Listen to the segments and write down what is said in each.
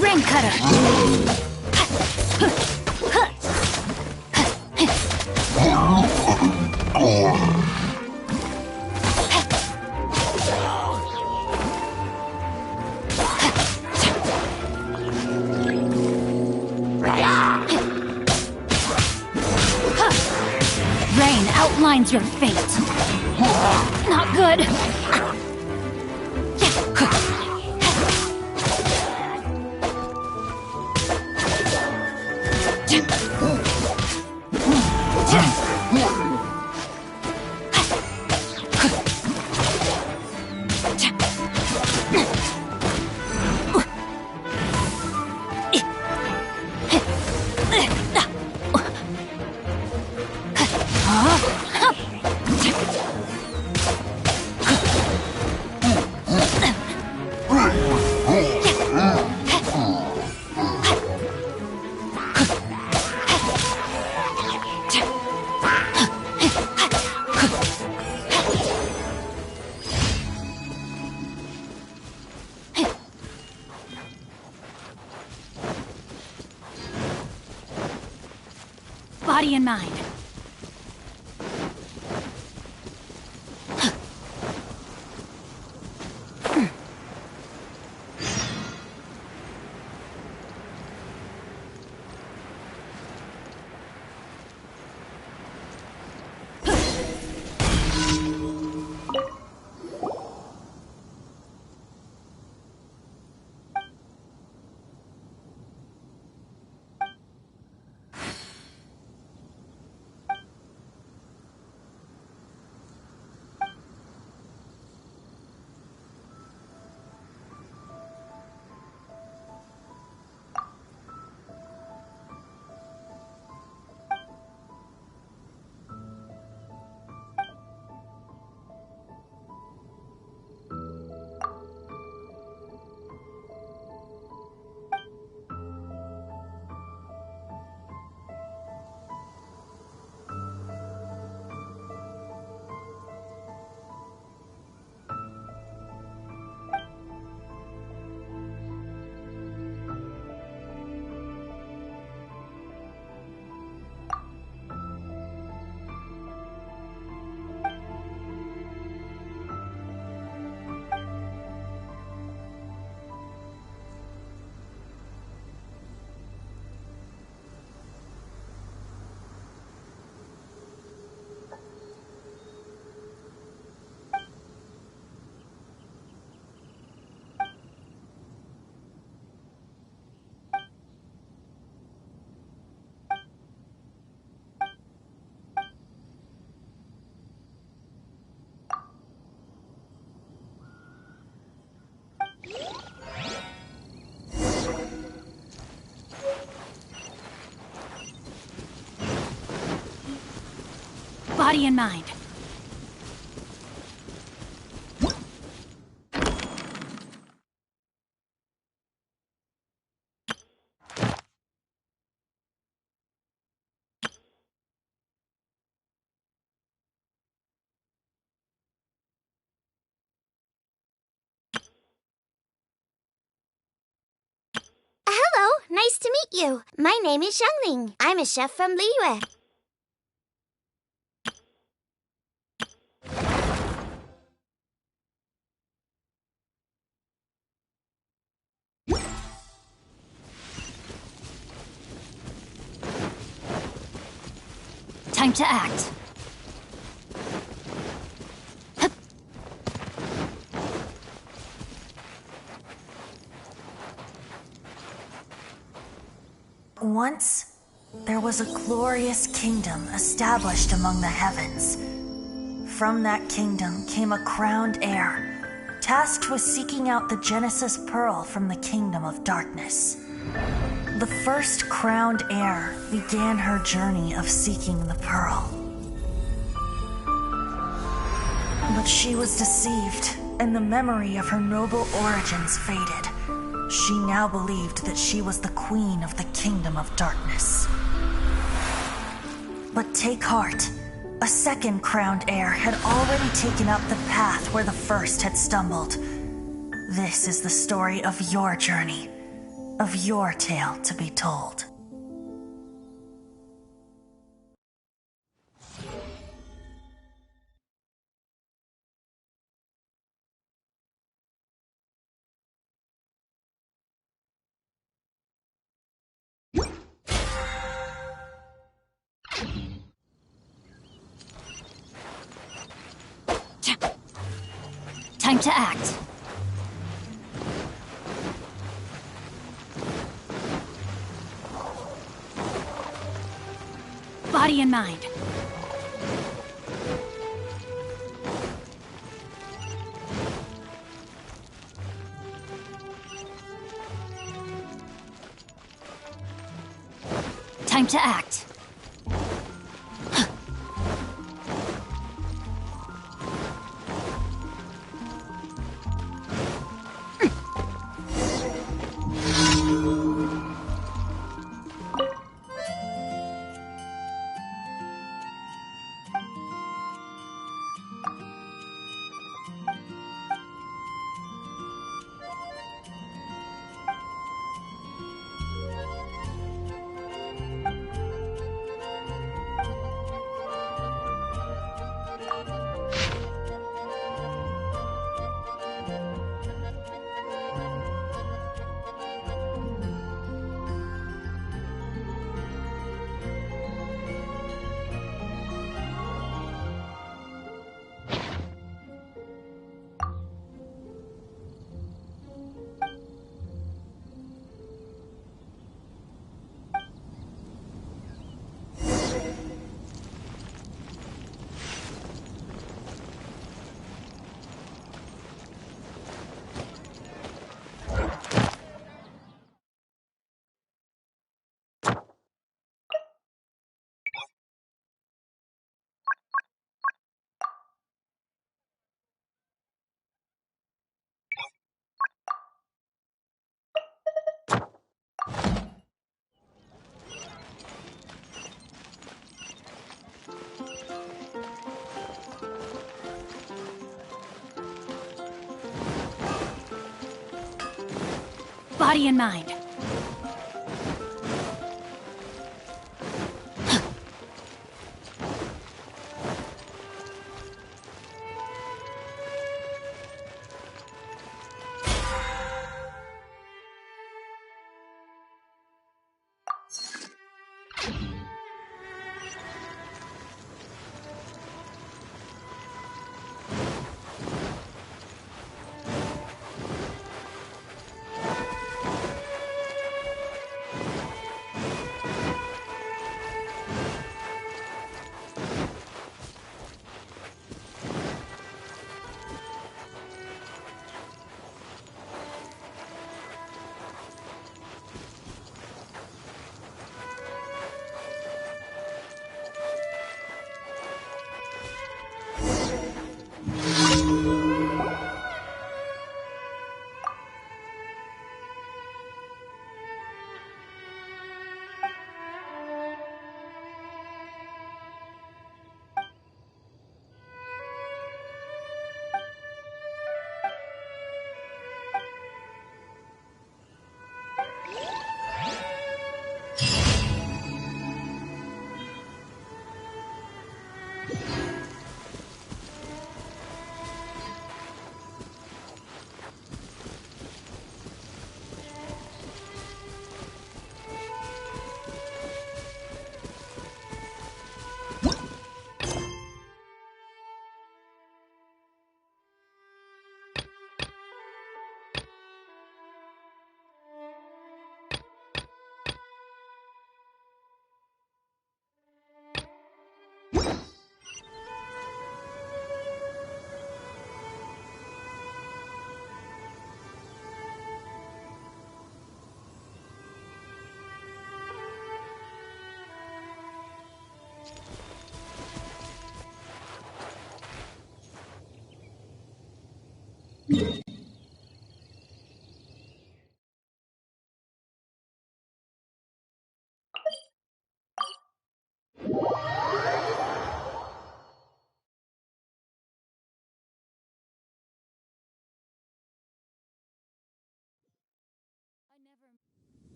Rain cutter. Rain outlines your fate. Not good. Body and mind. Body and mind. Hello, nice to meet you. My name is Xiangling. I'm a chef from Liyue. Time to act. Once, there was a glorious kingdom established among the heavens. From that kingdom came a crowned heir, tasked with seeking out the Genesis Pearl from the kingdom of darkness. The first crowned heir began her journey of seeking the pearl. But she was deceived, and the memory of her noble origins faded. She now believed that she was the queen of the kingdom of darkness. But take heart. A second crowned heir had already taken up the path where the first had stumbled. This is the story of your journey, of your tale to be told. Time to act. Body and mind. Time to act. Body and mind.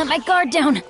let my guard down.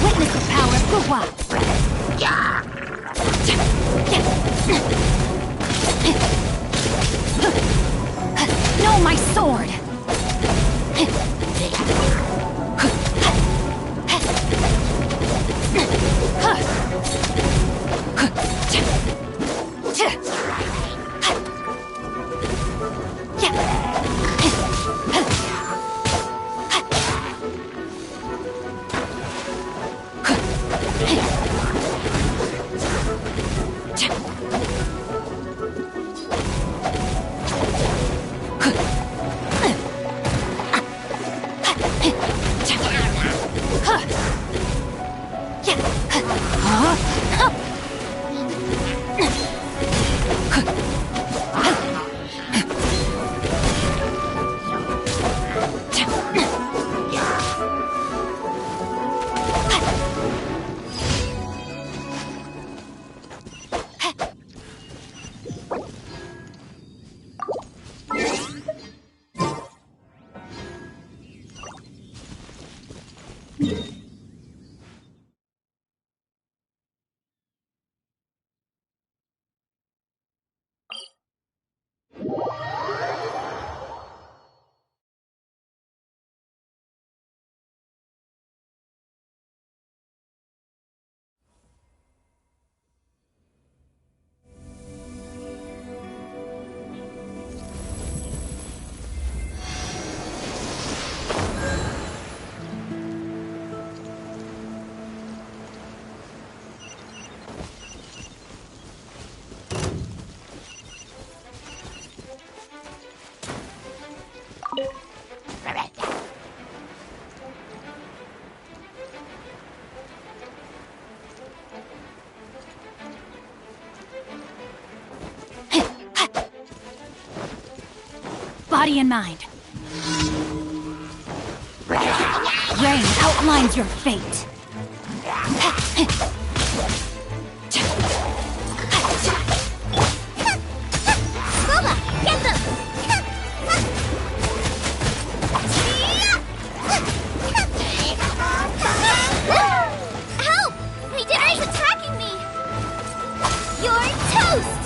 Witness the power of Guhua! No, my sword! Body and mind. Rain outlines your fate. Scuba, get them! Help! Midoriya's attacking me! You're toast!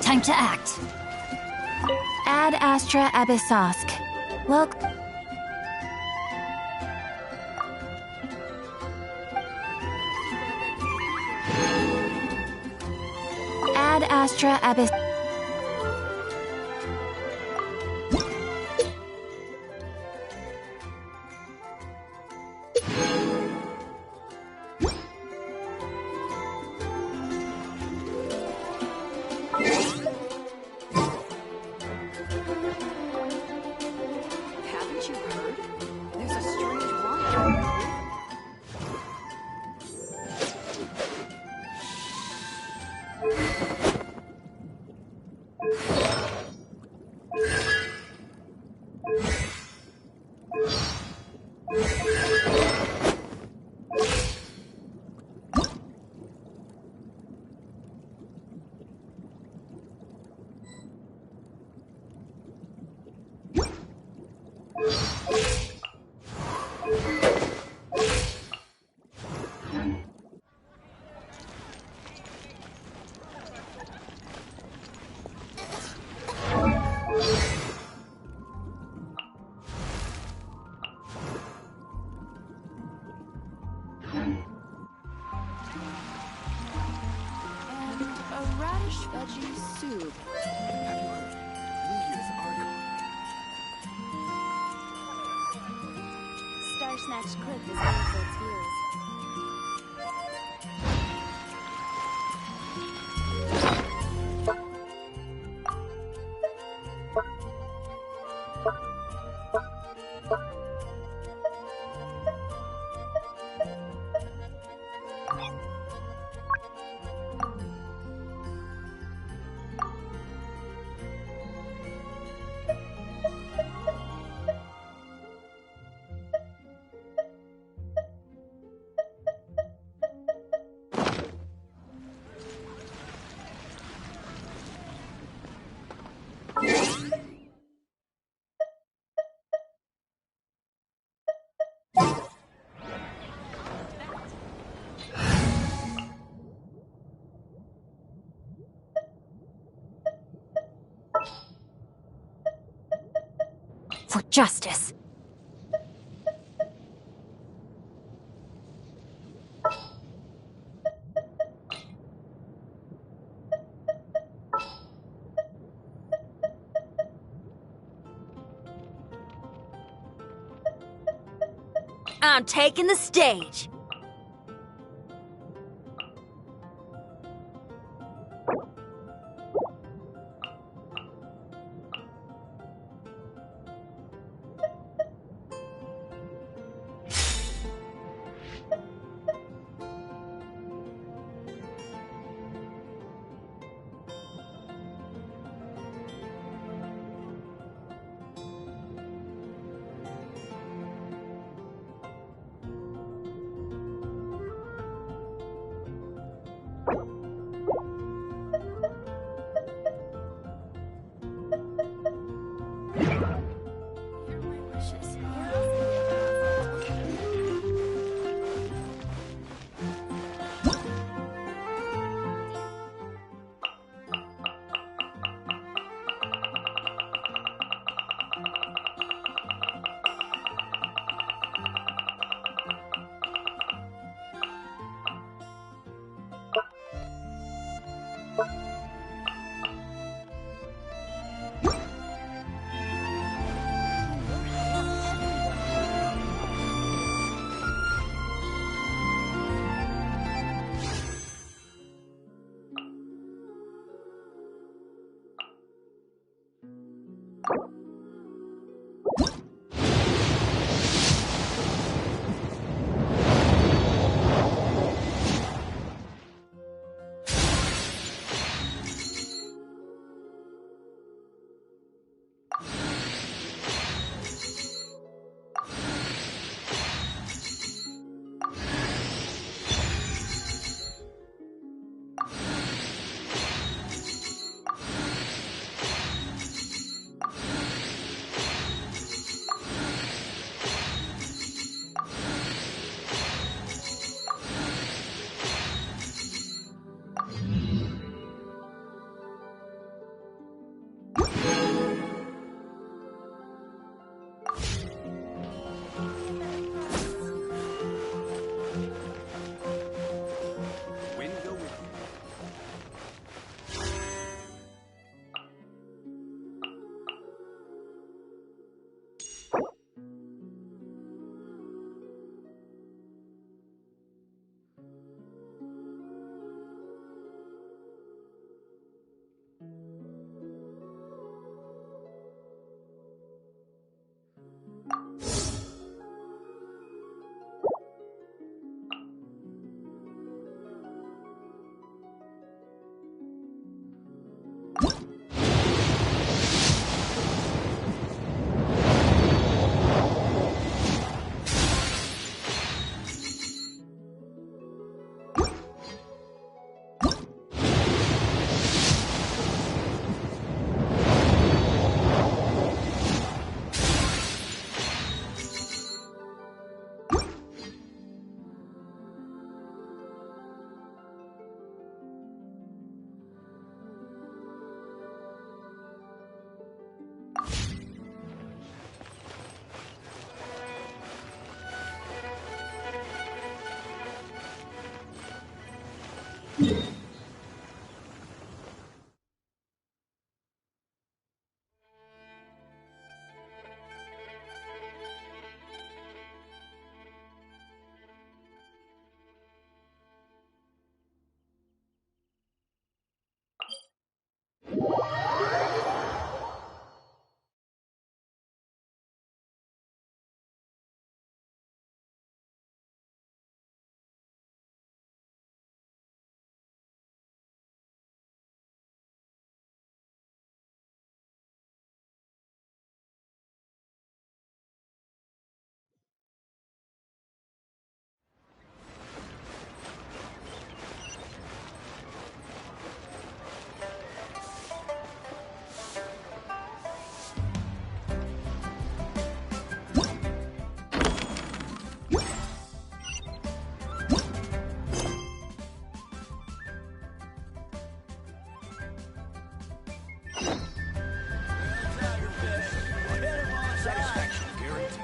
Time to act. Ad Astra Abyssosk. Welcome. Ad Astra Abyss. Haven't you heard? There's a strange wanderer. And a radish veggie soup. Have you heard? Meteors are coming. Star Snatch Cliff is known for its views. For justice. I'm taking the stage. Satisfaction guaranteed.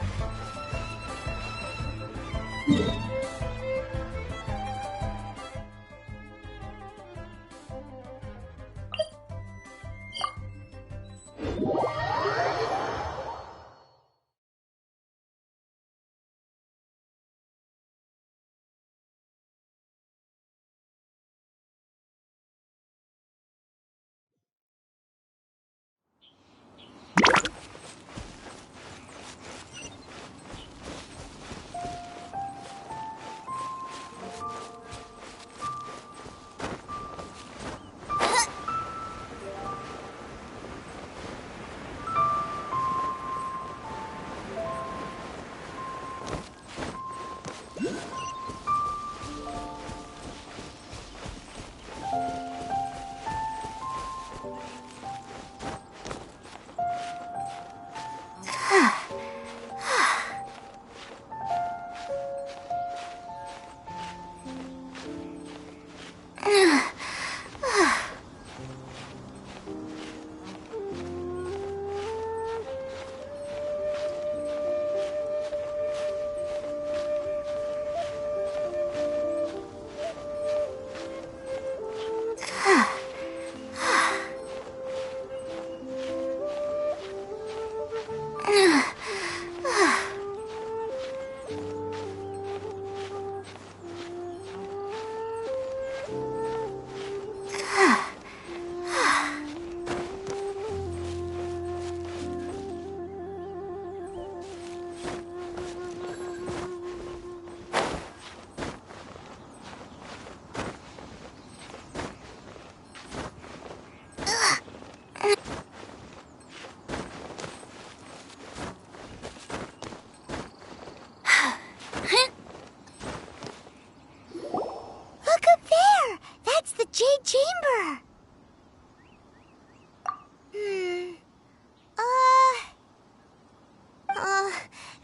Look up there! That's the Jade Chamber!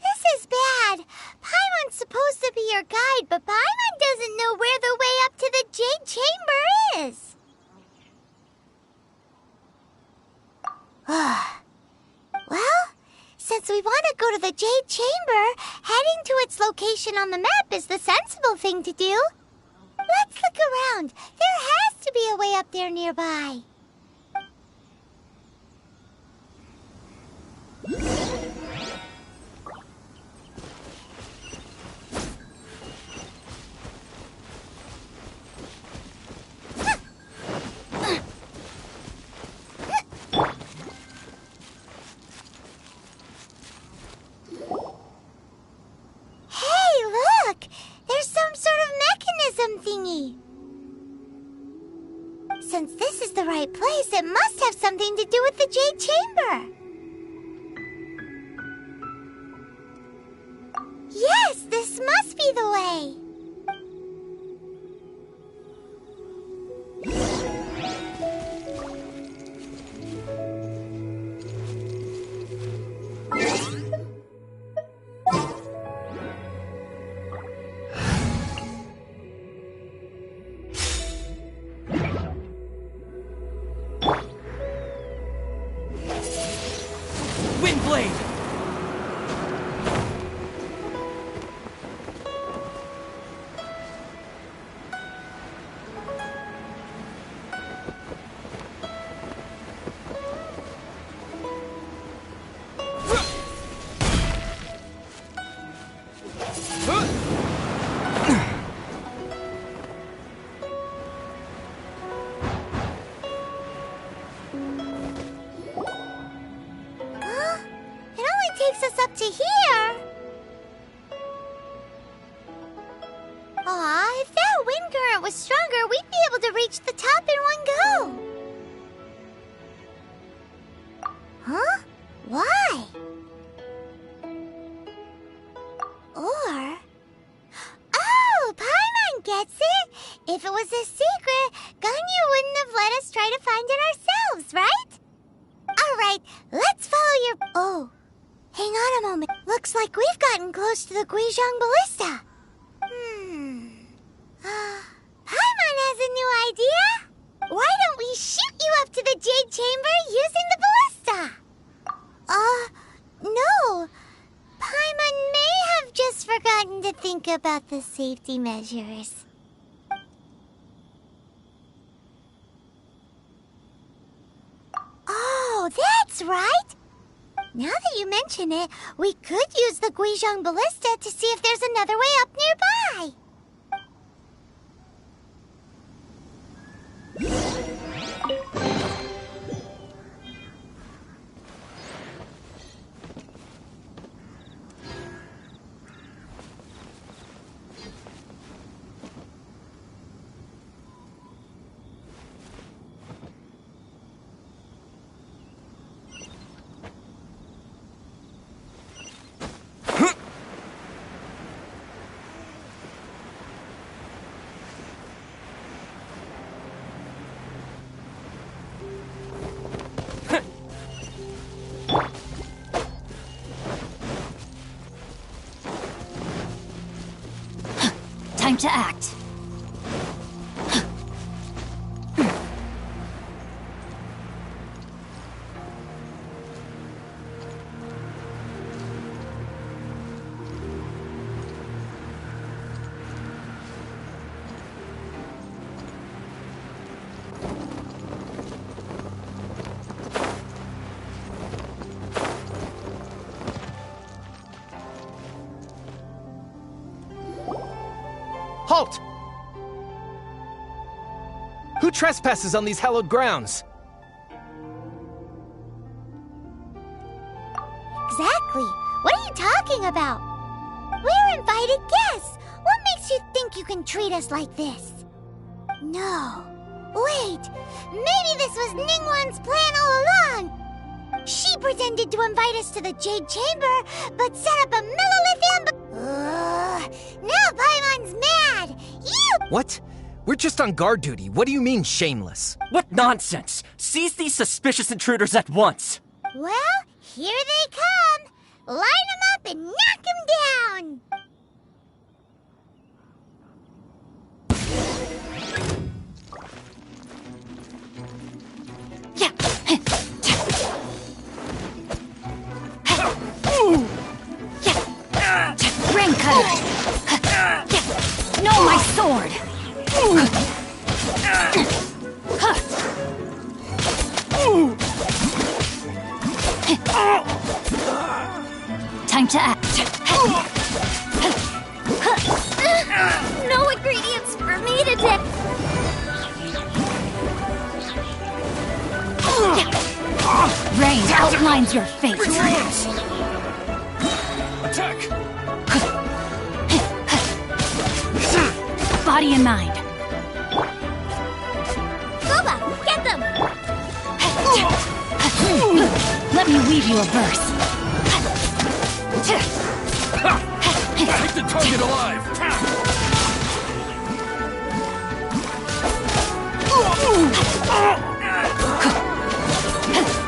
This is bad. Paimon's supposed to be your guide, but Paimon doesn't know where the way up to the Jade Chamber is. Well, since we want to go to the Jade Chamber, heading to its location on the map is the sensible thing to do. Let's look around. There has to be a way up there nearby. Hey, look! There's some sort of mechanism thingy. Since this is the right place, it must have something to do with the Jade Chamber. Yes, this must be the way. Windblade! takes us up to here. Aw, if that wind current was stronger, we'd be able to reach the top in one go. Huh? Why? Or... Oh, Paimon gets it! If it was a secret, Ganyu wouldn't have let us try to find it ourselves, right? Alright, let's follow your... Oh, hang on a moment. Looks like we've gotten close to the Guizhong Ballista. Paimon has a new idea. Why don't we shoot you up to the Jade Chamber using the ballista? No. Paimon may have just forgotten to think about the safety measures. Oh, that's right. Now that you mention it, we could use the Guizhong Ballista to see if there's another way up nearby. Time to act. Halt! Who trespasses on these hallowed grounds? Exactly. What are you talking about? We're invited guests. What makes you think you can treat us like this? No. Wait. Maybe this was Ningguang's plan all along. She pretended to invite us to the Jade Chamber, but set up a millilithium... now Paimon's mad! You... What? We're just on guard duty. What do you mean, shameless? What nonsense! Seize these suspicious intruders at once! Well, here they come! Line them up and knock them down! Rain cutter! No, my sword! Time to act. No ingredients for me today! Rain outlines your fate. Attack! Body and mind. Boba, get them! Let me weave you a verse. Take the target alive!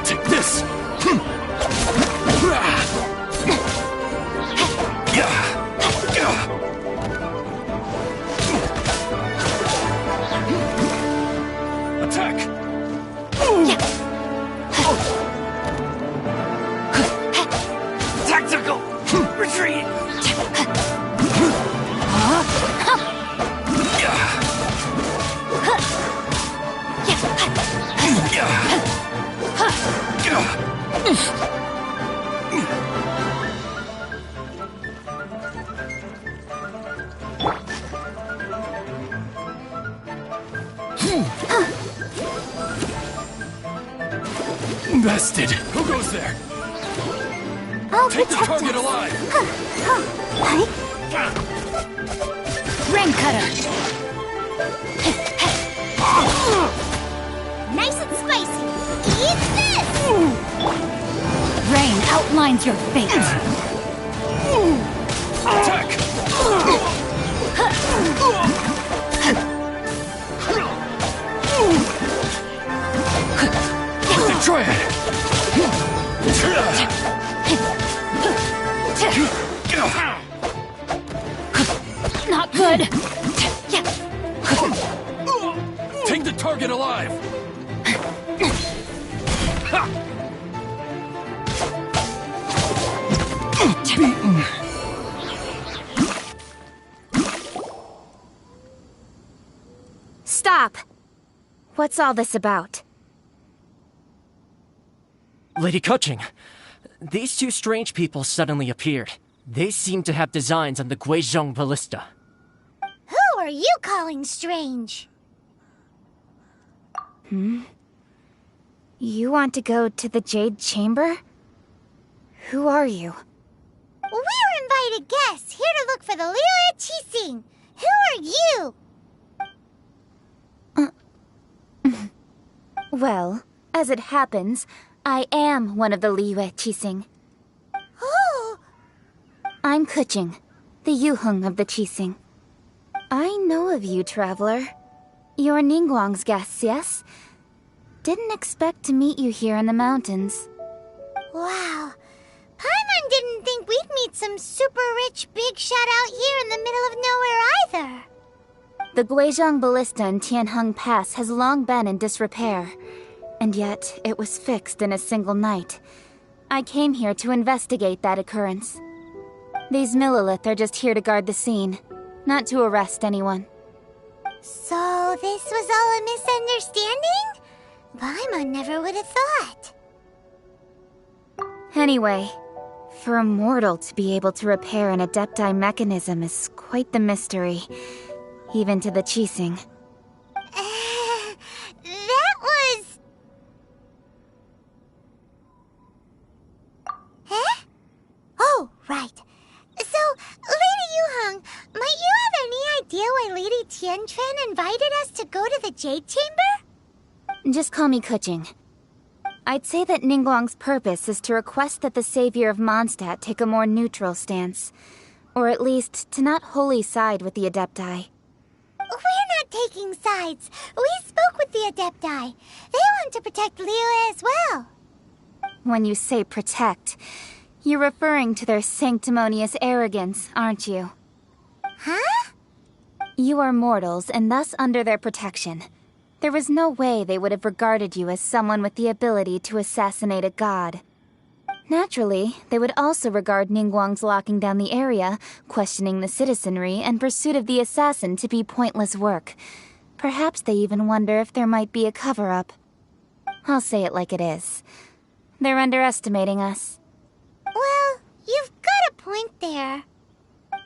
Take this! Attack! Tactical retreat! Bested. Who goes there? I'll Take the protect target us. alive! Rain cutter. Nice and spicy. Eat this! Rain outlines your fate. Attack! Destroy it! Not good. Take the target alive! Stop! What's all this about? Lady Kuching, these two strange people suddenly appeared. They seem to have designs on the Guizhong Ballista. Who are you calling strange? You want to go to the Jade Chamber? Who are you? We're invited guests here to look for the Liyue Qixing. Who are you? Well, as it happens, I am one of the Liyue Qixing. Oh, I'm Kuching, the Yuheng of the Qixing. I know of you, traveler. You're Ningguang's guests, yes? Didn't expect to meet you here in the mountains. wow. Paimon didn't think we'd meet some super rich big shot out here in the middle of nowhere either. The Guizhong Ballista in Tianheng Pass has long been in disrepair, and yet it was fixed in a single night. I came here to investigate that occurrence. These Millilith are just here to guard the scene, not to arrest anyone. So this was all a misunderstanding? Paimon never would have thought. Anyway, for a mortal to be able to repair an Adepti mechanism is quite the mystery, even to the Qixing. That was... Huh? Oh, right. So, Lady Yuheng, might you have any idea why Lady Tianquan invited us to go to the Jade Chamber? Just call me Kuching. I'd say that Ningguang's purpose is to request that the savior of Mondstadt take a more neutral stance. Or at least, to not wholly side with the Adepti. We're not taking sides. We spoke with the Adepti. They want to protect Liyue as well. When you say protect, you're referring to their sanctimonious arrogance, aren't you? Huh? You are mortals and thus under their protection. There was no way they would have regarded you as someone with the ability to assassinate a god. Naturally, they would also regard Ningguang's locking down the area, questioning the citizenry, and pursuit of the assassin to be pointless work. Perhaps they even wonder if there might be a cover-up. I'll say it like it is. They're underestimating us. Well, you've got a point there.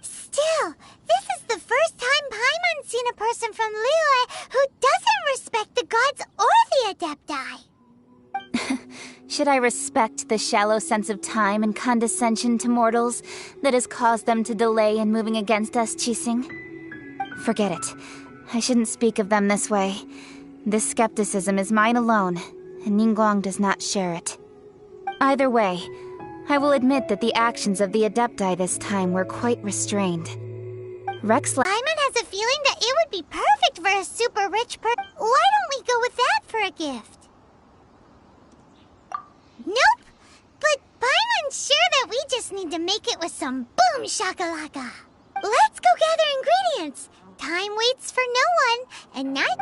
Still, this is the first time Paimon's seen a person from Liyue who doesn't respect the gods or the Adepti. Should I respect the shallow sense of time and condescension to mortals that has caused them to delay in moving against us, Qixing? Forget it. I shouldn't speak of them this way. This skepticism is mine alone, and Ningguang does not share it. Either way, I will admit that the actions of the Adepti this time were quite restrained. Paimon has a feeling that it would be perfect for a super rich person. Why don't we go with that for a gift? Nope. But Paimon's sure that we just need to make it with some boom shakalaka. Let's go gather ingredients. Time waits for no one, and not...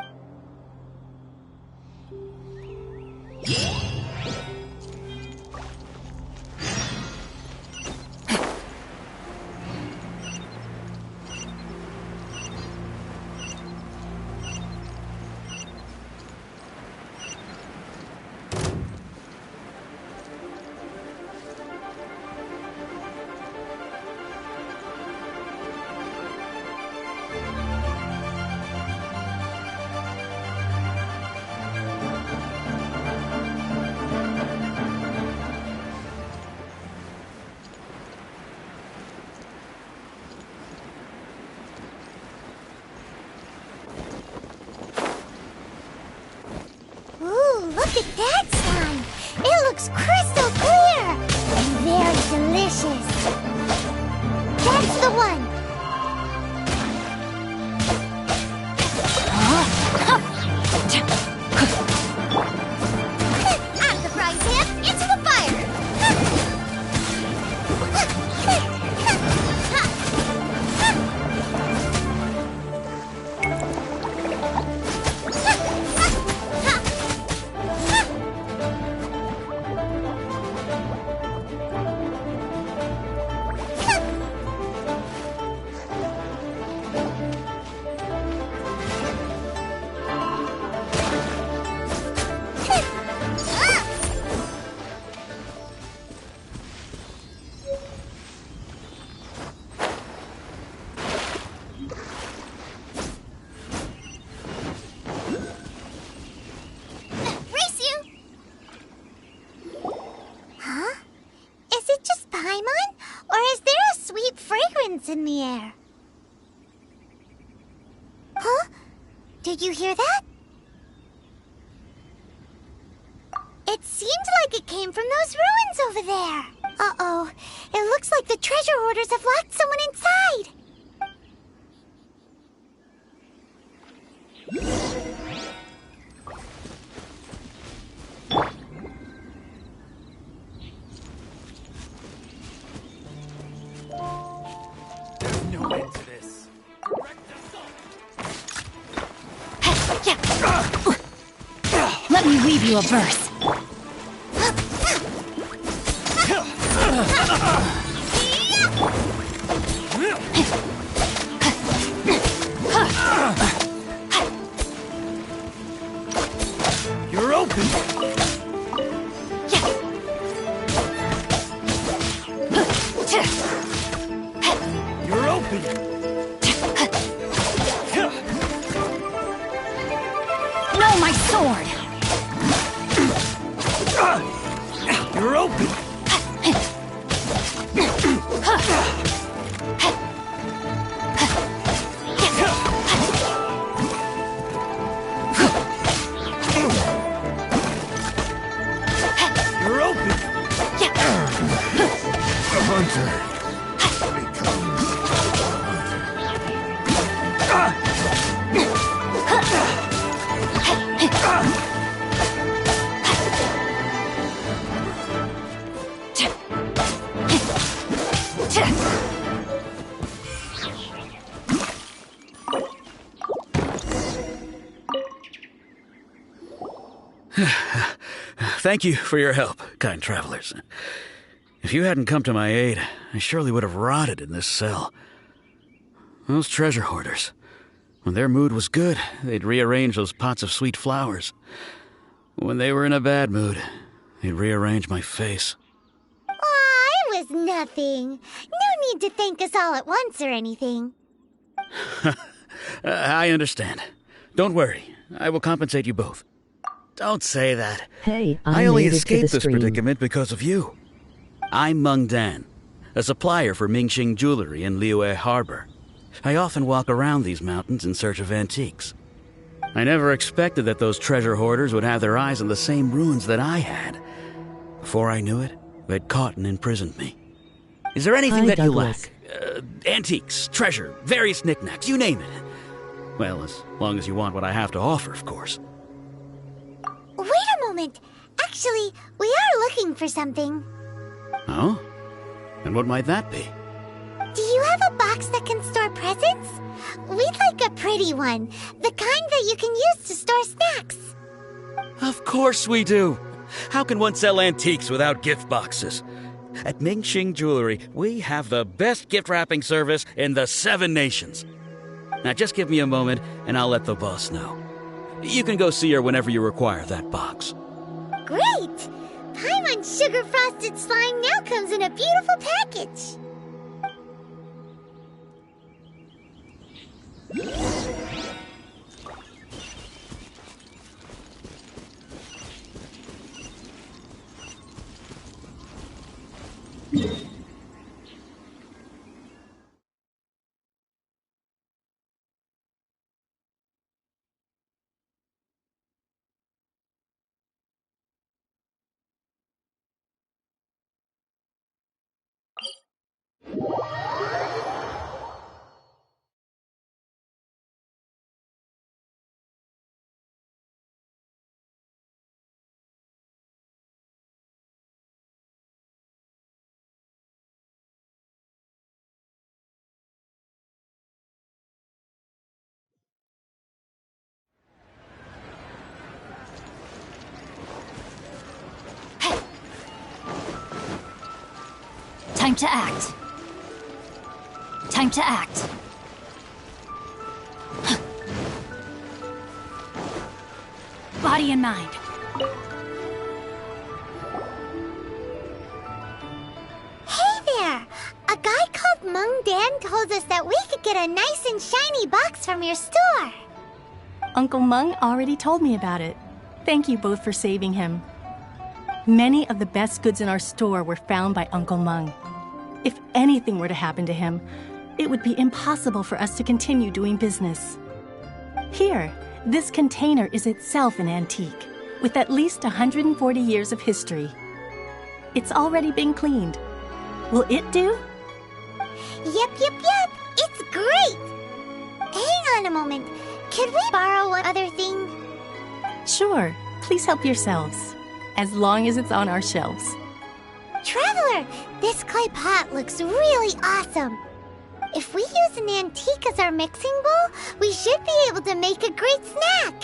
Look at that slime! It looks crystal clear! And very delicious! That's the one! I'm the frying pan, into the fire! Race you! Huh? Is it just Paimon? Or is there a sweet fragrance in the air? Huh? Did you hear that? It seemed like it came from those ruins over there. Uh-oh. It looks like the treasure hoarders have locked someone inside. There's no end to this. Let me read you a verse. You're open. You're open. No, my sword! You're open. You're open. A hunter becomes Thank you for your help, kind travelers. If you hadn't come to my aid, I surely would have rotted in this cell. Those treasure hoarders, when their mood was good, they'd rearrange those pots of sweet flowers. When they were in a bad mood, they'd rearrange my face. Aw, it was nothing. No need to thank us all at once or anything. I understand. Don't worry, I will compensate you both. Don't say that. Hey, I I only made it to escaped the this stream. predicament because of you. I'm Meng Dan, a supplier for Mingxing Jewelry in Liyue Harbor. I often walk around these mountains in search of antiques. I never expected that those treasure hoarders would have their eyes on the same ruins that I had. Before I knew it, they'd caught and imprisoned me. Is there anything Hi, that Douglas. you lack? Antiques, treasure, various knickknacks, you name it. Well, as long as you want what I have to offer, of course. Wait a moment. Actually, we are looking for something. Oh? And what might that be? Do you have a box that can store presents? We'd like a pretty one. The kind that you can use to store snacks. Of course we do. How can one sell antiques without gift boxes? At Mingxing Jewelry, we have the best gift wrapping service in the 7 nations. Now just give me a moment and I'll let the boss know. You can go see her whenever you require that box. Great! Paimon's sugar frosted slime now comes in a beautiful package. Time to act. Time to act. Body and mind. Hey there! A guy called Mung Dan told us that we could get a nice and shiny box from your store. Uncle Mung already told me about it. Thank you both for saving him. Many of the best goods in our store were found by Uncle Mung. If anything were to happen to him, it would be impossible for us to continue doing business. Here, this container is itself an antique, with at least 140 years of history. It's already been cleaned. Will it do? Yep. It's great! Hang on a moment. Could we borrow one other thing? Sure, please help yourselves, as long as it's on our shelves. Traveler, this clay pot looks really awesome. If we use an antique as our mixing bowl, we should be able to make a great snack.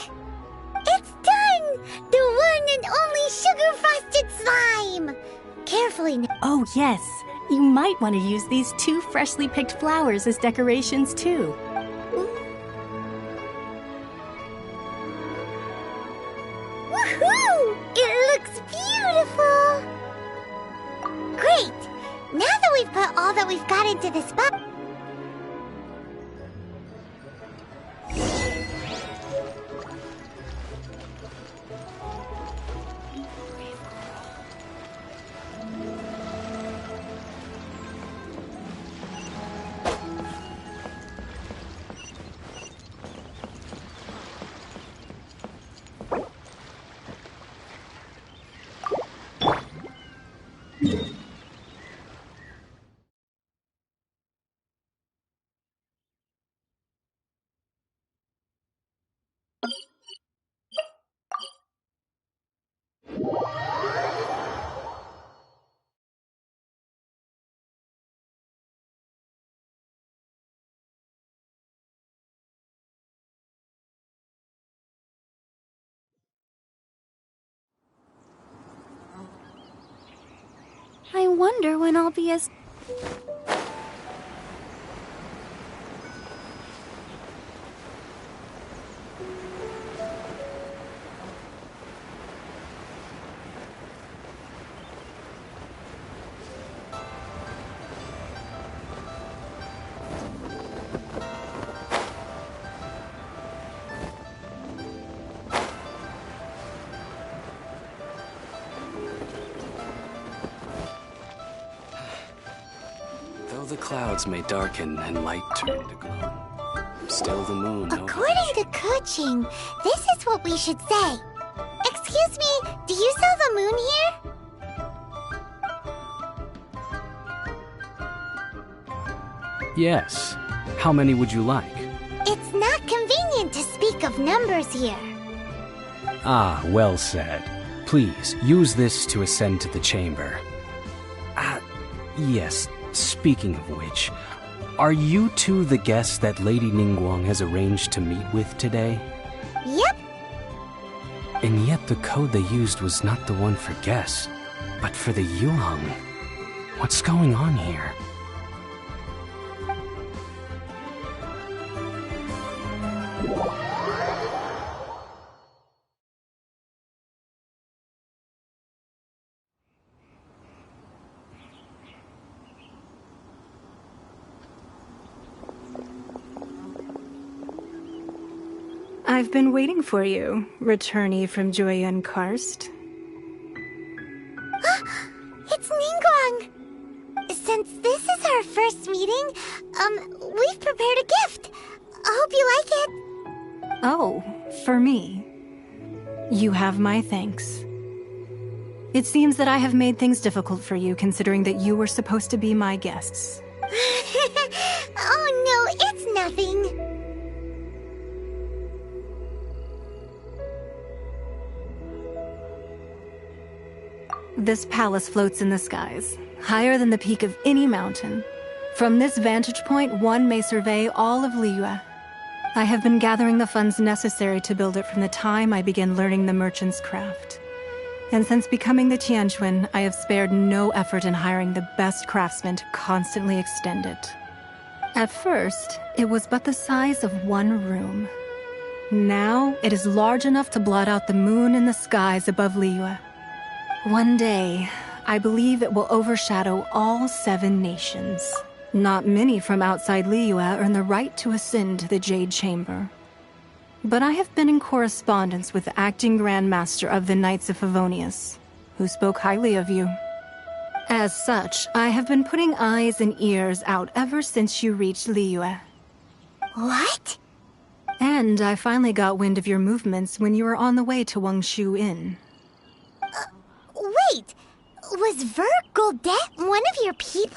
It's done! The one and only sugar-frosted slime! Carefully now. Oh yes, you might want to use these 2 freshly picked flowers as decorations too. Woohoo! It looks beautiful! Great! Now that we've put all that we've got into this box... I wonder when I'll be as... Though the clouds may darken and light turn to gloom, still the moon... According to Kuching, this is what we should say. Excuse me, do you sell the moon here? Yes. How many would you like? It's not convenient to speak of numbers here. Ah, well said. Please, use this to ascend to the chamber. Yes, speaking of which, are you two the guests that Lady Ningguang has arranged to meet with today? Yep. And yet the code they used was not the one for guests, but for the Yuheng. What's going on here? I've been waiting for you, returnee from Joyun Karst. It's Ningguang! Since this is our first meeting, we've prepared a gift. I hope you like it. Oh, for me. You have my thanks. It seems that I have made things difficult for you, considering that you were supposed to be my guests. Oh no, it's nothing. This palace floats in the skies, higher than the peak of any mountain. From this vantage point, one may survey all of Liyue. I have been gathering the funds necessary to build it from the time I began learning the merchant's craft. And since becoming the Tianquan, I have spared no effort in hiring the best craftsmen to constantly extend it. At first, it was but the size of one room. Now, it is large enough to blot out the moon in the skies above Liyue. One day, I believe it will overshadow all 7 nations. Not many from outside Liyue earn the right to ascend to the Jade Chamber. But I have been in correspondence with the acting Grand Master of the Knights of Favonius, who spoke highly of you. As such, I have been putting eyes and ears out ever since you reached Liyue. What? And I finally got wind of your movements when you were on the way to Wangshu Inn. Wait! Was Vergoldet one of your people?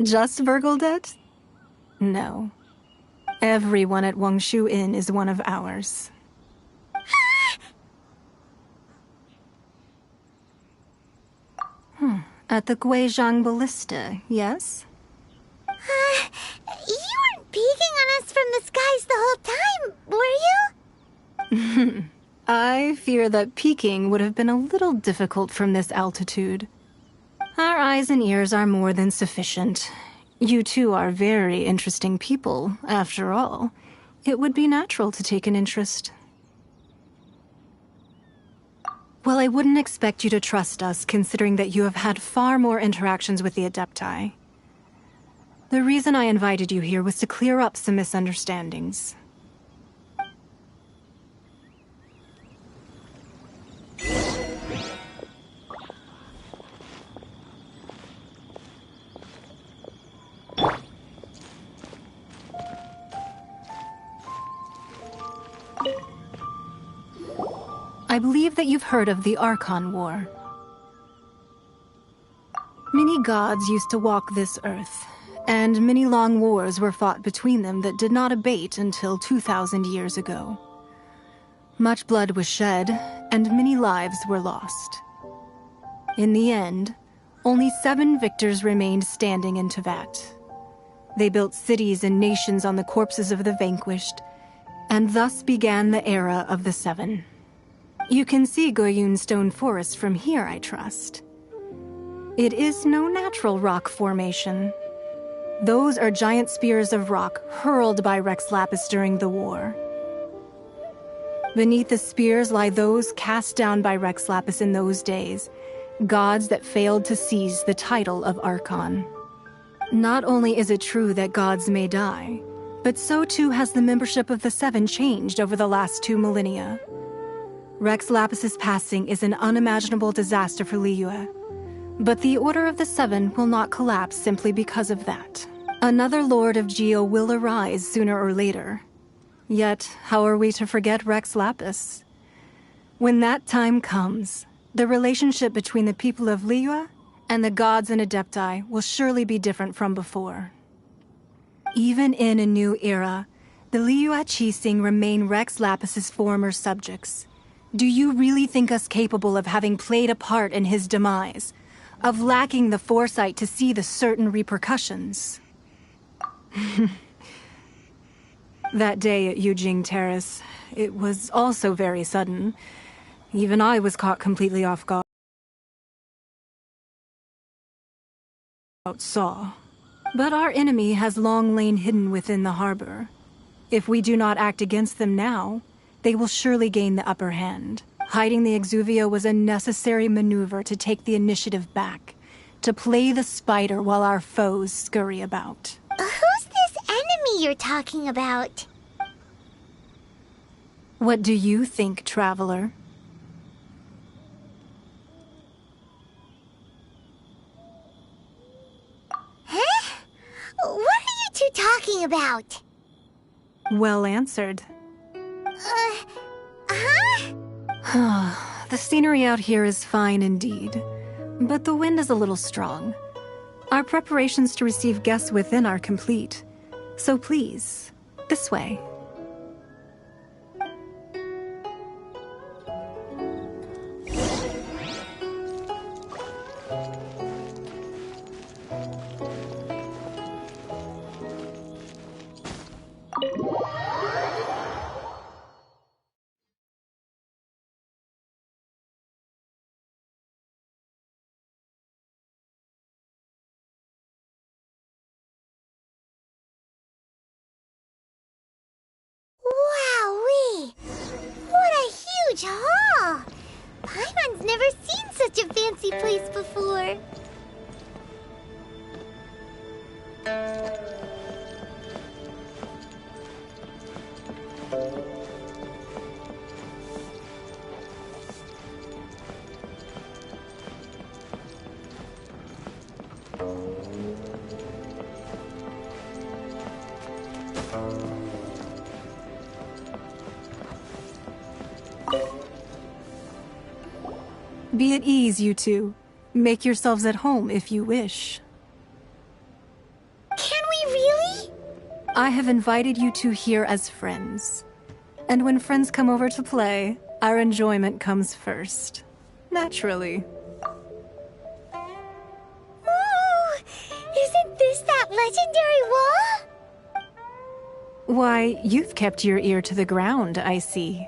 Just Vergoldet? No. Everyone at Wangshu Inn is one of ours. At the Guizhang Ballista, yes? You weren't peeking on us from the skies the whole time, were you? I fear that peeking would have been a little difficult from this altitude. Our eyes and ears are more than sufficient. You two are very interesting people, after all. It would be natural to take an interest. Well, I wouldn't expect you to trust us, considering that you have had far more interactions with the Adepti. The reason I invited you here was to clear up some misunderstandings. I believe that you've heard of the Archon War. Many gods used to walk this earth, and many long wars were fought between them that did not abate until 2,000 years ago. Much blood was shed, and many lives were lost. In the end, only 7 victors remained standing in Tevat. They built cities and nations on the corpses of the vanquished, and thus began the era of the 7. You can see Goyun Stone Forest from here, I trust. It is no natural rock formation. Those are giant spears of rock hurled by Rex Lapis during the war. Beneath the spears lie those cast down by Rex Lapis in those days, gods that failed to seize the title of Archon. Not only is it true that gods may die, but so too has the membership of the 7 changed over the last 2 millennia. Rex Lapis's passing is an unimaginable disaster for Liyue, but the Order of the 7 will not collapse simply because of that. Another Lord of Geo will arise sooner or later. Yet, how are we to forget Rex Lapis? When that time comes, the relationship between the people of Liyue and the gods and Adepti will surely be different from before. Even in a new era, the Liyue Qixing remain Rex Lapis's former subjects. Do you really think us capable of having played a part in his demise? Of lacking the foresight to see the certain repercussions? That day at Yujing Terrace, it was also very sudden. Even I was caught completely off guard. Saw. But our enemy has long lain hidden within the harbor. If we do not act against them now, they will surely gain the upper hand. Hiding the Exuvia was a necessary maneuver to take the initiative back, to play the spider while our foes scurry about. Who's this enemy you're talking about? What do you think, traveler? Huh? What are you two talking about? Well answered. The scenery out here is fine indeed, but the wind is a little strong. Our preparations to receive guests within are complete, so please, this way. huge hall! Paimon's never seen such a fancy place before. Be at ease, you two. Make yourselves at home if you wish. Can we really? I have invited you two here as friends. And when friends come over to play, our enjoyment comes first. Naturally. Ooh! Isn't this that legendary wall? Why, you've kept your ear to the ground, I see.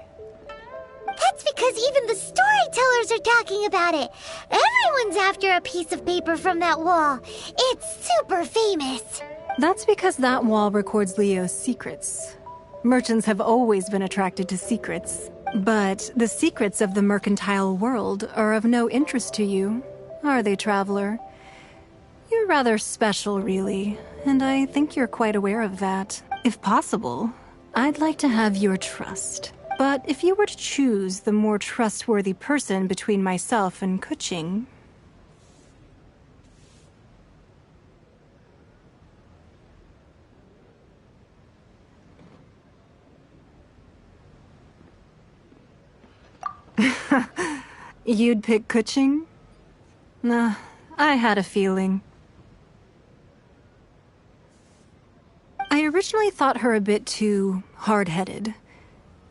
That's because even the storytellers are talking about it. Everyone's after a piece of paper from that wall. It's super famous. That's because that wall records Leo's secrets. Merchants have always been attracted to secrets. But the secrets of the mercantile world are of no interest to you, are they, traveler? You're rather special, really, and I think you're quite aware of that. If possible, I'd like to have your trust. But if you were to choose the more trustworthy person between myself and Kuching... You'd pick Kuching? Nah, I had a feeling. I originally thought her a bit too hard-headed.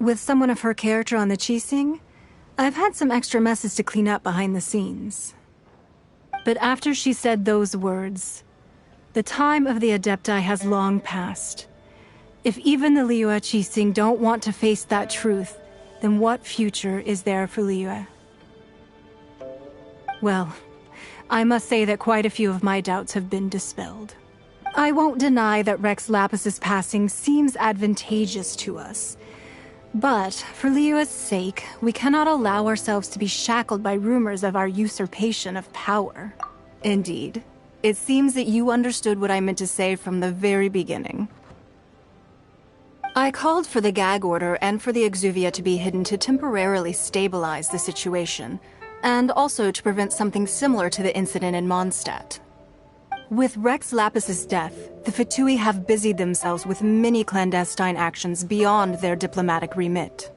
With someone of her character on the Qixing, I've had some extra messes to clean up behind the scenes. But after she said those words, the time of the Adepti has long passed. If even the Liyue Qixing don't want to face that truth, then what future is there for Liyue? Well, I must say that quite a few of my doubts have been dispelled. I won't deny that Rex Lapis's passing seems advantageous to us. But, for Liyue's sake, we cannot allow ourselves to be shackled by rumors of our usurpation of power. Indeed. It seems that you understood what I meant to say from the very beginning. I called for the gag order and for the Exuvia to be hidden to temporarily stabilize the situation, and also to prevent something similar to the incident in Mondstadt. With Rex Lapis's death, the Fatui have busied themselves with many clandestine actions beyond their diplomatic remit.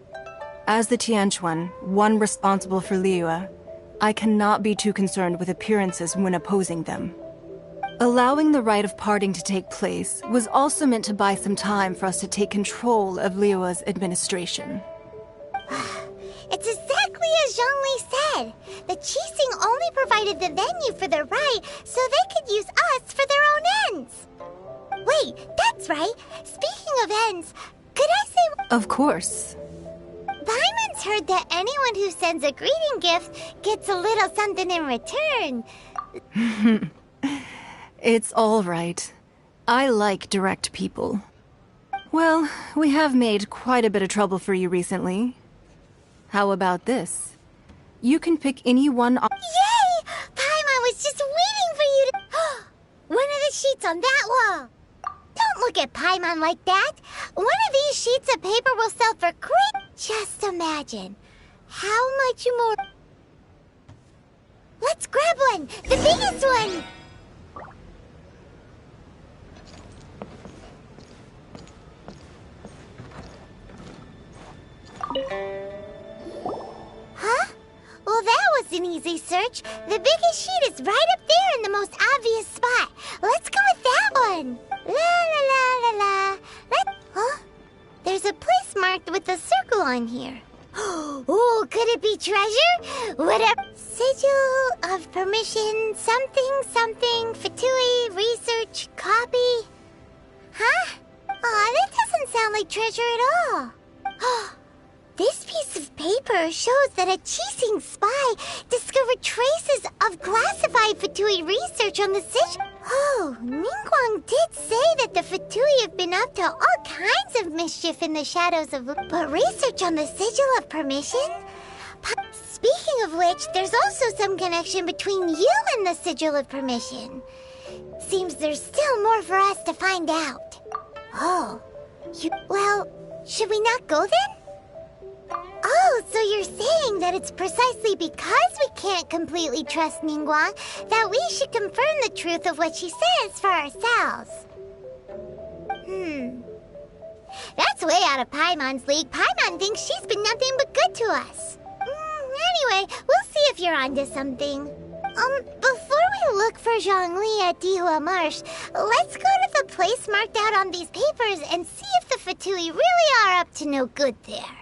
As the Tianquan, one responsible for Liyue, I cannot be too concerned with appearances when opposing them. Allowing the rite of parting to take place was also meant to buy some time for us to take control of Liyue's administration. It's exactly as Zhongli said. The Qixing only provided the venue for their rite so they could use us for their own ends. Wait, that's right. Speaking of ends, could I say... Of course. Paimon's heard that anyone who sends a greeting gift gets a little something in return. It's all right. I like direct people. Well, we have made quite a bit of trouble for you recently. How about this? You can pick any one... Yay! Paimon was just waiting for you to... One of the sheets on that wall! Don't look at Paimon like that! One of these sheets of paper will sell for great... Just imagine. How much more... Let's grab one! The biggest one! Huh? Well, that was an easy search. The biggest sheet is right up there in the most obvious spot. Let's go with that one. La la la la la. Huh? There's a place marked with a circle on here. Oh, could it be treasure? Whatever. Sigil of permission, something, something, Fatui, research, copy. Huh? Aw, that doesn't sound like treasure at all. This piece of paper shows that a Qixing spy discovered traces of classified Fatui research on the sigil. Oh, Ningguang did say that the Fatui have been up to all kinds of mischief in the shadows of... But research on the Sigil of Permission? Speaking of which, there's also some connection between you and the Sigil of Permission. Seems there's still more for us to find out. Oh, well, should we not go then? Oh, so you're saying that it's precisely because we can't completely trust Ningguang that we should confirm the truth of what she says for ourselves. That's way out of Paimon's league. Paimon thinks she's been nothing but good to us. Anyway, we'll see if you're onto something. Before we look for Zhongli at Dihua Marsh, let's go to the place marked out on these papers and see if the Fatui really are up to no good there.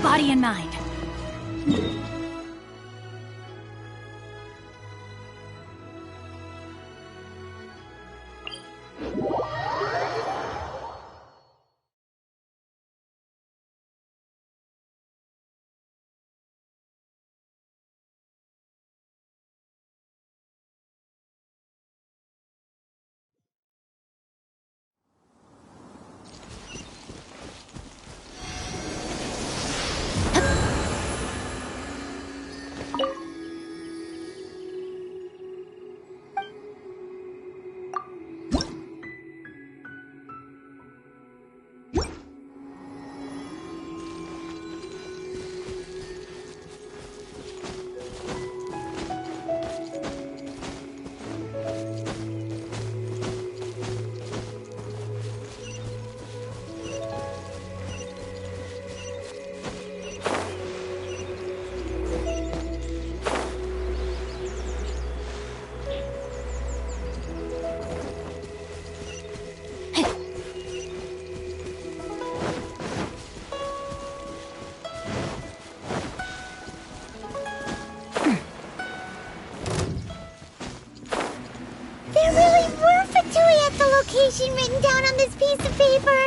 Body and mind. Written down on this piece of paper.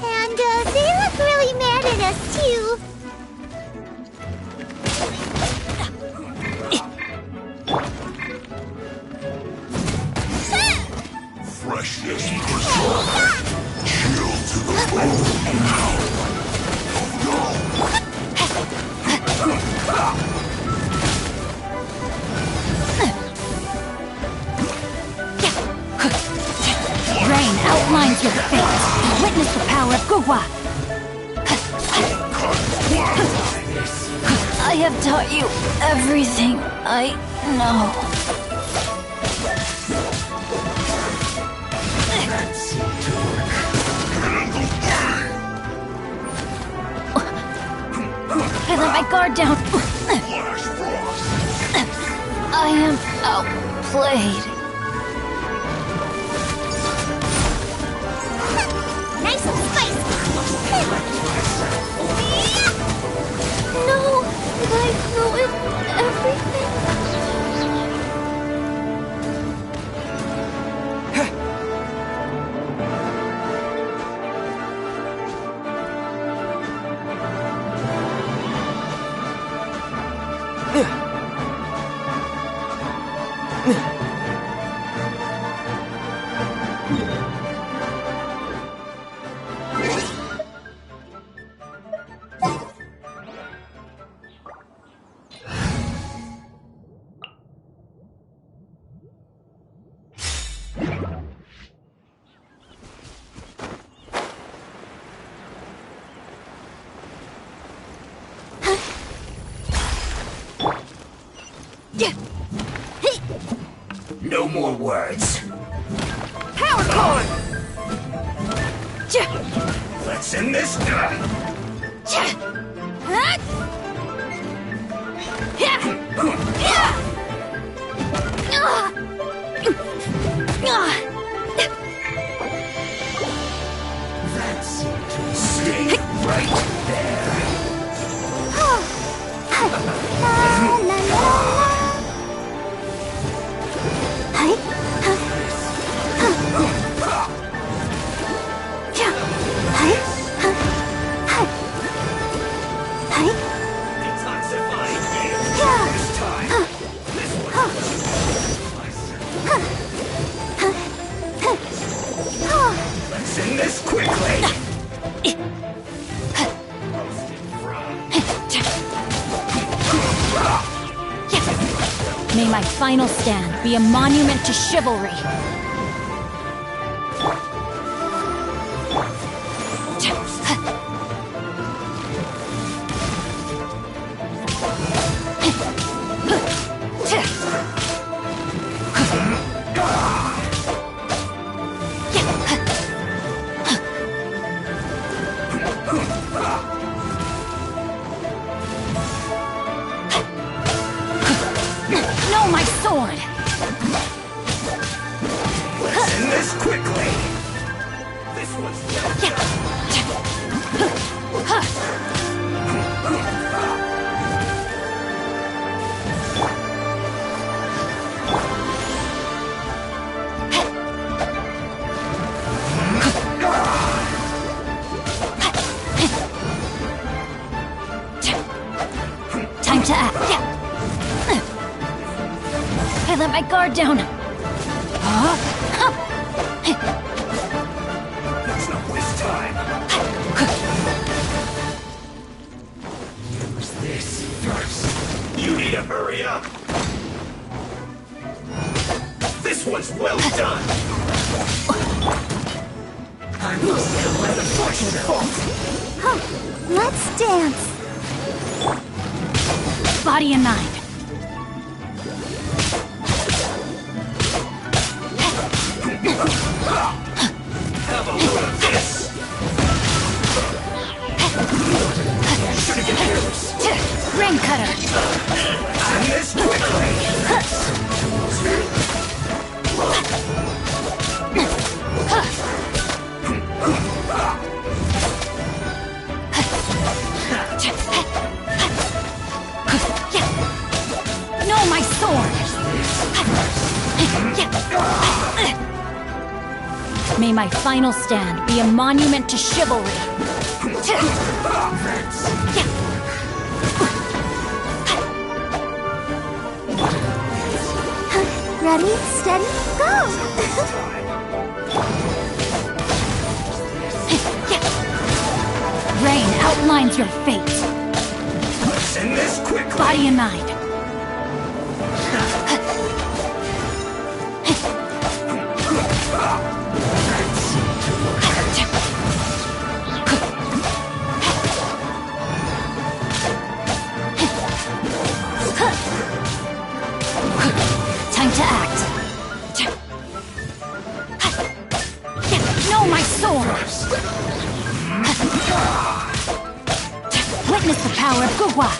And they look really mad at us, too. Freshness preserved. Chill to the bone now. Rain outlines your fate. Witness the power of Guhua. I have taught you everything I know. I let my guard down. I am outplayed. Nice and spicy. No, I ruined everything. No more words. Power core! Let's end this. Stay right there. Let's end this quickly. May my final stand be a monument to chivalry. No, my sword! Let's end this quickly. This one's Time to act. I let my guard down. Let's not waste time. Use this first. You need to hurry up. This one's well done. I must have let it push itself. Let's dance. Body and mind. Have a load of this. Shouldn't get careless. Rain cutter. And this quickly. No, my sword. May my final stand be a monument to chivalry. Ready, steady, go! outlines your fate. Let's end this quickly. Body and mind. Time to act. Know my sword. Witness the power of Gugwa.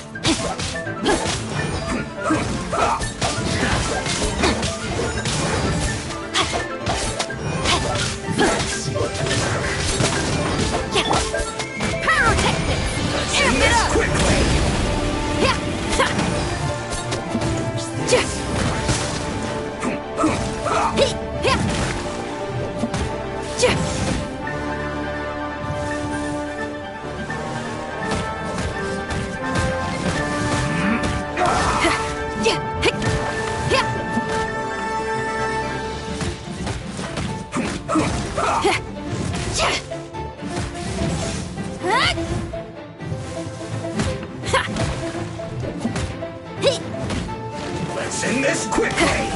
End this quickly. Let's end this quickly.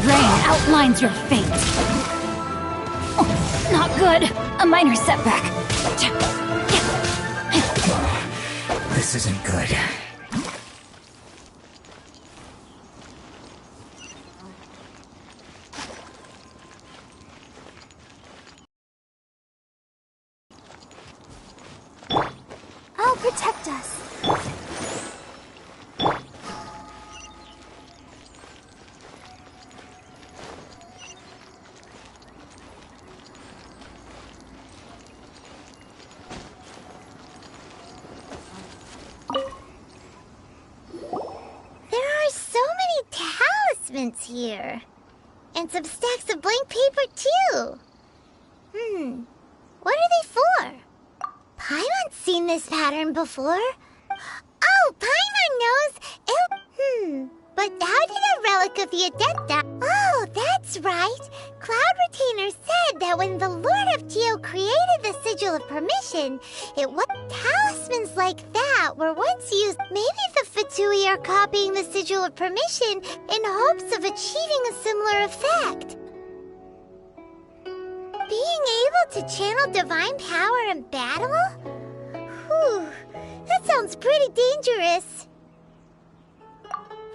Rain outlines your fate. Oh, not good. A minor setback. This isn't good. I'll protect us. There are so many talismans here. And some stacks of blank paper, too. What are they for? Paimon's seen this pattern before. Oh, Paimon knows. But how did a relic of the Adepta... Oh, that's right. Cloud Retainer said that when the Lord of Geo created the Sigil of Permission, it was... Talismans like that were once used... Maybe the Fatui are copying the Sigil of Permission in hopes of achieving a similar effect. Being able to channel divine power in battle? Whew, that sounds pretty dangerous.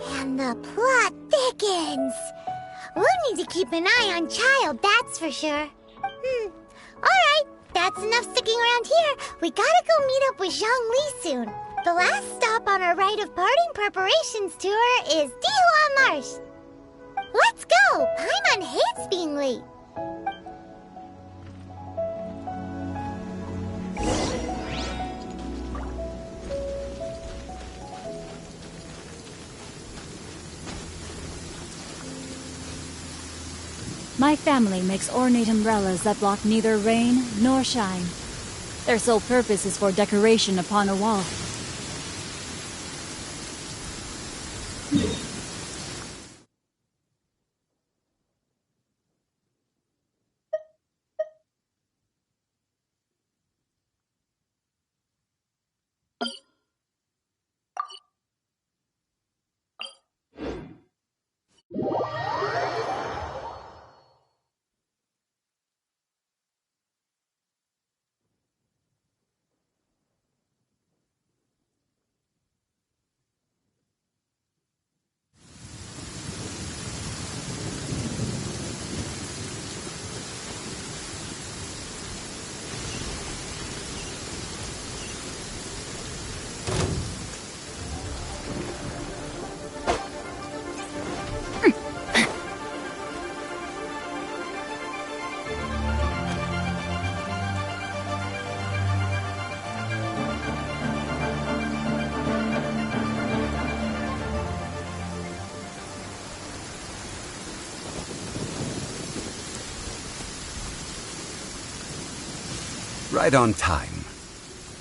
And the plot thickens. We'll need to keep an eye on Child, that's for sure. Alright, that's enough sticking around here. We gotta go meet up with Zhang Li soon. The last stop on our rite of parting preparations tour is Dihua Marsh. Let's go! Paimon hates being late. My family makes ornate umbrellas that block neither rain nor shine. Their sole purpose is for decoration upon a wall. Right on time.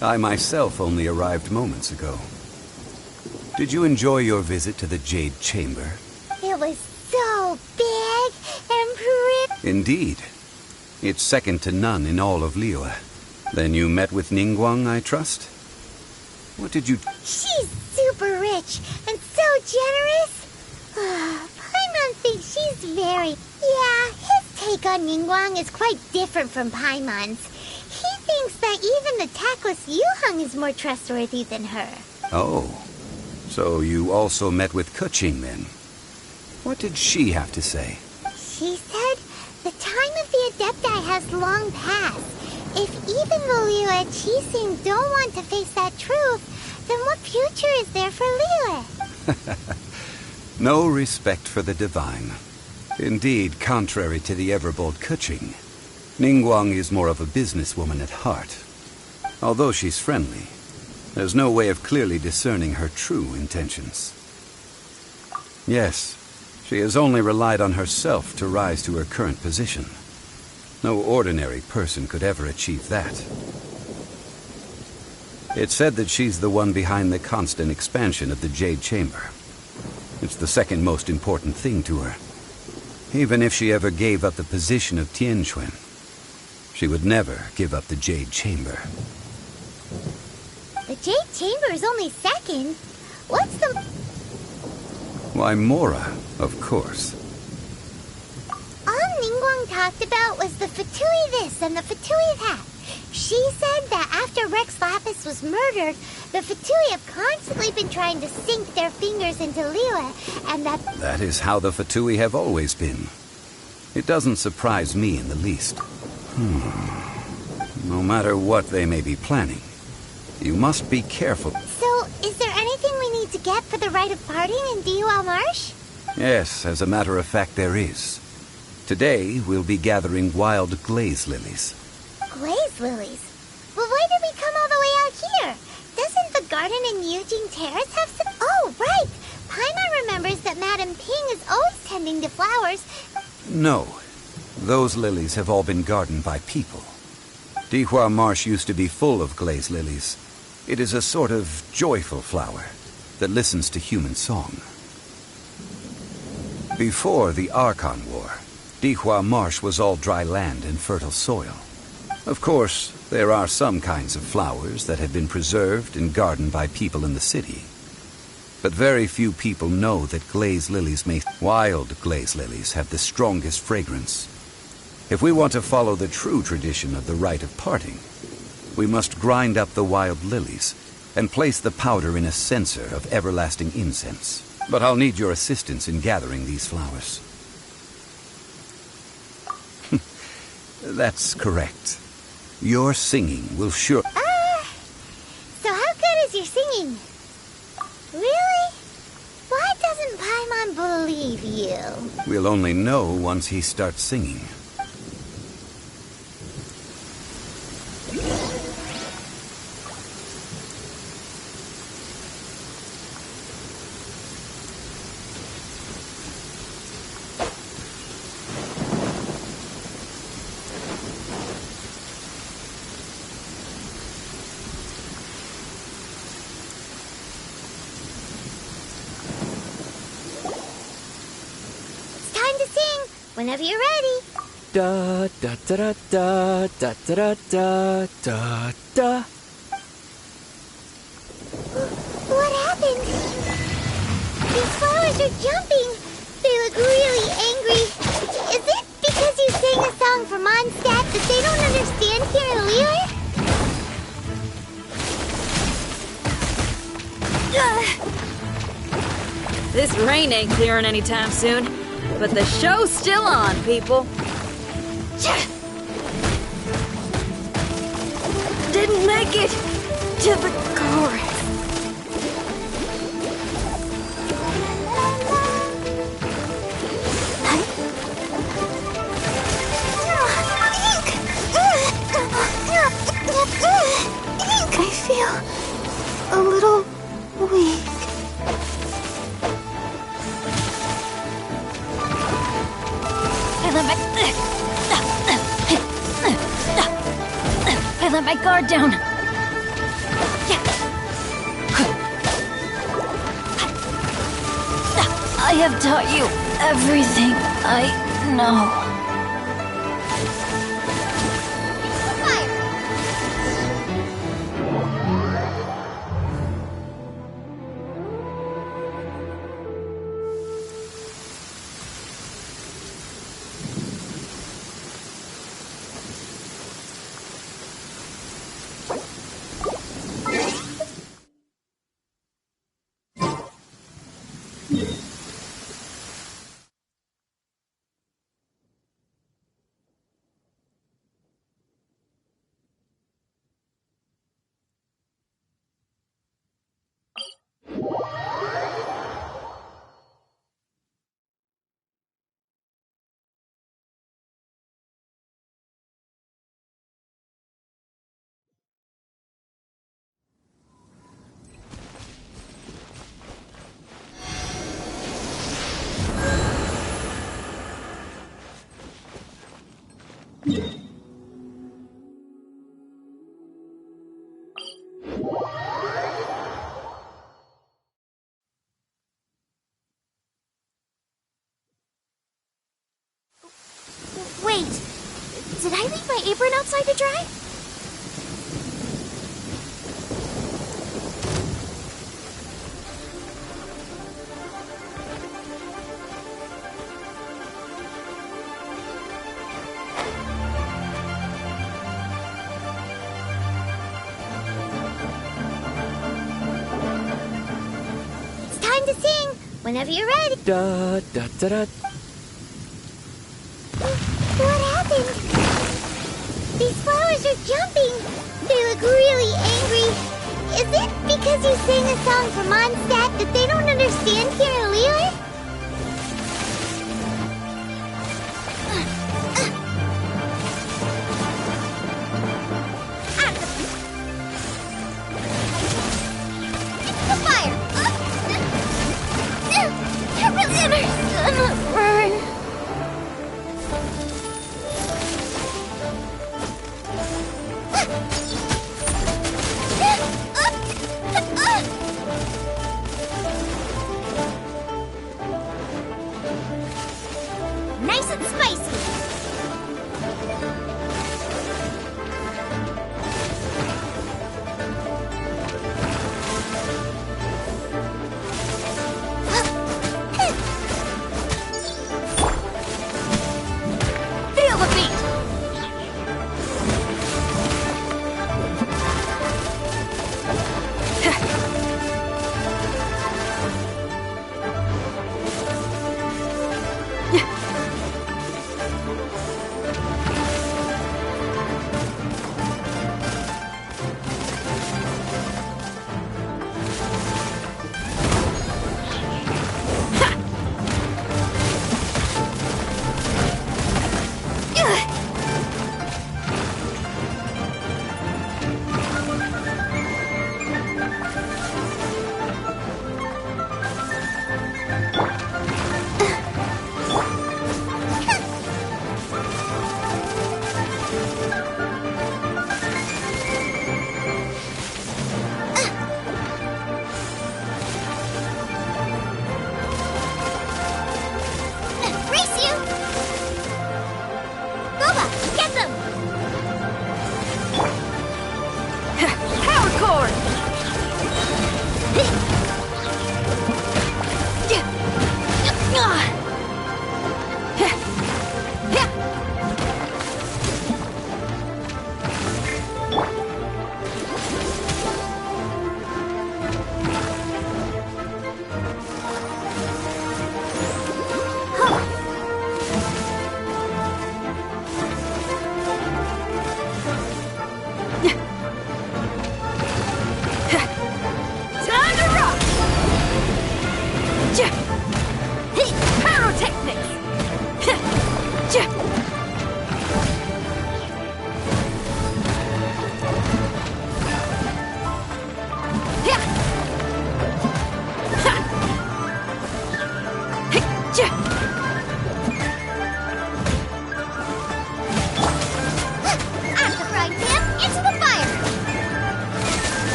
I myself only arrived moments ago. Did you enjoy your visit to the Jade Chamber? It was so big and pretty. Indeed. It's second to none in all of Liyue. Then you met with Ningguang, I trust? What did you... She's super rich and so generous. Paimon thinks she's very... Yeah, his take on Ningguang is quite different from Paimon's. He thinks that even the tactless Yuheng is more trustworthy than her. Oh. So you also met with Keqing then? What did she have to say? She said the time of the Adepti has long passed. If even the Liyue Qixing don't want to face that truth, then what future is there for Liyue? No respect for the divine. Indeed, contrary to the ever-bold Keqing, Ningguang is more of a businesswoman at heart. Although she's friendly, there's no way of clearly discerning her true intentions. Yes, she has only relied on herself to rise to her current position. No ordinary person could ever achieve that. It's said that she's the one behind the constant expansion of the Jade Chamber. It's the second most important thing to her. Even if she ever gave up the position of Tianquan, she would never give up the Jade Chamber. The Jade Chamber is only second. What's the... Why, Mora, of course. All Ningguang talked about was the Fatui this and the Fatui that. She said that after Rex Lapis was murdered, the Fatui have constantly been trying to sink their fingers into Liyue, and that... That is how the Fatui have always been. It doesn't surprise me in the least. No matter what they may be planning, you must be careful. So, is there anything we need to get for the rite of parting in Dihua Marsh? Yes, as a matter of fact, there is. Today, we'll be gathering wild glaze lilies. Glaze lilies? Well, why did we come all the way out here? Doesn't the garden in Yujing Terrace have some... Oh, right! Paimon remembers that Madame Ping is always tending to flowers. No. Those lilies have all been gardened by people. Dihua Marsh used to be full of glaze lilies. It is a sort of joyful flower that listens to human song. Before the Archon War, Dihua Marsh was all dry land and fertile soil. Of course, there are some kinds of flowers that have been preserved and gardened by people in the city. But very few people know that glaze lilies wild glaze lilies have the strongest fragrance. If we want to follow the true tradition of the rite of parting, we must grind up the wild lilies and place the powder in a censer of everlasting incense. But I'll need your assistance in gathering these flowers. That's correct. Your singing will sure... So how good is your singing? Really? Why doesn't Paimon believe you? We'll only know once he starts singing. Whenever you're ready. Da da da da da da da da da. What happened? These flowers are jumping. They look really angry. Is it because you sang a song for Mondstadt that they don't understand here in Liyue? This rain ain't clearing anytime soon. But the show's still on, people. Didn't make it to the chorus. I feel a little weak. guard down. I have taught you everything I know. Wait, did I leave my apron outside to dry? It's time to sing, whenever you're ready. Da da da da. What happened? These flowers are jumping. They look really angry. Is it because you sang a song for Mondstadt that they don't understand here in Liyue? The fire! Everything's gonna burn. Nice and spicy. Feel the beat. Race you! Boba, get them! Power core! Time to rock!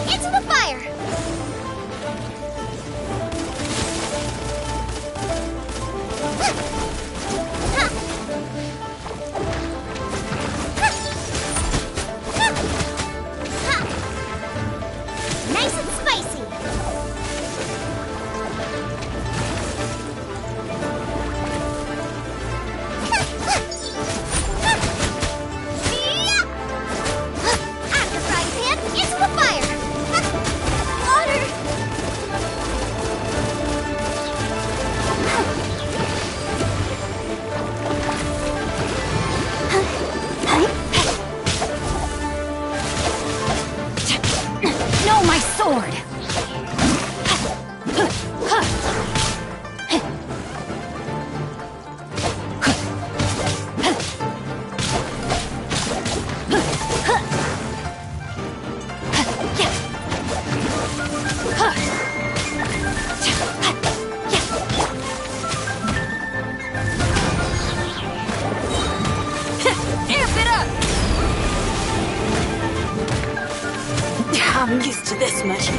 Into the fire! Nice and spicy! After frying pan, into the fire! Water! No, my sword! I'm used to this much.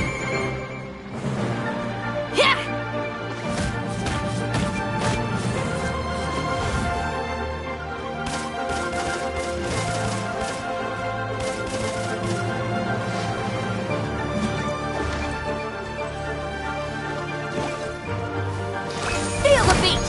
Feel the beat!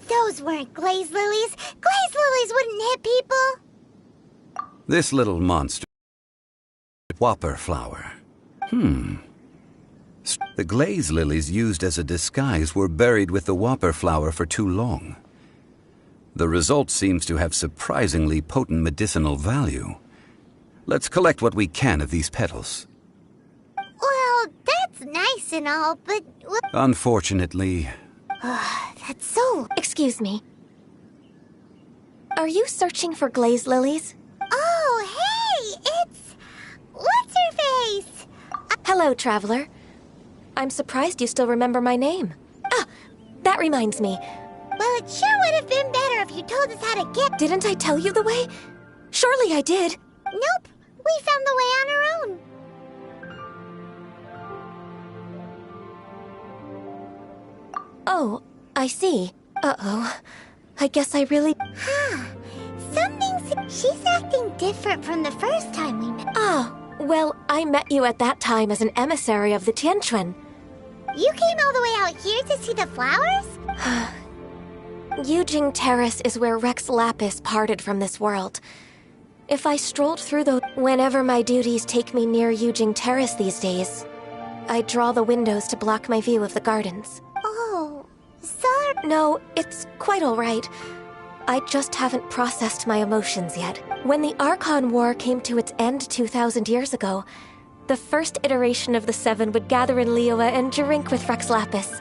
Those weren't glaze lilies. Glaze lilies wouldn't hit people. This little monster. Whopper flower. The glaze lilies used as a disguise were buried with the whopper flower for too long. The result seems to have surprisingly potent medicinal value. Let's collect what we can of these petals. Well, that's nice and all, but... Unfortunately... That's so... Excuse me. Are you searching for glaze lilies? Oh, hey! It's... What's-her-face? Hello, traveler. I'm surprised you still remember my name. Ah, that reminds me. Well, it sure would have been better if you told us how to get... Didn't I tell you the way? Surely I did. Nope. We found the way on our own. Oh, I see. Uh-oh. I guess I really... She's acting different from the first time we met. Ah, well, I met you at that time as an emissary of the Tianquan. You came all the way out here to see the flowers? Yujing Terrace is where Rex Lapis parted from this world. If I strolled through whenever my duties take me near Yujing Terrace these days, I draw the windows to block my view of the gardens. Oh, sorry. No, it's quite all right. I just haven't processed my emotions yet. When the Archon War came to its end 2,000 years ago, the first iteration of the Seven would gather in Liyue and drink with Rex Lapis.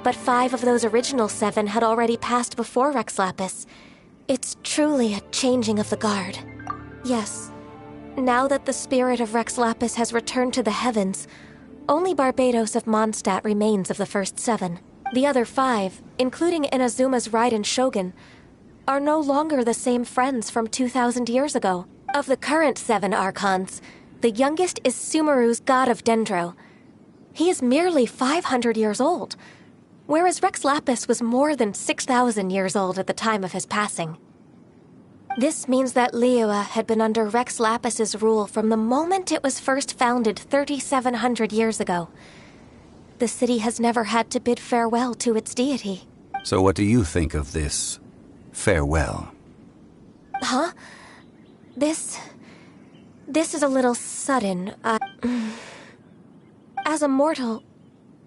But 5 of those original 7 had already passed before Rex Lapis. It's truly a changing of the guard. Yes. Now that the spirit of Rex Lapis has returned to the heavens, only Barbados of Mondstadt remains of the first 7. The other 5, including Inazuma's Raiden Shogun, are no longer the same friends from 2,000 years ago. Of the current 7 Archons, the youngest is Sumeru's god of Dendro. He is merely 500 years old, whereas Rex Lapis was more than 6,000 years old at the time of his passing. This means that Liyue had been under Rex Lapis's rule from the moment it was first founded 3,700 years ago. The city has never had to bid farewell to its deity. So what do you think of this farewell? Huh? This is a little sudden. As a mortal,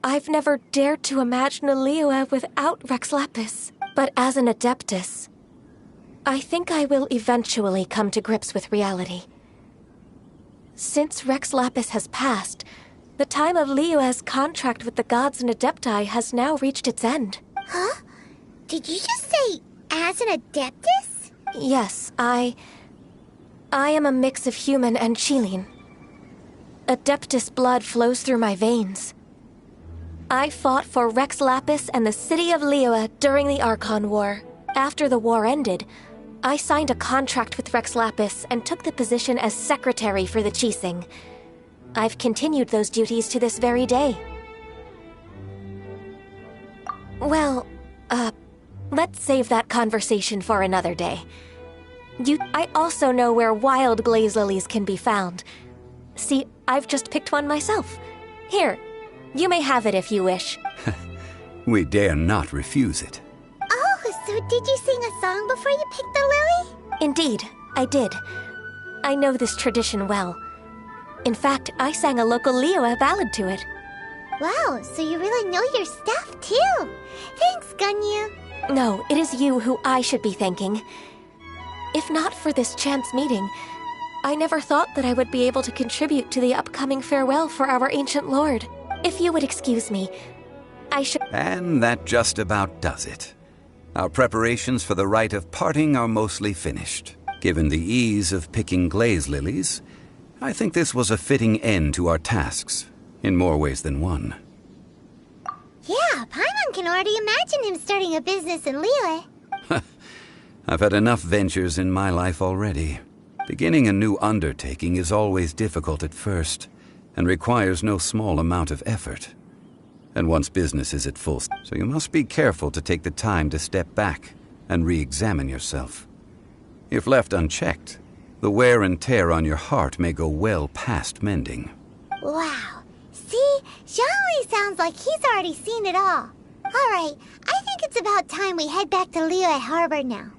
I've never dared to imagine a Liyue without Rex Lapis. But as an Adeptus, I think I will eventually come to grips with reality. Since Rex Lapis has passed, the time of Liyue's contract with the gods and Adepti has now reached its end. Huh? Did you just say, as an Adeptus? Yes, I am a mix of human and Qilin. Adeptus blood flows through my veins. I fought for Rex Lapis and the city of Liyue during the Archon War. After the war ended, I signed a contract with Rex Lapis and took the position as secretary for the Qixing. I've continued those duties to this very day. Well, let's save that conversation for another day. I also know where wild glaze lilies can be found. See, I've just picked one myself. Here, you may have it if you wish. We dare not refuse it. Oh, so did you sing a song before you picked the lily? Indeed, I did. I know this tradition well. In fact, I sang a local Liyue ballad to it. Wow, so you really know your stuff, too. Thanks, Gunyu. No, it is you who I should be thanking. If not for this chance meeting, I never thought that I would be able to contribute to the upcoming farewell for our ancient lord. If you would excuse me, I should... And that just about does it. Our preparations for the rite of parting are mostly finished. Given the ease of picking glaze lilies, I think this was a fitting end to our tasks, in more ways than one. Yeah, Paimon can already imagine him starting a business in Liyue. I've had enough ventures in my life already. Beginning a new undertaking is always difficult at first, and requires no small amount of effort. And once business is at full, so you must be careful to take the time to step back and re-examine yourself. If left unchecked, the wear and tear on your heart may go well past mending. Wow. See? Zhongli sounds like he's already seen it all. Alright, I think it's about time we head back to Liyue Harbor now.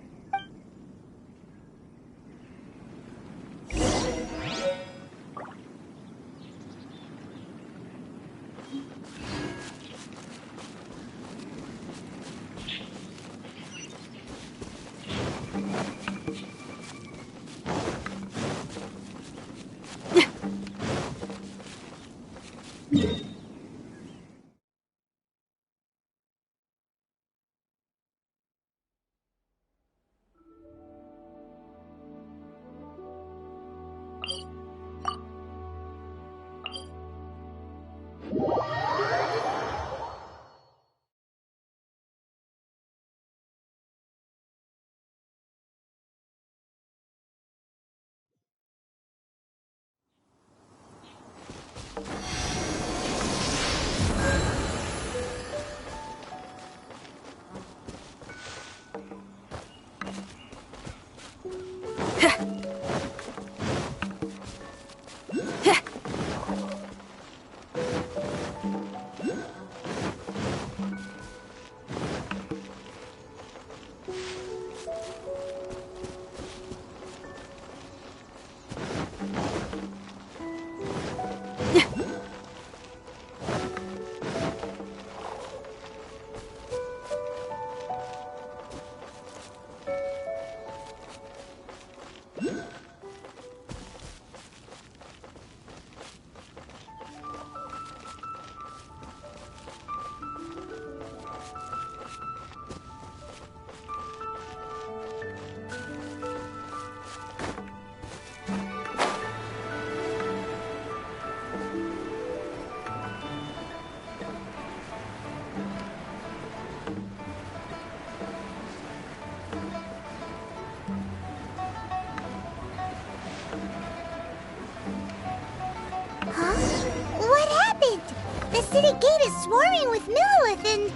The city gate is swarming with Millilith and...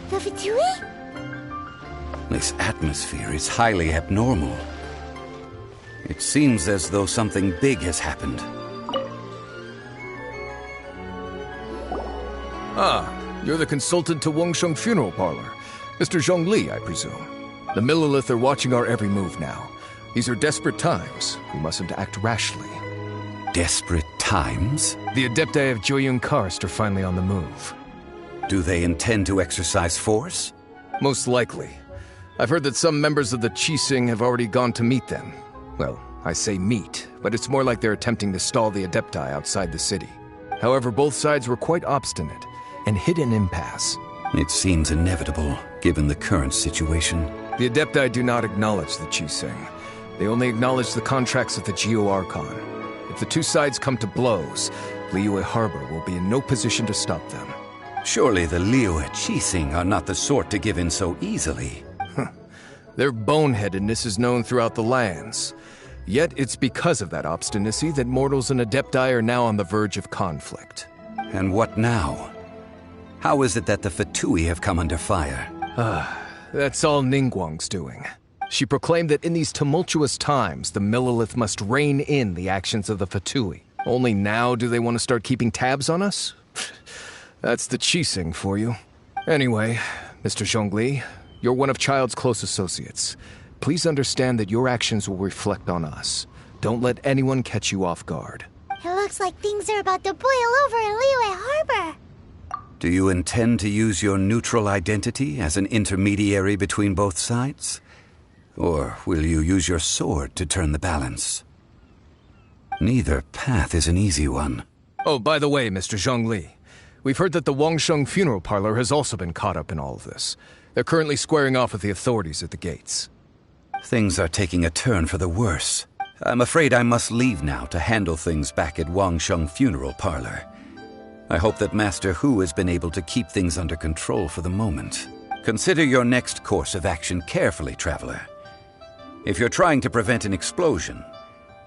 the Fatui? This atmosphere is highly abnormal. It seems as though something big has happened. Ah, you're the consultant to Wengsheng Funeral Parlor. Mr. Zhongli, I presume. The Millilith are watching our every move now. These are desperate times. We mustn't act rashly. Desperate times? The Adepti of Joyun Karst are finally on the move. Do they intend to exercise force? Most likely. I've heard that some members of the Qixing have already gone to meet them. Well, I say meet, but it's more like they're attempting to stall the Adepti outside the city. However, both sides were quite obstinate and hit an impasse. It seems inevitable, given the current situation. The Adepti do not acknowledge the Qixing. They only acknowledge the contracts of the Geo-Archon. If the two sides come to blows, Liyue Harbor will be in no position to stop them. Surely the Liyue Qixing are not the sort to give in so easily. Their boneheadedness is known throughout the lands. Yet it's because of that obstinacy that mortals and Adepti are now on the verge of conflict. And what now? How is it that the Fatui have come under fire? That's all Ningguang's doing. She proclaimed that in these tumultuous times, the Millelith must rein in the actions of the Fatui. Only now do they want to start keeping tabs on us? That's the Qixing for you. Anyway, Mr. Zhongli, you're one of Child's close associates. Please understand that your actions will reflect on us. Don't let anyone catch you off guard. It looks like things are about to boil over in Liyue Harbor. Do you intend to use your neutral identity as an intermediary between both sides? Or will you use your sword to turn the balance? Neither path is an easy one. Oh, by the way, Mr. Zhongli, we've heard that the Wangsheng funeral parlor has also been caught up in all of this. They're currently squaring off with the authorities at the gates. Things are taking a turn for the worse. I'm afraid I must leave now to handle things back at Wangsheng funeral parlor. I hope that Master Hu has been able to keep things under control for the moment. Consider your next course of action carefully, traveler. If you're trying to prevent an explosion,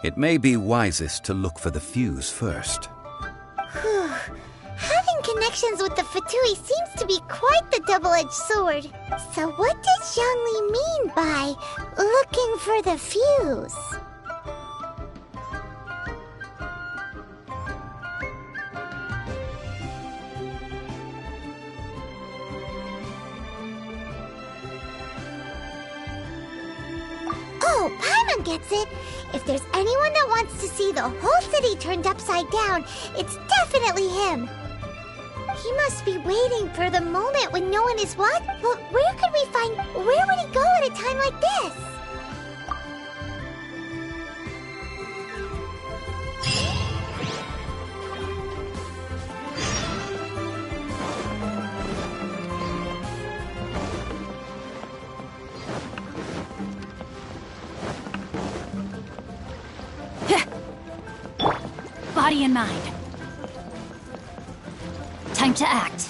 it may be wisest to look for the fuse first. Whew. Having connections with the Fatui seems to be quite the double-edged sword. So what does Zhongli mean by looking for the fuse? Oh, Paimon gets it! If there's anyone that wants to see the whole city turned upside down, it's definitely him! He must be waiting for the moment when no one is what? But where would he go at a time like this? Body and mind. Time to act.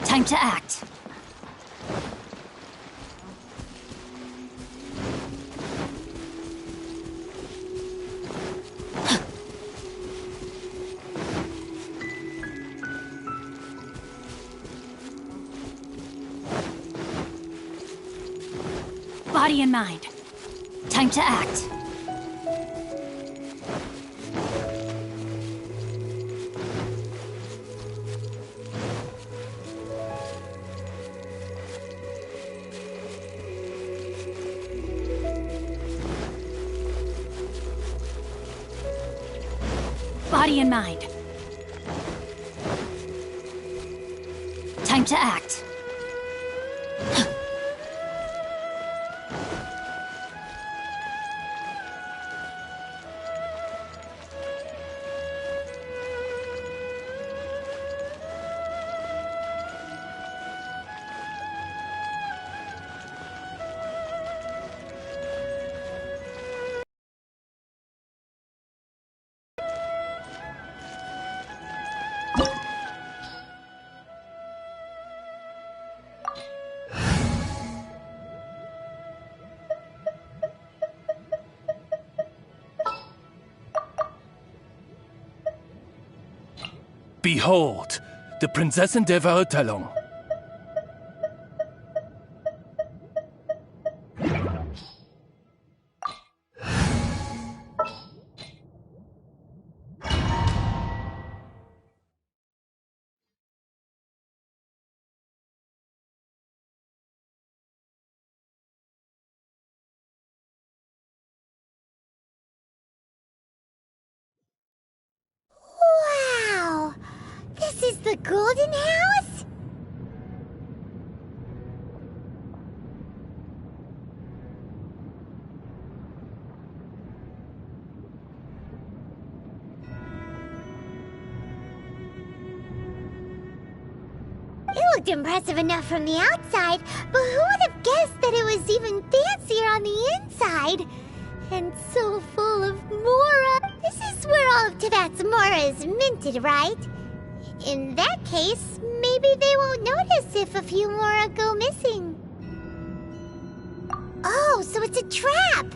Time to act. Body and mind. Time to act. Body and mind. Time to act. Behold, the Prinzessin der Verurteilung. Wow! This is the Golden House? It looked impressive enough from the outside, but who would have guessed that it was even fancier on the inside? And so full of Mora. This is where all of Teyvat's Mora is minted, right? In that case, maybe they won't notice if a few Mora go missing. Oh, so it's a trap!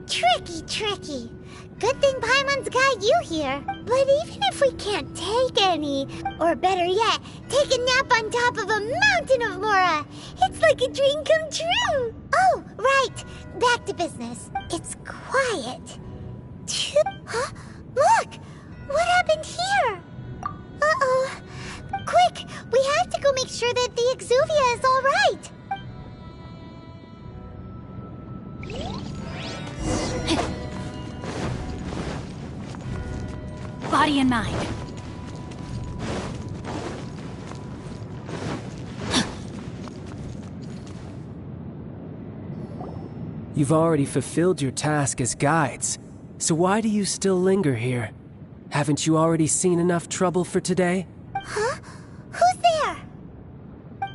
Tricky, tricky. Good thing Paimon's got you here. But even if we can't take any, or better yet, take a nap on top of a mountain of Mora, it's like a dream come true. Oh, right. Back to business. It's quiet. Huh? Look! What happened here? Uh-oh. Quick! We have to go make sure that the Exuvia is all right. Body and mind. You've already fulfilled your task as guides, so why do you still linger here? Haven't you already seen enough trouble for today? Huh? Who's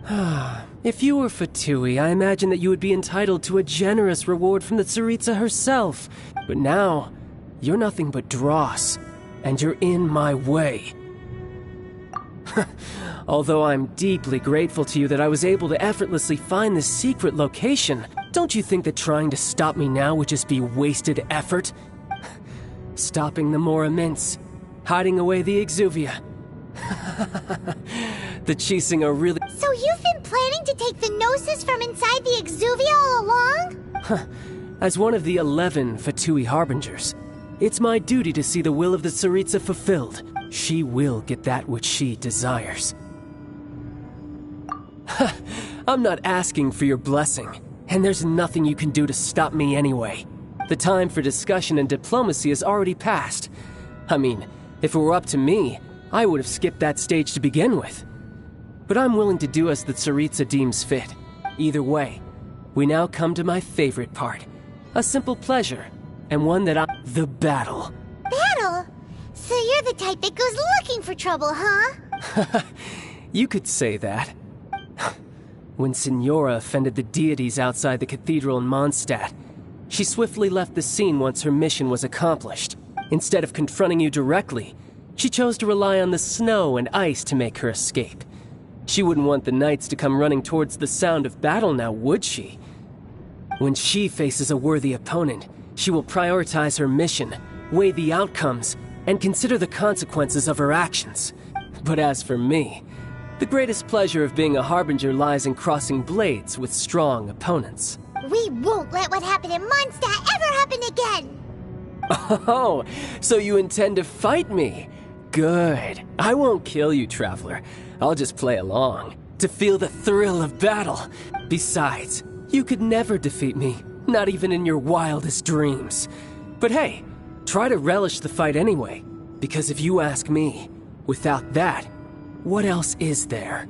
there? If you were Fatui, I imagine that you would be entitled to a generous reward from the Tsaritsa herself. But now, you're nothing but dross, and you're in my way. Although I'm deeply grateful to you that I was able to effortlessly find this secret location, don't you think that trying to stop me now would just be wasted effort? Stopping the Mora Mints, hiding away the Exuvia. The Chising are really— So you've been planning to take the Gnosis from inside the Exuvia all along? As one of the 11 Fatui Harbingers, it's my duty to see the will of the Tsaritsa fulfilled. She will get that which she desires. I'm not asking for your blessing, and there's nothing you can do to stop me anyway. The time for discussion and diplomacy has already passed. I mean, if it were up to me, I would have skipped that stage to begin with. But I'm willing to do as the Tsaritsa deems fit. Either way, we now come to my favorite part. A simple pleasure, and one that the battle. Battle? So you're the type that goes looking for trouble, huh? You could say that. When Signora offended the deities outside the cathedral in Mondstadt, she swiftly left the scene once her mission was accomplished. Instead of confronting you directly, she chose to rely on the snow and ice to make her escape. She wouldn't want the knights to come running towards the sound of battle now, would she? When she faces a worthy opponent, she will prioritize her mission, weigh the outcomes, and consider the consequences of her actions. But as for me, the greatest pleasure of being a Harbinger lies in crossing blades with strong opponents. We won't let what happened in Mondstadt ever happen again! Oh, so you intend to fight me? Good. I won't kill you, Traveler. I'll just play along, to feel the thrill of battle. Besides, you could never defeat me, not even in your wildest dreams. But hey, try to relish the fight anyway, because if you ask me, without that, what else is there?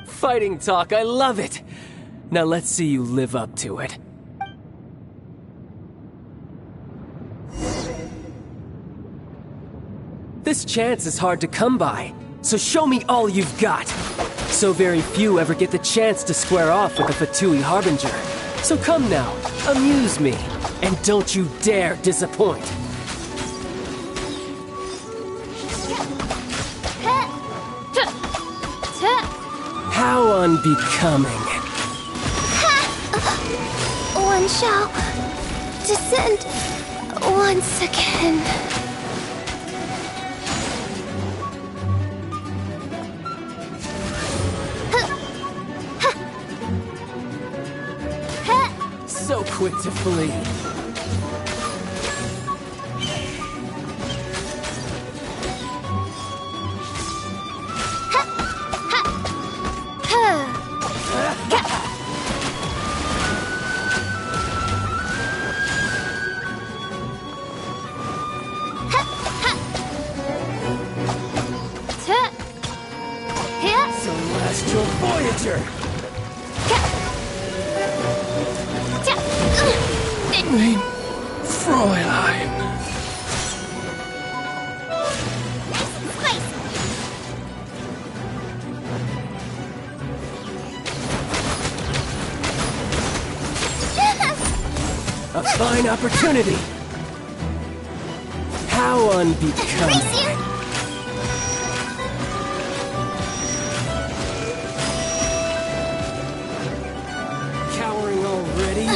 Fighting talk, I love it! Now let's see you live up to it. This chance is hard to come by, so show me all you've got. So very few ever get the chance to square off with a Fatui Harbinger. So come now, amuse me, and don't you dare disappoint. How unbecoming. One shall descend once again. so quick to flee. Celestial Voyager! Mein Fräulein. A fine opportunity! How unbecoming. Cowering already?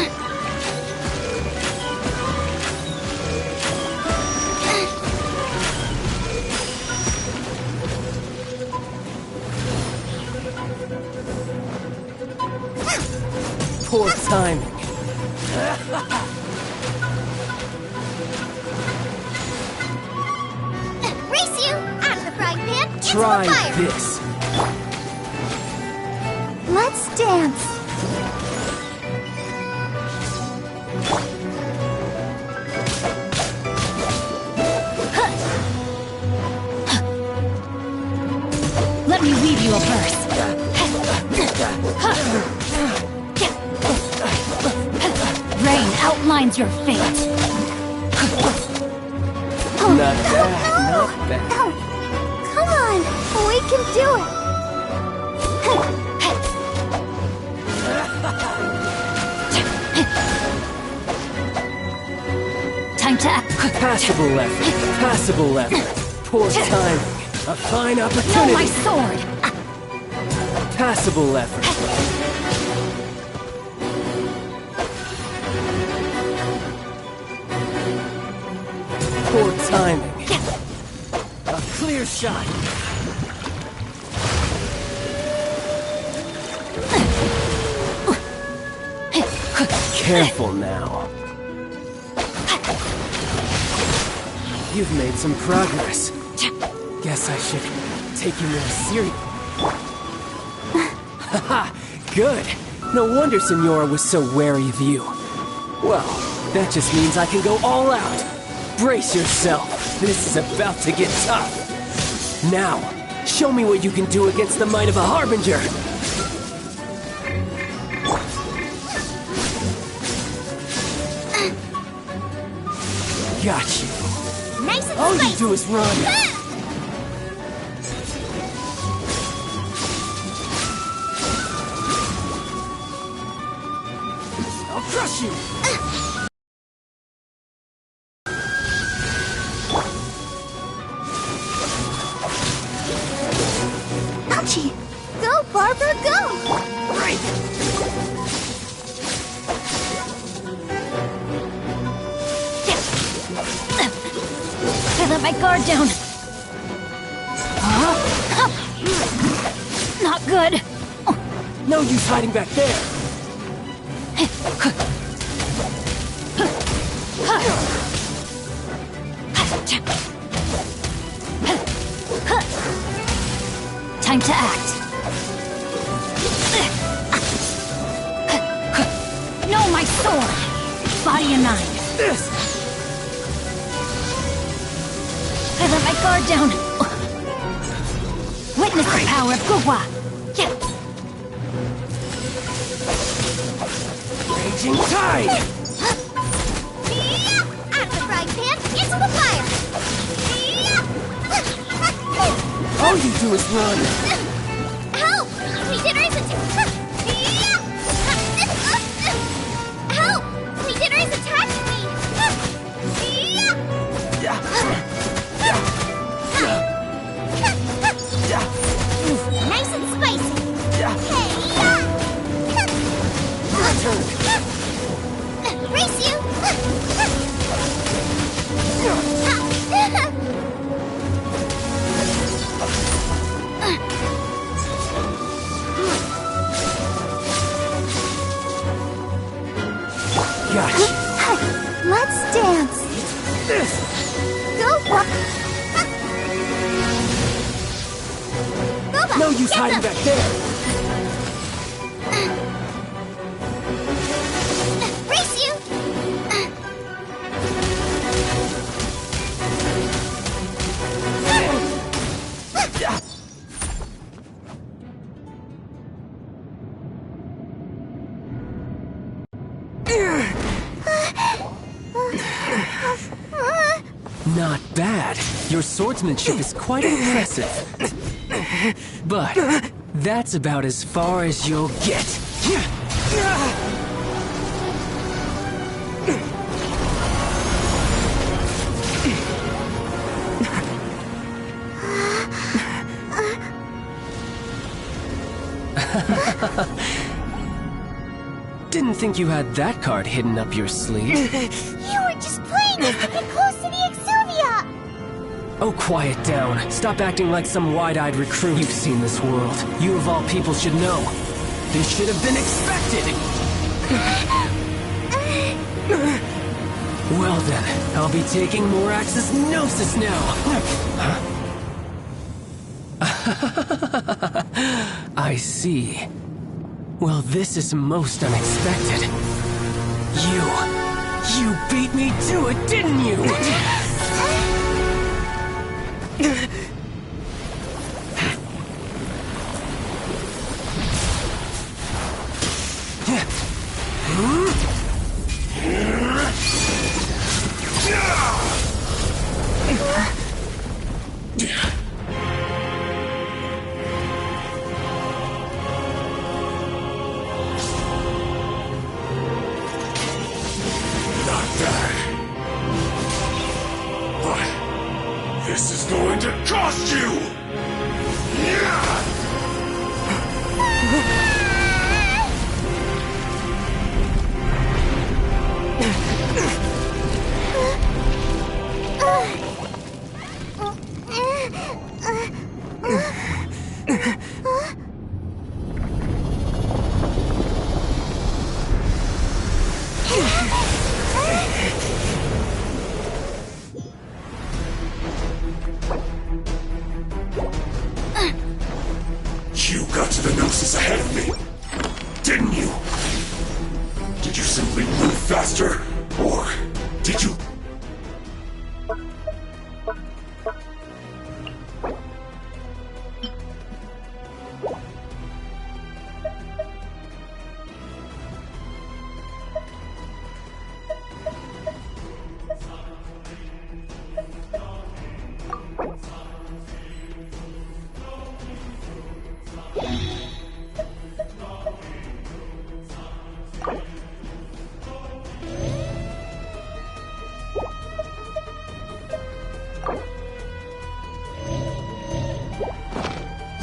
Poor timing. Race you out of the frying pan into Try the fire. this. Let's dance. Let me weave you a verse. Rain outlines your fate. Not bad, not bad. Come on, we can do it. Time to act. Passable effort. Passable effort. Poor timing. A fine opportunity. No, my sword. Passable effort. Poor timing. A clear shot. Careful now. You've made some progress. Guess I should take you more seriously. Haha, good. No wonder Senora was so wary of you. Well, that just means I can go all out. Brace yourself. This is about to get tough. Now, show me what you can do against the might of a Harbinger. Got you. Nice and All you spicy. do is run. I'll crush you. Ouchie! Go, Barbara, go! I let my guard down. Not good. No use hiding back there. Time to act. No, my sword. Body and mind. This. I let my guard down. Witness the power of Gugwa. Raging tide. Out of the frying pan into the fire. All you do is run. Help! Regenerate Help! Regenerate attacking me. Nice and spicy. Turn. Race you. Nova! No use hiding back there! Race you! Not bad. Your swordsmanship is quite impressive. But that's about as far as you'll get. Didn't think you had that card hidden up your sleeve. You were just playing us to get close to the Exuvia! Oh, quiet down. Stop acting like some wide-eyed recruit. You've seen this world. You of all people should know. This should have been expected! Well then, I'll be taking Morax's Gnosis now! I see. Well, this is most unexpected. You beat me to it, didn't you? This is going to cost you! You got to the Gnosis ahead of me, didn't you? Did you simply move faster, or did you...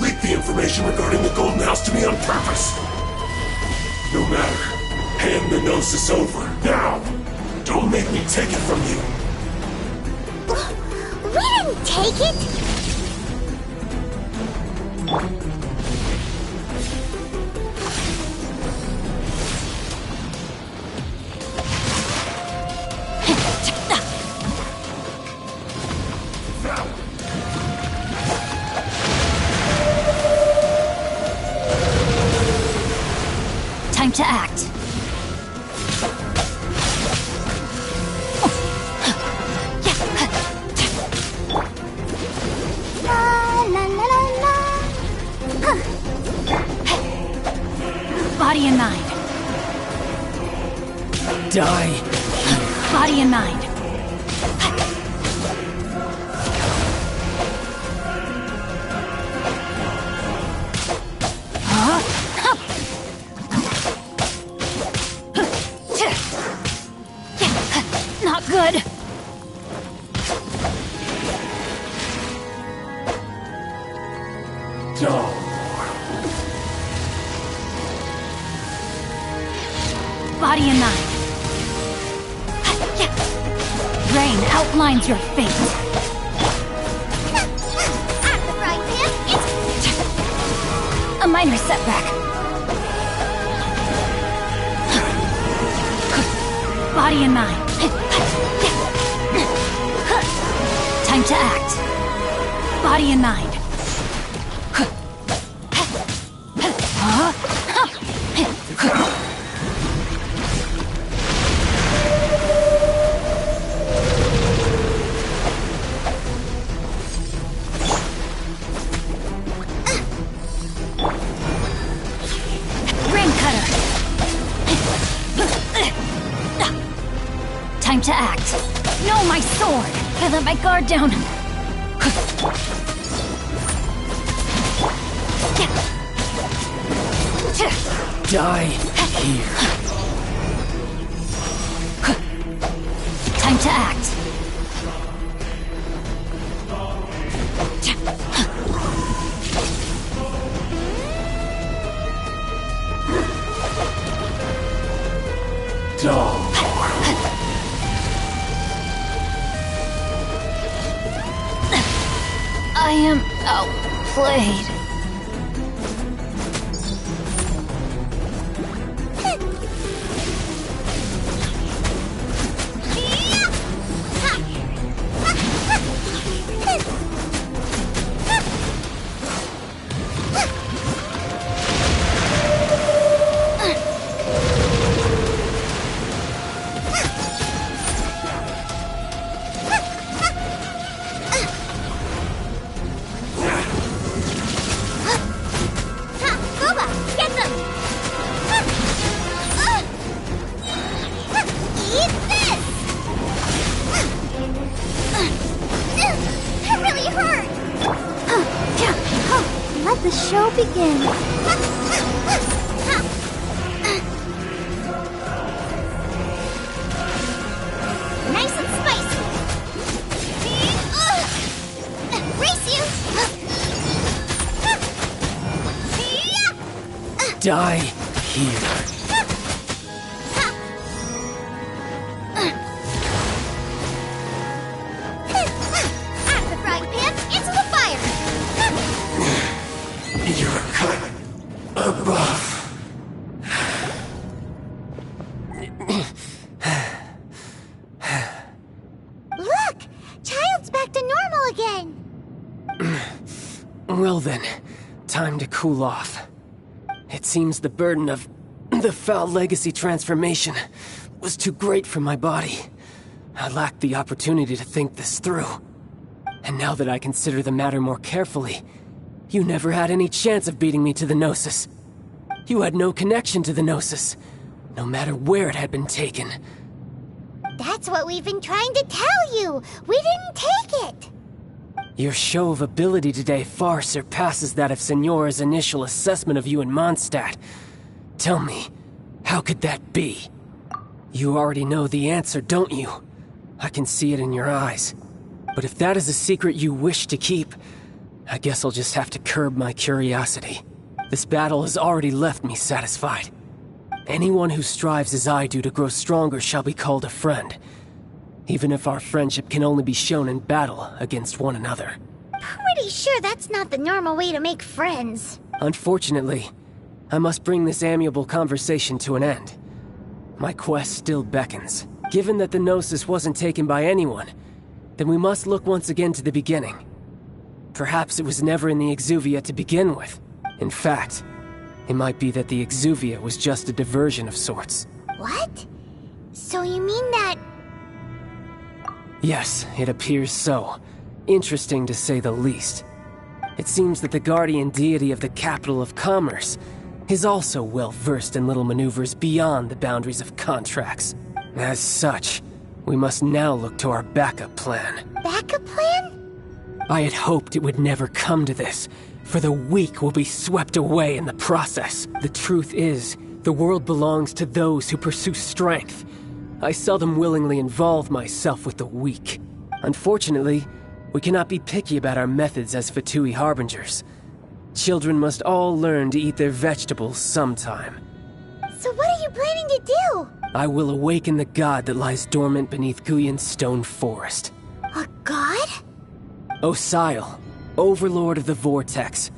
leak the information regarding the Golden House to me on purpose? No matter. Hand the Gnosis over, now! Don't make me take it from you! We didn't take it! Time to act. Body and mind. Die. Body and mind. Not good. Body and mind. Rain outlines your fate. A minor setback. Body and mind. Time to act. Body and mind. Time to act. No, my sword! I let my guard down. Die here. Time to act. I am outplayed. The show begins. Nice and spicy. Race you. Die here. Out of the frying pan, into the fire. You're cut above. Look! Child's back to normal again. Well then, time to cool off. It seems the burden of the foul legacy transformation was too great for my body. I lacked the opportunity to think this through. And now that I consider the matter more carefully, you never had any chance of beating me to the Gnosis. You had no connection to the Gnosis, no matter where it had been taken. That's what we've been trying to tell you. We didn't take it. Your show of ability today far surpasses that of Signora's initial assessment of you in Mondstadt. Tell me, how could that be? You already know the answer, don't you? I can see it in your eyes. But if that is a secret you wish to keep, I guess I'll just have to curb my curiosity. This battle has already left me satisfied. Anyone who strives as I do to grow stronger shall be called a friend, even if our friendship can only be shown in battle against one another. Pretty sure that's not the normal way to make friends. Unfortunately, I must bring this amiable conversation to an end. My quest still beckons. Given that the Gnosis wasn't taken by anyone, then we must look once again to the beginning. Perhaps it was never in the Exuvia to begin with. In fact, it might be that the Exuvia was just a diversion of sorts. What? So you mean that... Yes, it appears so. Interesting to say the least. It seems that the guardian deity of the capital of commerce is also well versed in little maneuvers beyond the boundaries of contracts. As such, we must now look to our backup plan. Backup plan? I had hoped it would never come to this, for the weak will be swept away in the process. The truth is, the world belongs to those who pursue strength. I seldom willingly involve myself with the weak. Unfortunately, we cannot be picky about our methods as Fatui Harbingers. Children must all learn to eat their vegetables sometime. So what are you planning to do? I will awaken the god that lies dormant beneath Guyon's stone forest. A god? Osial, overlord of the Vortex,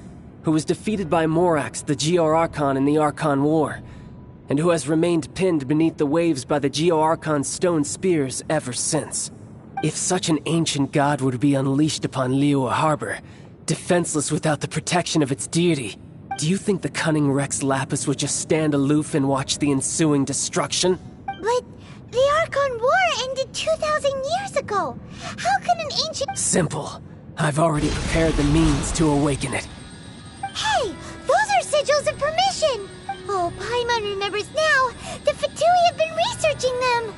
who was defeated by Morax, the Geo-Archon in the Archon War, and who has remained pinned beneath the waves by the Geo-Archon's stone spears ever since. If such an ancient god were to be unleashed upon Liyue Harbor, defenseless without the protection of its deity, do you think the cunning Rex Lapis would just stand aloof and watch the ensuing destruction? But the Archon War ended 2,000 years ago. How can an ancient... Simple. I've already prepared the means to awaken it. Hey! Those are sigils of permission! Oh, Paimon remembers now. The Fatui have been researching them.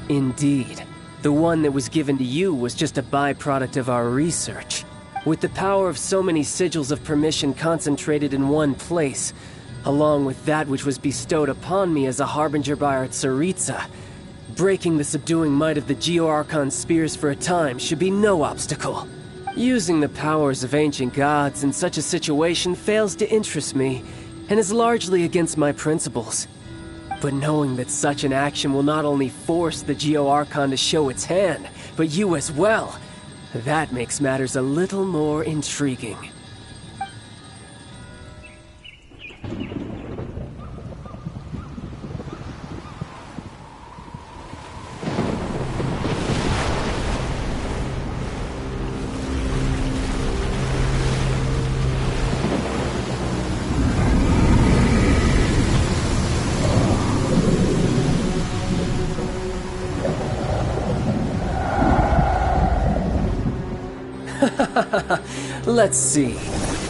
Indeed. The one that was given to you was just a byproduct of our research. With the power of so many sigils of permission concentrated in one place, along with that which was bestowed upon me as a harbinger by our Tsaritsa, breaking the subduing might of the Geo-Archon spears for a time should be no obstacle. Using the powers of ancient gods in such a situation fails to interest me, and is largely against my principles. But knowing that such an action will not only force the Geo-Archon to show its hand, but you as well, that makes matters a little more intriguing. Let's see.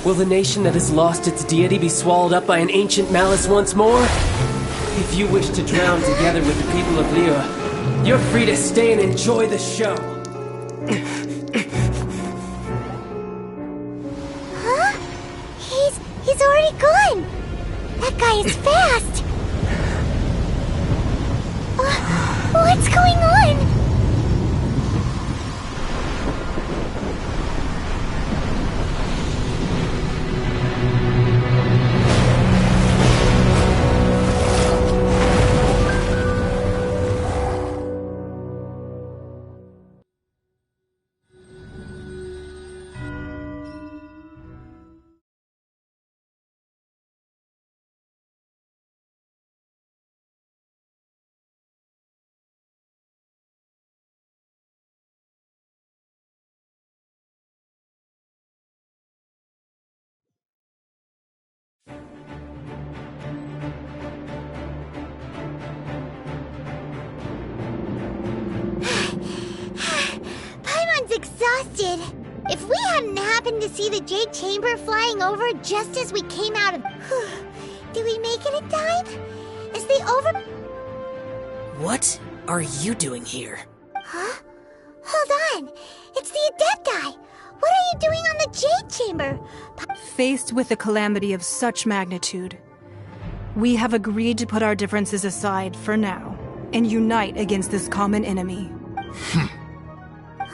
Will the nation that has lost its deity be swallowed up by an ancient malice once more? If you wish to drown together with the people of Liyue, you're free to stay and enjoy the show. Huh? He's already gone! That guy is fast! What's going on? Exhausted. If we hadn't happened to see the Jade Chamber flying over just as we came out of... Did we make it in time? Is the over... What are you doing here? Huh? Hold on. It's the Adepti. What are you doing on the Jade Chamber? Faced with a calamity of such magnitude, we have agreed to put our differences aside for now and unite against this common enemy.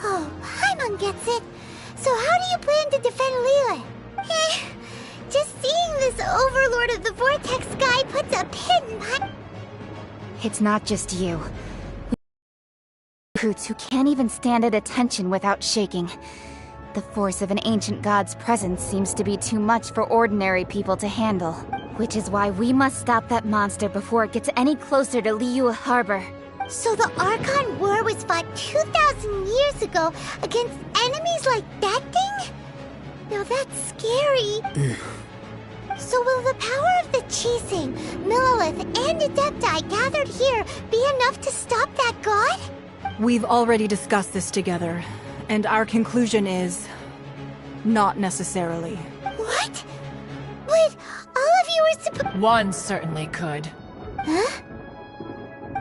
Oh, Paimon gets it. So how do you plan to defend Liyue? Just seeing this Overlord of the Vortex guy puts a pin in my... It's not just you. Recruits who can't even stand at attention without shaking. The force of an ancient god's presence seems to be too much for ordinary people to handle. Which is why we must stop that monster before it gets any closer to Liyue Harbor. So the Archon War was fought 2,000 years ago against enemies like that thing? Now that's scary. So will the power of the Chising, Millelith, and Adepti gathered here be enough to stop that god? We've already discussed this together, and our conclusion is... not necessarily. What? But all of you were supposed... One certainly could. Huh?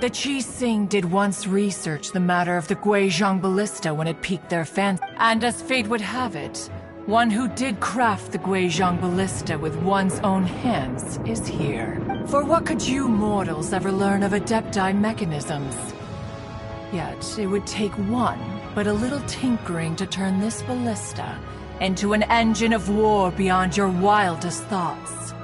The Chising did once research the matter of the Guizhong Ballista when it piqued their fancy. And as fate would have it, one who did craft the Guizhong Ballista with one's own hands is here. For what could you mortals ever learn of Adepti mechanisms? Yet, it would take one, but a little tinkering to turn this ballista into an engine of war beyond your wildest thoughts.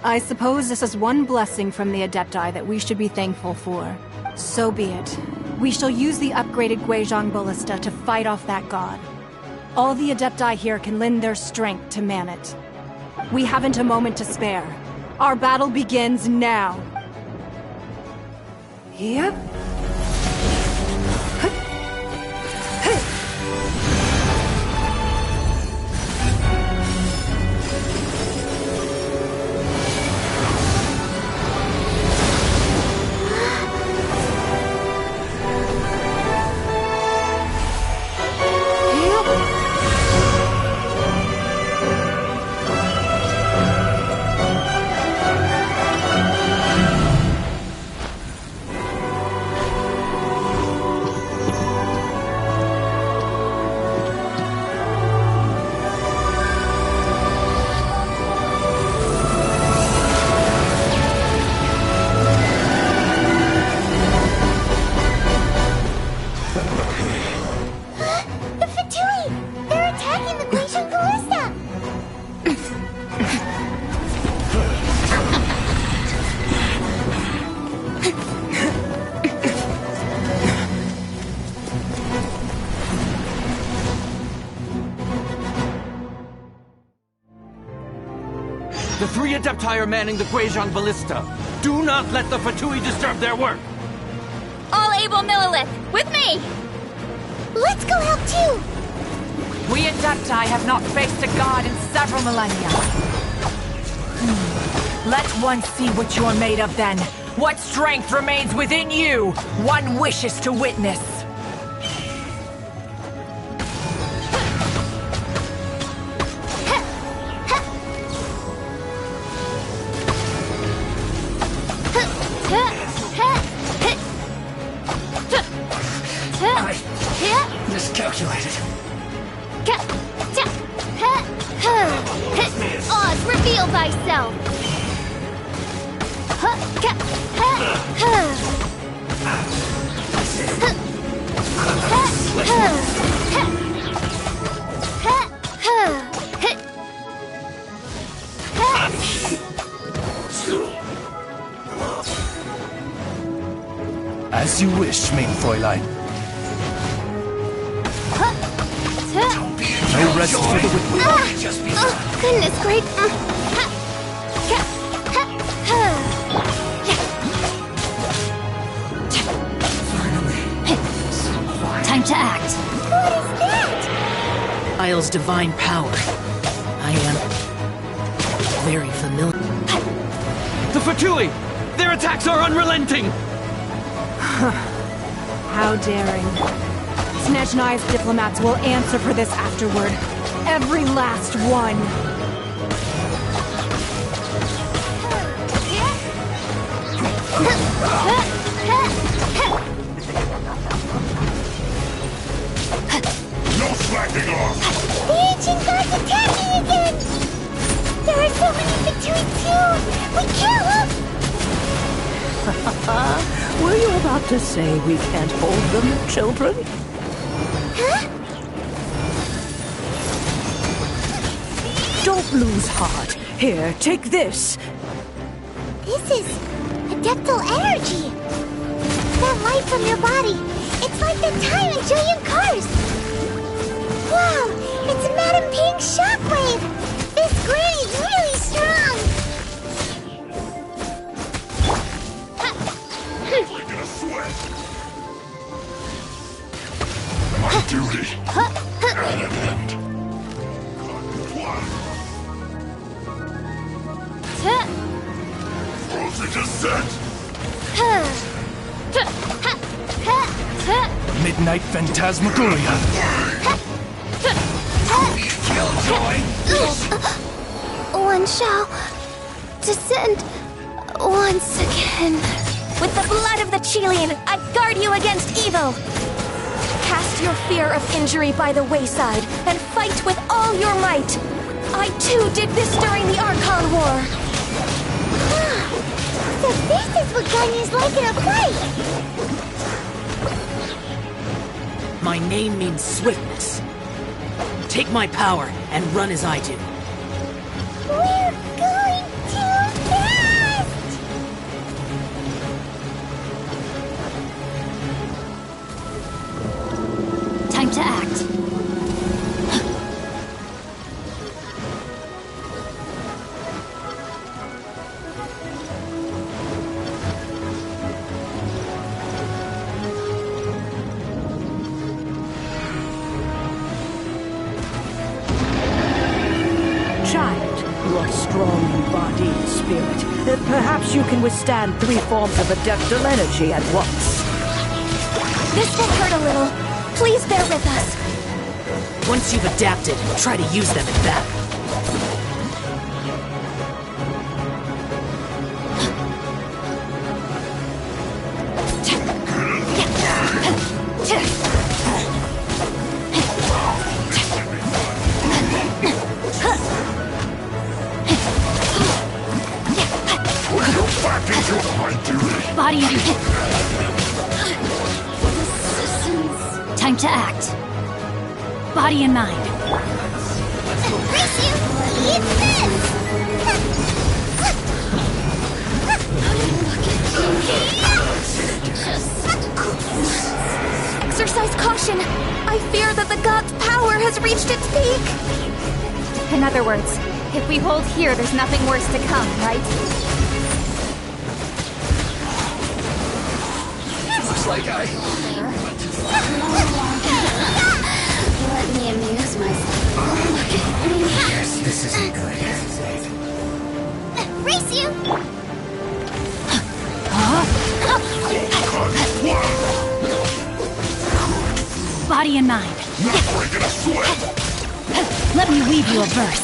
I suppose this is one blessing from the Adepti that we should be thankful for. So be it. We shall use the upgraded Guizhong Ballista to fight off that god. All the Adepti here can lend their strength to man it. We haven't a moment to spare. Our battle begins now. Yep. The 3 Adepti are manning the Guizhong Ballista. Do not let the Fatui disturb their work! All able Millilith, with me! Let's go help too! We Adepti have not faced a god in several millennia. Let one see what you're made of then. What strength remains within you, one wishes to witness. Miscalculated. Oz, reveal thyself! As you wish, main Fräulein. No rest for the wicked. Oh, goodness great. Time to act. What is that? Isle's divine power. I am very familiar. The Fatui! Their attacks are unrelenting! How daring. Snezhnai's diplomats will answer for this afterward. Every last one. No slacking off! The ancient god's attacking again! There are so many Fatui too! We can't look! Were you about to say we can't hold them, children? Huh? Don't lose heart. Here, take this. This is adeptal energy. That light from your body. It's like the time in Julian Cars. Wow, it's Madame Ping's shockwave. This granny's really strong. Breaking a sweat! My duty at an end. Frozen descent! Midnight Phantasmagoria. One shall descend once again. With the blood of the Chilean, I guard you against evil! Cast your fear of injury by the wayside, and fight with all your might! I too did this during the Archon War! So this is what Ganya's like in a fight! My name means swiftness. Take my power and run as I do. We're going too fast! Time to act. You are strong in body and spirit. Perhaps you can withstand 3 forms of adeptal energy at once. This will hurt a little. Please bear with us. Once you've adapted, try to use them in battle. Body and time to act. Body and mind. Brace you! It's this! reached its peak. In other words, if we hold here, there's nothing worse to come, right? Looks like Let me amuse myself. Look at me. This isn't good. Race you! Body and mind. Let me weave you a verse.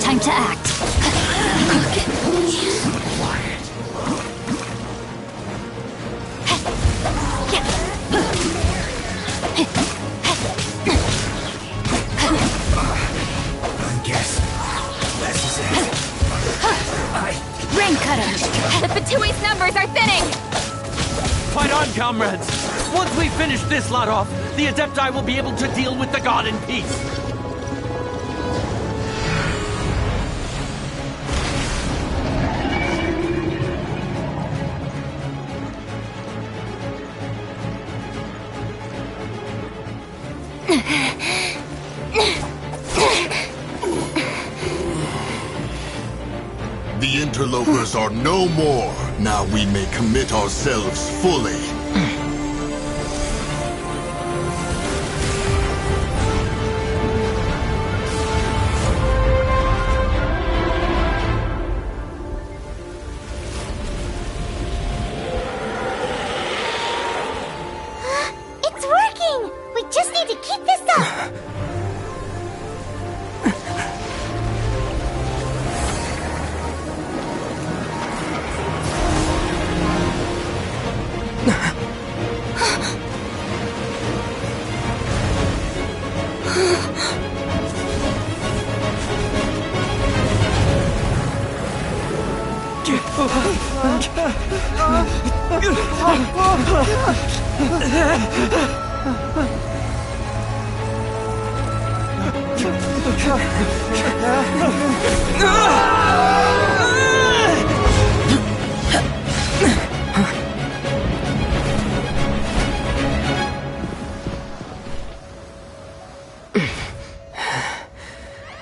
Time to act. Rain cutter! The Fatui's numbers are thinning! Fight on, comrades! Once we finish this lot off, the Adepti will be able to deal with the god in peace. The interlopers are no more. Now we may commit ourselves fully. It's working! We just need to keep this up!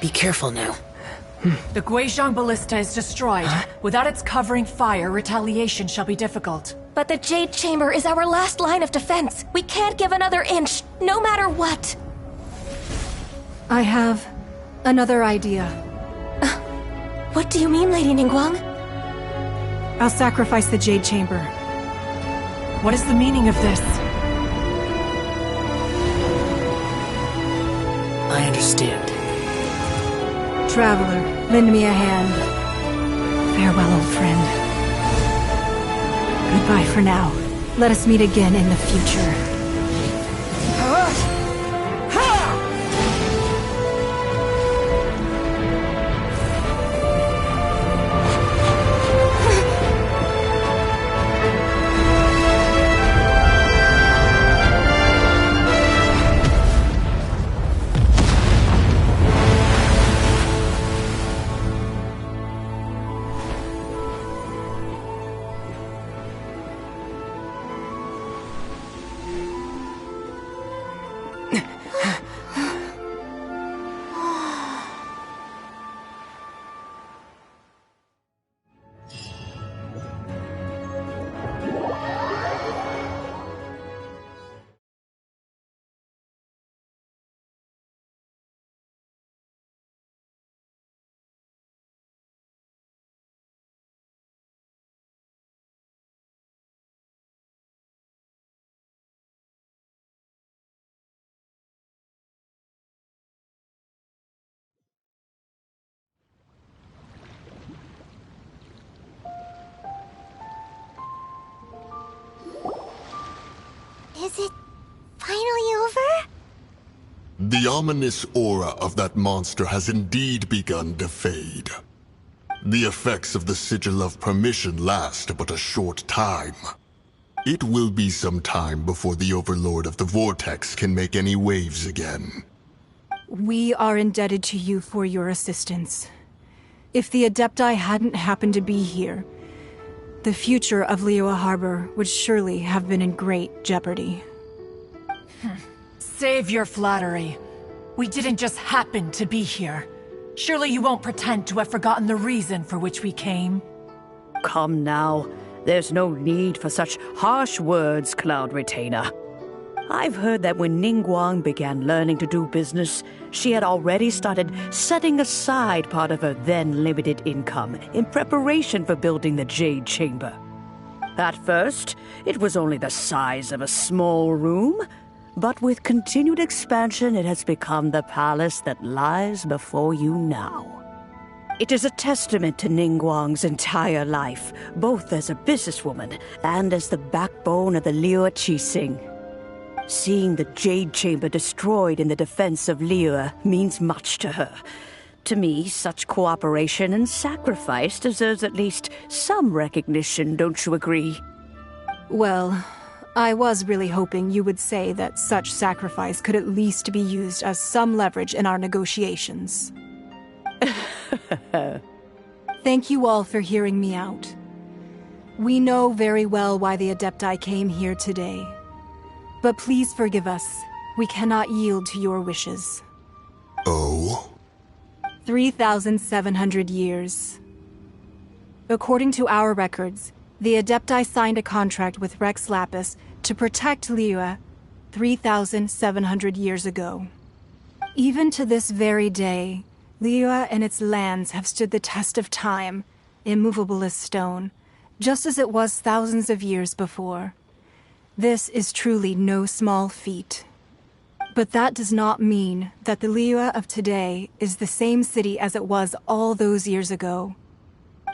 Be careful now. The Guizhong Ballista is destroyed. Without its covering fire, retaliation shall be difficult. But the Jade Chamber is our last line of defense. We can't give another inch, no matter what. I have another idea. What do you mean, Lady Ningguang? I'll sacrifice the Jade Chamber. What is the meaning of this? I understand. Traveler, lend me a hand. Farewell, old friend. Goodbye for now. Let us meet again in the future. Is it finally over? The ominous aura of that monster has indeed begun to fade. The effects of the Sigil of Permission last but a short time. It will be some time before the Overlord of the Vortex can make any waves again. We are indebted to you for your assistance. If the Adepti hadn't happened to be here, the future of Liyue Harbor would surely have been in great jeopardy. Save your flattery. We didn't just happen to be here. Surely you won't pretend to have forgotten the reason for which we came. Come now. There's no need for such harsh words, Cloud Retainer. I've heard that when Ningguang began learning to do business, she had already started setting aside part of her then limited income in preparation for building the Jade Chamber. At first, it was only the size of a small room, but with continued expansion, it has become the palace that lies before you now. It is a testament to Ningguang's entire life, both as a businesswoman and as the backbone of the Liyue Qixing. Seeing the Jade Chamber destroyed in the defense of Liyue means much to her. To me, such cooperation and sacrifice deserves at least some recognition, don't you agree? Well, I was really hoping you would say that such sacrifice could at least be used as some leverage in our negotiations. Thank you all for hearing me out. We know very well why the Adepti came here today. But please forgive us. We cannot yield to your wishes. Oh? 3,700 years. According to our records, the Adepti signed a contract with Rex Lapis to protect Liyue 3,700 years ago. Even to this very day, Liyue and its lands have stood the test of time, immovable as stone, just as it was thousands of years before. This is truly no small feat. But that does not mean that the Liyue of today is the same city as it was all those years ago.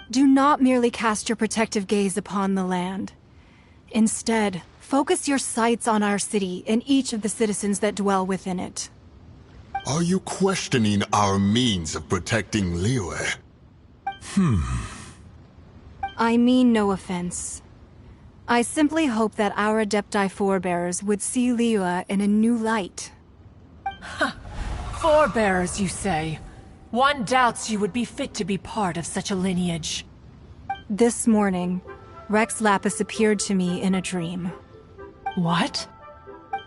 Do not merely cast your protective gaze upon the land. Instead, focus your sights on our city and each of the citizens that dwell within it. Are you questioning our means of protecting Liyue? I mean no offense. I simply hope that our Adepti forebears would see Liyue in a new light. Forebears, you say? One doubts you would be fit to be part of such a lineage. This morning, Rex Lapis appeared to me in a dream. What?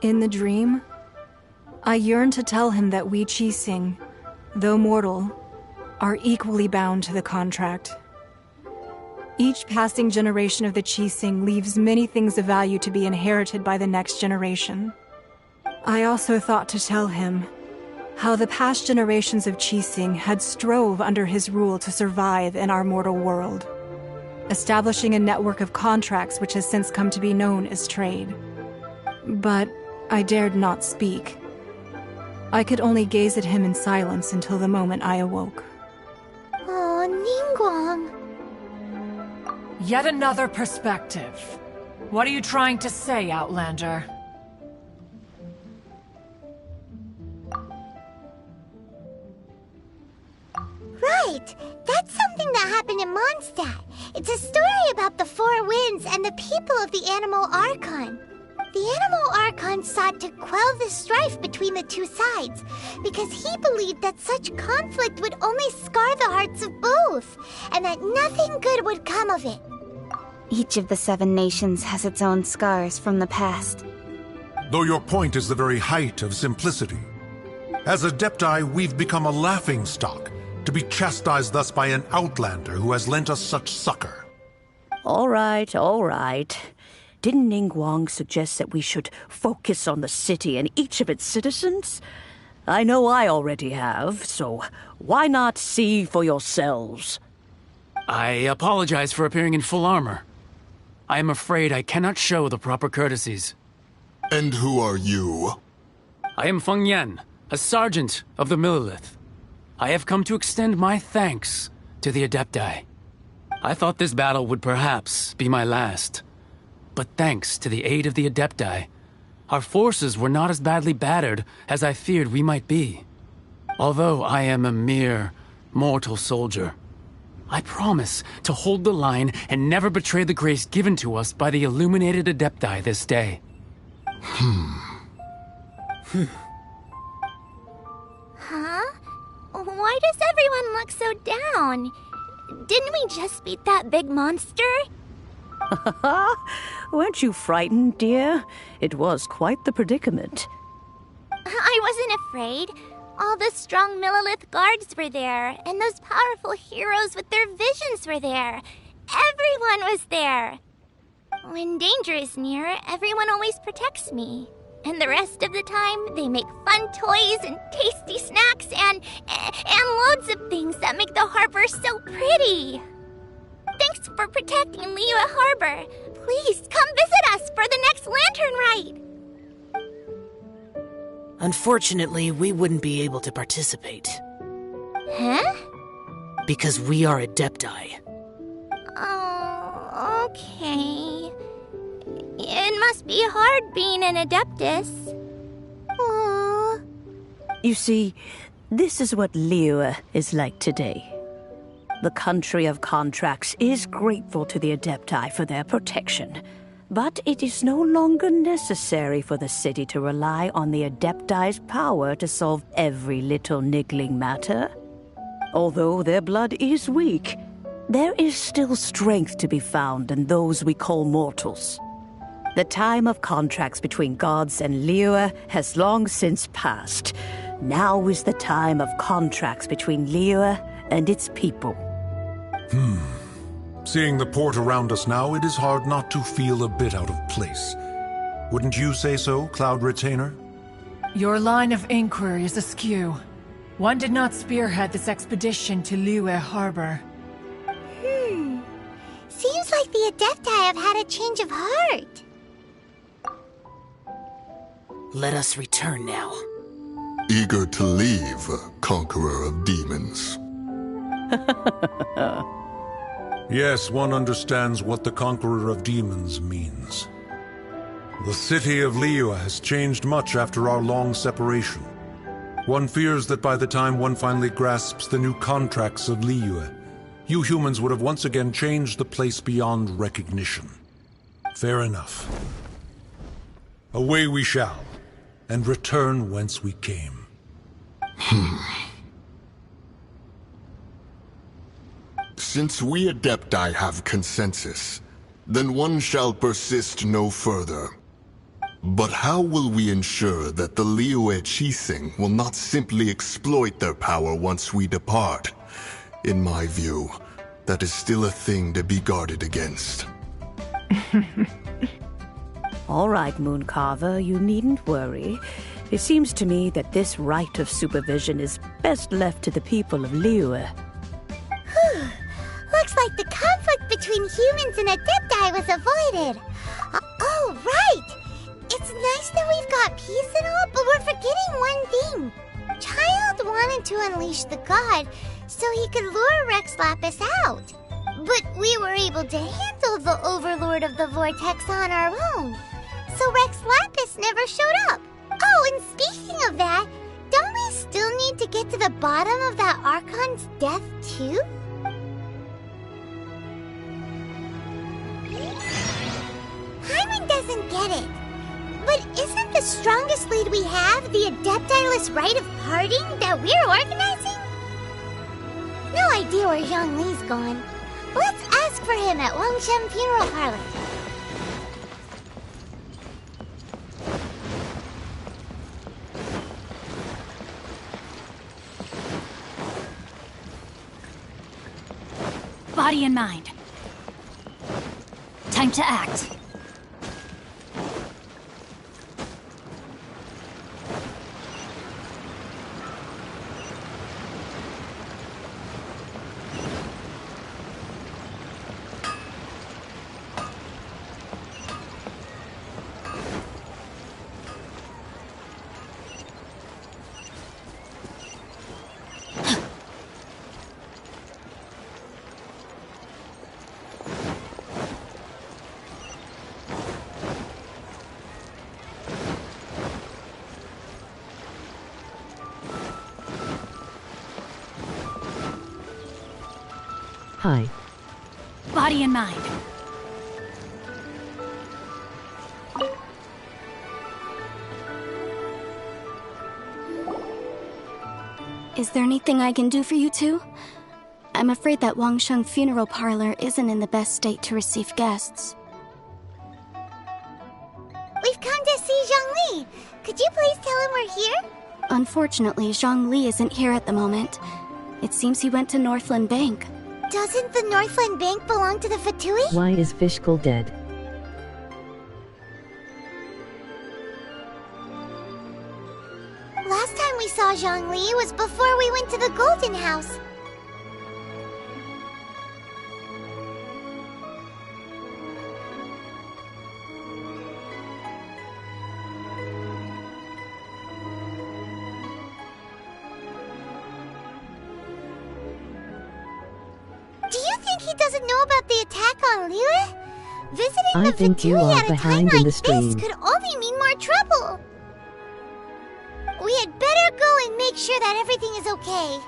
In the dream, I yearned to tell him that we Qixing, though mortal, are equally bound to the contract. Each passing generation of the Qixing leaves many things of value to be inherited by the next generation. I also thought to tell him how the past generations of Qixing had strove under his rule to survive in our mortal world, establishing a network of contracts which has since come to be known as trade. But I dared not speak. I could only gaze at him in silence until the moment I awoke. Oh, Ningguang. Yet another perspective. What are you trying to say, Outlander? Right! That's something that happened in Mondstadt. It's a story about the Four Winds and the people of the Animal Archon. The Animal Archon sought to quell the strife between the two sides, because he believed that such conflict would only scar the hearts of both, and that nothing good would come of it. Each of the 7 nations has its own scars from the past. Though your point is the very height of simplicity. As Adepti, we've become a laughingstock, to be chastised thus by an outlander who has lent us such succor. All right, all right. Didn't Ningguang suggest that we should focus on the city and each of its citizens? I know I already have, so why not see for yourselves? I apologize for appearing in full armor. I am afraid I cannot show the proper courtesies. And who are you? I am Feng Yan, a sergeant of the Millelith. I have come to extend my thanks to the Adepti. I thought this battle would perhaps be my last. But thanks to the aid of the Adepti, our forces were not as badly battered as I feared we might be. Although I am a mere mortal soldier, I promise to hold the line and never betray the grace given to us by the illuminated Adepti this day. Huh? Why does everyone look so down? Didn't we just beat that big monster? Weren't you frightened, dear? It was quite the predicament. I wasn't afraid. All the strong Millilith guards were there, and those powerful heroes with their visions were there. Everyone was there. When danger is near, everyone always protects me. And the rest of the time, they make fun toys and tasty snacks and loads of things that make the harbor so pretty. Thanks for protecting Liyue Harbor. Please come visit us for the next lantern ride. Unfortunately, we wouldn't be able to participate. Huh? Because we are Adepti. Oh, okay. It must be hard being an Adeptus. Aww. You see, this is what Liyue is like today. The country of contracts is grateful to the Adepti for their protection, but it is no longer necessary for the city to rely on the Adepti's power to solve every little niggling matter. Although their blood is weak, there is still strength to be found in those we call mortals. The time of contracts between gods and Liyue has long since passed. Now is the time of contracts between Liyue and its people. Seeing the port around us now, it is hard not to feel a bit out of place. Wouldn't you say so, Cloud Retainer? Your line of inquiry is askew. One did not spearhead this expedition to Liyue Harbor. Seems like the Adepti have had a change of heart. Let us return now. Eager to leave, Conqueror of Demons. Yes, one understands what the Conqueror of Demons means. The city of Liyue has changed much after our long separation. One fears that by the time one finally grasps the new contracts of Liyue, you humans would have once again changed the place beyond recognition. Fair enough. Away we shall, and return whence we came. Since we Adepti have consensus, then one shall persist no further. But how will we ensure that the Liyue Qixing will not simply exploit their power once we depart? In my view, that is still a thing to be guarded against. All right, Mooncarver, you needn't worry. It seems to me that this right of supervision is best left to the people of Liyue. Looks like the conflict between humans and Adepti was avoided. Oh, right! It's nice that we've got peace and all, but we're forgetting one thing. Child wanted to unleash the god so he could lure Rex Lapis out. But we were able to handle the Overlord of the Vortex on our own. So Rex Lapis never showed up. Oh, and speaking of that, don't we still need to get to the bottom of that Archon's death too? Hyman doesn't get it. But isn't the strongest lead we have the Adepti-less rite of parting that we're organizing? No idea where Zhang Li's gone. Let's ask for him at Wangshen Funeral Parlor. Body and mind. Time to act. Hi. Body and mind. Is there anything I can do for you two? I'm afraid that Wangsheng Funeral Parlor isn't in the best state to receive guests. We've come to see Zhongli. Could you please tell him we're here? Unfortunately, Zhongli isn't here at the moment. It seems he went to Northland Bank. Doesn't the Northland Bank belong to the Fatui? Why is Fishkull dead? Last time we saw Zhongli was before we went to the Golden House. Do you think he doesn't know about the attack on Liyue? Visiting I the think you Fatui are at a time behind in like the this stream. could only mean more trouble. We had better go and make sure that everything is okay.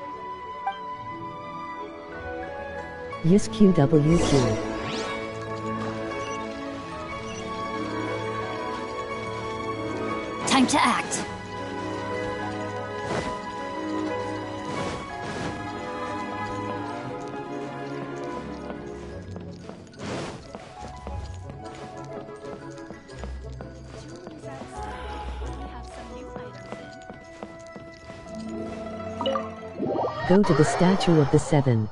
Yes, QWQ. Time to act. Go to the Statue of the Seven.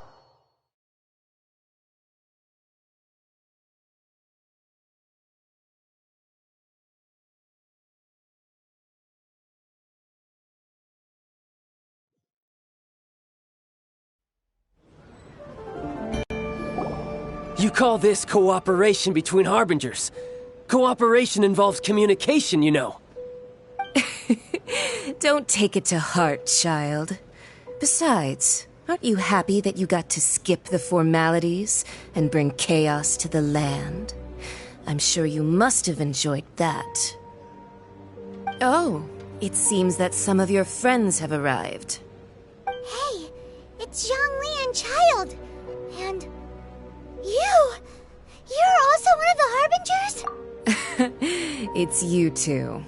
You call this cooperation between Harbingers? Cooperation involves communication, you know. Don't take it to heart, child. Besides, aren't you happy that you got to skip the formalities and bring chaos to the land? I'm sure you must have enjoyed that. Oh, it seems that some of your friends have arrived. Hey, it's Zhongli and Child. And you! You're also one of the Harbingers? It's you two.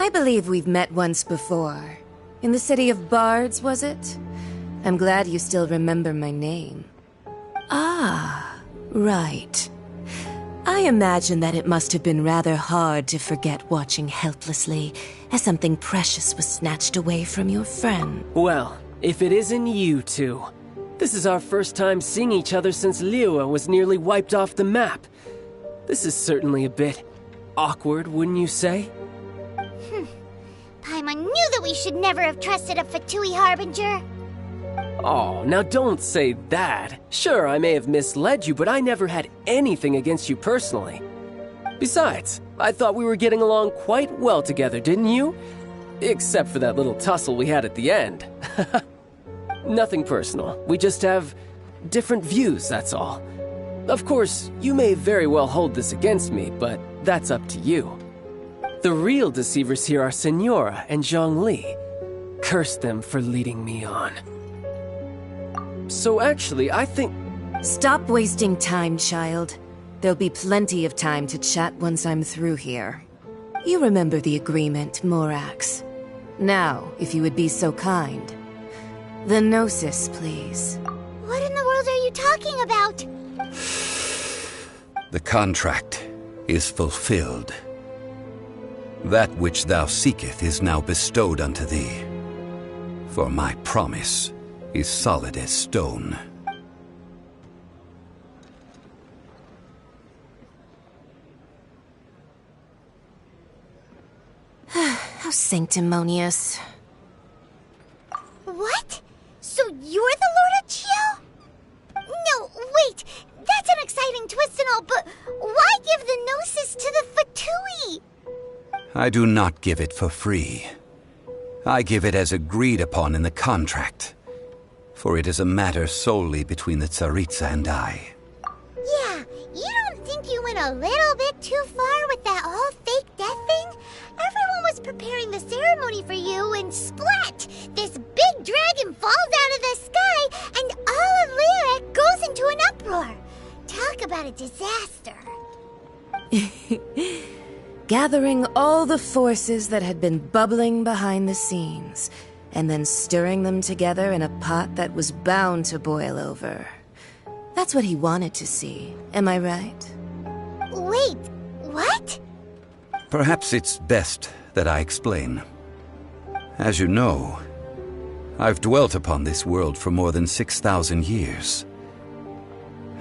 I believe we've met once before. In the City of Bards, was it? I'm glad you still remember my name. Ah, right. I imagine that it must have been rather hard to forget watching helplessly as something precious was snatched away from your friend. Well, if it isn't you two. This is our first time seeing each other since Liyue was nearly wiped off the map. This is certainly a bit awkward, wouldn't you say? Paimon knew that we should never have trusted a Fatui Harbinger. Oh, now don't say that. Sure, I may have misled you, but I never had anything against you personally. Besides, I thought we were getting along quite well together, didn't you? Except for that little tussle we had at the end. Nothing personal. We just have different views, that's all. Of course, you may very well hold this against me, but that's up to you. The real deceivers here are Senora and Zhongli. Curse them for leading me on. So actually, I think... Stop wasting time, child. There'll be plenty of time to chat once I'm through here. You remember the agreement, Morax. Now, if you would be so kind. The Gnosis, please. What in the world are you talking about? The contract is fulfilled. That which thou seeketh is now bestowed unto thee. For my promise is solid as stone. How sanctimonious. What? So you're the Lord of Chiao? No, wait! That's an exciting twist and all, but why give the Gnosis to the Fatui? I do not give it for free. I give it as agreed upon in the contract. For it is a matter solely between the Tsaritsa and I. Yeah, you don't think you went a little bit too far with that whole fake death thing? Everyone was preparing the ceremony for you, and splat! This big dragon falls out of the sky, and all of Liyue goes into an uproar. Talk about a disaster. Gathering all the forces that had been bubbling behind the scenes, and then stirring them together in a pot that was bound to boil over. That's what he wanted to see, am I right? Wait, what? Perhaps it's best that I explain. As you know, I've dwelt upon this world for more than 6,000 years.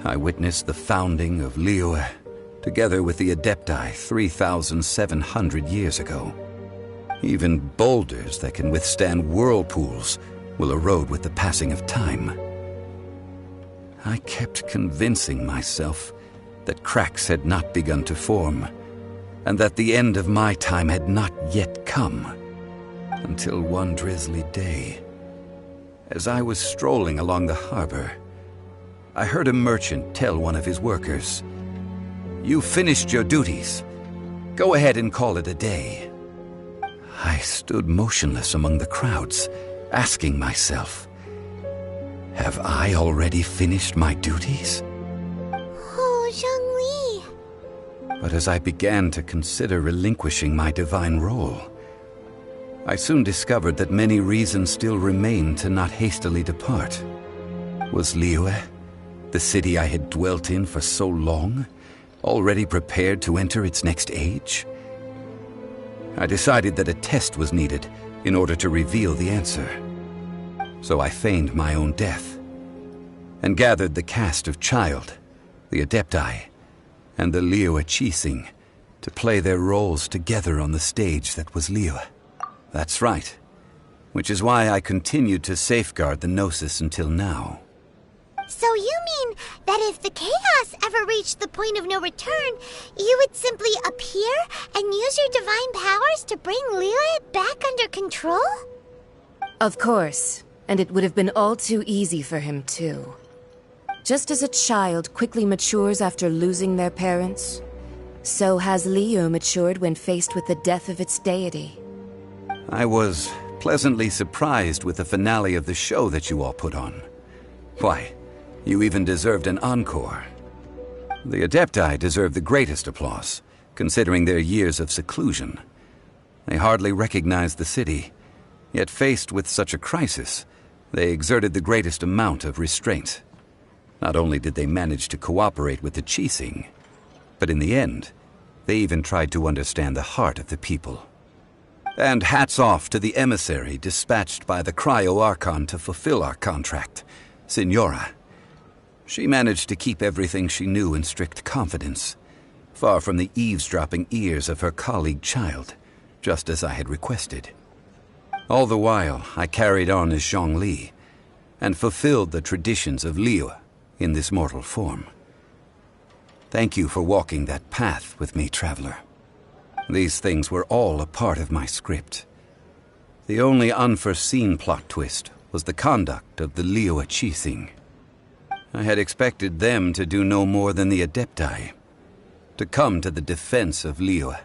I witnessed the founding of Liyue, together with the Adepti 3,700 years ago. Even boulders that can withstand whirlpools will erode with the passing of time. I kept convincing myself that cracks had not begun to form, and that the end of my time had not yet come. Until one drizzly day, as I was strolling along the harbor, I heard a merchant tell one of his workers, "You finished your duties. Go ahead and call it a day." I stood motionless among the crowds, asking myself, have I already finished my duties? Oh, Zhongli. But as I began to consider relinquishing my divine role, I soon discovered that many reasons still remained to not hastily depart. Was Liyue, the city I had dwelt in for so long, already prepared to enter its next age? I decided that a test was needed in order to reveal the answer. So I feigned my own death, and gathered the cast of Child, the Adepti, and the Liyue Qixing to play their roles together on the stage that was Liyue. That's right, which is why I continued to safeguard the Gnosis until now. So you mean that if the chaos ever reached the point of no return, you would simply appear and use your divine powers to bring Liyue back under control? Of course, and it would have been all too easy for him too. Just as a child quickly matures after losing their parents, so has Liyue matured when faced with the death of its deity. I was pleasantly surprised with the finale of the show that you all put on. Why, you even deserved an encore. The Adepti deserve the greatest applause, considering their years of seclusion. They hardly recognized the city, yet faced with such a crisis, they exerted the greatest amount of restraint. Not only did they manage to cooperate with the Qixing, but in the end, they even tried to understand the heart of the people. And hats off to the emissary dispatched by the Cryo-Archon to fulfill our contract, Signora. She managed to keep everything she knew in strict confidence, far from the eavesdropping ears of her colleague Child, just as I had requested. All the while, I carried on as Zhongli, and fulfilled the traditions of Liyue in this mortal form. Thank you for walking that path with me, Traveler. These things were all a part of my script. The only unforeseen plot twist was the conduct of the Liyue Qixing. I had expected them to do no more than the Adepti, to come to the defense of Liyue.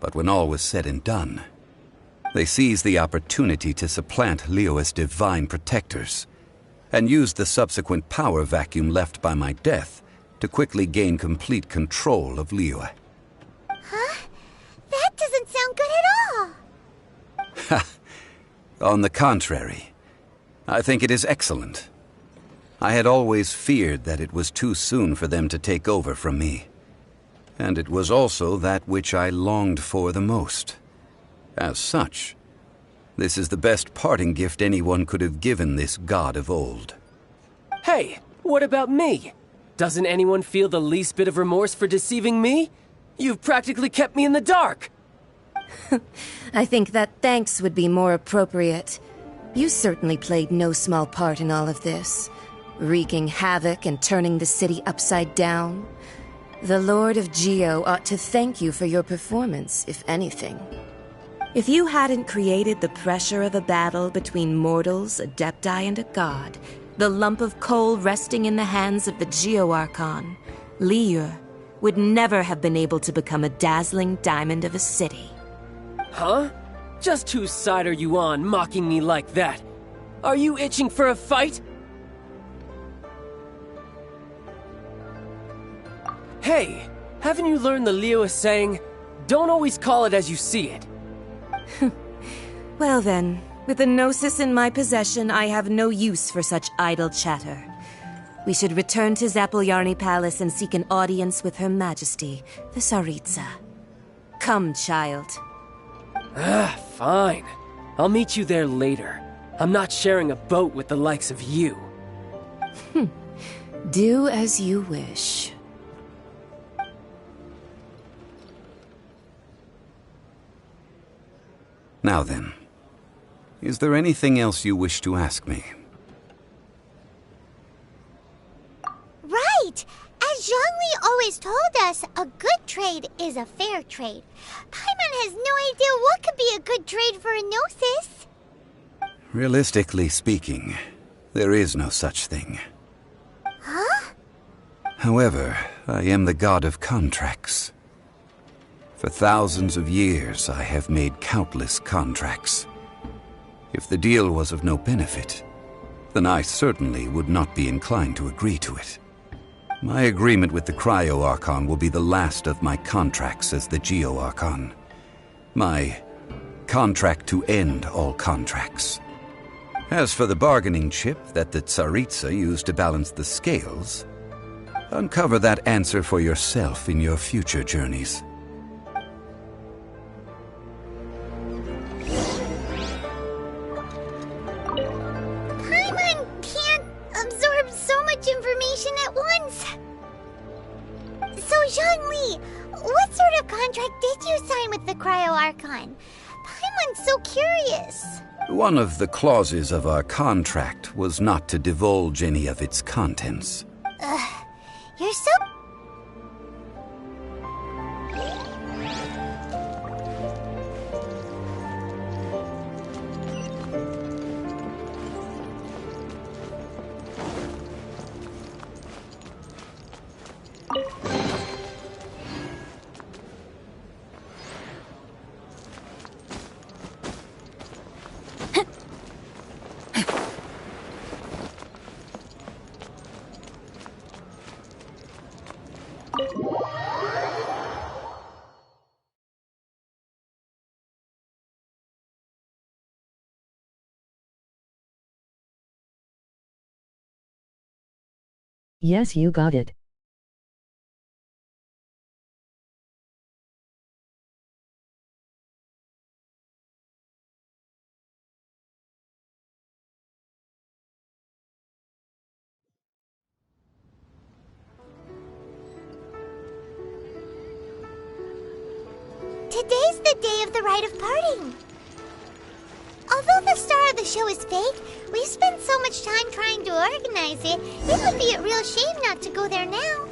But when all was said and done, they seized the opportunity to supplant Liyue's divine protectors, and used the subsequent power vacuum left by my death to quickly gain complete control of Liyue. Huh? That doesn't sound good at all. Ha! On the contrary, I think it is excellent. I had always feared that it was too soon for them to take over from me. And it was also that which I longed for the most. As such, this is the best parting gift anyone could have given this god of old. Hey, what about me? Doesn't anyone feel the least bit of remorse for deceiving me? You've practically kept me in the dark! I think that thanks would be more appropriate. You certainly played no small part in all of this, wreaking havoc and turning the city upside down. The Lord of Geo ought to thank you for your performance, if anything. If you hadn't created the pressure of a battle between mortals, Adepti, and a god, the lump of coal resting in the hands of the Geo-Archon, Liyue would never have been able to become a dazzling diamond of a city. Huh? Just whose side are you on, mocking me like that? Are you itching for a fight? Hey, haven't you learned the Liyue saying, don't always call it as you see it? Well then, With the Gnosis in my possession, I have no use for such idle chatter. We should return to Zapolyarny Palace and seek an audience with Her Majesty, the Tsaritsa. Come, child. Fine. I'll meet you there later. I'm not sharing a boat with the likes of you. Do as you wish. Now then, is there anything else you wish to ask me? Right! As Zhongli always told us, a good trade is a fair trade. Paimon has no idea what could be a good trade for a Gnosis. Realistically speaking, there is no such thing. Huh? However, I am the god of contracts. For thousands of years, I have made countless contracts. If the deal was of no benefit, then I certainly would not be inclined to agree to it. My agreement with the Cryo-Archon will be the last of my contracts as the Geo-Archon. My contract to end all contracts. As for the bargaining chip that the Tsaritsa used to balance the scales, uncover that answer for yourself in your future journeys. Paimon can't absorb so much information at once. So, Zhongli, what sort of contract did you sign with the Cryo-Archon? Paimon's so curious. One of the clauses of our contract was not to divulge any of its contents. You're so... Yes, you got it. Today's the day of the rite of parting. Although the star of the show is fake, we've spent so much time trying to organize it, it would be a real shame not to go there now.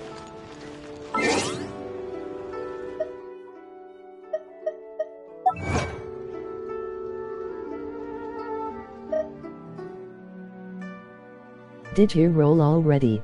Did you roll already?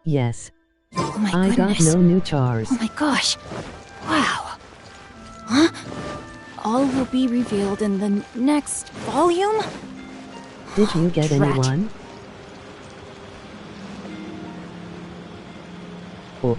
Yes. Oh my I got goodness. no new chars. Oh my gosh. Wow. Huh? All will be revealed in the next volume? Did you get Drat. anyone? Oh.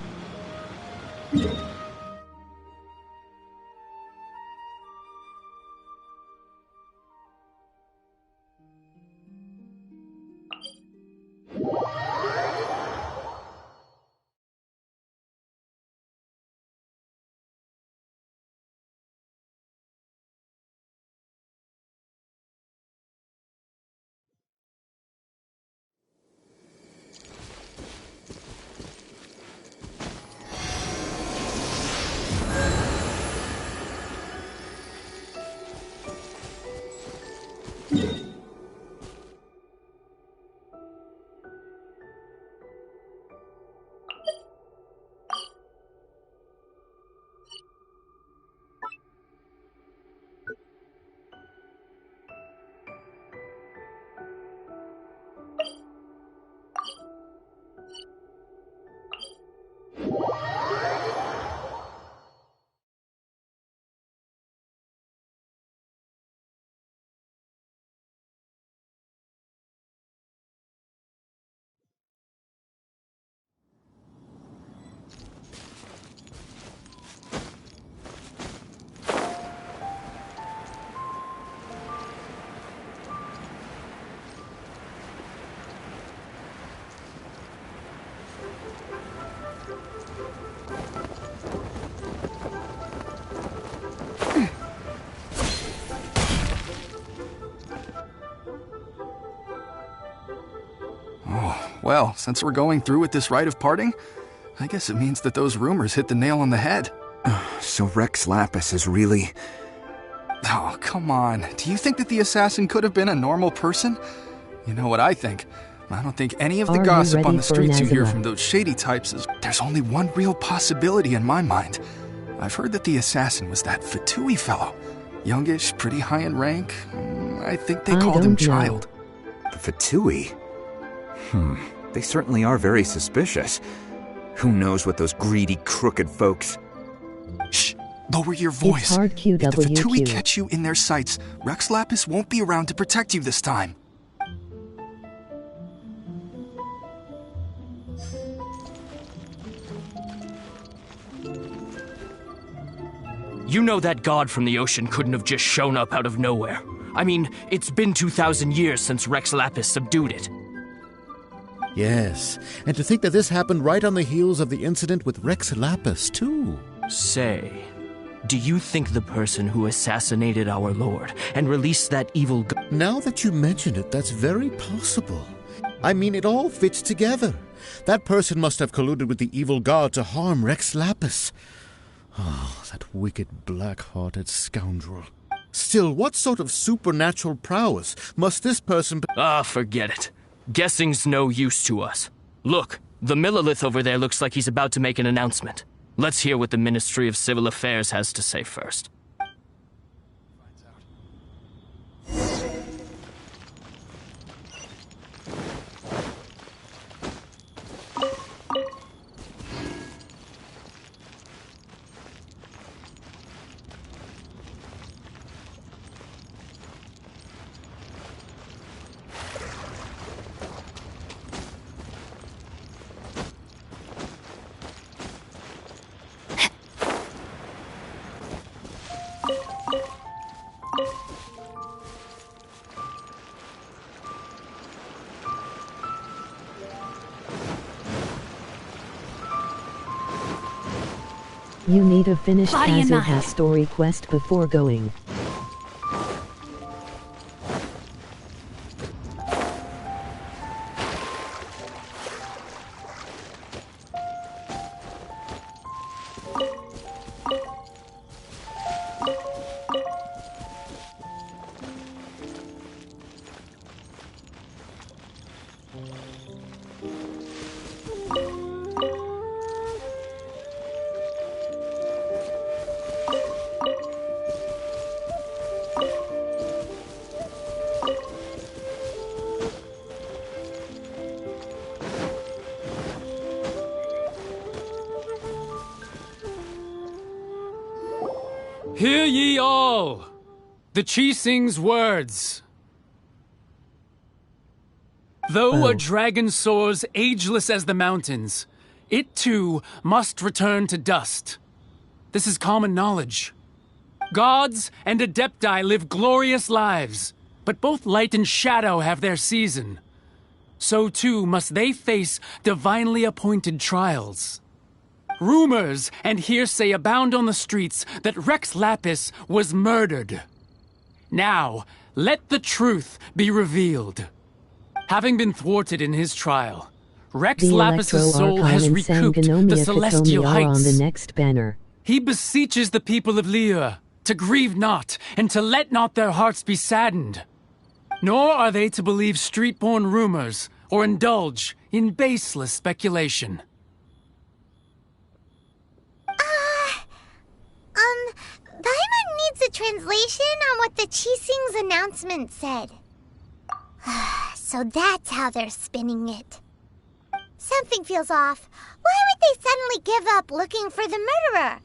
Well, since we're going through with this rite of parting, I guess it means that those rumors hit the nail on the head. So Rex Lapis is really... Oh, come on. Do you think that the assassin could have been a normal person? You know what I think. I don't think any of the gossip on the streets you hear from those shady types is... There's only one real possibility in my mind. I've heard that the assassin was that Fatui fellow. Youngish, pretty high in rank. I think they called him Child. The Fatui? They certainly are very suspicious. Who knows what those greedy, crooked folks... Shh! Lower your voice. Hard if the Fatui catch you in their sights, Rex Lapis won't be around to protect you this time. You know that god from the ocean couldn't have just shown up out of nowhere. I mean, it's been 2,000 years since Rex Lapis subdued it. Yes, and to think that this happened right on the heels of the incident with Rex Lapis, too. Say, do you think the person who assassinated our lord and released that evil god... Now that you mention it, that's very possible. I mean, it all fits together. That person must have colluded with the evil god to harm Rex Lapis. Oh, that wicked, black-hearted scoundrel. Still, what sort of supernatural prowess must this person... forget it. Guessing's no use to us. Look, the Millilith over there looks like he's about to make an announcement. Let's hear what the Ministry of Civil Affairs has to say first. You need a finished Body and mind. Kazuha story quest before going. Hear ye all, the Chi-Sing's words. Though a dragon soars ageless as the mountains, it too must return to dust. This is common knowledge. Gods and Adepti live glorious lives, but both light and shadow have their season. So too must they face divinely appointed trials. Rumors and hearsay abound on the streets that Rex Lapis was murdered. Now, let the truth be revealed. Having been thwarted in his trial, Rex Lapis' soul has recouped the celestial heights. On the next banner. He beseeches the people of Liyue to grieve not and to let not their hearts be saddened. Nor are they to believe street-born rumors or indulge in baseless speculation. Paimon needs a translation on what the Chi-Sing's announcement said. So that's how they're spinning it. Something feels off. Why would they suddenly give up looking for the murderer?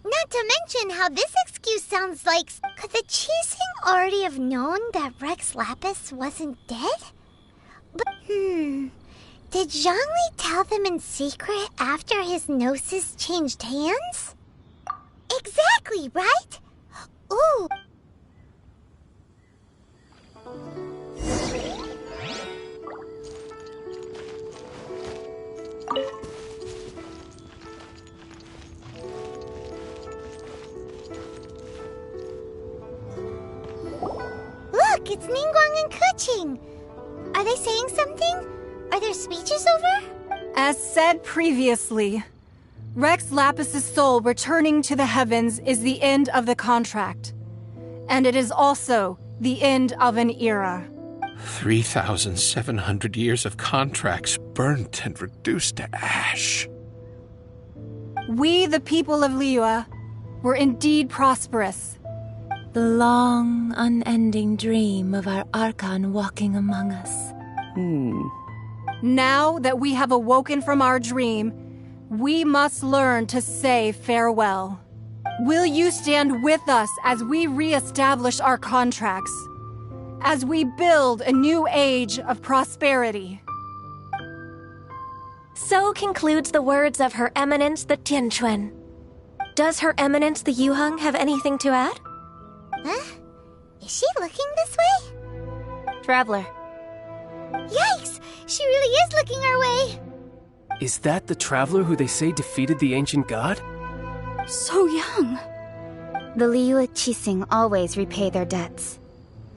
Not to mention how this excuse sounds like... Could the Chi-Sing already have known that Rex Lapis wasn't dead? But, did Zhongli tell them in secret after his gnosis changed hands? Exactly, right? Ooh. Look, it's Ningguang and Keqing. Are they saying something? Are there speeches over? As said previously, Rex Lapis's soul returning to the heavens is the end of the contract. And it is also the end of an era. 3,700 years of contracts burnt and reduced to ash. We, the people of Liyue, were indeed prosperous. The long, unending dream of our Archon walking among us. Now that we have awoken from our dream, we must learn to say farewell. Will you stand with us as we re-establish our contracts? As we build a new age of prosperity? So concludes the words of Her Eminence the Tianquan. Does Her Eminence the Yuheng have anything to add? Huh? Is she looking this way? Traveler. Yikes! She really is looking our way! Is that the traveler who they say defeated the ancient god? So young. The Liyue Qixing always repay their debts.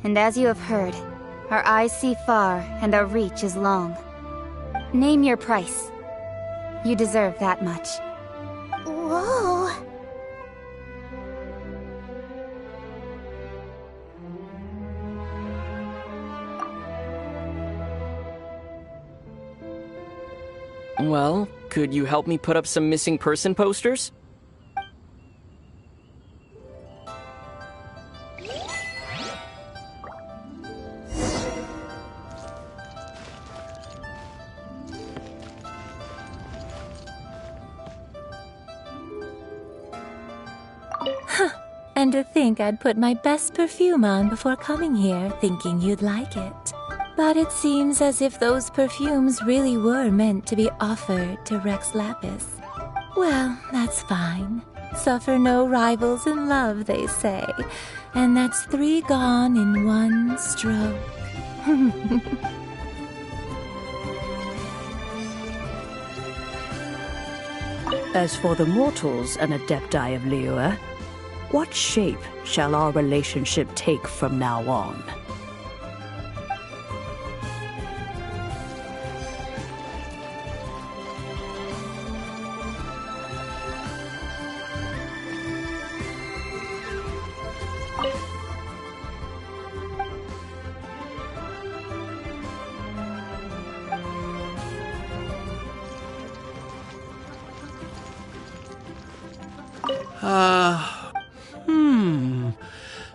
And as you have heard, our eyes see far and our reach is long. Name your price. You deserve that much. Whoa! Well, could you help me put up some missing person posters? And to think I'd put my best perfume on before coming here, thinking you'd like it. But it seems as if those perfumes really were meant to be offered to Rex Lapis. Well, that's fine. Suffer no rivals in love, they say. And that's 3 gone in 1 stroke. As for the mortals and Adepti of Liyue, what shape shall our relationship take from now on?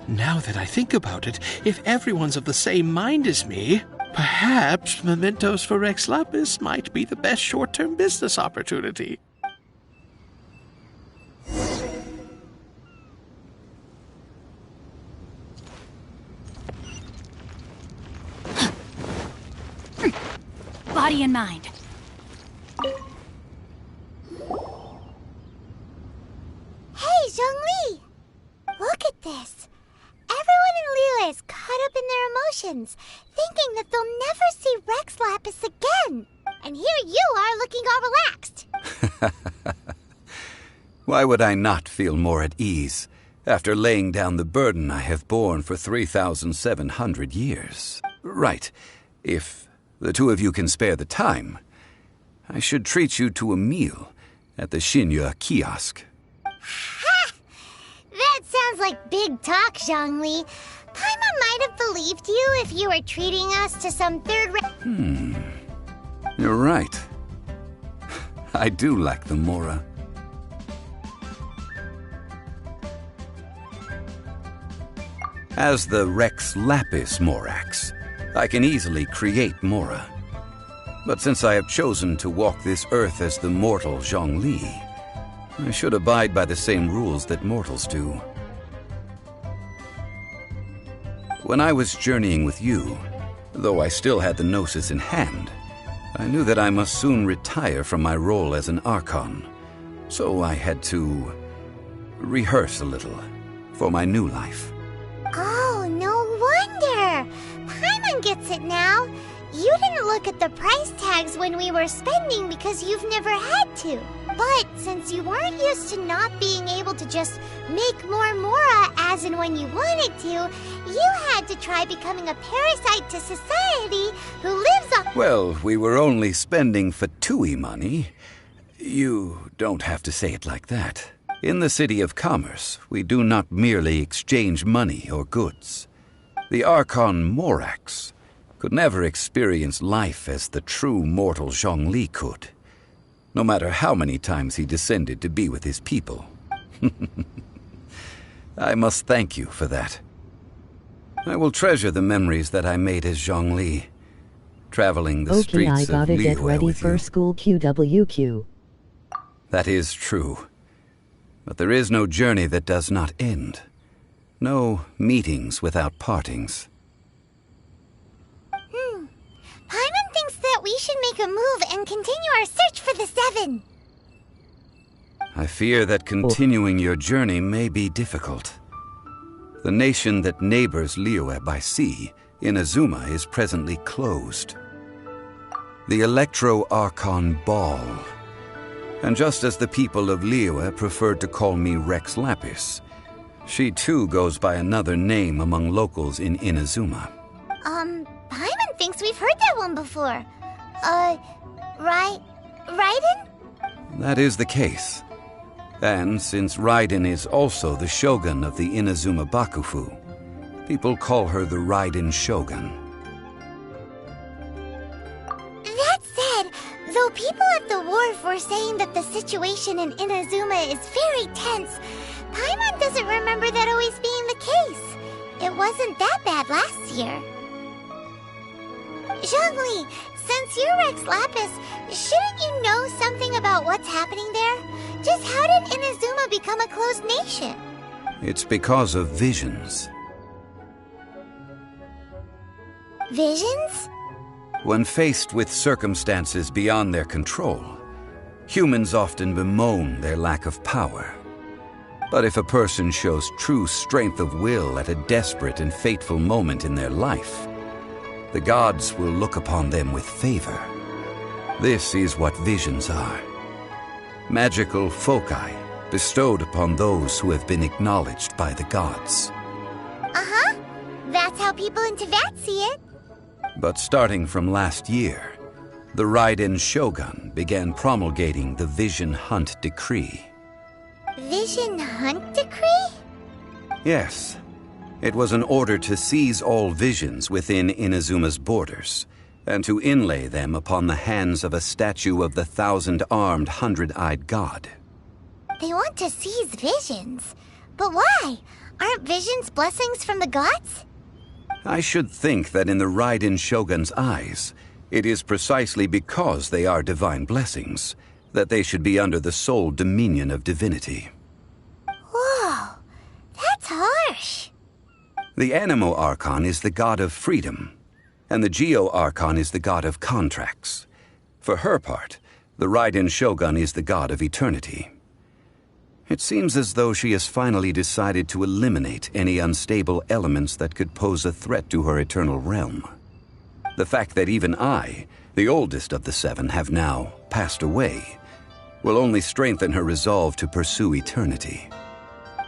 Now that I think about it, if everyone's of the same mind as me, perhaps mementos for Rex Lapis might be the best short-term business opportunity. Body and mind. Hey, Zhongli! Look at this. Everyone in Liyue is caught up in their emotions, thinking that they'll never see Rex Lapis again. And here you are looking all relaxed. Why would I not feel more at ease after laying down the burden I have borne for 3,700 years? Right. If the two of you can spare the time, I should treat you to a meal at the Xinyu kiosk. Ha! That sounds like big talk, Zhongli. Paimon might have believed you if you were treating us to some third-rate... You're right. I do like the Mora. As the Rex Lapis Morax, I can easily create Mora. But since I have chosen to walk this earth as the mortal Zhongli, I should abide by the same rules that mortals do. When I was journeying with you, though I still had the Gnosis in hand, I knew that I must soon retire from my role as an Archon, so I had to rehearse a little for my new life. Oh, no wonder! Paimon gets it now. You didn't look at the price tags when we were spending because you've never had to. But since you weren't used to not being able to just make more Mora as and when you wanted to, you had to try becoming a parasite to society who lives off— Well, we were only spending Fatui money. You don't have to say it like that. In the City of Commerce, we do not merely exchange money or goods. The Archon Morax could never experience life as the true mortal Zhongli could, no matter how many times he descended to be with his people. I must thank you for that. I will treasure the memories that I made as Zhongli, traveling the streets I of gotta get Liyue ready with for you. school QWQ. That is true. But there is no journey that does not end. No meetings without partings. Paimon thinks that we should make a move and continue our search for the Seven. I fear that continuing your journey may be difficult. The nation that neighbors Liyue by sea, Inazuma, is presently closed. The Electro-Archon Ball. And just as the people of Liyue preferred to call me Rex Lapis, she too goes by another name among locals in Inazuma. Paimon thinks we've heard that one before. Raiden? That is the case. And since Raiden is also the shogun of the Inazuma Bakufu, people call her the Raiden Shogun. That said, though people at the wharf were saying that the situation in Inazuma is very tense, Paimon doesn't remember that always being the case. It wasn't that bad last year. Zhongli, since you're Rex Lapis, shouldn't you know something about what's happening there? Just how did Inazuma become a closed nation? It's because of visions. Visions? When faced with circumstances beyond their control, humans often bemoan their lack of power. But if a person shows true strength of will at a desperate and fateful moment in their life, the gods will look upon them with favor. This is what visions are. Magical foci bestowed upon those who have been acknowledged by the gods. Uh-huh. That's how people in Teyvat see it. But starting from last year, the Raiden Shogun began promulgating the Vision Hunt Decree. Vision Hunt Decree? Yes. It was an order to seize all visions within Inazuma's borders, and to inlay them upon the hands of a statue of the 1,000-armed, 100-eyed god. They want to seize visions. But why? Aren't visions blessings from the gods? I should think that in the Raiden Shogun's eyes, it is precisely because they are divine blessings that they should be under the sole dominion of divinity. Whoa, that's harsh. The Animo Archon is the god of freedom, and the Geo Archon is the god of contracts. For her part, the Raiden Shogun is the god of eternity. It seems as though she has finally decided to eliminate any unstable elements that could pose a threat to her eternal realm. The fact that even I, the oldest of the seven, have now passed away, will only strengthen her resolve to pursue eternity.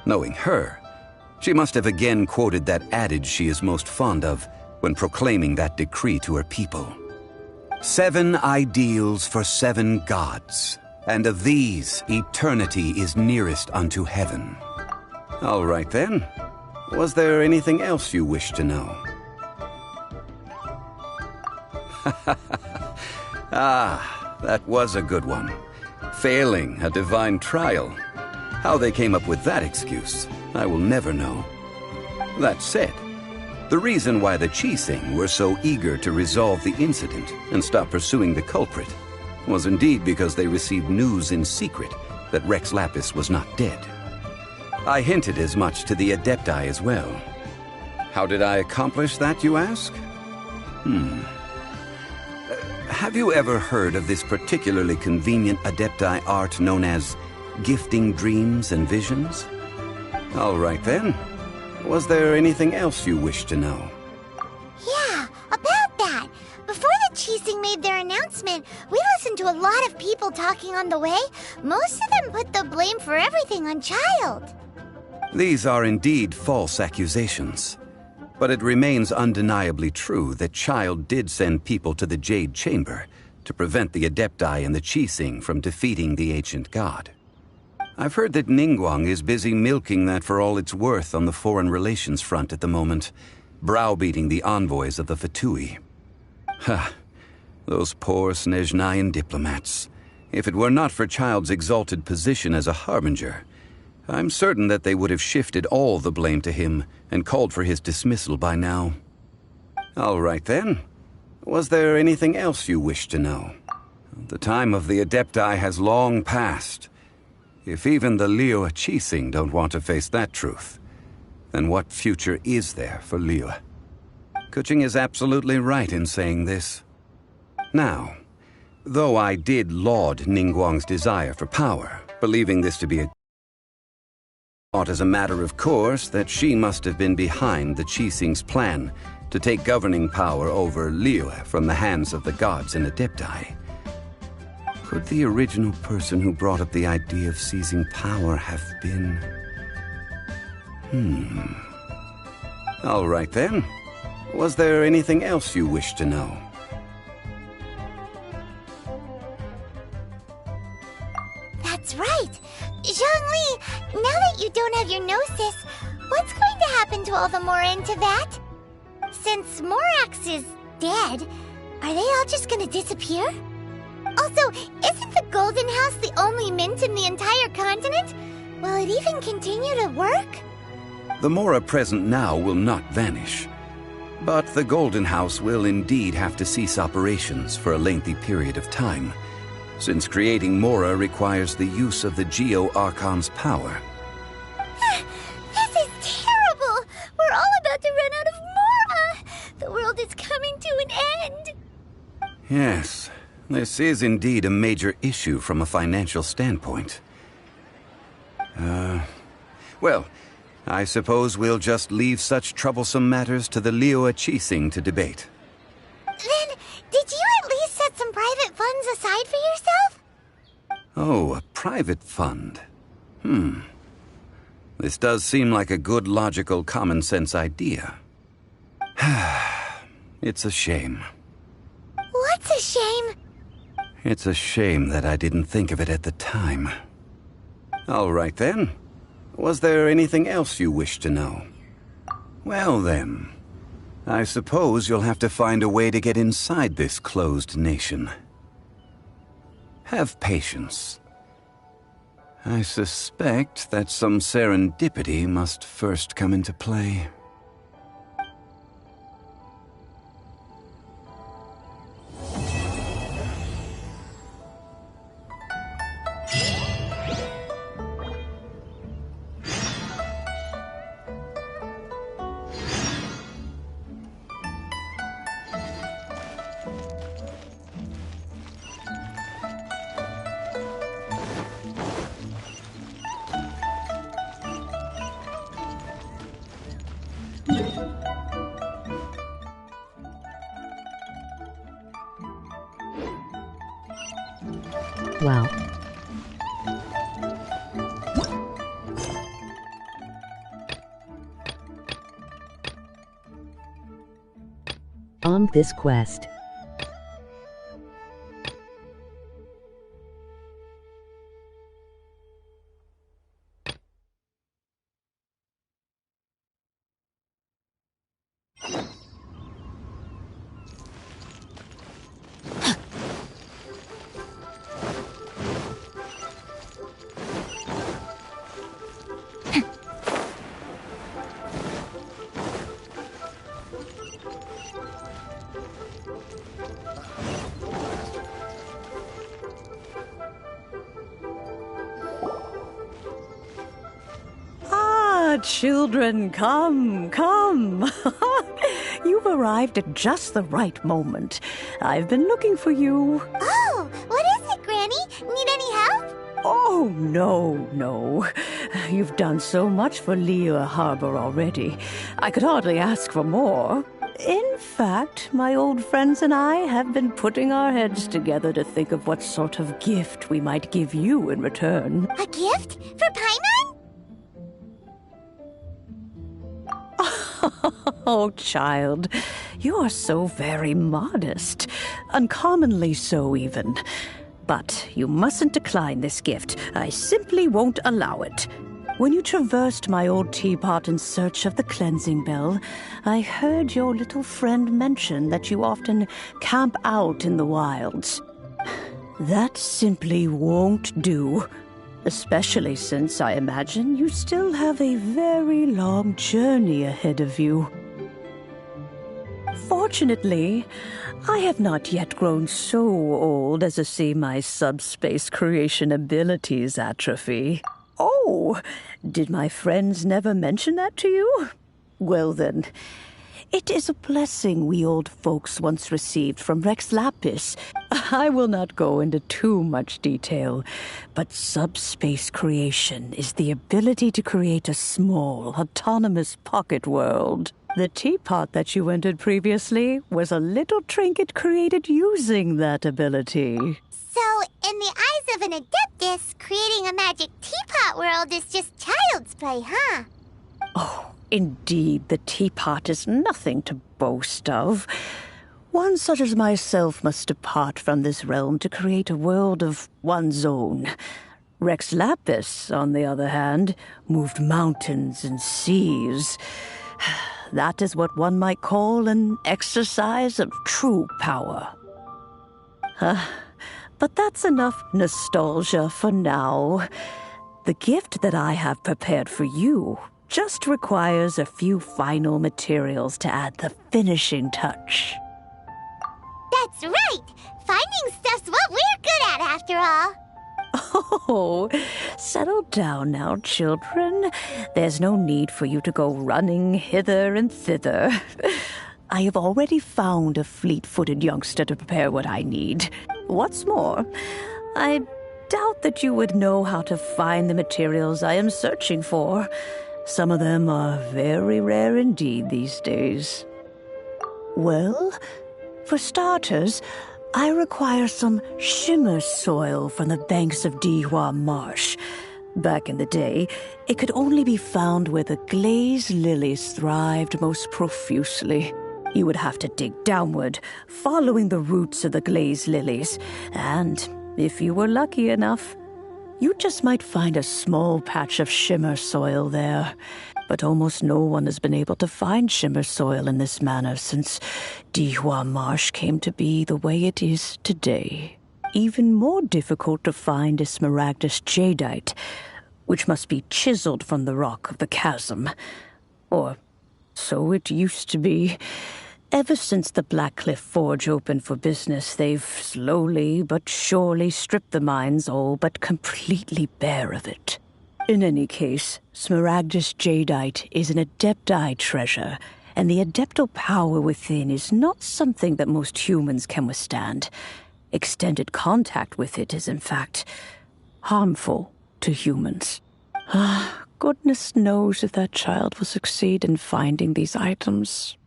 Knowing her, she must have again quoted that adage she is most fond of when proclaiming that decree to her people. 7 ideals for 7 gods, and of these, eternity is nearest unto heaven. All right then. Was there anything else you wish to know? Ah, that was a good one. Failing a divine trial. How they came up with that excuse, I will never know. That said, the reason why the Qixing were so eager to resolve the incident and stop pursuing the culprit was indeed because they received news in secret that Rex Lapis was not dead. I hinted as much to the Adepti as well. How did I accomplish that, you ask? Have you ever heard of this particularly convenient Adepti art known as gifting dreams and visions? All right then. Was there anything else you wish to know? Yeah, about that. Before the Qixing made their announcement, we listened to a lot of people talking on the way. Most of them put the blame for everything on Child. These are indeed false accusations. But it remains undeniably true that Child did send people to the Jade Chamber to prevent the Adepti and the Qixing from defeating the ancient god. I've heard that Ningguang is busy milking that for all it's worth on the foreign relations front at the moment, browbeating the envoys of the Fatui. Ha! Those poor Snezhnayan diplomats. If it were not for Child's exalted position as a harbinger, I'm certain that they would have shifted all the blame to him and called for his dismissal by now. All right then. Was there anything else you wish to know? The time of the Adepti has long passed. If even the Liyue Qixing don't want to face that truth, then what future is there for Liyue? Kuching is absolutely right in saying this. Now, though I did laud Ningguang's desire for power, believing this to be a thought as a matter of course that she must have been behind the Qixing's plan to take governing power over Liyue from the hands of the gods and Adepti. Could the original person who brought up the idea of seizing power have been... All right then. Was there anything else you wish to know? That's right! Zhongli, now that you don't have your gnosis, what's going to happen to all the Mora in Teyvat? Since Morax is dead, are they all just gonna disappear? Also, isn't the Golden House the only mint in the entire continent? Will it even continue to work? The Mora present now will not vanish. But the Golden House will indeed have to cease operations for a lengthy period of time, since creating Mora requires the use of the Geo-Archon's power. This is terrible! We're all about to run out of Mora! The world is coming to an end! Yes, this is indeed a major issue from a financial standpoint. Well, I suppose we'll just leave such troublesome matters to the Liyue Qixing to debate. Then, did you at least set some private funds aside for yourself? Oh, a private fund. This does seem like a good, logical, common-sense idea. It's a shame. What's a shame? It's a shame that I didn't think of it at the time. All right then. Was there anything else you wish to know? Well then, I suppose you'll have to find a way to get inside this closed nation. Have patience. I suspect that some serendipity must first come into play. Wow. On this quest, Children, come, come. You've arrived at just the right moment. I've been looking for you. Oh, what is it, Granny? Need any help? Oh, no. You've done so much for Liyue Harbor already. I could hardly ask for more. In fact, my old friends and I have been putting our heads together to think of what sort of gift we might give you in return. A gift? For Paimon? Oh, child, you are so very modest. Uncommonly so, even. But you mustn't decline this gift. I simply won't allow it. When you traversed my old teapot in search of the cleansing bell, I heard your little friend mention that you often camp out in the wilds. That simply won't do, especially since I imagine you still have a very long journey ahead of you. Fortunately, I have not yet grown so old as to see my subspace creation abilities atrophy. Oh, did my friends never mention that to you? Well then, it is a blessing we old folks once received from Rex Lapis. I will not go into too much detail, but subspace creation is the ability to create a small, autonomous pocket world. The teapot that you entered previously was a little trinket created using that ability. So, in the eyes of an Adeptus, creating a magic teapot world is just child's play, huh? Oh, indeed, the teapot is nothing to boast of. One such as myself must depart from this realm to create a world of one's own. Rex Lapis, on the other hand, moved mountains and seas. That is what one might call an exercise of true power. But that's enough nostalgia for now. The gift that I have prepared for you just requires a few final materials to add the finishing touch. That's right! Finding stuff's what we're good at, after all. Oh, settle down now, children. There's no need for you to go running hither and thither. I have already found a fleet-footed youngster to prepare what I need. What's more, I doubt that you would know how to find the materials I am searching for. Some of them are very rare indeed these days. Well, for starters, I require some shimmer soil from the banks of Dihua Marsh. Back in the day, it could only be found where the glazed lilies thrived most profusely. You would have to dig downward, following the roots of the glazed lilies, and if you were lucky enough, you just might find a small patch of shimmer soil there. But almost no one has been able to find shimmer soil in this manner since Dihua Marsh came to be the way it is today. Even more difficult to find is smaragdus jadeite, which must be chiseled from the rock of the chasm. Or so it used to be. Ever since the Blackcliff Forge opened for business, they've slowly but surely stripped the mines all but completely bare of it. In any case, smaragdus jadeite is an adepti treasure, and the adeptal power within is not something that most humans can withstand. Extended contact with it is, in fact, harmful to humans. Goodness knows if that child will succeed in finding these items.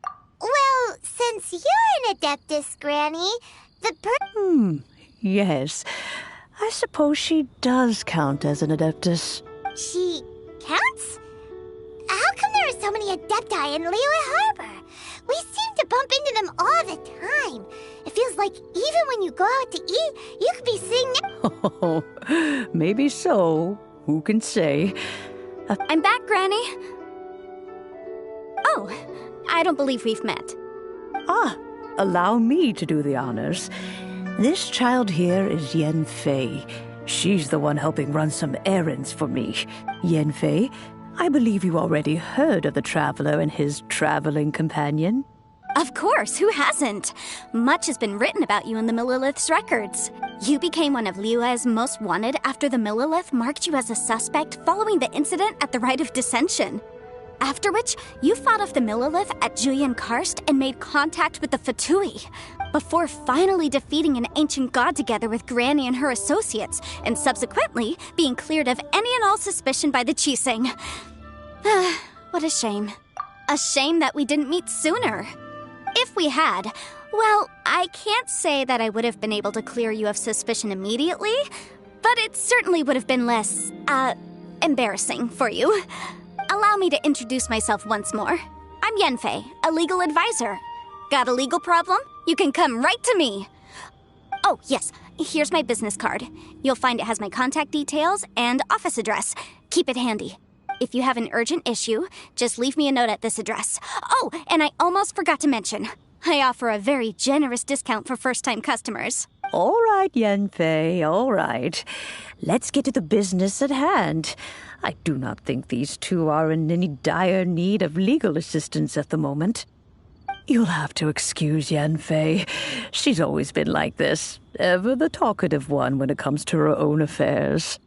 Well, since you're an Adeptus, Granny, Yes. I suppose she does count as an Adeptus. She counts? How come there are so many Adepti in Liyue Harbor? We seem to bump into them all the time. It feels like even when you go out to eat, you could be sitting Oh, maybe so. Who can say? I'm back, Granny. Oh, I don't believe we've met. Allow me to do the honors. This child here is Yen Fei. She's the one helping run some errands for me. Yen Fei, I believe you already heard of the traveler and his traveling companion. Of course, who hasn't? Much has been written about you in the Millilith's records. You became one of Liyue's most wanted after the Millilith marked you as a suspect following the incident at the Rite of Dissension. After which, you fought off the Millilith at Julian Karst and made contact with the Fatui, before finally defeating an ancient god together with Granny and her associates, and subsequently being cleared of any and all suspicion by the Chising. What a shame. A shame that we didn't meet sooner. If we had, well, I can't say that I would have been able to clear you of suspicion immediately, but it certainly would have been less, embarrassing for you. Allow me to introduce myself once more. I'm Yenfei, a legal advisor. Got a legal problem? You can come right to me. Oh, yes, here's my business card. You'll find it has my contact details and office address. Keep it handy. If you have an urgent issue, just leave me a note at this address. Oh, and I almost forgot to mention, I offer a very generous discount for first-time customers. All right, Yenfei, all right. Let's get to the business at hand. I do not think these two are in any dire need of legal assistance at the moment. You'll have to excuse Yenfei. She's always been like this, ever the talkative one when it comes to her own affairs.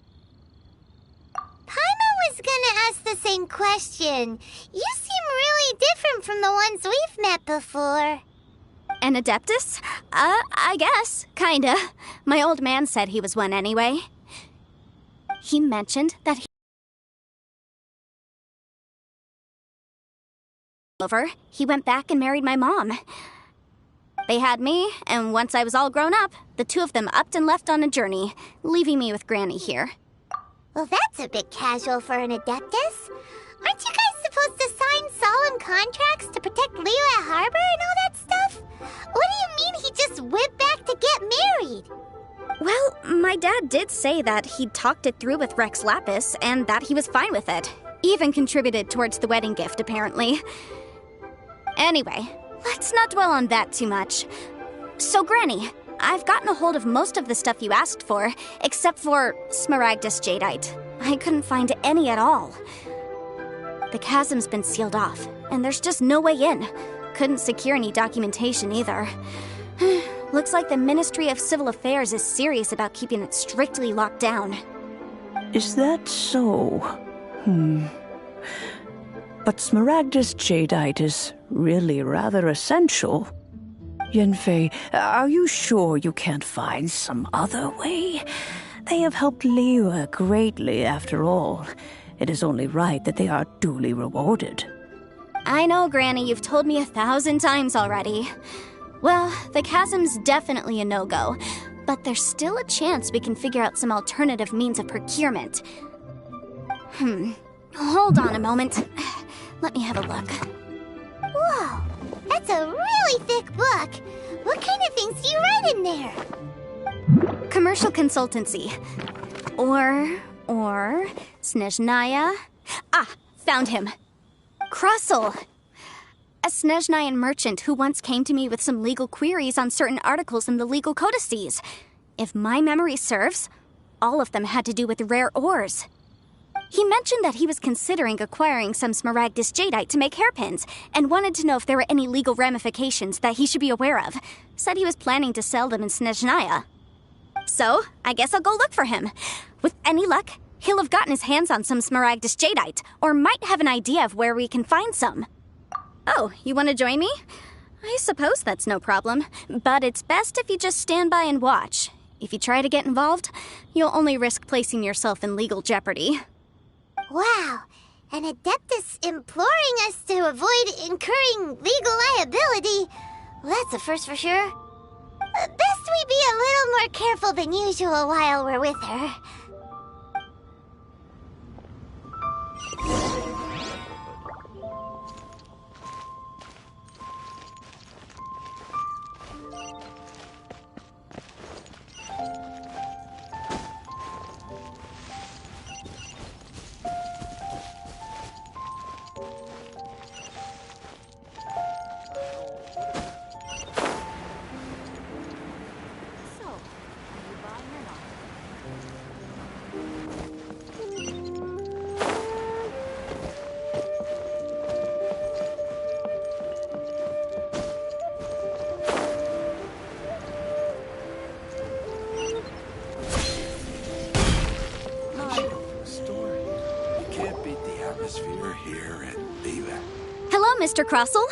Paimon was gonna ask the same question. You seem really different from the ones we've met before. An Adeptus? I guess. Kinda. My old man said he was one anyway. He mentioned that he went back and married my mom. They had me, and once I was all grown up, the two of them upped and left on a journey, leaving me with Granny here. Well, that's a bit casual for an Adeptus. Aren't you guys supposed to sign solemn contracts to protect Liyue Harbor and all that stuff? What do you mean he just went back to get married? Well, my dad did say that he'd talked it through with Rex Lapis, and that he was fine with it. Even contributed towards the wedding gift, apparently. Anyway, let's not dwell on that too much. So, Granny, I've gotten a hold of most of the stuff you asked for, except for Smaragdus Jadeite. I couldn't find any at all. The chasm's been sealed off, and there's just no way in. Couldn't secure any documentation either. Looks like the Ministry of Civil Affairs is serious about keeping it strictly locked down. Is that so? But Smaragdus Jadeite is really rather essential. Yenfei, are you sure you can't find some other way? They have helped Liyue greatly, after all. It is only right that they are duly rewarded. I know, Granny, you've told me 1,000 times already. Well, the chasm's definitely a no-go, but there's still a chance we can figure out some alternative means of procurement. Hold on a moment. Let me have a look. Whoa, that's a really thick book. What kind of things do you write in there? Commercial consultancy. Or Snezhnaya. Ah, found him. Krusel. A Snezhnayan merchant who once came to me with some legal queries on certain articles in the legal codices. If my memory serves, all of them had to do with rare ores. He mentioned that he was considering acquiring some Smaragdus Jadeite to make hairpins, and wanted to know if there were any legal ramifications that he should be aware of. Said he was planning to sell them in Snezhnaya. So, I guess I'll go look for him. With any luck, he'll have gotten his hands on some Smaragdus Jadeite, or might have an idea of where we can find some. Oh, you want to join me? I suppose that's no problem, but it's best if you just stand by and watch. If you try to get involved, you'll only risk placing yourself in legal jeopardy. Wow, an Adeptus imploring us to avoid incurring legal liability. Well, that's a first for sure. Best we be a little more careful than usual while we're with her. Mr. Krusel.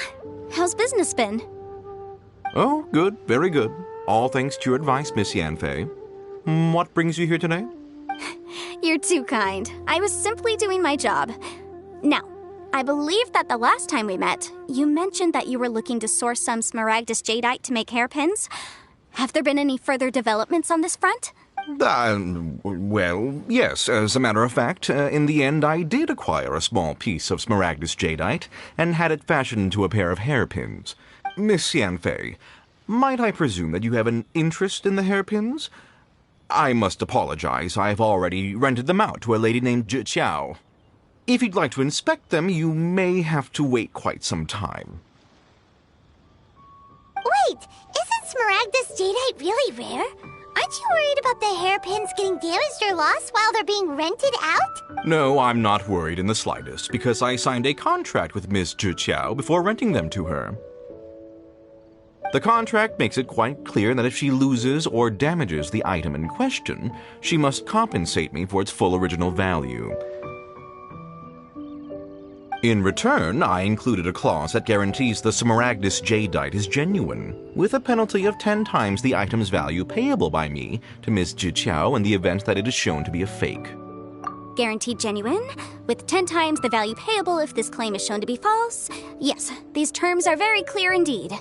How's business been? Oh, good. Very good. All thanks to your advice, Miss Yenfei. What brings you here today? You're too kind. I was simply doing my job. Now, I believe that the last time we met, you mentioned that you were looking to source some Smaragdus jadeite to make hairpins. Have there been any further developments on this front? Well, yes. As a matter of fact, in the end I did acquire a small piece of Smaragdus jadeite and had it fashioned into a pair of hairpins. Miss Yanfei, might I presume that you have an interest in the hairpins? I must apologize. I've already rented them out to a lady named Zhi Qiao. If you'd like to inspect them, you may have to wait quite some time. Wait, isn't Smaragdus jadeite really rare? Aren't you worried about the hairpins getting damaged or lost while they're being rented out? No, I'm not worried in the slightest, because I signed a contract with Miss Zhi Qiao before renting them to her. The contract makes it quite clear that if she loses or damages the item in question, she must compensate me for its full original value. In return, I included a clause that guarantees the Smaragdus jadeite is genuine, with a penalty of 10 times the item's value payable by me to Miss Zhi Qiao in the event that it is shown to be a fake. Guaranteed genuine, with 10 times the value payable if this claim is shown to be false. Yes, these terms are very clear indeed.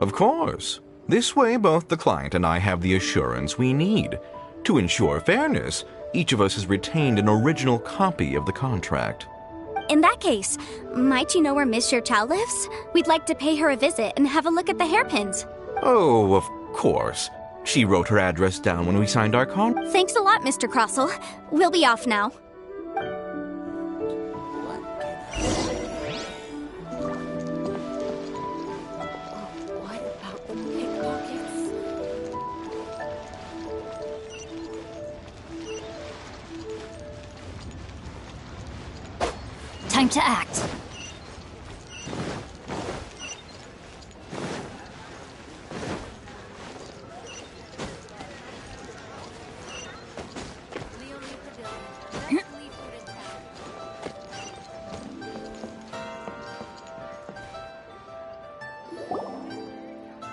Of course. This way, both the client and I have the assurance we need. To ensure fairness, each of us has retained an original copy of the contract. In that case, might you know where Miss Zhi Qiao lives? We'd like to pay her a visit and have a look at the hairpins. Oh, of course. She wrote her address down when we signed our contract. Thanks a lot, Mr. Crossell. We'll be off now. Time to act.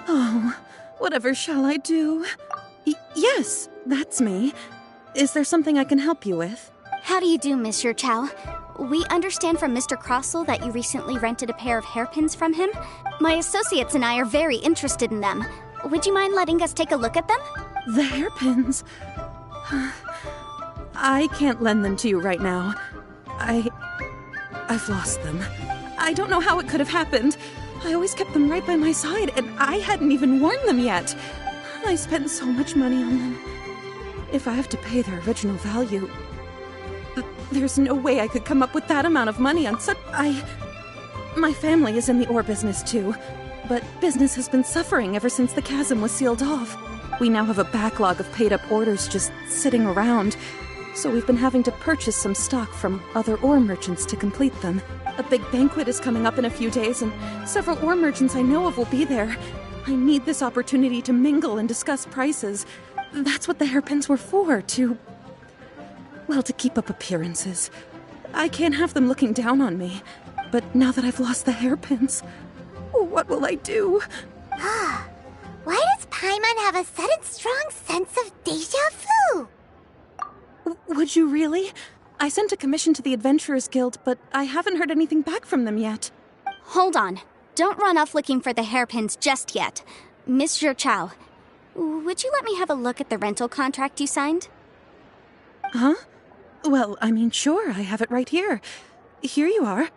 Oh, whatever shall I do? Yes, that's me. Is there something I can help you with? How do you do, Miss Zhi Qiao? We understand from Mr. Crossell that you recently rented a pair of hairpins from him. My associates and I are very interested in them. Would you mind letting us take a look at them? The hairpins? I can't lend them to you right now. I've lost them. I don't know how it could have happened. I always kept them right by my side, and I hadn't even worn them yet. I spent so much money on them. If I have to pay their original value, there's no way I could come up with that amount of money on such... My family is in the ore business too, but business has been suffering ever since the chasm was sealed off. We now have a backlog of paid-up orders just sitting around, so we've been having to purchase some stock from other ore merchants to complete them. A big banquet is coming up in a few days, and several ore merchants I know of will be there. I need this opportunity to mingle and discuss prices. That's what the hairpins were for, to keep up appearances. I can't have them looking down on me. But now that I've lost the hairpins, what will I do? Why does Paimon have a sudden strong sense of déjà vu? Would you really? I sent a commission to the Adventurers Guild, but I haven't heard anything back from them yet. Hold on. Don't run off looking for the hairpins just yet. Miss Zhi Qiao, would you let me have a look at the rental contract you signed? Huh? Well, I mean, sure, I have it right here. Here you are.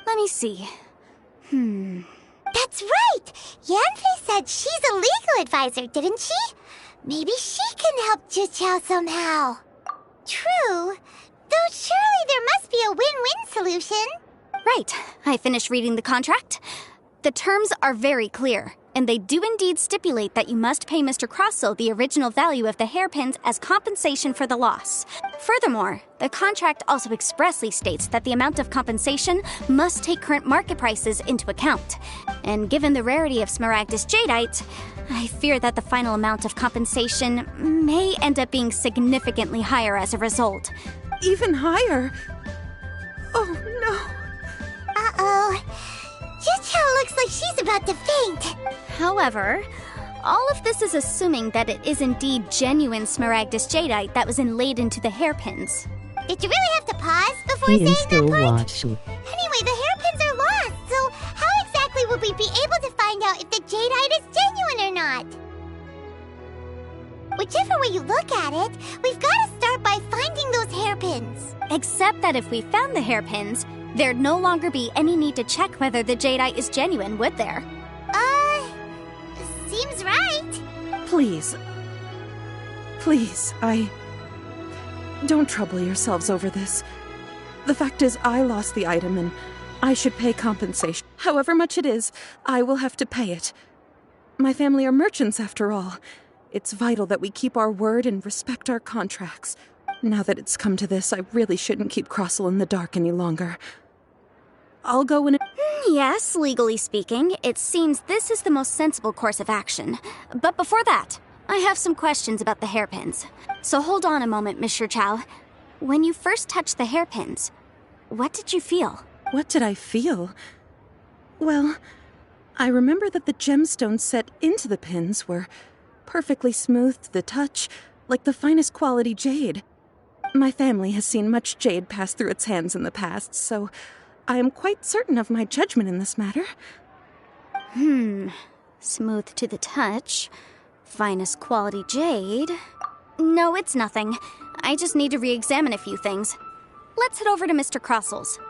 Let me see. That's right! Yanfei said she's a legal advisor, didn't she? Maybe she can help Zhi Qiao somehow. True. Though surely there must be a win-win solution. Right. I finished reading the contract. The terms are very clear, and they do indeed stipulate that you must pay Mr. Crossell the original value of the hairpins as compensation for the loss. Furthermore, the contract also expressly states that the amount of compensation must take current market prices into account. And given the rarity of Smaragdus jadeite, I fear that the final amount of compensation may end up being significantly higher as a result. Even higher? Oh, no. Uh-oh. Zhi Qiao looks like she's about to faint. However, all of this is assuming that it is indeed genuine Smaragdus jadeite that was inlaid into the hairpins. Did you really have to pause before He saying is still that part? watching. Anyway, the hairpins are lost, so how exactly will we be able to find out if the jadeite is genuine or not? Whichever way you look at it, we've got to start by finding those hairpins. Except that if we found the hairpins, there'd no longer be any need to check whether the jadeite is genuine, would there? Seems right. Please. Please, Don't trouble yourselves over this. The fact is, I lost the item and I should pay compensation. However much it is, I will have to pay it. My family are merchants, after all. It's vital that we keep our word and respect our contracts. Now that it's come to this, I really shouldn't keep Crossel in the dark any longer. I'll go in. Yes, legally speaking, it seems this is the most sensible course of action. But before that, I have some questions about the hairpins. So hold on a moment, Mr. Chow. When you first touched the hairpins, what did you feel? What did I feel? Well, I remember that the gemstones set into the pins were perfectly smooth to the touch, like the finest quality jade. My family has seen much jade pass through its hands in the past, so I am quite certain of my judgment in this matter. Smooth to the touch. Finest quality jade. No, it's nothing. I just need to re-examine a few things. Let's head over to Mr. Crossel's.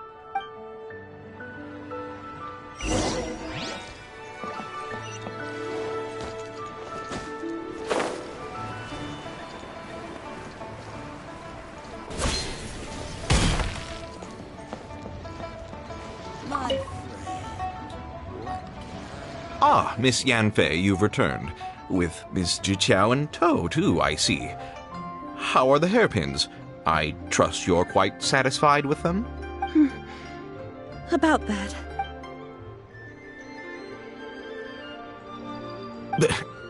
Ah, Miss Yanfei, you've returned. With Miss Jiqiao in tow, too, I see. How are the hairpins? I trust you're quite satisfied with them? About that.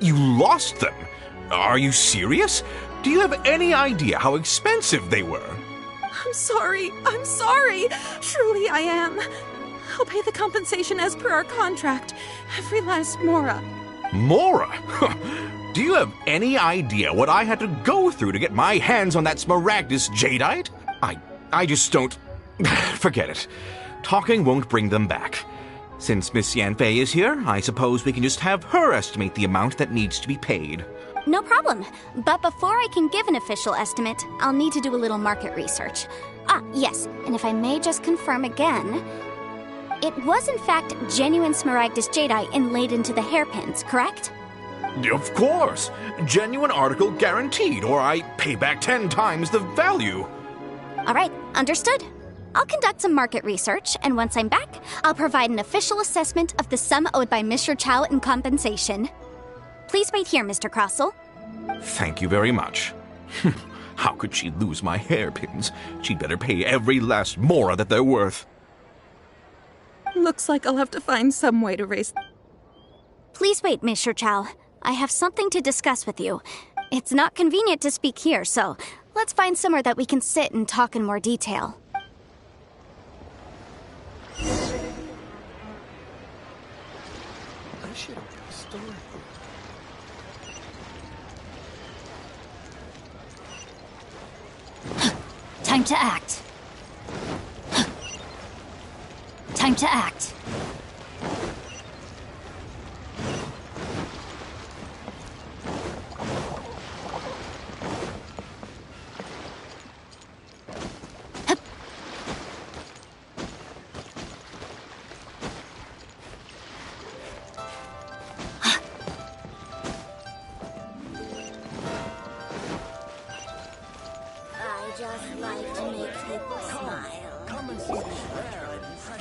You lost them? Are you serious? Do you have any idea how expensive they were? I'm sorry. Truly I am. I'll pay the compensation as per our contract. Every last mora. Mora? Do you have any idea what I had to go through to get my hands on that Smaragdus jadeite? I just don't... Forget it. Talking won't bring them back. Since Miss Yanfei is here, I suppose we can just have her estimate the amount that needs to be paid. No problem. But before I can give an official estimate, I'll need to do a little market research. Yes, and if I may just confirm again, it was in fact genuine Smaragdus jadeite inlaid into the hairpins, correct? Of course. Genuine article guaranteed, or I pay back 10 times the value. All right, understood. I'll conduct some market research, and once I'm back, I'll provide an official assessment of the sum owed by Mr. Chow in compensation. Please wait here, Mr. Crossel. Thank you very much. How could she lose my hairpins? She'd better pay every last mora that they're worth. Looks like I'll have to find some way to raise... Please wait, Mr. Chow. I have something to discuss with you. It's not convenient to speak here, so let's find somewhere that we can sit and talk in more detail. I should have got a story. Time to act. Time to act.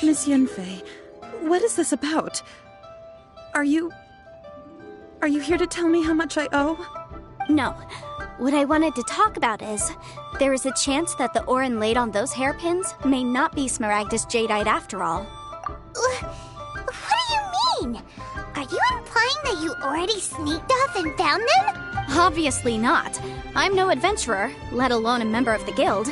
Miss Yanfei, what is this about? Are you here to tell me how much I owe? No. What I wanted to talk about is, there is a chance that the ore inlaid on those hairpins may not be Smaragdus jadeite after all. What do you mean? Are you implying that you already sneaked off and found them? Obviously not. I'm no adventurer, let alone a member of the guild.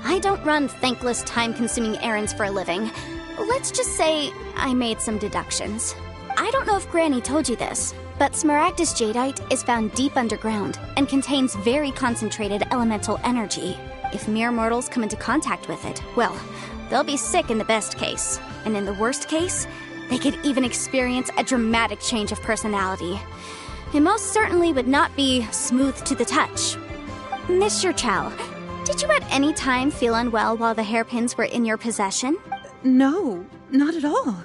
I don't run thankless, time-consuming errands for a living. Let's just say I made some deductions. I don't know if Granny told you this, but Smaragdus jadeite is found deep underground and contains very concentrated elemental energy. If mere mortals come into contact with it, well, they'll be sick in the best case. And in the worst case, they could even experience a dramatic change of personality. It most certainly would not be smooth to the touch. Monsieur Chow, did you at any time feel unwell while the hairpins were in your possession? No, not at all.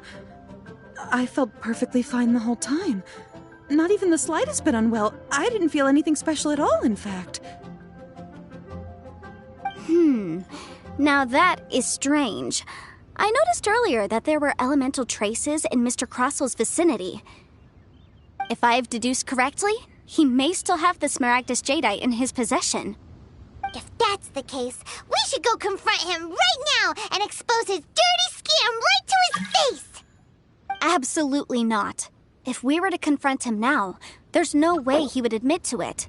I felt perfectly fine the whole time. Not even the slightest bit unwell. I didn't feel anything special at all, in fact. Now that is strange. I noticed earlier that there were elemental traces in Mr. Crossel's vicinity. If I've deduced correctly, he may still have the Smaragdus Jadeite in his possession. If that's the case, we should go confront him right now and expose his dirty scam right to his face! Absolutely not. If we were to confront him now, there's no way he would admit to it.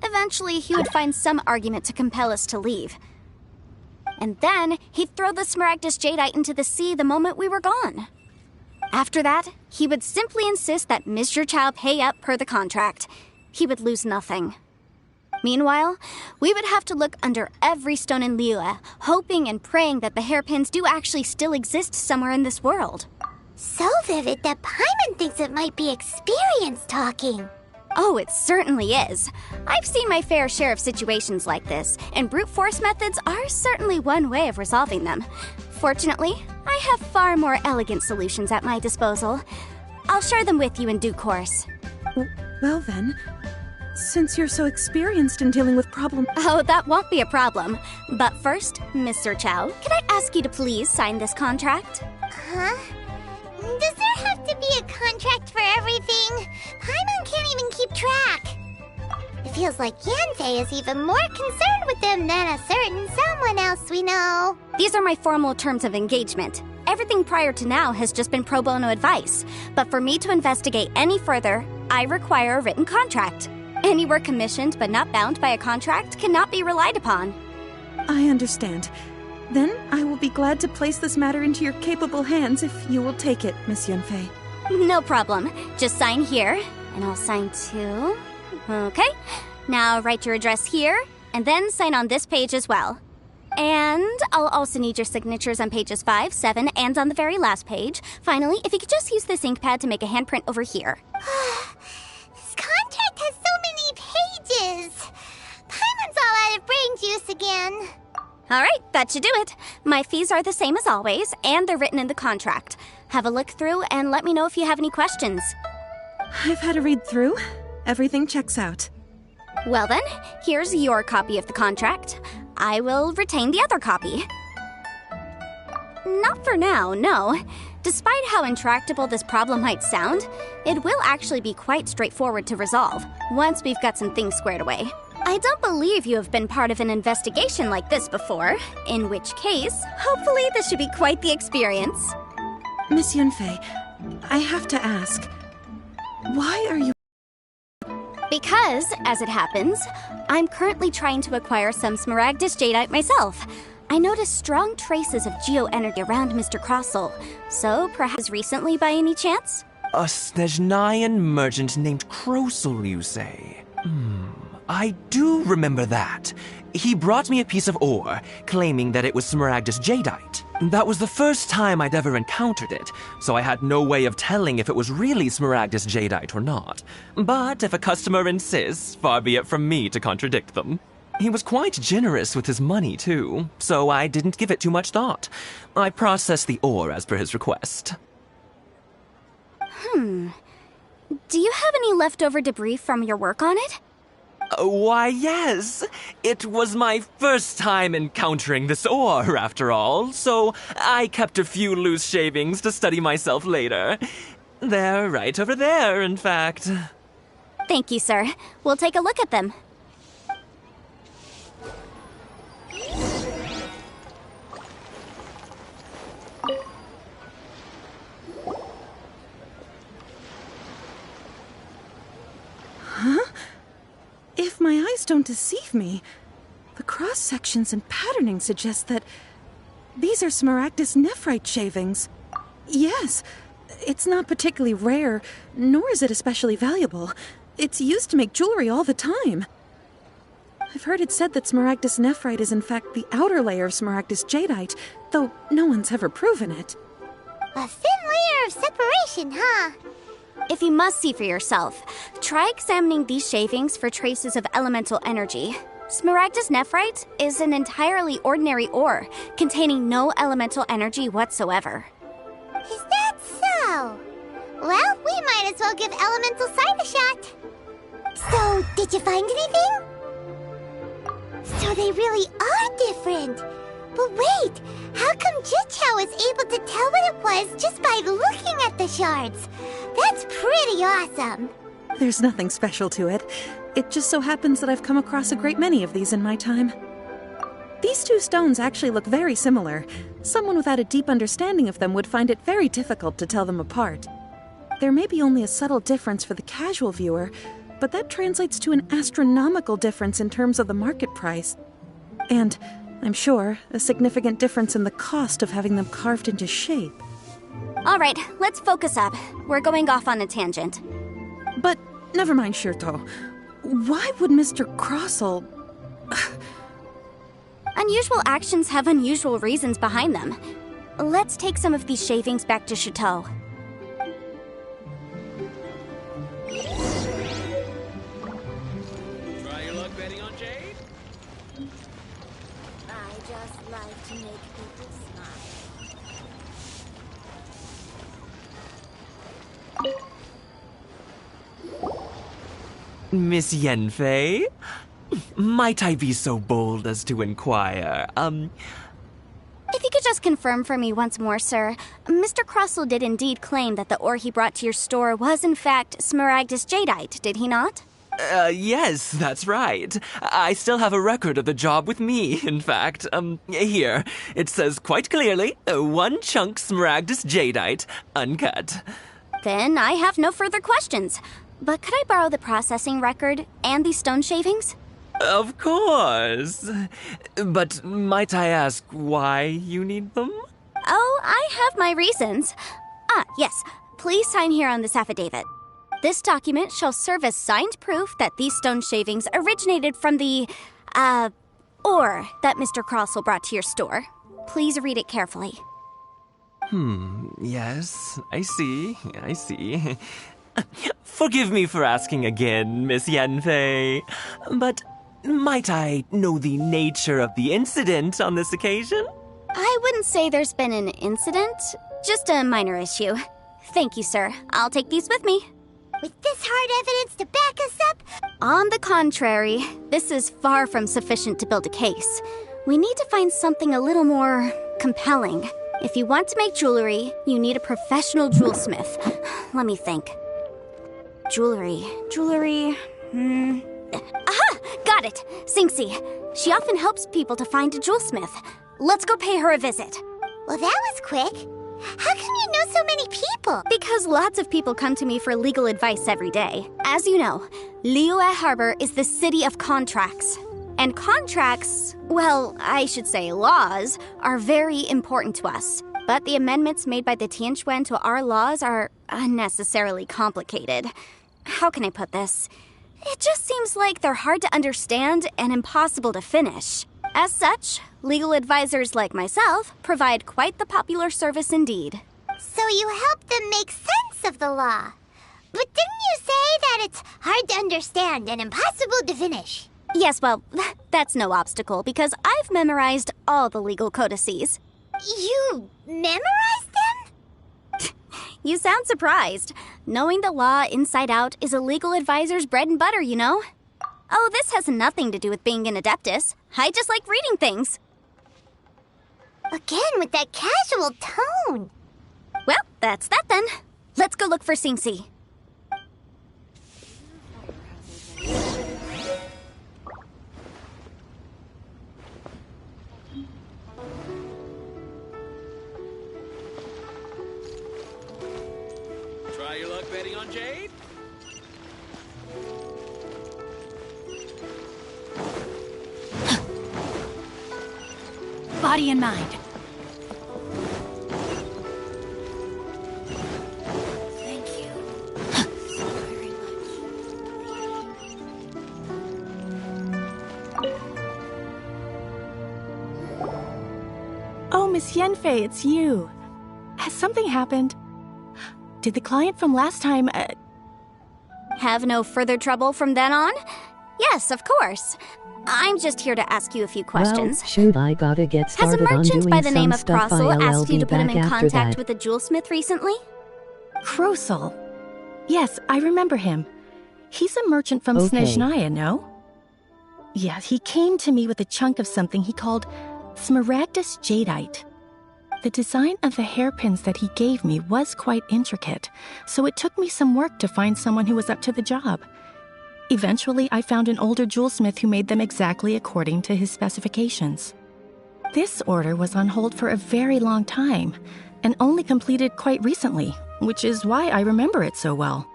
Eventually, he would find some argument to compel us to leave. And then, he'd throw the Smaragdus Jadeite into the sea the moment we were gone. After that, he would simply insist that Mr. Chow pay up per the contract. He would lose nothing. Meanwhile, we would have to look under every stone in Liyue, hoping and praying that the hairpins do actually still exist somewhere in this world. So vivid that Paimon thinks it might be experience talking. Oh, it certainly is. I've seen my fair share of situations like this, and brute force methods are certainly one way of resolving them. Fortunately, I have far more elegant solutions at my disposal. I'll share them with you in due course. Well then, since you're so experienced in dealing with problems... Oh, that won't be a problem. But first, Mr. Chow, can I ask you to please sign this contract? Huh? Does there have to be a contract for everything? Paimon can't even keep track. It feels like Yanfei is even more concerned with them than a certain someone else we know. These are my formal terms of engagement. Everything prior to now has just been pro bono advice. But for me to investigate any further, I require a written contract. Any work commissioned but not bound by a contract cannot be relied upon. I understand. Then I will be glad to place this matter into your capable hands if you will take it, Miss Yanfei. No problem. Just sign here, and I'll sign too. Okay. Now write your address here, and then sign on this page as well. And I'll also need your signatures on pages 5, 7, and on the very last page. Finally, if you could just use this ink pad to make a handprint over here. This contract has so many pages. Paimon's all out of brain juice again. All right, that should do it. My fees are the same as always, and they're written in the contract. Have a look through and let me know if you have any questions. I've had a read through. Everything checks out. Well then, here's your copy of the contract. I will retain the other copy. Not for now, no. Despite how intractable this problem might sound, it will actually be quite straightforward to resolve, once we've got some things squared away. I don't believe you have been part of an investigation like this before, in which case, hopefully this should be quite the experience. Miss Yanfei, I have to ask, why are you... Because, as it happens, I'm currently trying to acquire some Smaragdus Jadeite myself. I noticed strong traces of geoenergy around Mr. Crossel, so perhaps recently by any chance? A Snezhnayan merchant named Crossel, you say? I do remember that. He brought me a piece of ore, claiming that it was Smaragdus Jadeite. That was the first time I'd ever encountered it, so I had no way of telling if it was really Smaragdus Jadeite or not. But if a customer insists, far be it from me to contradict them. He was quite generous with his money, too, so I didn't give it too much thought. I processed the ore as per his request. Do you have any leftover debris from your work on it? Why, yes. It was my first time encountering this ore, after all, so I kept a few loose shavings to study myself later. They're right over there, in fact. Thank you, sir. We'll take a look at them. Huh? If my eyes don't deceive me, the cross-sections and patterning suggest that these are Smaragdus nephrite shavings. Yes, it's not particularly rare, nor is it especially valuable. It's used to make jewelry all the time. I've heard it said that Smaragdus nephrite is in fact the outer layer of Smaragdus jadeite, though no one's ever proven it. A thin layer of separation, huh? If you must see for yourself, try examining these shavings for traces of elemental energy. Smaragdus nephrite is an entirely ordinary ore, containing no elemental energy whatsoever. Is that so? Well, we might as well give elemental sight a shot. So, did you find anything? So they really are different. But wait, how come Jichao was able to tell what it was just by looking at the shards? That's pretty awesome. There's nothing special to it. It just so happens that I've come across a great many of these in my time. These two stones actually look very similar. Someone without a deep understanding of them would find it very difficult to tell them apart. There may be only a subtle difference for the casual viewer, but that translates to an astronomical difference in terms of the market price. And, I'm sure, a significant difference in the cost of having them carved into shape. All right, let's focus up. We're going off on a tangent. But, never mind, Shirto. Why would Mr. Crossell... Unusual actions have unusual reasons behind them. Let's take some of these shavings back to Chateau. Try your luck betting on Jade? I just like to make people smile. Miss Yanfei? Might I be so bold as to inquire, If you could just confirm for me once more, sir. Mr. Crossell did indeed claim that the ore he brought to your store was in fact Smaragdus jadeite, did he not? Yes, that's right. I still have a record of the job with me, in fact. Here. It says quite clearly, 1 chunk Smaragdus jadeite, uncut. Then I have no further questions. But could I borrow the processing record and these stone shavings? Of course. But might I ask why you need them? Oh, I have my reasons. Yes. Please sign here on this affidavit. This document shall serve as signed proof that these stone shavings originated from the, ore that Mr. Crossell brought to your store. Please read it carefully. Yes, I see. Forgive me for asking again, Miss Yanfei, but might I know the nature of the incident on this occasion? I wouldn't say there's been an incident, just a minor issue. Thank you, sir. I'll take these with me. With this hard evidence to back us up? On the contrary, this is far from sufficient to build a case. We need to find something a little more compelling. If you want to make jewelry, you need a professional jewelsmith. Let me think. Jewelry. Aha! Got it! Singxi. She often helps people to find a jewelsmith. Let's go pay her a visit. Well, that was quick. How come you know so many people? Because lots of people come to me for legal advice every day. As you know, Liyue Harbor is the city of contracts. And contracts, well, I should say laws, are very important to us. But the amendments made by the Tianquan to our laws are unnecessarily complicated. How can I put this? It just seems like they're hard to understand and impossible to finish. As such, legal advisors like myself provide quite the popular service indeed. So you help them make sense of the law. But didn't you say that it's hard to understand and impossible to finish? Yes, well, that's no obstacle because I've memorized all the legal codices. You memorized them? You sound surprised. Knowing the law inside out is a legal advisor's bread and butter, you know? Oh, this has nothing to do with being an adeptus. I just like reading things. Again, with that casual tone. Well, that's that then. Let's go look for Singxi. Try your luck betting on Jade? Body and mind. Thank you so very much. Oh, Miss Yenfei, it's you. Has something happened? Did the client from last time, Have no further trouble from then on? Yes, of course. I'm just here to ask you a few questions. Well, shoot, I gotta get Has a started on merchant doing by the name some of stuff. Crossel I'll asked you be to put him back in after contact that. with a jewelsmith recently? Crossel? Yes, I remember him. He's a merchant from Okay. Snezhnaya, no? Yeah, he came to me with a chunk of something he called Smaragdus Jadeite. The design of the hairpins that he gave me was quite intricate, so it took me some work to find someone who was up to the job. Eventually, I found an older jewelsmith who made them exactly according to his specifications. This order was on hold for a very long time, and only completed quite recently, which is why I remember it so well.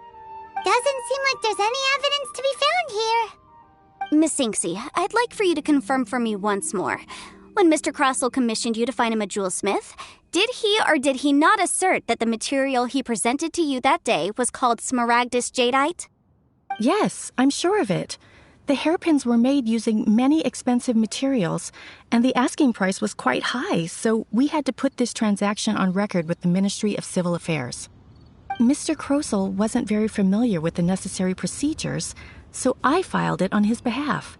Doesn't seem like there's any evidence to be found here. Miss Inksy, I'd like for you to confirm for me once more. When Mr. Crossel commissioned you to find him a jewelsmith, did he or did he not assert that the material he presented to you that day was called Smaragdus Jadeite? Yes, I'm sure of it. The hairpins were made using many expensive materials, and the asking price was quite high, so we had to put this transaction on record with the Ministry of Civil Affairs. Mr. Crossel wasn't very familiar with the necessary procedures, so I filed it on his behalf.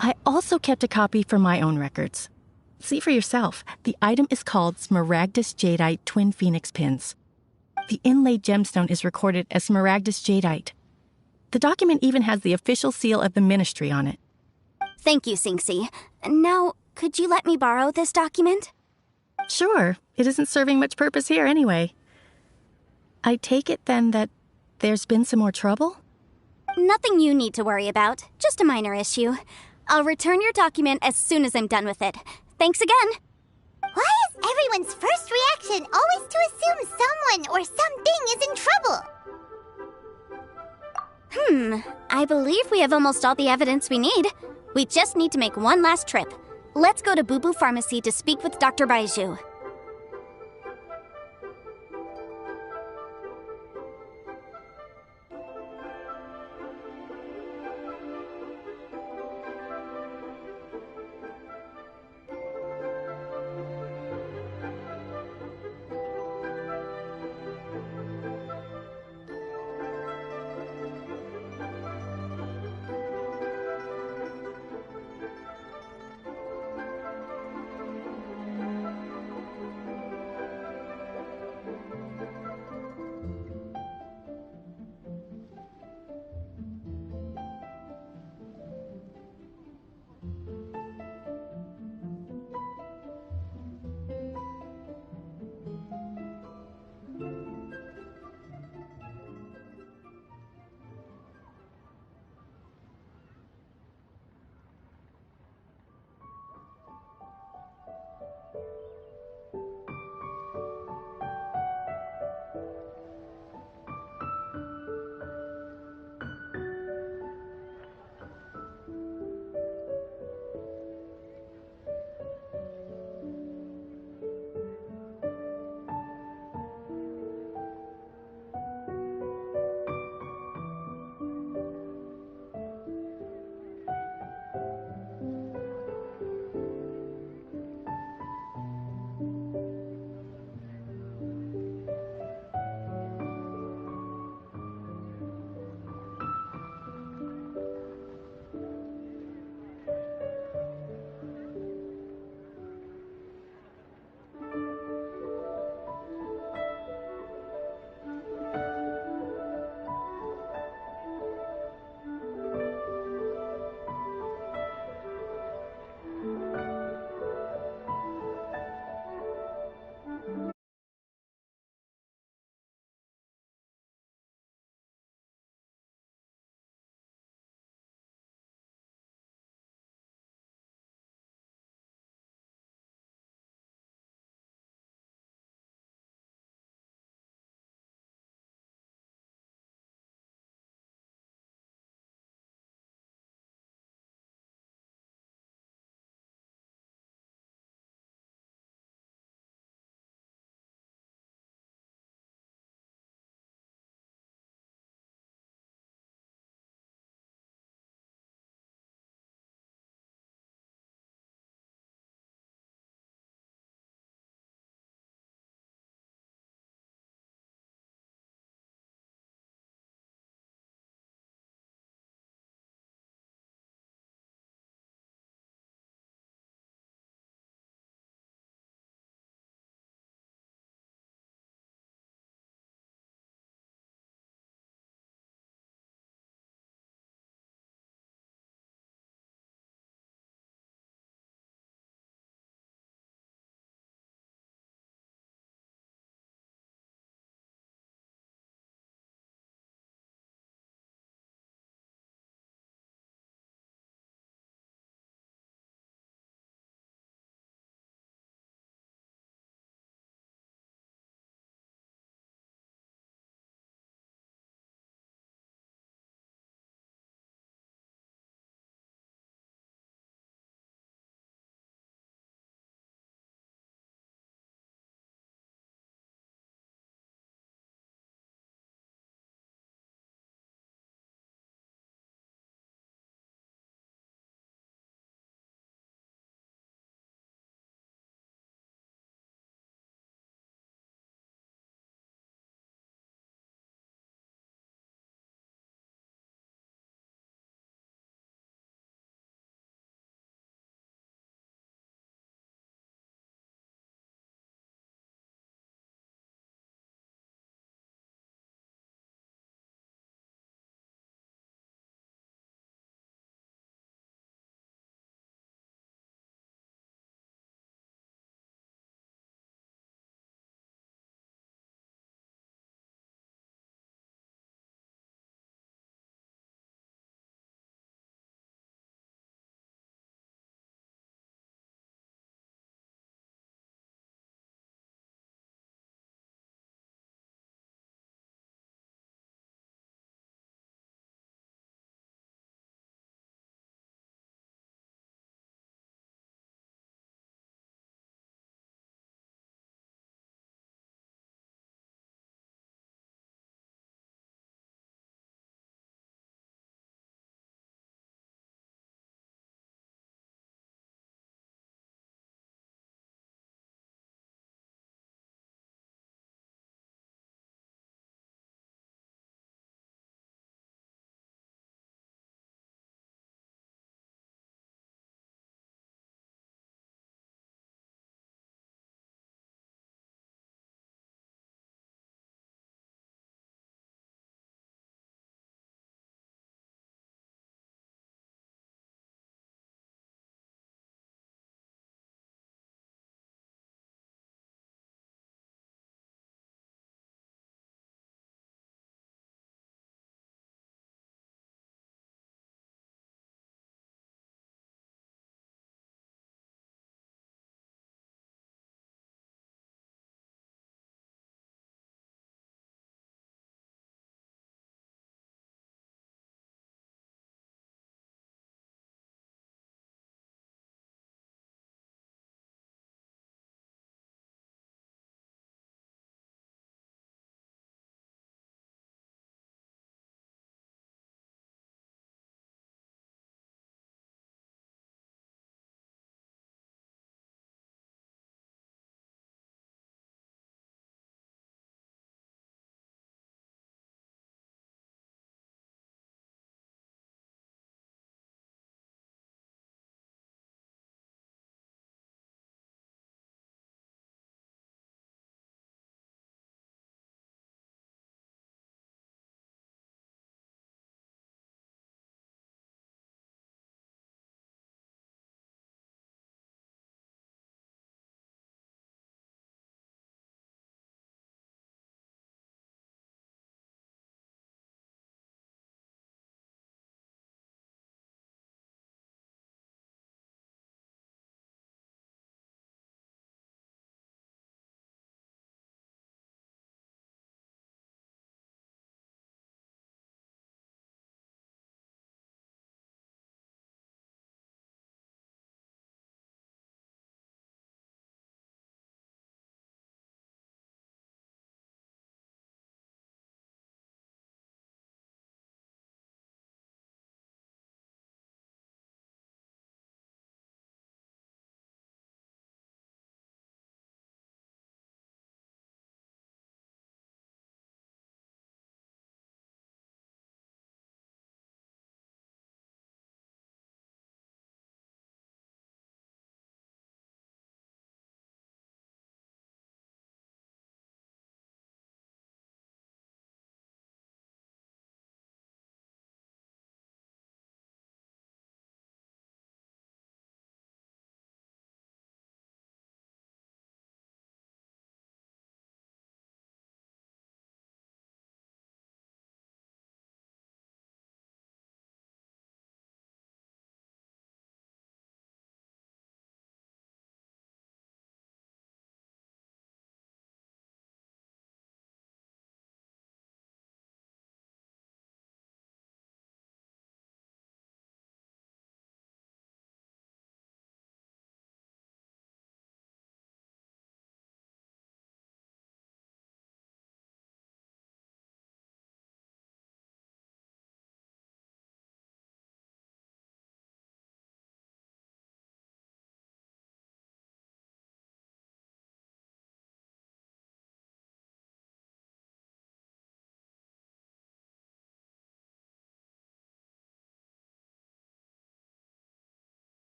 I also kept a copy for my own records. See for yourself, the item is called Smaragdus Jadeite Twin Phoenix Pins. The inlaid gemstone is recorded as Smaragdus Jadeite. The document even has the official seal of the ministry on it. Thank you, Sinksy. Now, could you let me borrow this document? Sure, it isn't serving much purpose here anyway. I take it then that there's been some more trouble? Nothing you need to worry about, just a minor issue. I'll return your document as soon as I'm done with it. Thanks again. Why is everyone's first reaction always to assume someone or something is in trouble? I believe we have almost all the evidence we need. We just need to make one last trip. Let's go to Boo Boo Pharmacy to speak with Dr. Baiju.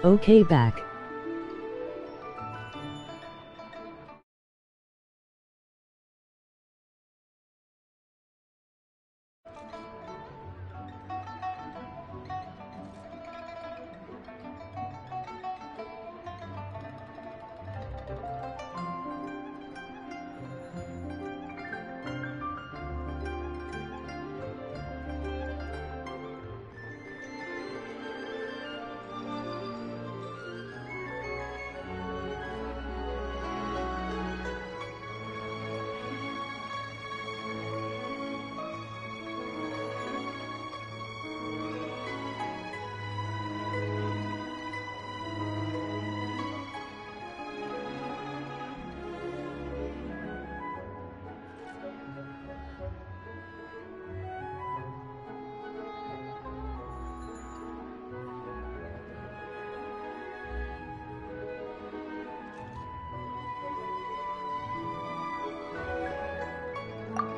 Okay, back.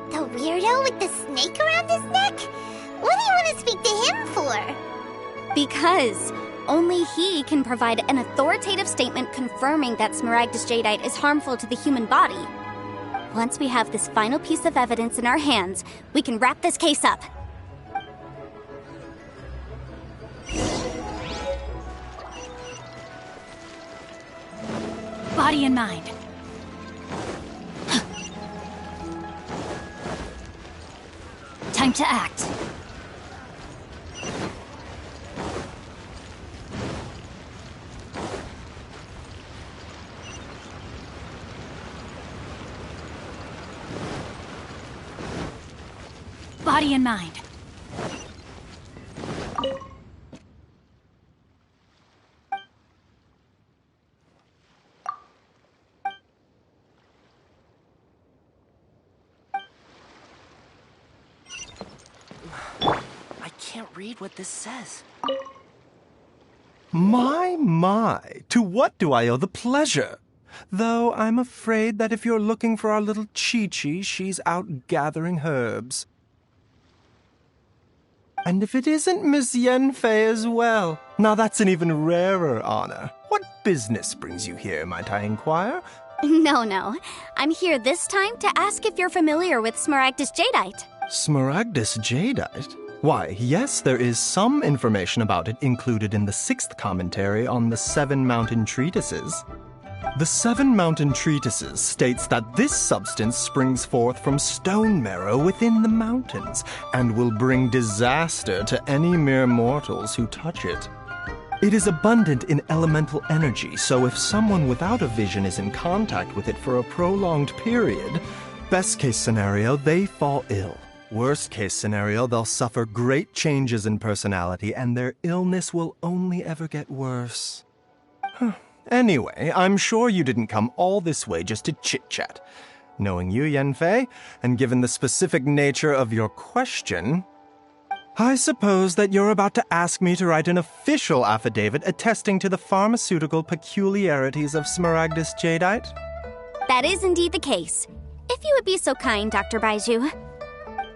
The weirdo with the snake around his neck? What do you want to speak to him for? Because only he can provide an authoritative statement confirming that Smaragdus Jadeite is harmful to the human body. Once we have this final piece of evidence in our hands, we can wrap this case up. Body and mind. Time to act. Body and mind. I can't read what this says. My, to what do I owe the pleasure? Though I'm afraid that if you're looking for our little Chi-Chi, she's out gathering herbs. And if it isn't Miss Yenfei as well, now that's an even rarer honor. What business brings you here, might I inquire? No. I'm here this time to ask if you're familiar with Smaragdus Jadeite. Smaragdus Jadeite? Why, yes, there is some information about it included in the 6th commentary on the 7 Mountain Treatises. The 7 Mountain Treatises states that this substance springs forth from stone marrow within the mountains and will bring disaster to any mere mortals who touch it. It is abundant in elemental energy, so if someone without a vision is in contact with it for a prolonged period, best case scenario, they fall ill. Worst case scenario, they'll suffer great changes in personality and their illness will only ever get worse. Anyway, I'm sure you didn't come all this way just to chit-chat. Knowing you, Yenfei, and given the specific nature of your question, I suppose that you're about to ask me to write an official affidavit attesting to the pharmaceutical peculiarities of Smaragdus Jadeite? That is indeed the case. If you would be so kind, Dr. Baiju.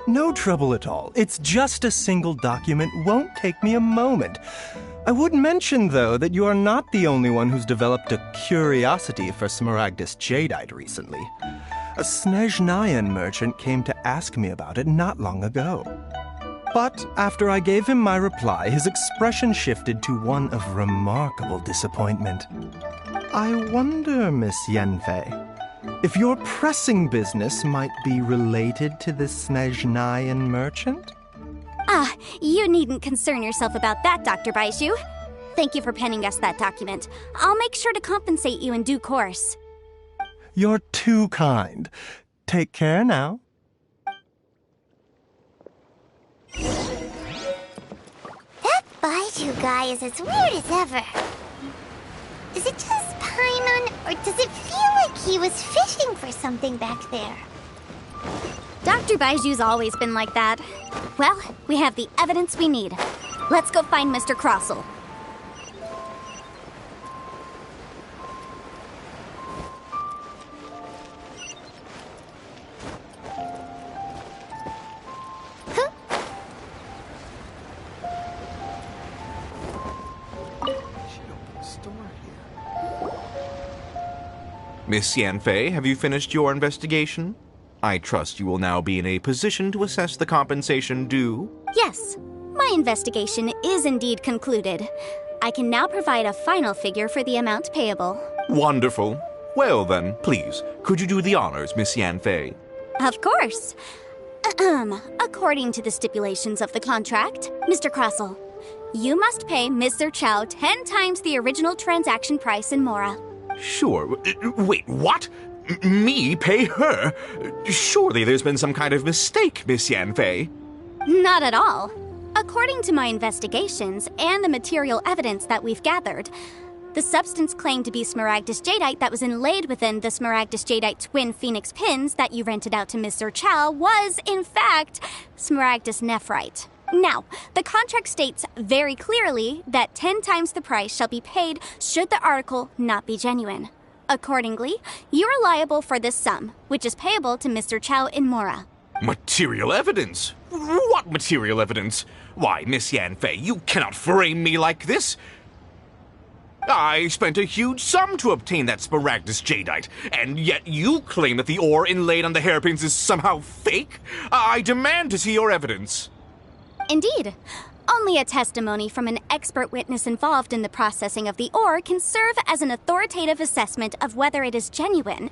No trouble at all. It's just a single document. Won't take me a moment. I would mention, though, that you are not the only one who's developed a curiosity for Smaragdus Jadeite recently. A Snezhnayan merchant came to ask me about it not long ago. But after I gave him my reply, his expression shifted to one of remarkable disappointment. I wonder, Miss Yenfei, if your pressing business might be related to this Snezhnayan merchant? Ah, you needn't concern yourself about that, Dr. Baiju. Thank you for penning us that document. I'll make sure to compensate you in due course. You're too kind. Take care now. That Baiju guy is as weird as ever. Is it just Paimon, or does it feel like he was fishing for something back there? Dr. Baiju's always been like that. Well, we have the evidence we need. Let's go find Mr. Crossel. Miss Yanfei, have you finished your investigation? I trust you will now be in a position to assess the compensation due. Yes, my investigation is indeed concluded. I can now provide a final figure for the amount payable. Wonderful. Well then, please, could you do the honors, Miss Yanfei? Of course. According to the stipulations of the contract, Mr. Crossell, you must pay Mr. Chow 10 times the original transaction price in Mora. Sure. Wait, what? Me pay her? Surely there's been some kind of mistake, Miss Yanfei. Not at all. According to my investigations and the material evidence that we've gathered, the substance claimed to be Smaragdus Jadeite that was inlaid within the Smaragdus Jadeite twin phoenix pins that you rented out to Mr. Chow was, in fact, Smaragdus Nephrite. Now, the contract states very clearly that 10 times the price shall be paid should the article not be genuine. Accordingly, you are liable for this sum, which is payable to Mr. Chow in Mora. Material evidence? What material evidence? Why, Miss Yanfei, you cannot frame me like this. I spent a huge sum to obtain that Smaragdus Jadeite, and yet you claim that the ore inlaid on the hairpins is somehow fake? I demand to see your evidence. Indeed. Only a testimony from an expert witness involved in the processing of the ore can serve as an authoritative assessment of whether it is genuine.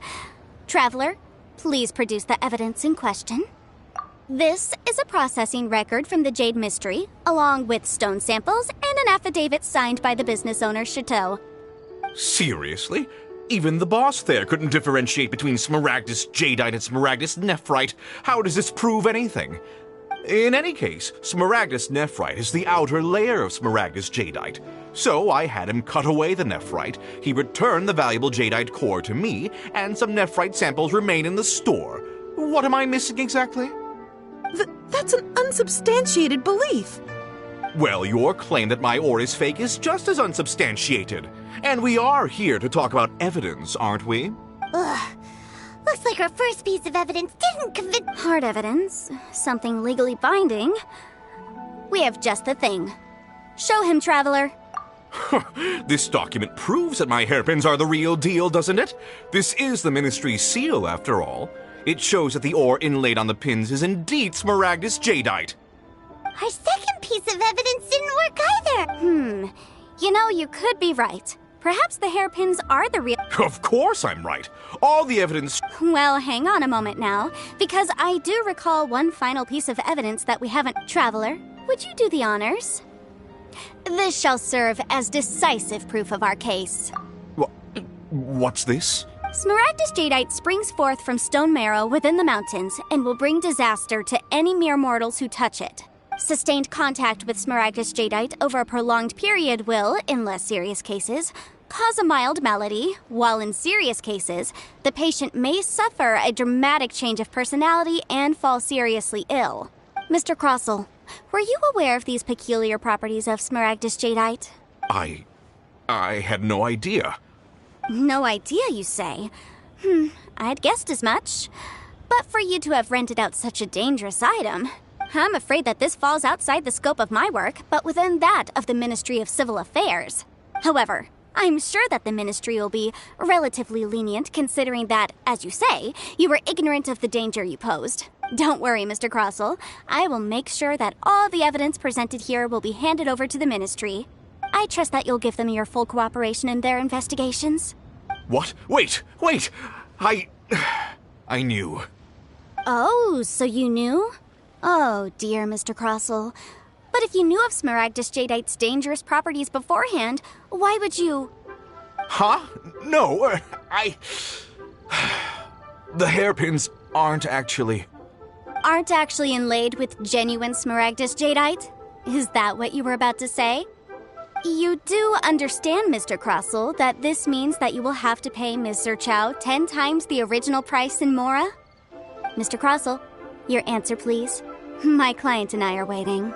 Traveler, please produce the evidence in question. This is a processing record from the Jade Mystery, along with stone samples and an affidavit signed by the business owner, Chateau. Seriously? Even the boss there couldn't differentiate between Smaragdus Jadeite and Smaragdus Nephrite. How does this prove anything? In any case, Smaragdus Nephrite is the outer layer of Smaragdus Jadeite. So I had him cut away the Nephrite, he returned the valuable Jadeite core to me, and some Nephrite samples remain in the store. What am I missing exactly? That's an unsubstantiated belief. Well, your claim that my ore is fake is just as unsubstantiated. And we are here to talk about evidence, aren't we? Ugh. Looks like our first piece of evidence didn't convince— Hard evidence. Something legally binding. We have just the thing. Show him, Traveler. This document proves that my hairpins are the real deal, doesn't it? This is the Ministry's seal, after all. It shows that the ore inlaid on the pins is indeed Smaragdus Jadeite. Our second piece of evidence didn't work either. You know, you could be right. Perhaps the hairpins are the real— Of course I'm right. All the evidence— Well, hang on a moment now, because I do recall one final piece of evidence that we haven't— Traveler, would you do the honors? This shall serve as decisive proof of our case. What's this? Smaragdus Jadeite springs forth from stone marrow within the mountains and will bring disaster to any mere mortals who touch it. Sustained contact with Smaragdus Jadeite over a prolonged period will, in less serious cases, cause a mild malady, while in serious cases, the patient may suffer a dramatic change of personality and fall seriously ill. Mr. Crossell, were you aware of these peculiar properties of Smaragdus Jadeite? I had no idea. No idea, you say? I'd guessed as much. But for you to have rented out such a dangerous item, I'm afraid that this falls outside the scope of my work, but within that of the Ministry of Civil Affairs. However, I'm sure that the Ministry will be relatively lenient considering that, as you say, you were ignorant of the danger you posed. Don't worry, Mr. Crossell. I will make sure that all the evidence presented here will be handed over to the Ministry. I trust that you'll give them your full cooperation in their investigations. What? Wait! I knew. Oh, so you knew? Oh, dear Mr. Crossell. But if you knew of Smaragdus Jadeite's dangerous properties beforehand, why would you— Huh? No, The hairpins aren't actually inlaid with genuine Smaragdus Jadeite? Is that what you were about to say? You do understand, Mr. Crossell, that this means that you will have to pay Mr. Chow 10 times the original price in Mora? Mr. Crossell, your answer, please. My client and I are waiting.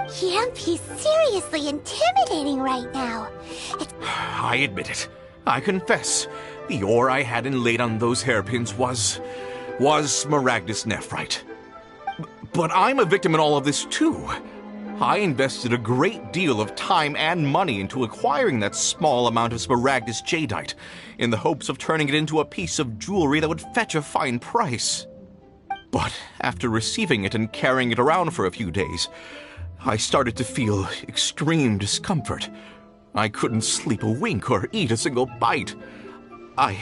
He's seriously intimidating right now. I admit it. I confess. The ore I had inlaid on those hairpins was Smaragdus Nephrite. But I'm a victim in all of this, too. I invested a great deal of time and money into acquiring that small amount of Smaragdus jadeite, in the hopes of turning it into a piece of jewelry that would fetch a fine price. But after receiving it and carrying it around for a few days, I started to feel extreme discomfort. I couldn't sleep a wink or eat a single bite. I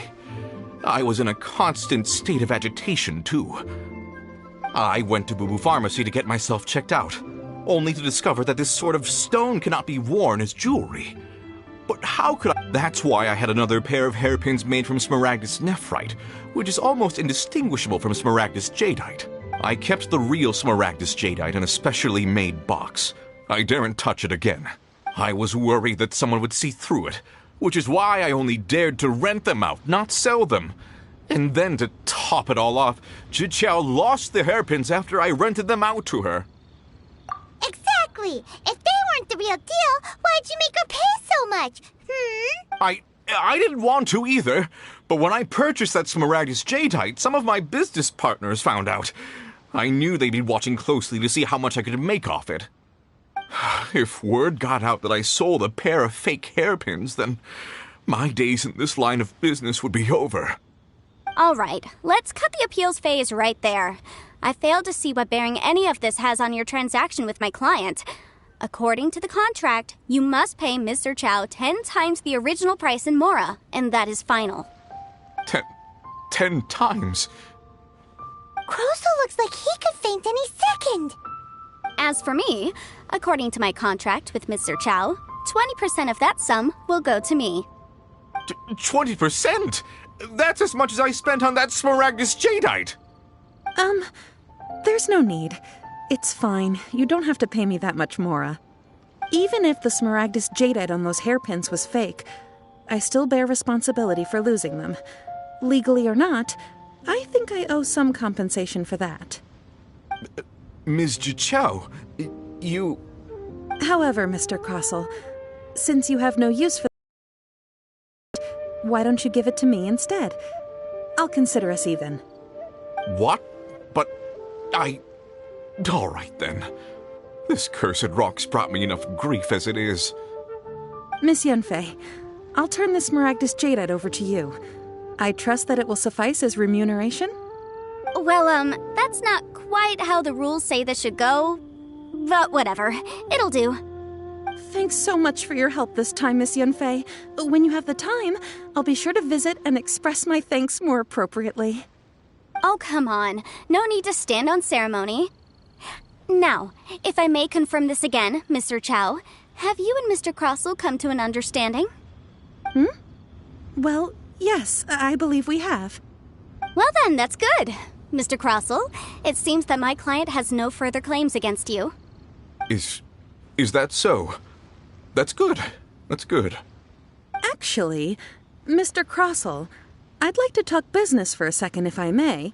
was in a constant state of agitation, too. I went to Boo Boo Pharmacy to get myself checked out, only to discover that this sort of stone cannot be worn as jewelry. But how could I? That's why I had another pair of hairpins made from Smaragdus nephrite, which is almost indistinguishable from Smaragdus jadeite. I kept the real Smaragdus jadeite in a specially made box. I daren't touch it again. I was worried that someone would see through it, which is why I only dared to rent them out, not sell them. And then to top it all off, Jiqiao lost the hairpins after I rented them out to her. Exactly! If they weren't the real deal, why'd you make her pay so much? I didn't want to either, but when I purchased that Smaragdus jadeite, some of my business partners found out. I knew they'd be watching closely to see how much I could make off it. If word got out that I sold a pair of fake hairpins, then my days in this line of business would be over. All right, let's cut the appeals phase right there. I failed to see what bearing any of this has on your transaction with my client. According to the contract, you must pay Mr. Chow 10 times the original price in Mora, and that is final. 10 times? Crosel looks like he could faint any second. As for me, according to my contract with Mr. Chow, 20% of that sum will go to me. 20%? That's as much as I spent on that Smaragdus jadeite! There's no need. It's fine. You don't have to pay me that much, Mora. Even if the Smaragdus jadeite on those hairpins was fake, I still bear responsibility for losing them. Legally or not, I think I owe some compensation for that. Ms. Jiqiao, you... However, Mr. Crosel, since you have no use for it, why don't you give it to me instead? I'll consider us even. What? But all right, then. This cursed rock's brought me enough grief as it is. Miss Yunfei, I'll turn the Smaragdus jadeite over to you. I trust that it will suffice as remuneration? Well, that's not quite how the rules say this should go. But whatever. It'll do. Thanks so much for your help this time, Miss Yunfei. When you have the time, I'll be sure to visit and express my thanks more appropriately. Oh, come on. No need to stand on ceremony. Now, if I may confirm this again, Mr. Chow, have you and Mr. Crosel come to an understanding? Well, yes, I believe we have. Well then, that's good. Mr. Crosel, it seems that my client has no further claims against you. Is that so? That's good. That's good. Actually, Mr. Crosel, I'd like to talk business for a second, if I may.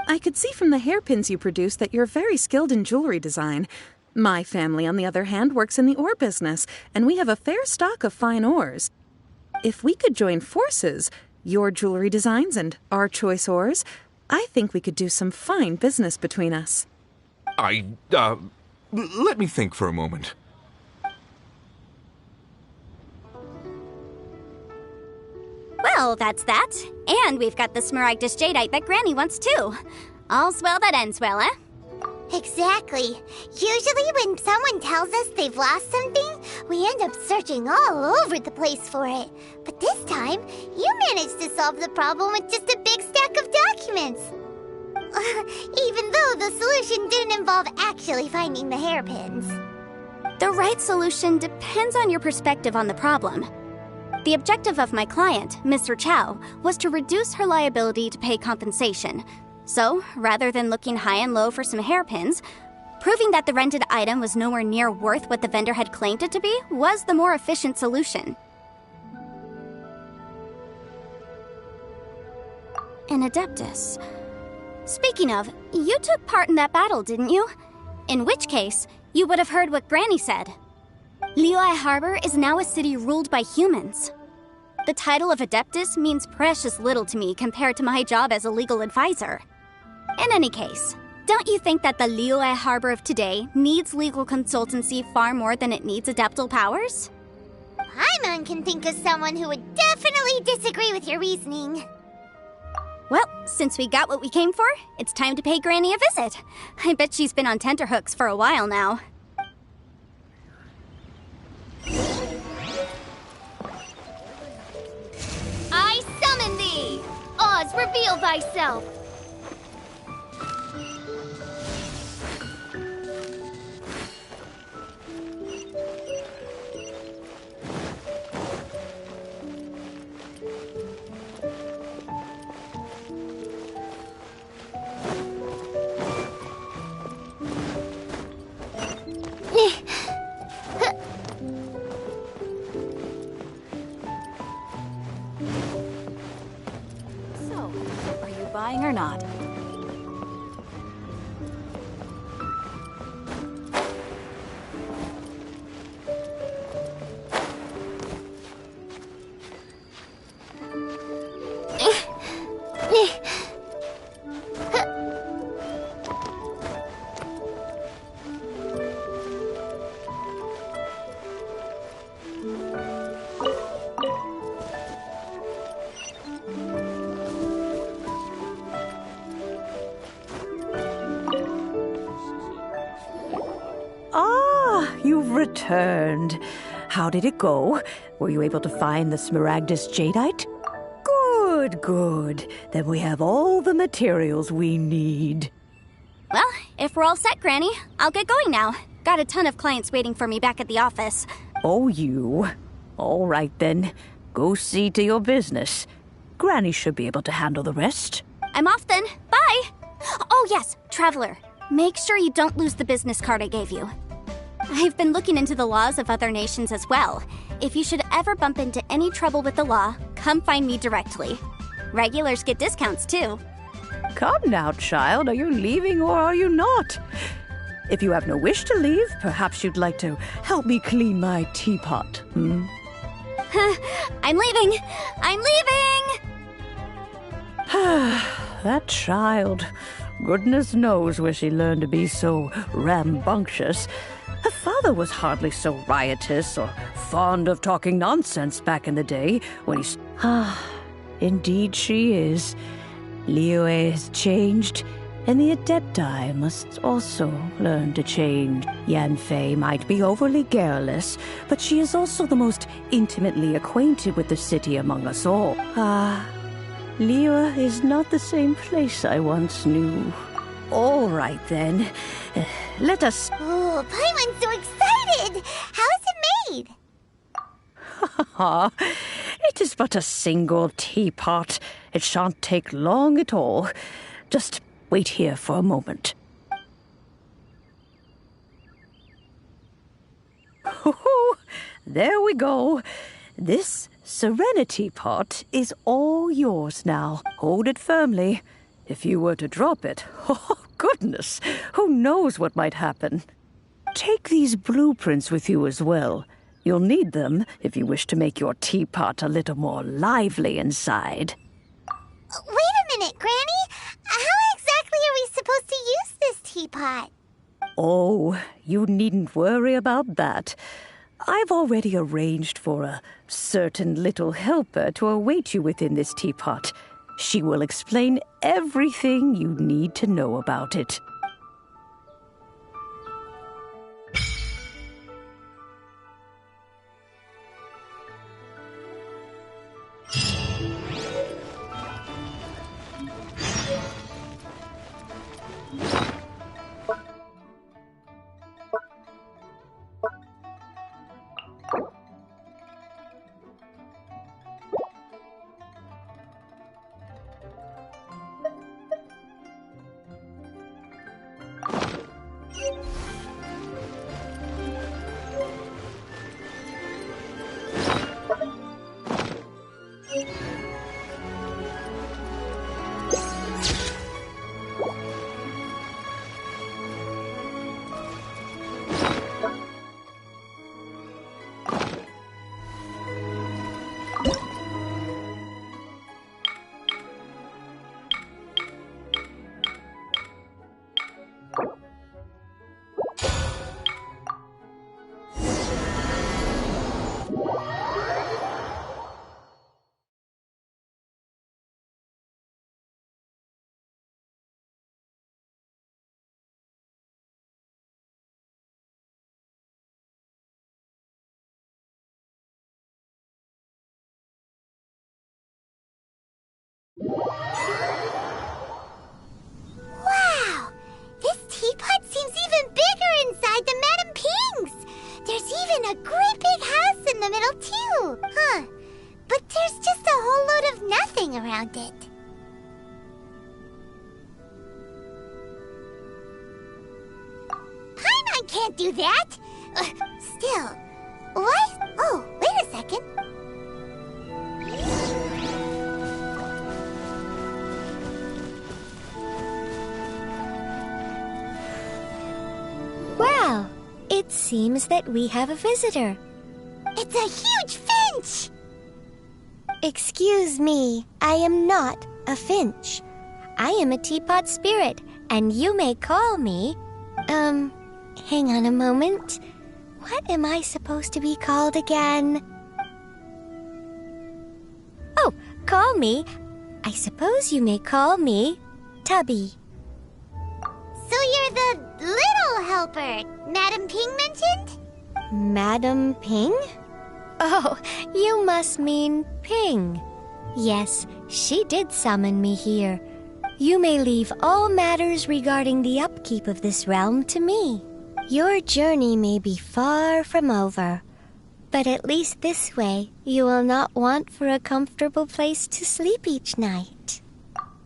I could see from the hairpins you produce that you're very skilled in jewelry design. My family, on the other hand, works in the ore business, and we have a fair stock of fine ores. If we could join forces, your jewelry designs and our choice ores, I think we could do some fine business between us. Let me think for a moment. Well, that's that. And we've got the Smaragdus jadeite that Granny wants too. All's well that ends well, eh? Exactly. Usually when someone tells us they've lost something, we end up searching all over the place for it. But this time, you managed to solve the problem with just a big stack of documents. Even though the solution didn't involve actually finding the hairpins. The right solution depends on your perspective on the problem. The objective of my client, Mr. Chow, was to reduce her liability to pay compensation. So, rather than looking high and low for some hairpins, proving that the rented item was nowhere near worth what the vendor had claimed it to be was the more efficient solution. An Adeptus. Speaking of, you took part in that battle, didn't you? In which case, you would have heard what Granny said. Liyue Harbor is now a city ruled by humans. The title of Adeptus means precious little to me compared to my job as a legal advisor. In any case, Don't you think that the Liyue Harbor of today needs legal consultancy far more than it needs adeptal powers? Paimon can think of someone who would definitely disagree with your reasoning. Well, since we got what we came for, it's time to pay Granny a visit. I bet she's been on tenterhooks for a while now. I summon thee! Oz, reveal thyself! So, are you buying or not? Ah, you've returned. How did it go? Were you able to find the Smaragdus Jadeite? Good, good. Then we have all the materials we need. Well, if we're all set, Granny, I'll get going now. Got a ton of clients waiting for me back at the office. Oh, you. All right, then. Go see to your business. Granny should be able to handle the rest. I'm off then. Bye! Oh yes, Traveler. Make sure you don't lose the business card I gave you. I've been looking into the laws of other nations as well. If you should ever bump into any trouble with the law, come find me directly. Regulars get discounts too. Come now, child. Are you leaving or are you not? If you have no wish to leave, perhaps you'd like to help me clean my teapot, hmm? I'm leaving! I'm leaving! That child. Goodness knows where she learned to be so rambunctious. Her father was hardly so riotous or fond of talking nonsense back in the day when he's... Indeed she is. Liyue has changed, and the Adepti must also learn to change. Yanfei might be overly garrulous, but she is also the most intimately acquainted with the city among us all. Liyue is not the same place I once knew. All right, then. Let us... Oh, Paimon's so excited! How is it made? It is but a single teapot. It shan't take long at all. Just wait here for a moment. There we go. This Serenity pot is all yours now. Hold it firmly. If you were to drop it, oh goodness, who knows what might happen. Take these blueprints with you as well. You'll need them if you wish to make your teapot a little more lively inside. Wait a minute, Granny. How exactly are we supposed to use this teapot? Oh, you needn't worry about that. I've already arranged for a certain little helper to await you within this teapot. She will explain everything you need to know about it. Wow! This teapot seems even bigger inside than Madame Ping's! There's even a great big house in the middle, too! Huh. But there's just a whole load of nothing around it. Paimon can't do that! Still, why? Oh, wait a second. Well, it seems that we have a visitor. It's a huge finch! Excuse me, I am not a finch. I am a teapot spirit, and you may call me... hang on a moment. What am I supposed to be called again? Oh, call me. I suppose you may call me Tubby. So you're the little helper Madame Ping mentioned? Madam Ping? Oh, you must mean Ping. Yes, she did summon me here. You may leave all matters regarding the upkeep of this realm to me. Your journey may be far from over, but at least this way you will not want for a comfortable place to sleep each night.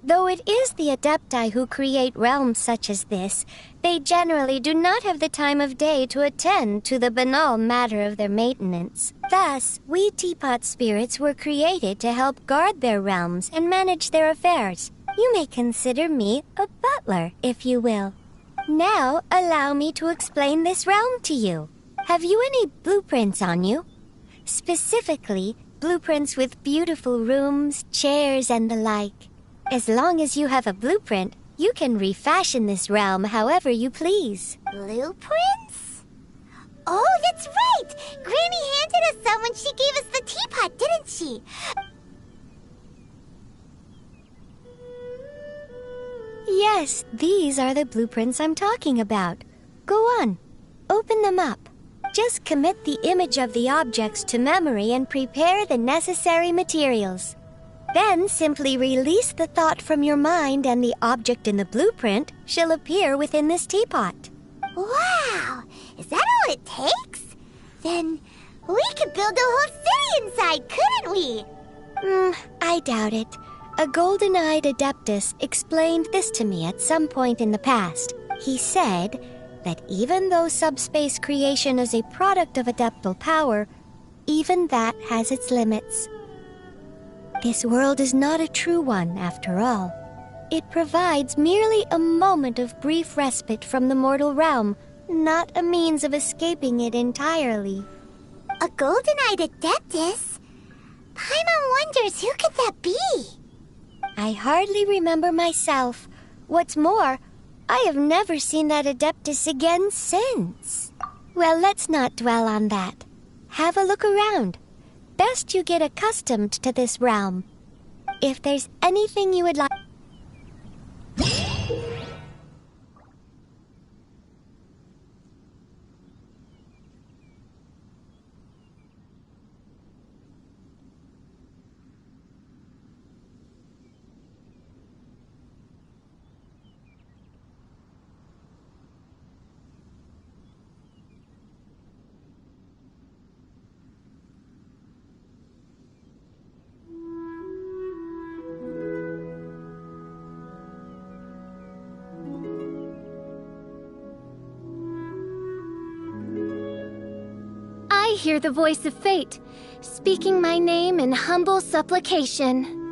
Though it is the Adepti who create realms such as this, they generally do not have the time of day to attend to the banal matter of their maintenance. Thus, we teapot spirits were created to help guard their realms and manage their affairs. You may consider me a butler, if you will. Now, allow me to explain this realm to you. Have you any blueprints on you? Specifically, blueprints with beautiful rooms, chairs, and the like. As long as you have a blueprint, you can refashion this realm however you please. Blueprints? Oh, that's right! Granny handed us some when she gave us the teapot, didn't she? Yes, these are the blueprints I'm talking about. Go on, open them up. Just commit the image of the objects to memory and prepare the necessary materials. Then simply release the thought from your mind and the object in the blueprint shall appear within this teapot. Wow! Is that all it takes? Then we could build a whole city inside, couldn't we? I doubt it. A golden-eyed adeptus explained this to me at some point in the past. He said that even though subspace creation is a product of adeptal power, even that has its limits. This world is not a true one, after all. It provides merely a moment of brief respite from the mortal realm, not a means of escaping it entirely. A golden-eyed adeptus? Paimon wonders who could that be? I hardly remember myself. What's more, I have never seen that adeptus again since. Well, let's not dwell on that. Have a look around. Best you get accustomed to this realm. If there's anything you would like... I hear the voice of fate, speaking my name in humble supplication.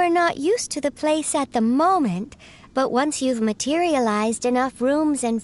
You're not used to the place at the moment, but once you've materialized enough rooms and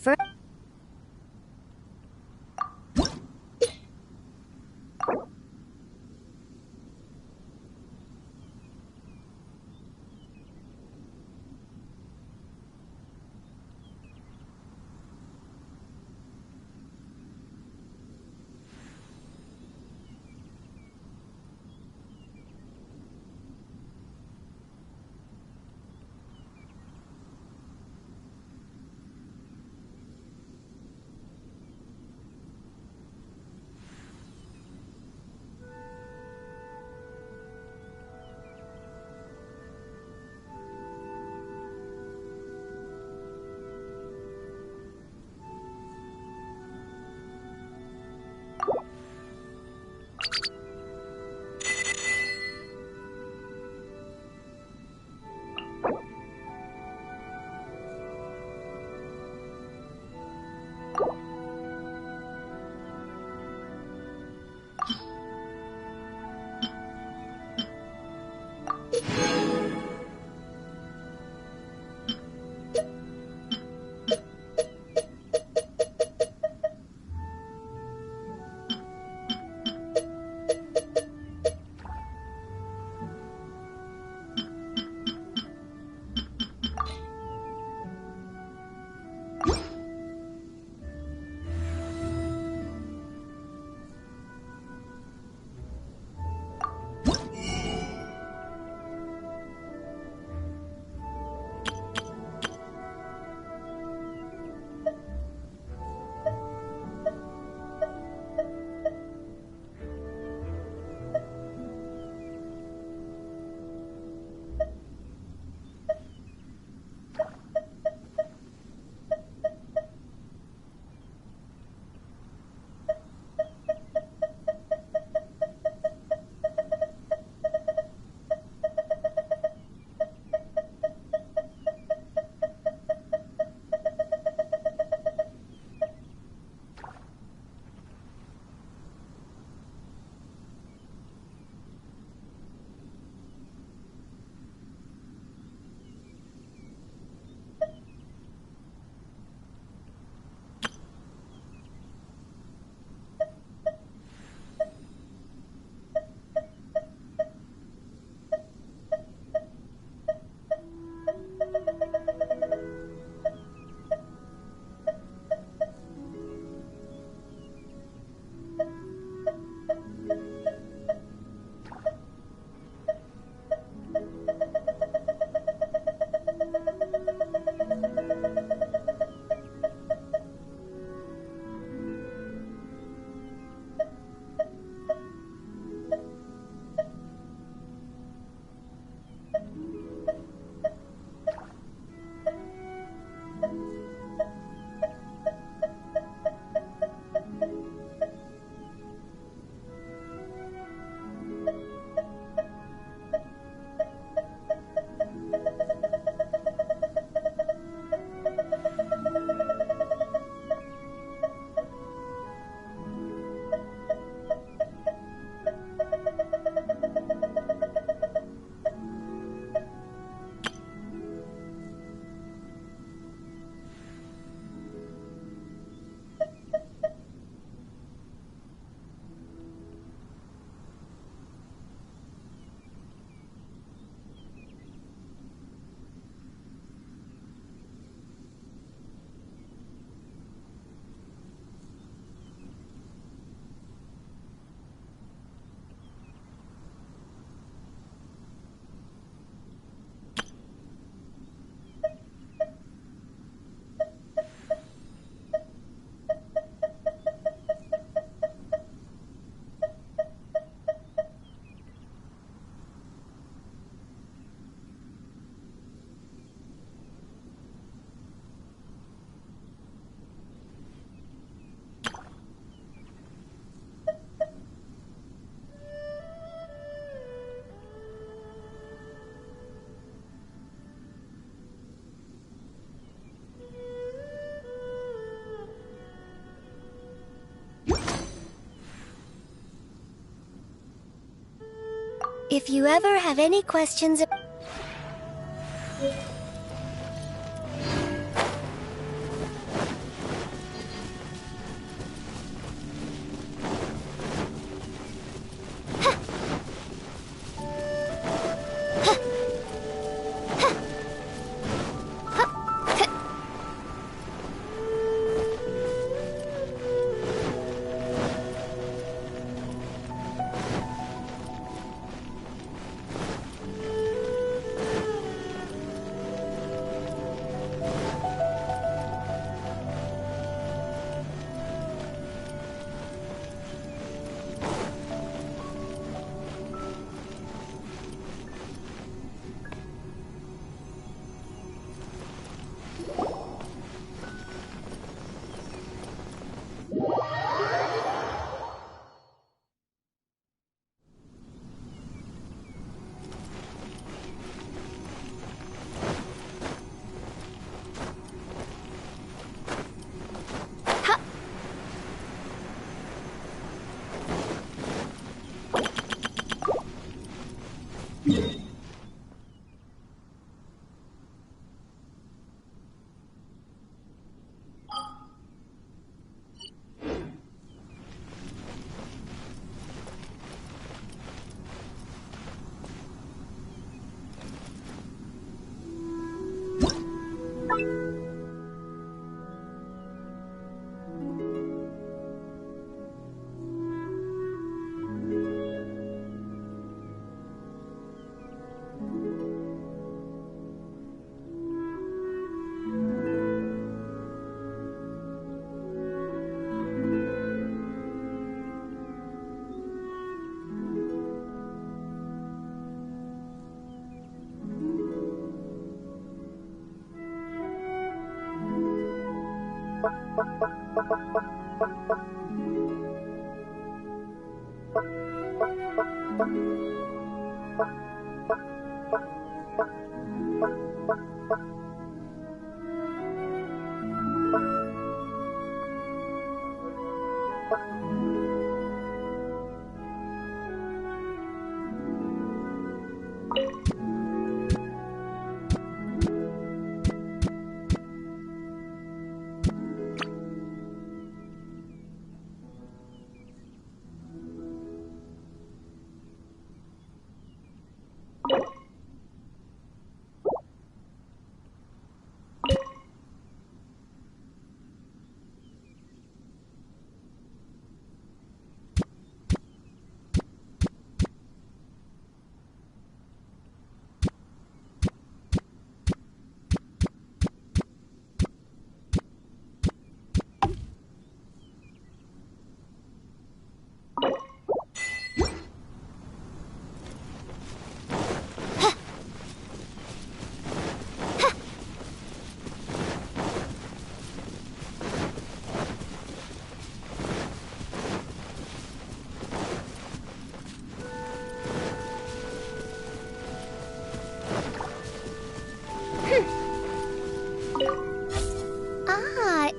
If you ever have any questions...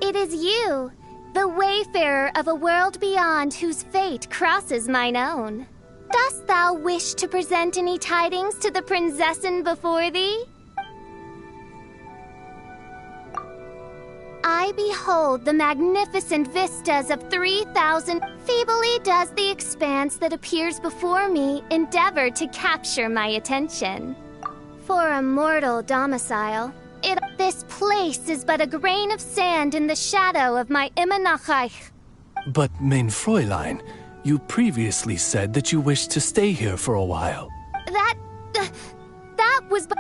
It is you, the wayfarer of a world beyond whose fate crosses mine own. Dost thou wish to present any tidings to the prinzessin before thee? I behold the magnificent vistas of 3,000. Feebly does the expanse that appears before me endeavor to capture my attention. For a mortal domicile, this place is but a grain of sand in the shadow of my Immenachreich. But, mein Fräulein, you previously said that you wished to stay here for a while. That was but...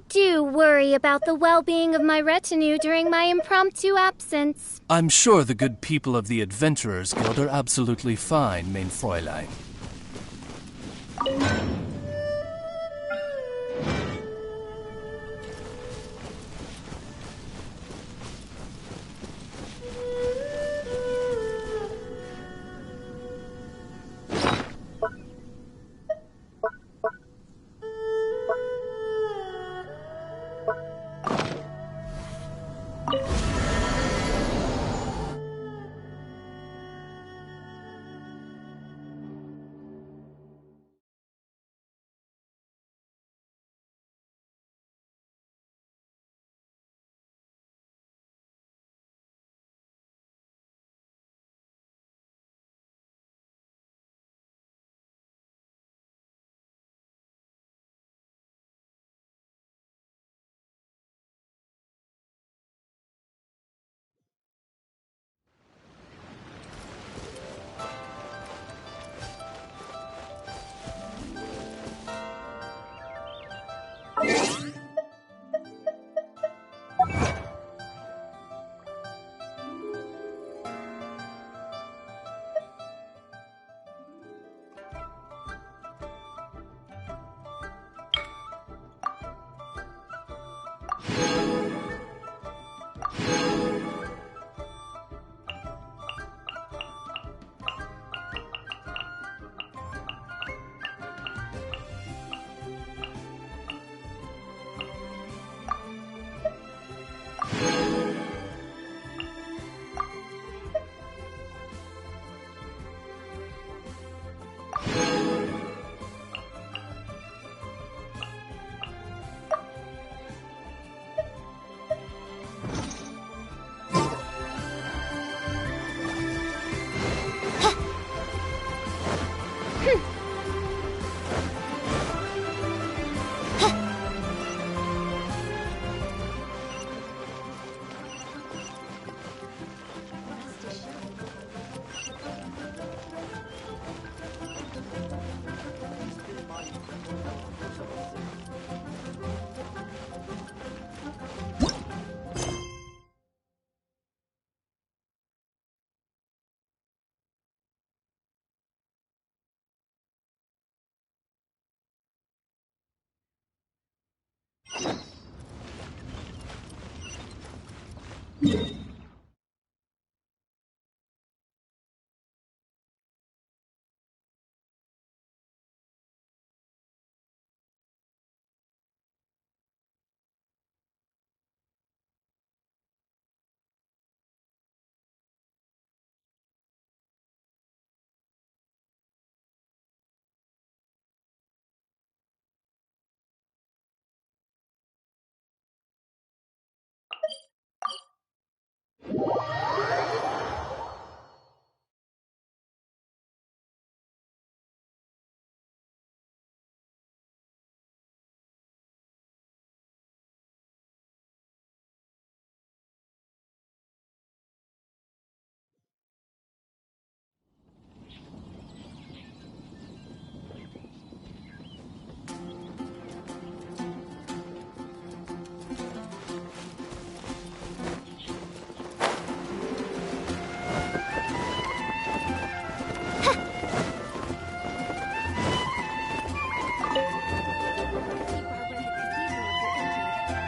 do worry about the well-being of my retinue during my impromptu absence. I'm sure the good people of the Adventurers Guild are absolutely fine, mein Fräulein.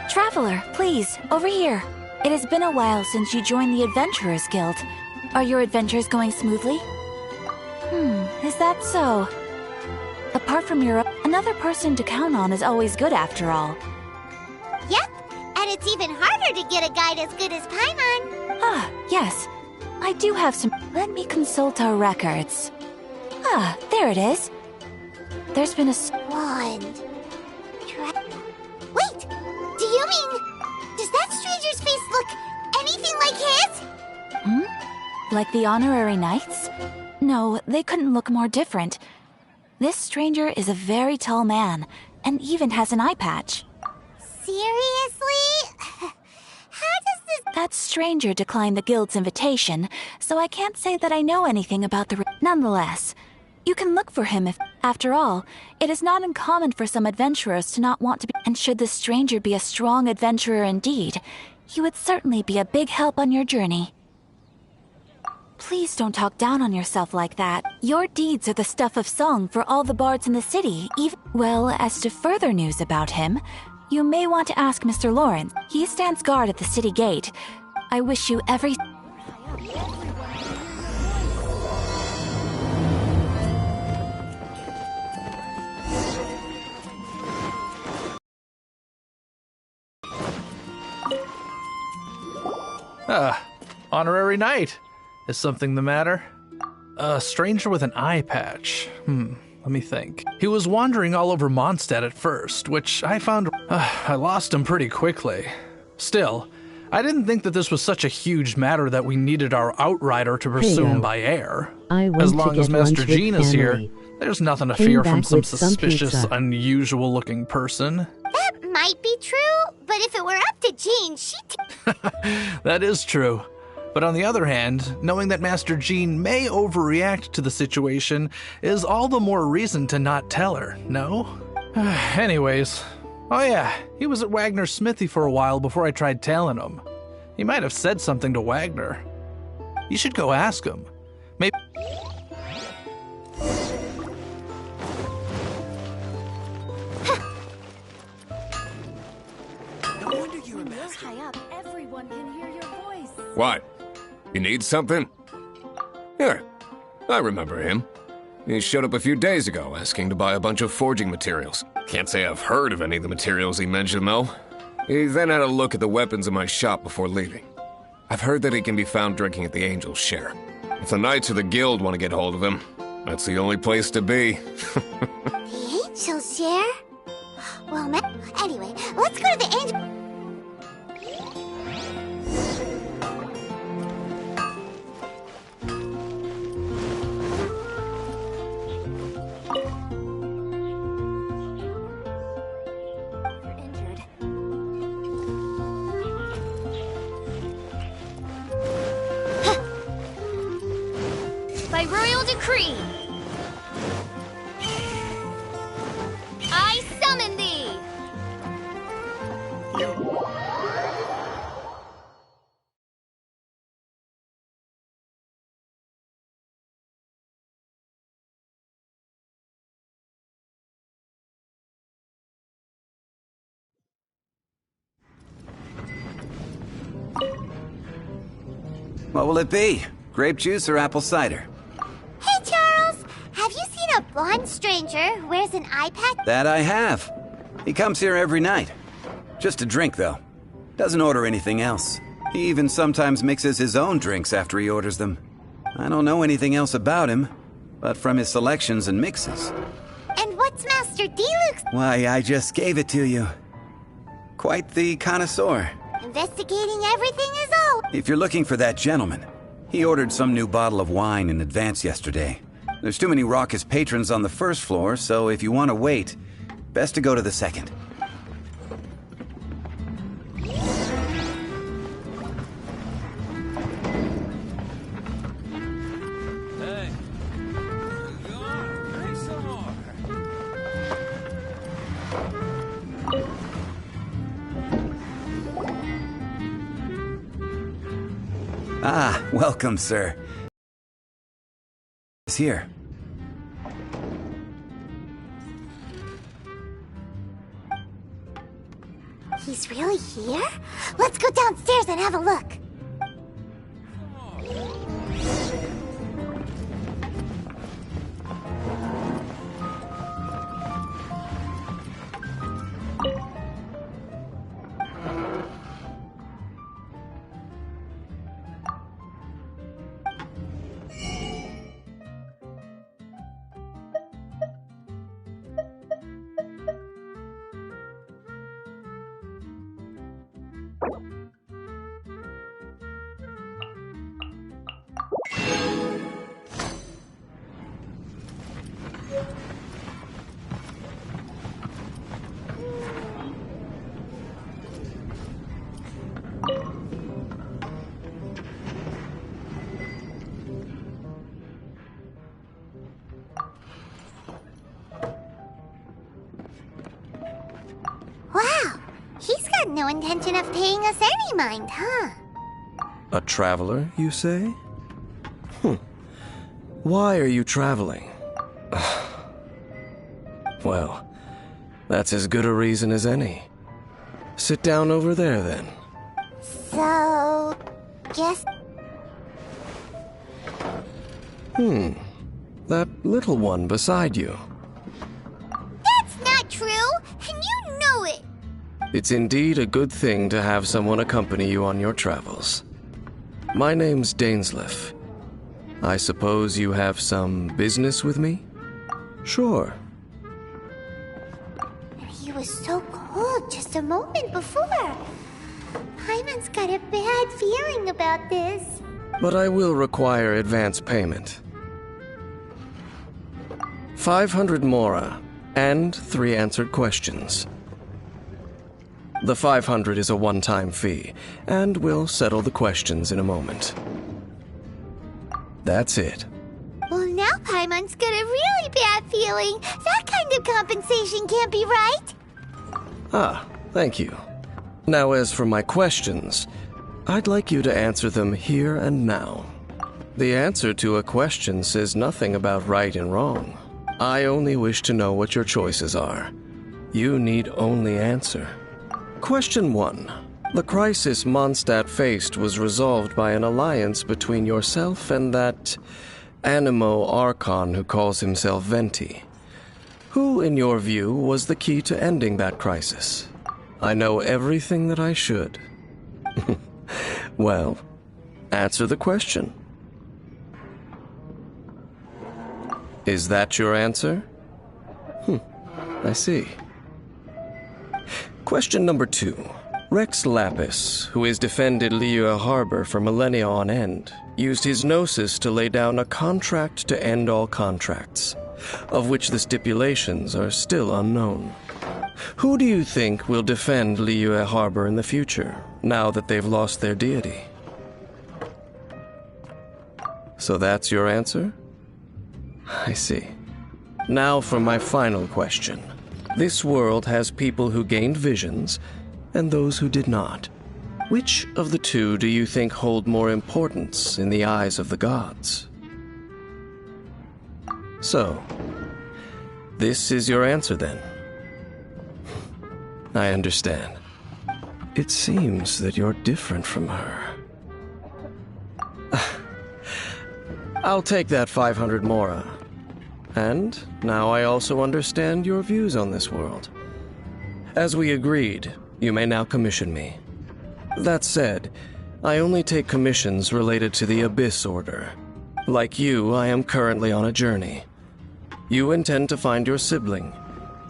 Traveler, please, over here. It has been a while since you joined the Adventurers Guild. Are your adventures going smoothly? Is that so? Apart from Europe, another person to count on is always good after all. Yep, and it's even harder to get a guide as good as Paimon. Ah, yes. I do have some... Let me consult our records. Ah, there it is. There's been a... Wand. Wait! Do you mean... Does that stranger's face look anything like his? Like the honorary knights? No, they couldn't look more different. This stranger is a very tall man, and even has an eye patch. Seriously? How does this... That stranger declined the guild's invitation, so I can't say that I know anything about the... Nonetheless, You can look for him if... After all, it is not uncommon for some adventurers to not want to be... And should the stranger be a strong adventurer indeed, he would certainly be a big help on your journey. Please don't talk down on yourself like that. Your deeds are the stuff of song for all the bards in the city, even... Well, as to further news about him, you may want to ask Mr. Lawrence. He stands guard at the city gate. I wish you every... Honorary knight. Is something the matter? A stranger with an eye patch. Let me think. He was wandering all over Mondstadt at first, which I found... I lost him pretty quickly. Still, I didn't think that this was such a huge matter that we needed our outrider to pursue him by air. As long as Master Jean is here, there's nothing to fear from some suspicious, unusual-looking person. That might be true, but if it were up to Jean, That is true. But on the other hand, knowing that Master Jean may overreact to the situation is all the more reason to not tell her, no? Anyways, oh yeah, he was at Wagner's smithy for a while before I tried telling him. He might have said something to Wagner. You should go ask him. Maybe... No wonder you're high up. Everyone can hear your voice. What? You need something? Here, I remember him. He showed up a few days ago asking to buy a bunch of forging materials. Can't say I've heard of any of the materials he mentioned, though. He then had a look at the weapons in my shop before leaving. I've heard that he can be found drinking at the Angel's Share. If the Knights of the Guild want to get hold of him, that's the only place to be. The Angel's Share? Well, anyway, let's go to the Angel... By royal decree, I summon thee! What will it be? Grape juice or apple cider? Hey, Charles! Have you seen a blonde stranger who wears an eye patch? That I have. He comes here every night. Just to drink, though. Doesn't order anything else. He even sometimes mixes his own drinks after he orders them. I don't know anything else about him, but from his selections and mixes. And what's Master Deluxe? Why, I just gave it to you. Quite the connoisseur. Investigating everything is all. If you're looking for that gentleman, he ordered some new bottle of wine in advance yesterday. There's too many raucous patrons on the first floor, so if you want to wait, best to go to the second. Ah, welcome, sir. He's here. He's really here? Let's go downstairs and have a look. No intention of paying us any mind, huh? A traveler, you say? Why are you traveling? Well, that's as good a reason as any. Sit down over there, then. So, guess... That little one beside you. That's not true, and you know it! It's indeed a good thing to have someone accompany you on your travels. My name's Dainsleif. I suppose you have some business with me? Sure. He was so cold just a moment before. Paimon's got a bad feeling about this. But I will require advance payment. 500 mora, and 3 answered questions. The 500 is a one-time fee, and we'll settle the questions in a moment. That's it. Well, now Paimon's got a really bad feeling. That kind of compensation can't be right. Ah, thank you. Now, as for my questions, I'd like you to answer them here and now. The answer to a question says nothing about right and wrong. I only wish to know what your choices are. You need only answer. Question 1. The crisis Mondstadt faced was resolved by an alliance between yourself and that Animo Archon who calls himself Venti. Who, in your view, was the key to ending that crisis? I know everything that I should. Well, answer the question. Is that your answer? I see. Question number 2. Rex Lapis, who has defended Liyue Harbor for millennia on end, used his gnosis to lay down a contract to end all contracts, of which the stipulations are still unknown. Who do you think will defend Liyue Harbor in the future, now that they've lost their deity? So that's your answer? I see. Now for my final question. This world has people who gained visions, and those who did not. Which of the two do you think hold more importance in the eyes of the gods? So, this is your answer then? I understand. It seems that you're different from her. I'll take that 500 mora. And now I also understand your views on this world. As we agreed, you may now commission me. That said, I only take commissions related to the Abyss Order. Like you, I am currently on a journey. You intend to find your sibling,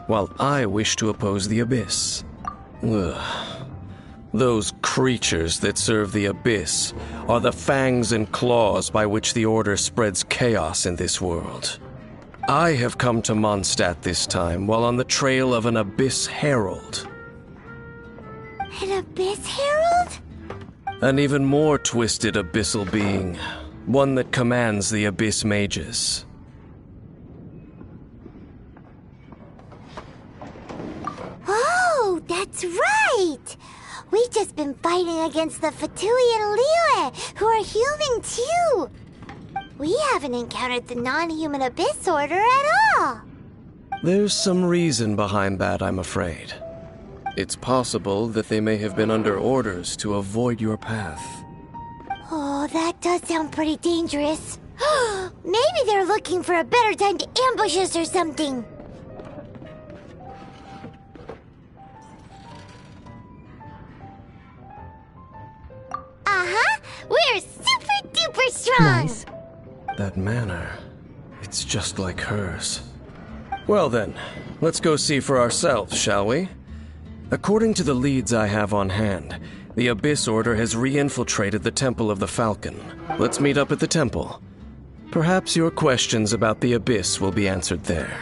while I wish to oppose the Abyss. Ugh. Those creatures that serve the Abyss are the fangs and claws by which the Order spreads chaos in this world. I have come to Mondstadt this time while on the trail of an Abyss Herald. An Abyss Herald? An even more twisted abyssal being, one that commands the Abyss Mages. Oh, that's right! We've just been fighting against the Fatui and Liyue, who are human too! We haven't encountered the non-human Abyss Order at all! There's some reason behind that, I'm afraid. It's possible that they may have been under orders to avoid your path. Oh, that does sound pretty dangerous. Maybe they're looking for a better time to ambush us or something. Uh-huh! We're super duper strong! Nice. That manner, it's just like hers. Well then, let's go see for ourselves, shall we? According to the leads I have on hand, the Abyss Order has re-infiltrated the Temple of the Falcon. Let's meet up at the temple. Perhaps your questions about the Abyss will be answered there.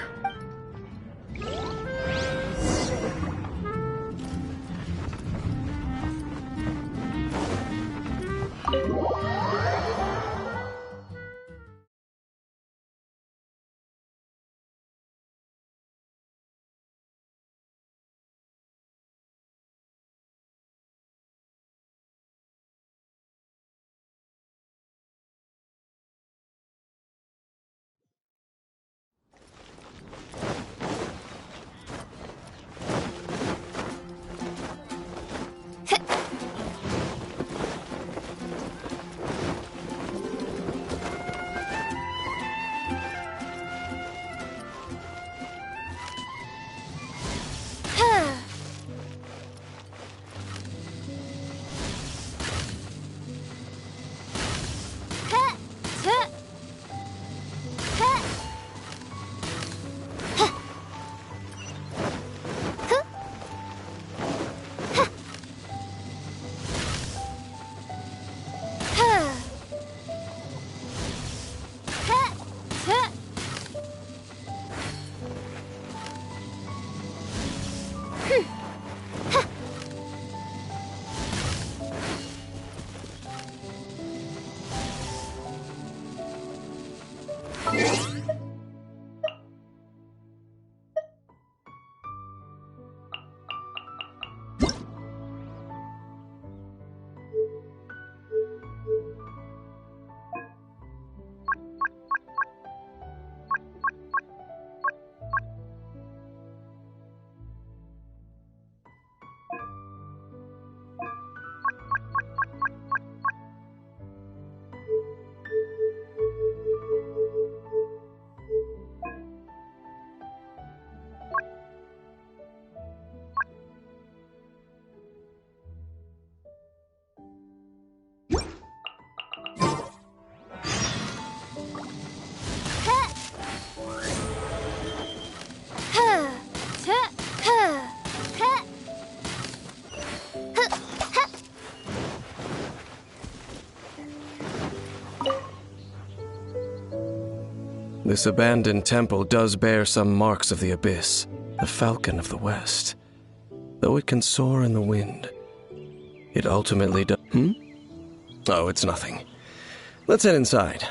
This abandoned temple does bear some marks of the abyss, the falcon of the west. Though it can soar in the wind, it ultimately does. Oh, it's nothing. Let's head inside.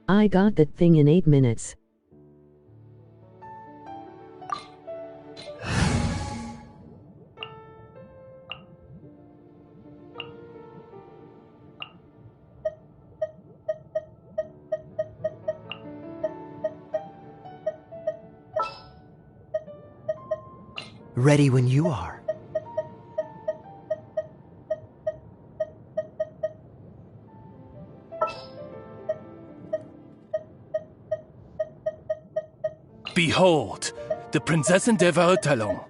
I got that thing in 8 minutes. Ready when you are. Behold, the Prinzessin der Verurteilung.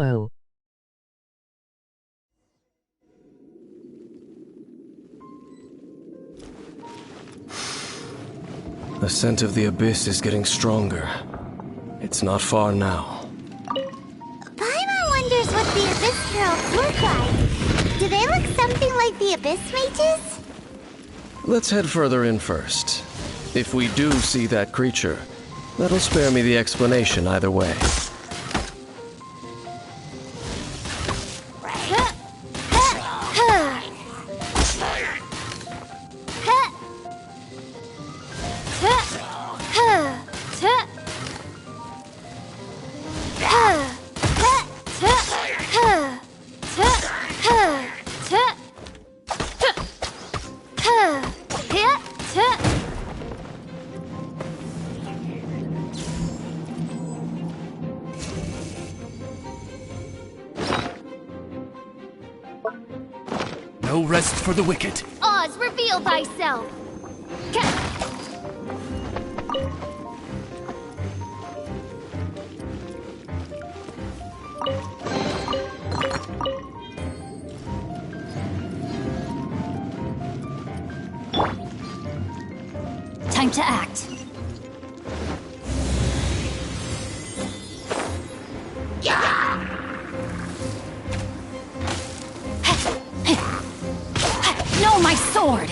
Oh. The scent of the abyss is getting stronger. It's not far now. Paimon wonders what the Abyss Heralds look like. Do they look something like the Abyss Mages? Let's head further in first. If we do see that creature, that'll spare me the explanation either way. No rest for the wicked. Oz, reveal thyself! Time to act. No, my sword!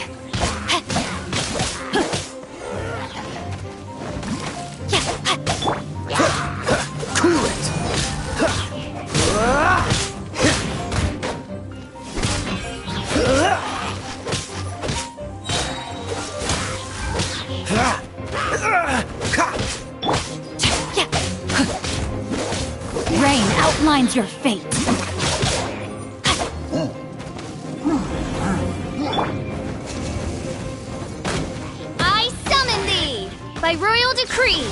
outlines your fate. I summon thee by royal decree.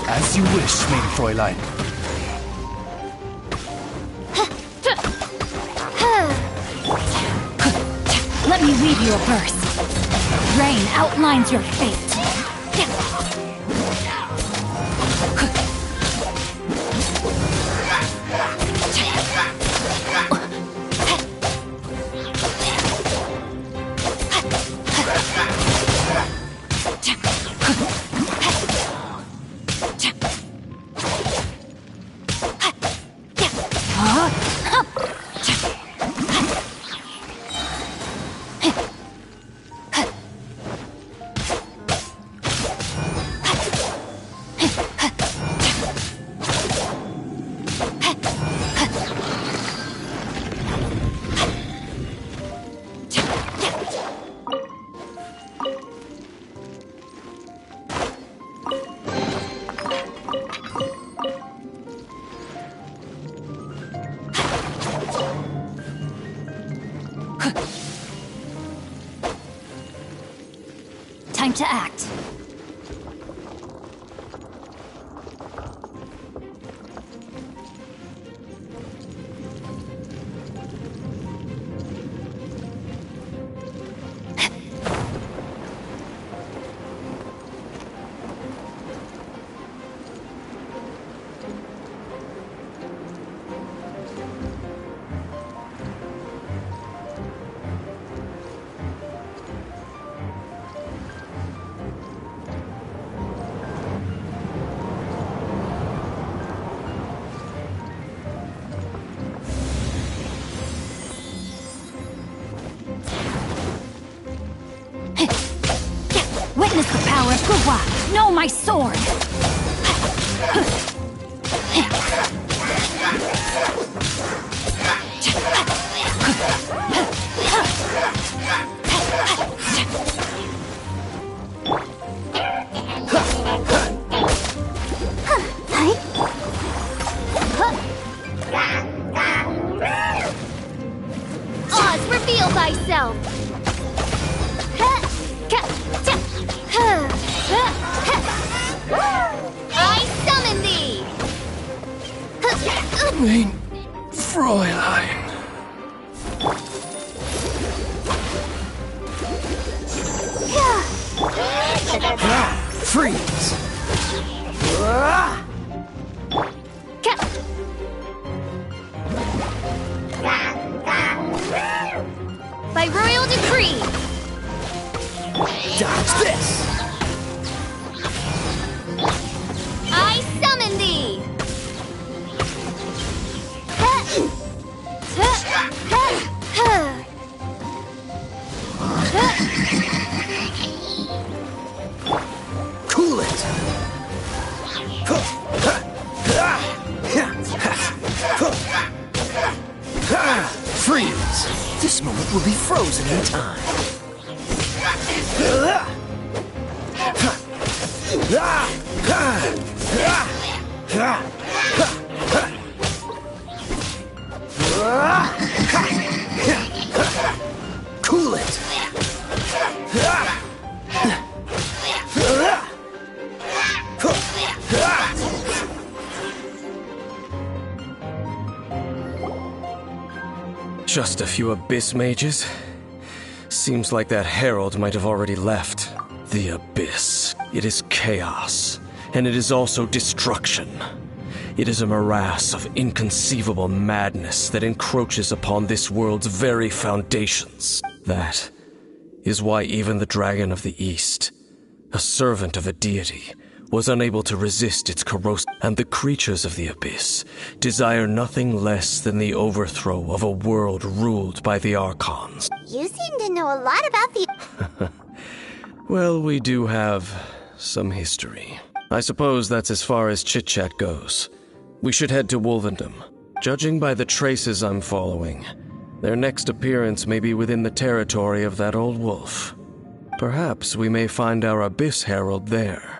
As you wish, mein Fräulein. Let me weave you a verse. Rain outlines your fate. Time to act. Witness the power of Guhua! Know my sword! Oz, reveal thyself! I summon thee! Mein Fräulein. Freeze! By royal decree! Dodge this! I summon thee! Cool it! Freeze! This moment will be frozen in time. Cool it! Just a few abyss mages? Seems like that herald might have already left. The abyss. It is chaos, and it is also destruction. It is a morass of inconceivable madness that encroaches upon this world's very foundations. That is why even the Dragon of the East, a servant of a deity, was unable to resist its corrosive, and the creatures of the abyss desire nothing less than the overthrow of a world ruled by the Archons. You seem to know a lot about the... Well, we do have some history. I suppose that's as far as chit-chat goes. We should head to Wolvendom. Judging by the traces I'm following, their next appearance may be within the territory of that old wolf. Perhaps we may find our Abyss Herald there.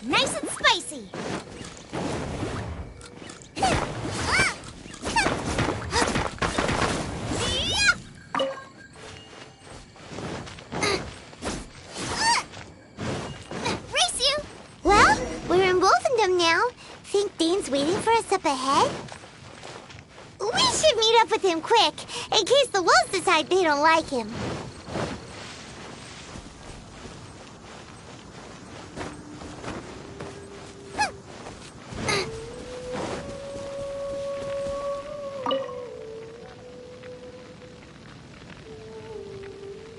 Nice and spicy. Race you! Well, we're in Wolfendom now. Think Dane's waiting for us up ahead? We should meet up with him quick, in case the wolves decide they don't like him.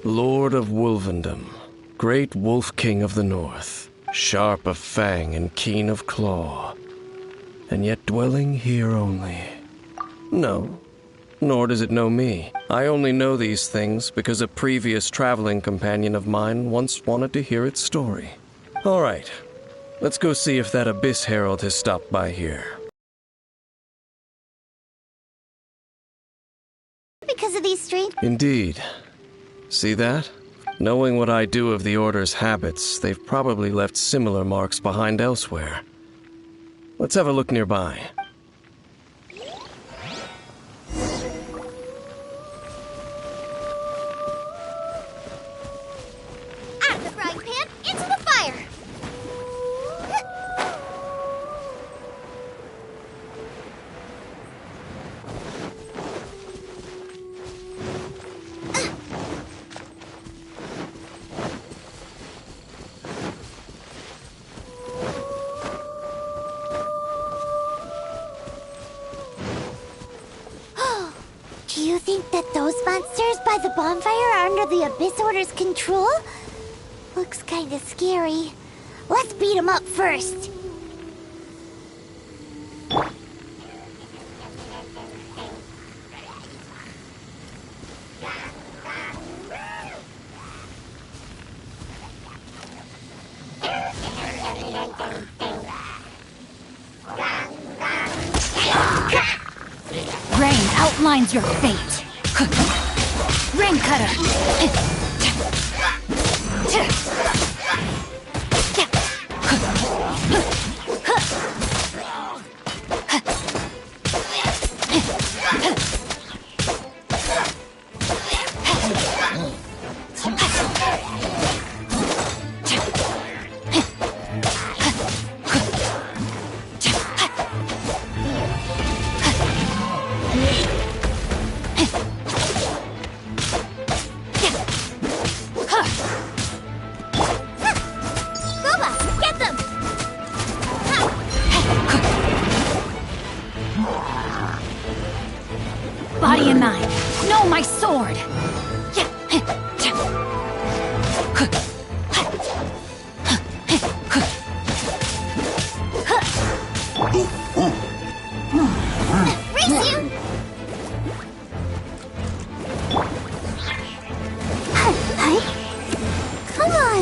Lord of Wolvendom, great Wolf King of the North, sharp of fang and keen of claw, and yet dwelling here only. No, nor does it know me. I only know these things because a previous traveling companion of mine once wanted to hear its story. All right, let's go see if that Abyss Herald has stopped by here. because of these strange... Indeed. See that? Knowing what I do of the Order's habits, they've probably left similar marks behind elsewhere. Let's have a look nearby. Out of the frying pan, into the fire! Do you think that those monsters by the bonfire are under the Abyss Order's control? Looks kinda scary. Let's beat them up first. Rain outlines your fate. Rain cutter. Body in mind. No, my sword! Race you! Come on,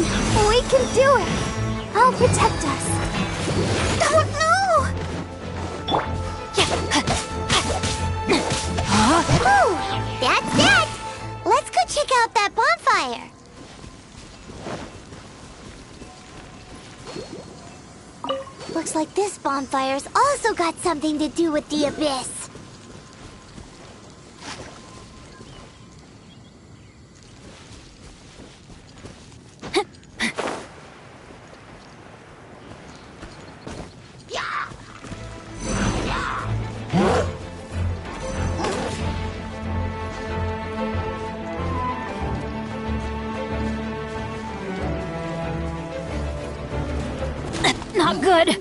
we can do it. I'll protect us. Oh no! Whew, that's that! Let's go check out that bonfire. Looks like this bonfire's also got something to do with the Abyss. Not good.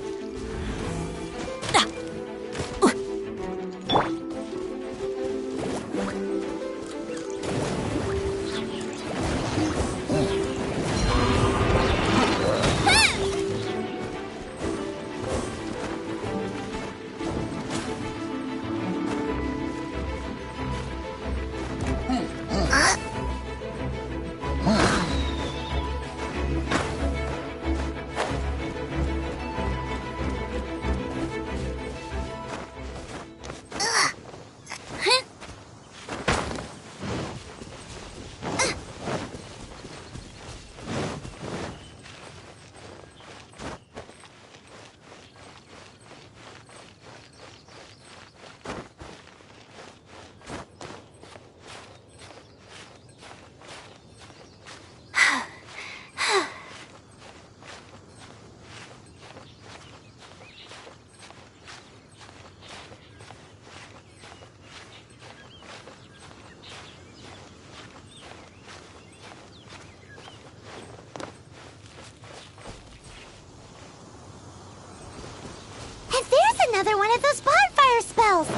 Another one of those bonfire spells!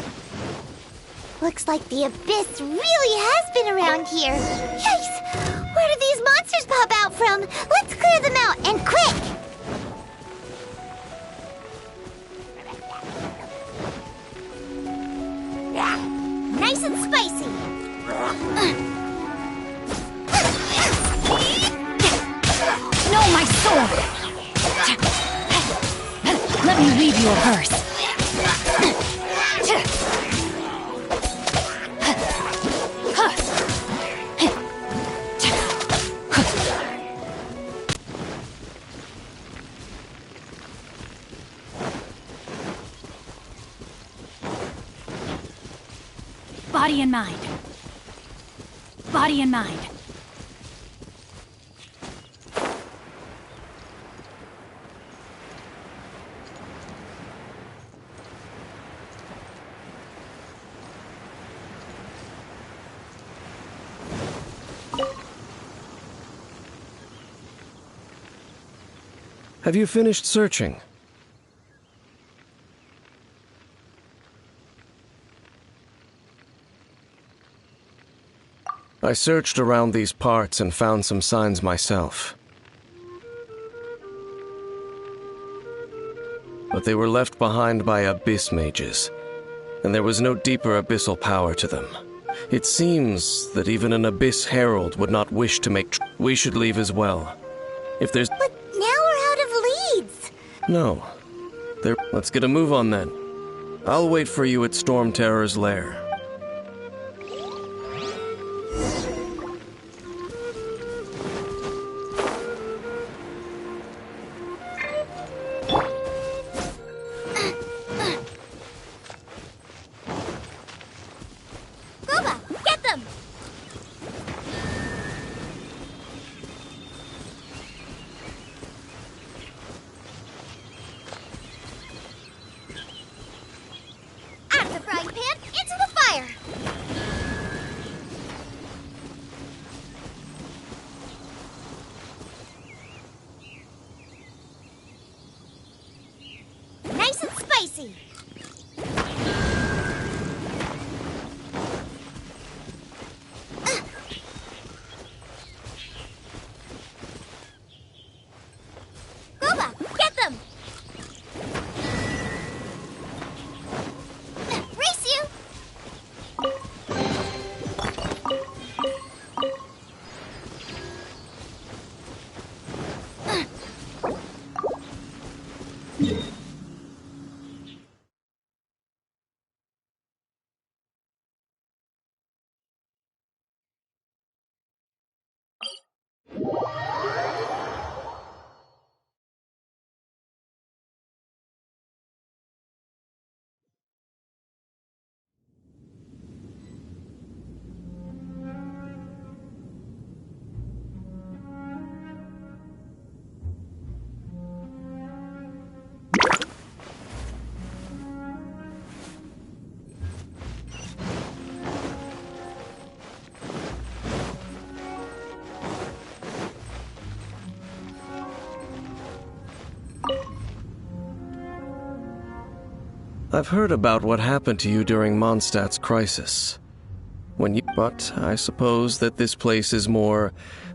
Looks like the Abyss really has been around here. Yikes! Where do these monsters pop out from? Let's clear them out, and quick! Nice and spicy! No, my sword! Let me leave you a verse. Body and mind. Body and mind. Have you finished searching? I searched around these parts and found some signs myself. But they were left behind by abyss mages, and there was no deeper abyssal power to them. It seems that even an abyss herald would not wish to make. We should leave as well. If there's. But now we're out of leads. No. Let's get a move on then. I'll wait for you at Storm Terror's lair. Get them! Out of the frying pan, into the fire! Nice and spicy! Get them! Race you! I've heard about what happened to you during Mondstadt's crisis. But I suppose that this place is more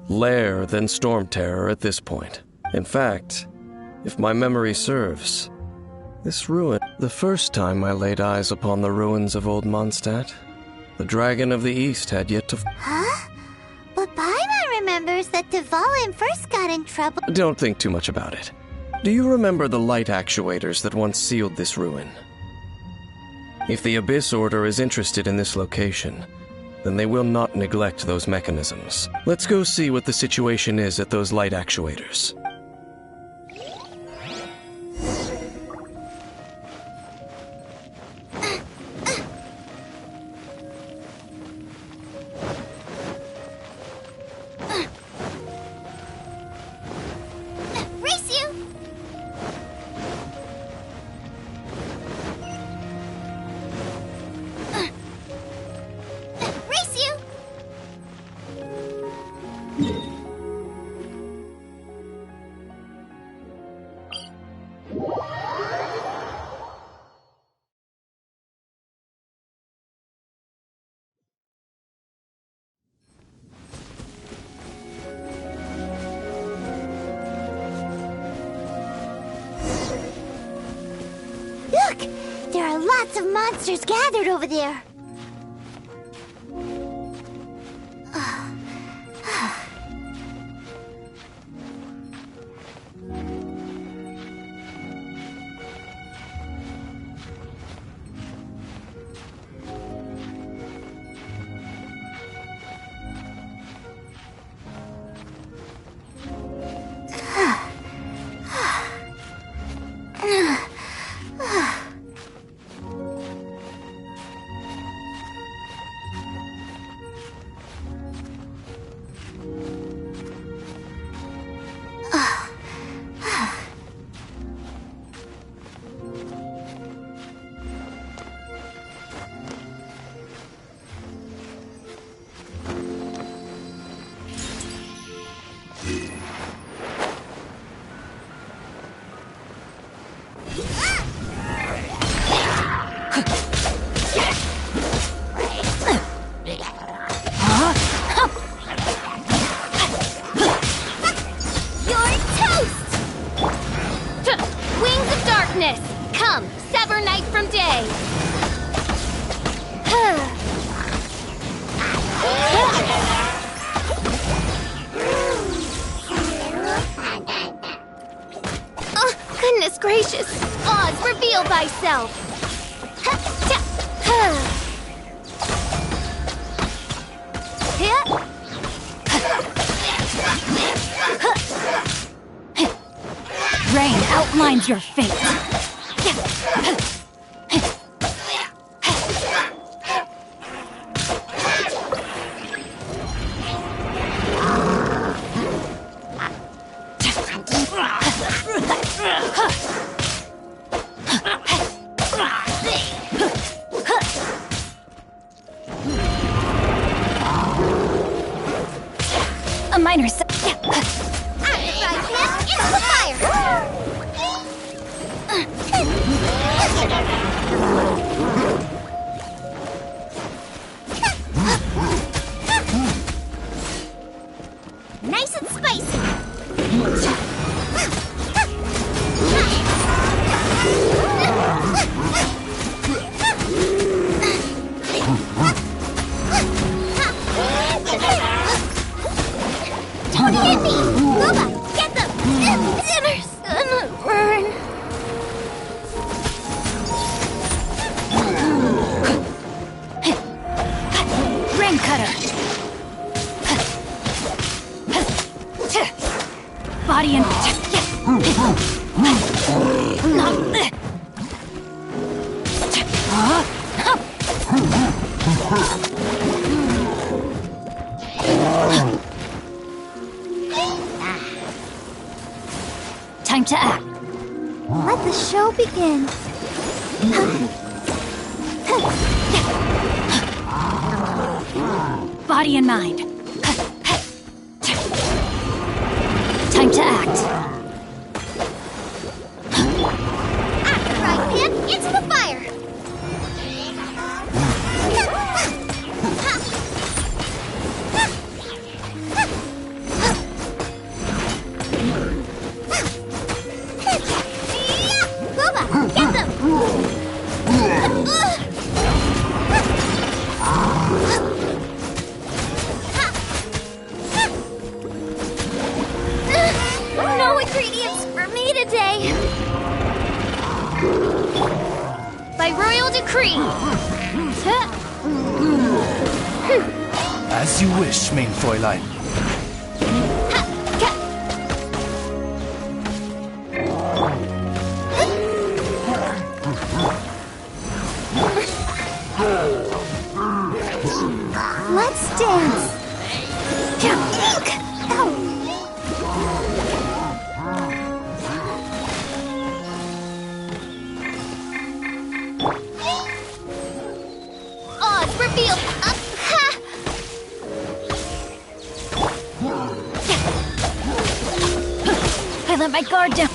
lair than Storm Terror at this point. In fact, if my memory serves, this ruin... The first time I laid eyes upon the ruins of old Mondstadt, the Dragon of the East had yet to... Huh? But Paimon remembers that Dvalin first got in trouble. Don't think too much about it. Do you remember the light actuators that once sealed this ruin? If the Abyss Order is interested in this location, then they will not neglect those mechanisms. Let's go see what the situation is at those light actuators. Race you! Race you! Look! There are lots of monsters gathered over there. You're toast! Wings of darkness! Come, sever night from day! Oh, goodness gracious! Oz, reveal thyself! Rain outlines your fate. A minor Nice and spicy. Don't hit me! Booba, get them! Dinner's gonna burn. Rain cutter. Body and time to act. Let the show begin. Body and mind. Time to act. Right, Pip, into the fire. Booba, get them! No ingredients for me today! By royal decree! As you wish, main Fräulein. Let's dance. Oz, reveal! I let my guard down.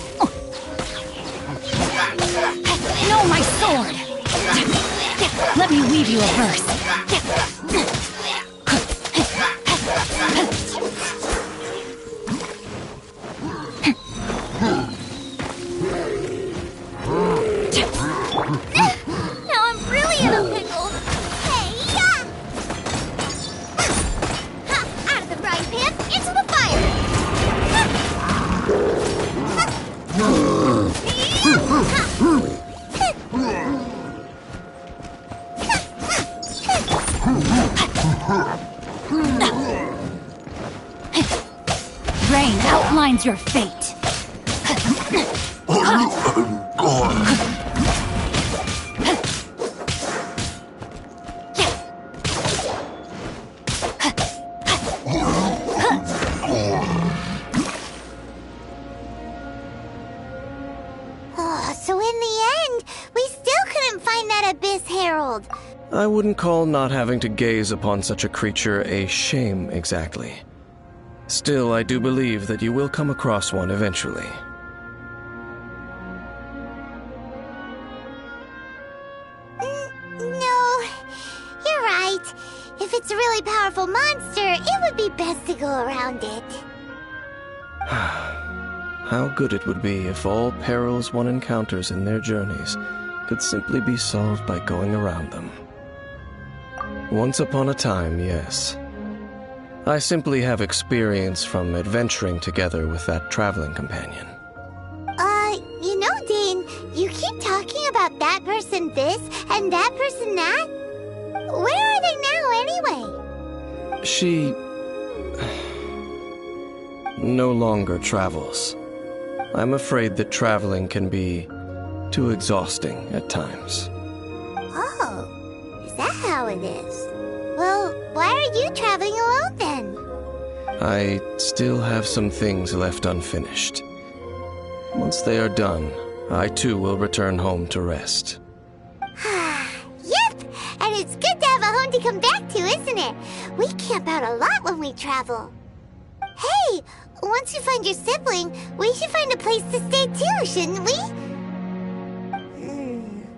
No, my sword! Let me weave you a verse. Now I'm really in a pickle! Hey-ya! Out of the frying pan, into the Rain outlines your fate. So in the end, we still couldn't find that Abyss Herald. I wouldn't call not having to gaze upon such a creature a shame exactly. Still, I do believe that you will come across one eventually. No, But if it's a really powerful monster, it would be best to go around it. How good it would be if all perils one encounters in their journeys could simply be solved by going around them. Once upon a time, yes. I simply have experience from adventuring together with that traveling companion. You know, Dane, you keep talking about that person this and that person that. Where are they now, anyway? She no longer travels. I'm afraid that traveling can be too exhausting at times. Oh, is that how it is? Well, why are you traveling alone then? I still have some things left unfinished. Once they are done, I too will return home to rest. Yep, and it's good to have a home to come back to, isn't it? We camp out a lot when we travel. Hey, once you find your sibling, we should find a place to stay too, shouldn't we?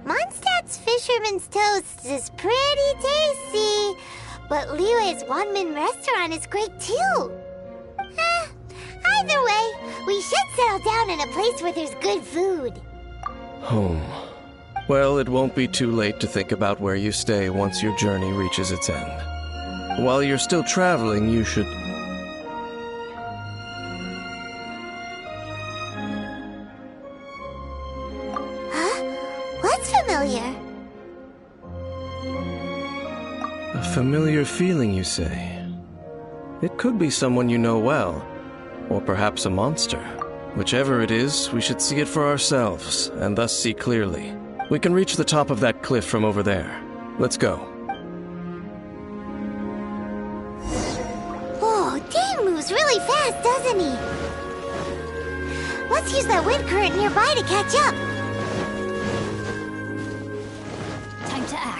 Mondstadt's Fisherman's Toast is pretty tasty, but Liu's Wanmin restaurant is great too. Either way, we should settle down in a place where there's good food. Home. Well, it won't be too late to think about where you stay once your journey reaches its end. While you're still traveling, you should... What's familiar? A familiar feeling, you say? It could be someone you know well, or perhaps a monster. Whichever it is, we should see it for ourselves, and thus see clearly. We can reach the top of that cliff from over there. Let's go. Oh, Dane moves really fast, doesn't he? Let's use that wind current nearby to catch up. Time to act.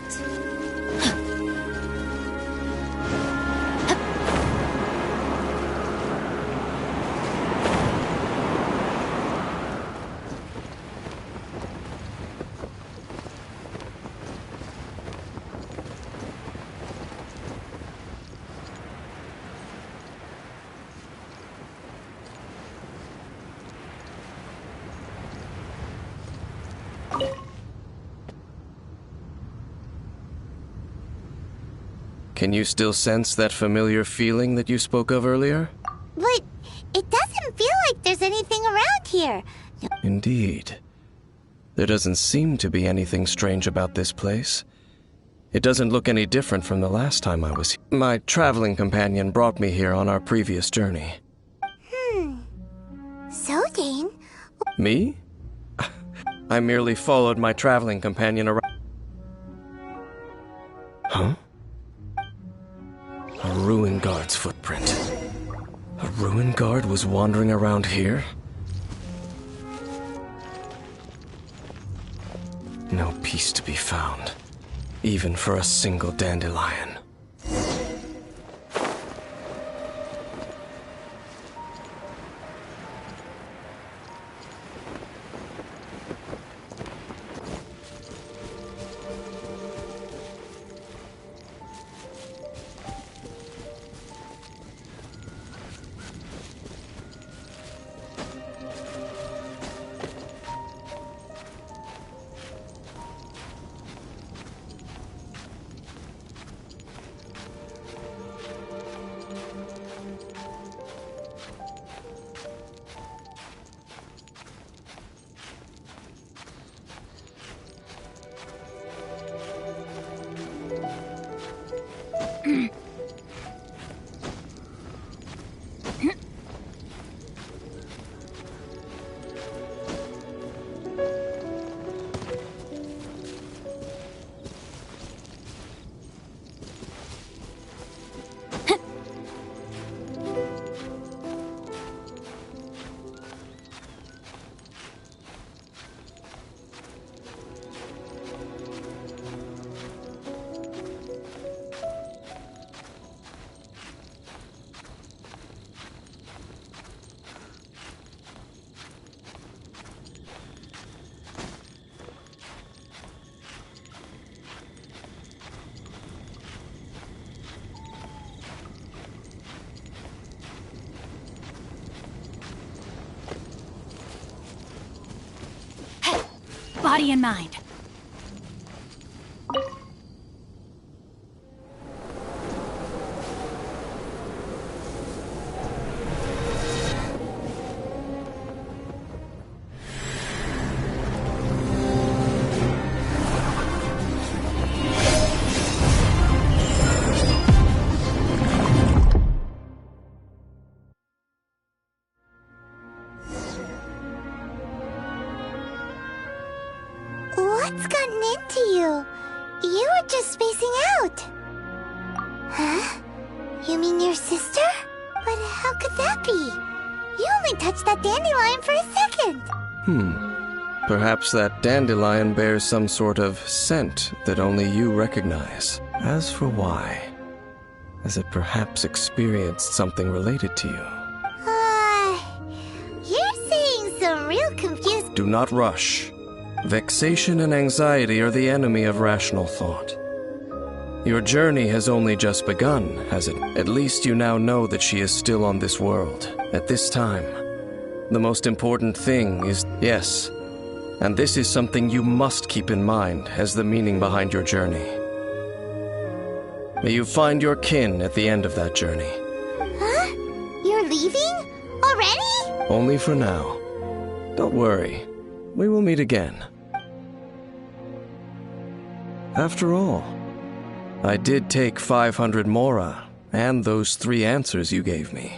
Can you still sense that familiar feeling that you spoke of earlier? But it doesn't feel like there's anything around here. Indeed. There doesn't seem to be anything strange about this place. It doesn't look any different from the last time I was here. My traveling companion brought me here on our previous journey. So, Dane? Me? I merely followed my traveling companion around. Huh? A ruin guard's footprint. A ruin guard was wandering around here? No peace to be found, even for a single dandelion. body and mind. What's gotten into you? You were just spacing out. Huh? You mean your sister? But how could that be? You only touched that dandelion for a second. Perhaps that dandelion bears some sort of scent that only you recognize. As for why, has it perhaps experienced something related to you? You're saying some real confused... Do not rush. Vexation and anxiety are the enemy of rational thought. Your journey has only just begun, has it? At least you now know that she is still on this world, at this time. The most important thing is, yes, and this is something you must keep in mind as the meaning behind your journey. May you find your kin at the end of that journey. Huh? You're leaving? Already? Only for now. Don't worry. We will meet again. After all, I did take 500 mora and those 3 answers you gave me.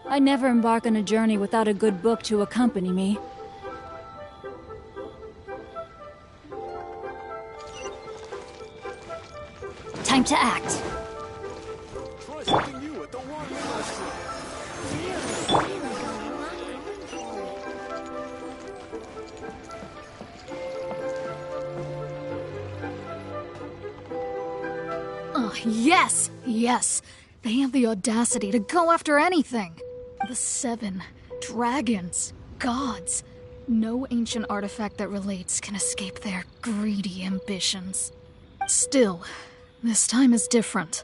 I never embark on a journey without a good book to accompany me. Time to act. Oh, yes! Yes! They have the audacity to go after anything! The 7 dragons, gods. No ancient artifact that relates can escape their greedy ambitions. Still, this time is different.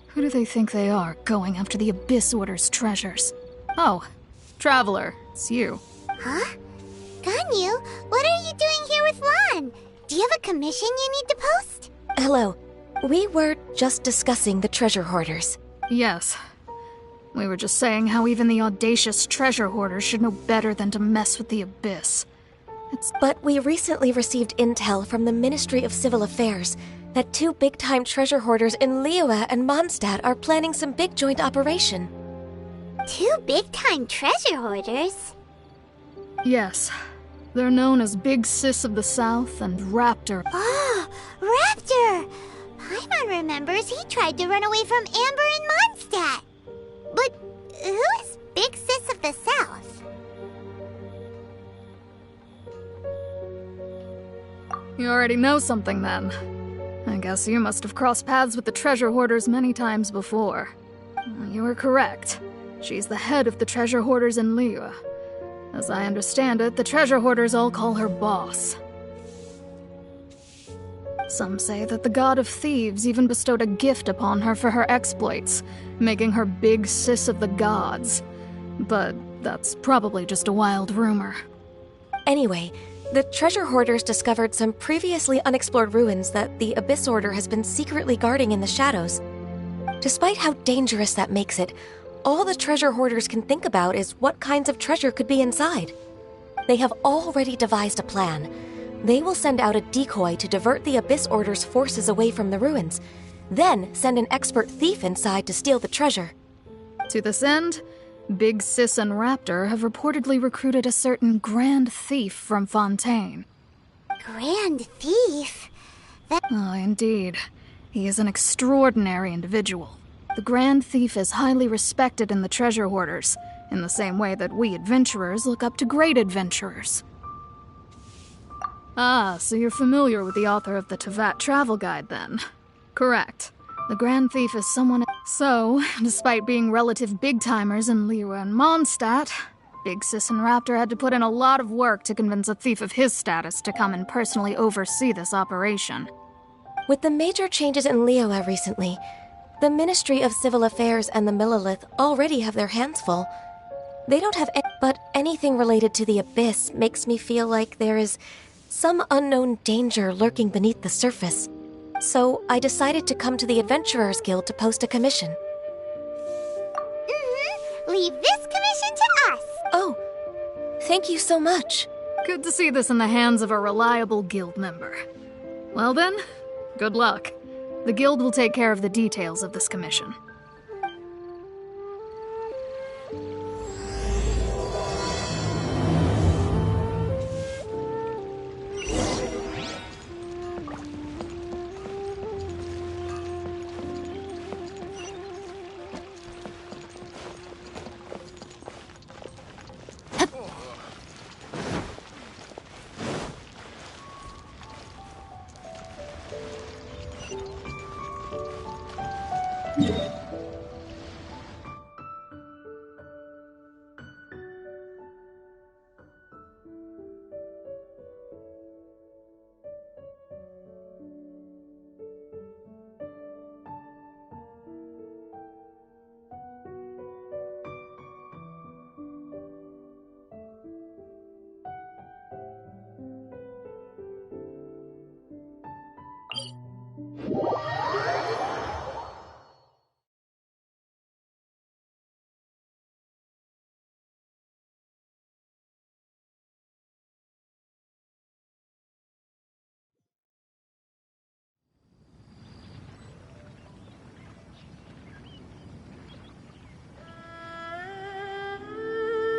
Who do they think they are, going after the Abyss Order's treasures? Oh, Traveler, it's you. Huh? Ganyu, what are you doing here with Lan? Do you have a commission you need to post? Hello. We were just discussing the treasure hoarders. Yes. We were just saying how even the audacious treasure hoarders should know better than to mess with the Abyss. But we recently received intel from the Ministry of Civil Affairs that 2 big-time treasure hoarders in Liyue and Mondstadt are planning some big joint operation. 2 big-time treasure hoarders? Yes. They're known as Big Sis of the South and Raptor. Oh, Raptor! Paimon remembers he tried to run away from Amber in Mondstadt. But who is Big Sis of the South? You already know something then. I guess you must have crossed paths with the treasure hoarders many times before. You were correct. She's the head of the treasure hoarders in Liyue. As I understand it, the treasure hoarders all call her boss. Some say that the god of thieves even bestowed a gift upon her for her exploits, making her Big Sis of the gods. But that's probably just a wild rumor. Anyway, The treasure hoarders discovered some previously unexplored ruins that the Abyss Order has been secretly guarding in the shadows. Despite how dangerous that makes it, all the treasure hoarders can think about is what kinds of treasure could be inside. They have already devised a plan. They will send out a decoy to divert the Abyss Order's forces away from the ruins, then send an expert thief inside to steal the treasure. To this end, Big Sis and Raptor have reportedly recruited a certain Grand Thief from Fontaine. Grand Thief? Oh, indeed. He is an extraordinary individual. The Grand Thief is highly respected in the treasure hoarders, in the same way that we adventurers look up to great adventurers. Ah, so you're familiar with the author of the Tevat Travel Guide, then? Correct. The Grand Thief is someone... So, despite being relative big-timers in Liyue and Mondstadt, Big Sis and Raptor had to put in a lot of work to convince a thief of his status to come and personally oversee this operation. With the major changes in Liyue recently, the Ministry of Civil Affairs and the Millelith already have their hands full. They don't have but anything related to the Abyss makes me feel like there is some unknown danger lurking beneath the surface. So I decided to come to the Adventurers Guild to post a commission. Leave this commission to us! Oh, thank you so much. Good to see this in the hands of a reliable guild member. Well then, good luck. The guild will take care of the details of this commission.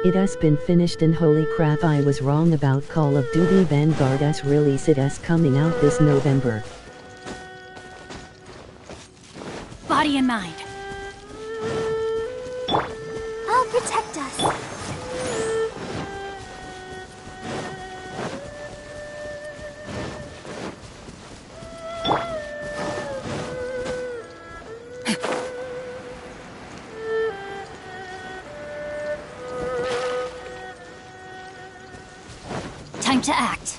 It has been finished and holy crap, I was wrong about Call of Duty Vanguard's release. It is coming out this November. Body and mind. I'll protect us. Time to act.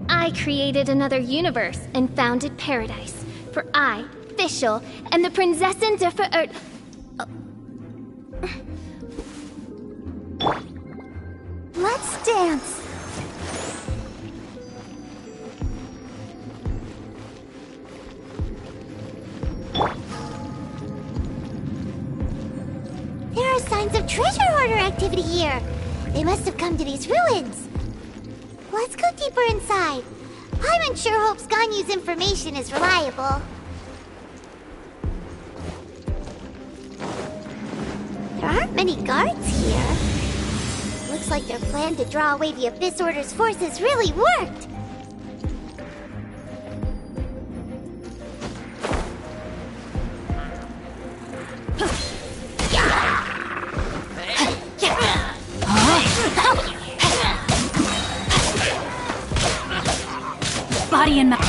I created another universe and founded paradise. For I, Fischl, and the Prinzessin der Verirrt... Let's dance! There are signs of treasure hoarder activity here. They must have come to these ruins. Let's go deeper inside. Paimon sure hopes Ganyu's information is reliable. There aren't many guards here. Looks like their plan to draw away the Abyss Order's forces really worked. Body and mind.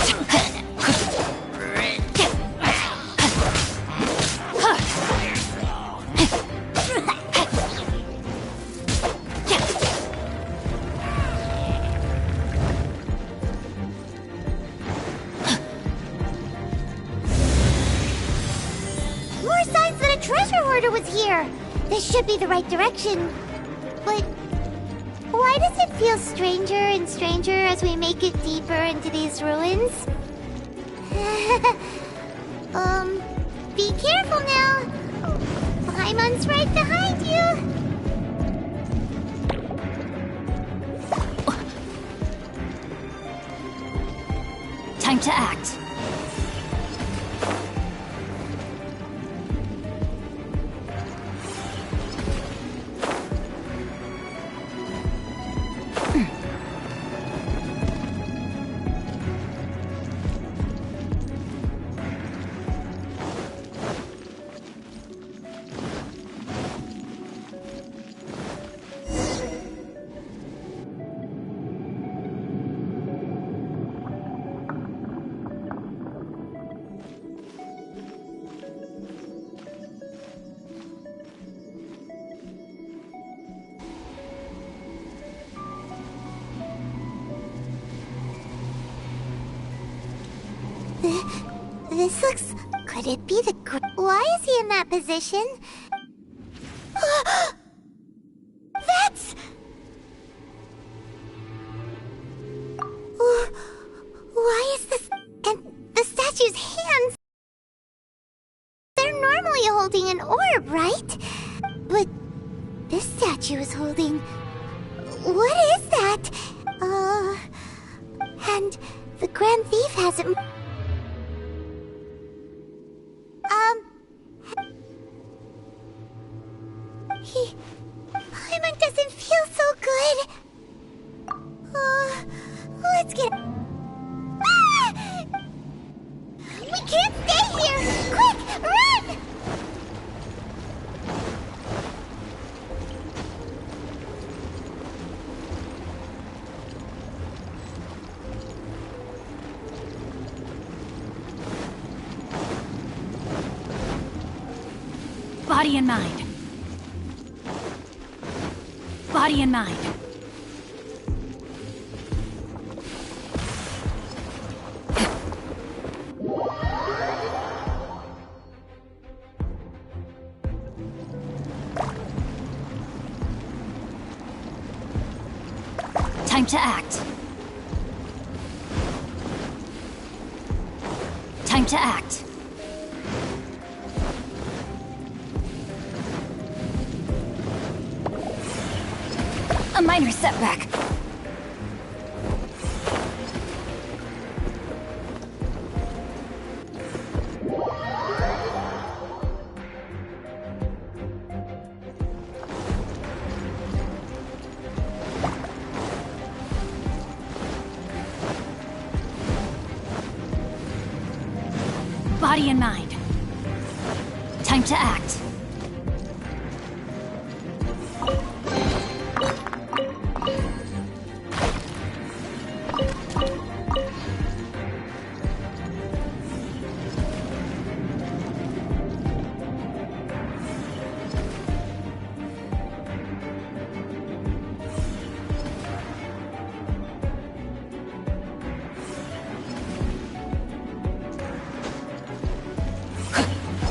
More signs that a treasure hoarder was here. This should be the right direction. But why does it feel stranger and stranger as we make it deeper into these ruins? Be careful now. Paimon's right behind you. Time to act. This looks... Could it be the... Why is he in that position? That's... Why is this... And the statue's hands... They're normally holding an orb, right? But this statue is holding... What is that? And the Grand Thief hasn't... Paimon doesn't feel so good. Let's get... Ah! We can't stay here! Quick, run! Body and mind. Body and mind. Time to act. Time to act. A minor setback. Body and mind. Time to act.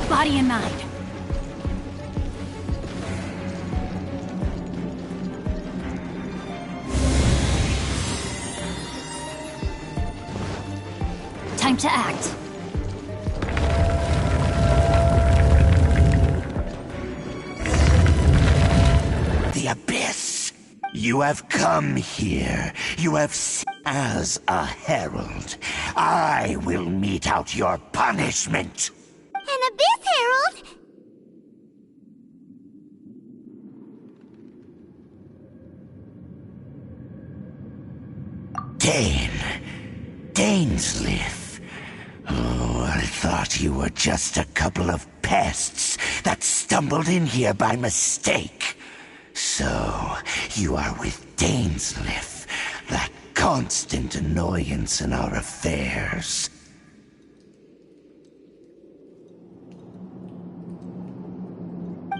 Body and mind. Time to act. The Abyss. You have come here. You have as a herald. I will mete out your punishment. An Abyss Herald? Dainsleif. Oh, I thought you were just a couple of pests that stumbled in here by mistake. So, you are with Dainsleif, that constant annoyance in our affairs.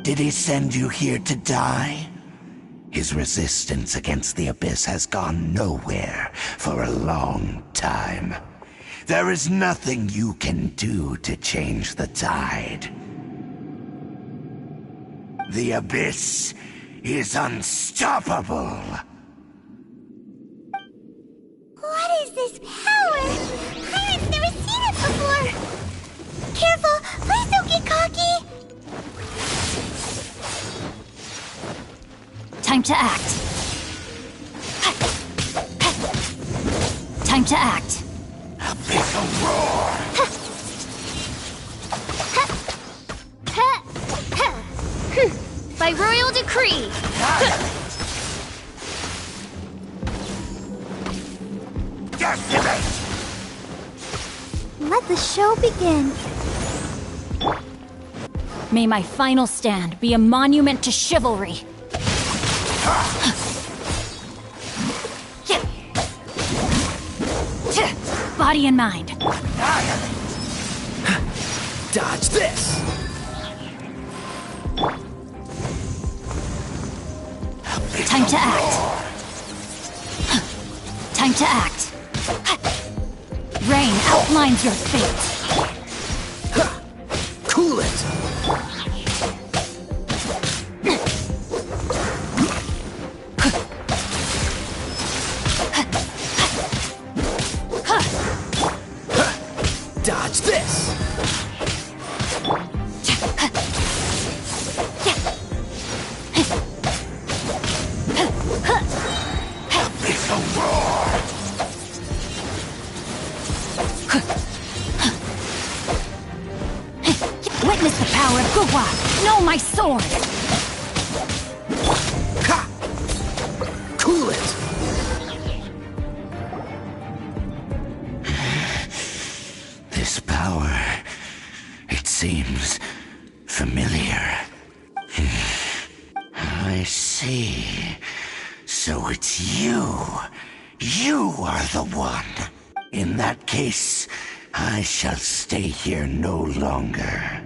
Did he send you here to die? His resistance against the Abyss has gone nowhere for a long time. There is nothing you can do to change the tide. The Abyss is unstoppable. What is this power? I've never seen it before. Careful, please don't get cocky. Time to act. Time to act. Abyssal roar! By royal decree! Decimate! Let the show begin. May my final stand be a monument to chivalry. Body and mind. Dodge this! Time to act. Time to act. Rain outlines your fate. Cool it! Dodge this! Witness the power of Gugwa! Know my sword! Ha! Cool it! This power, it seems familiar. I see. So it's you. You are the one. In that case, I shall stay here no longer.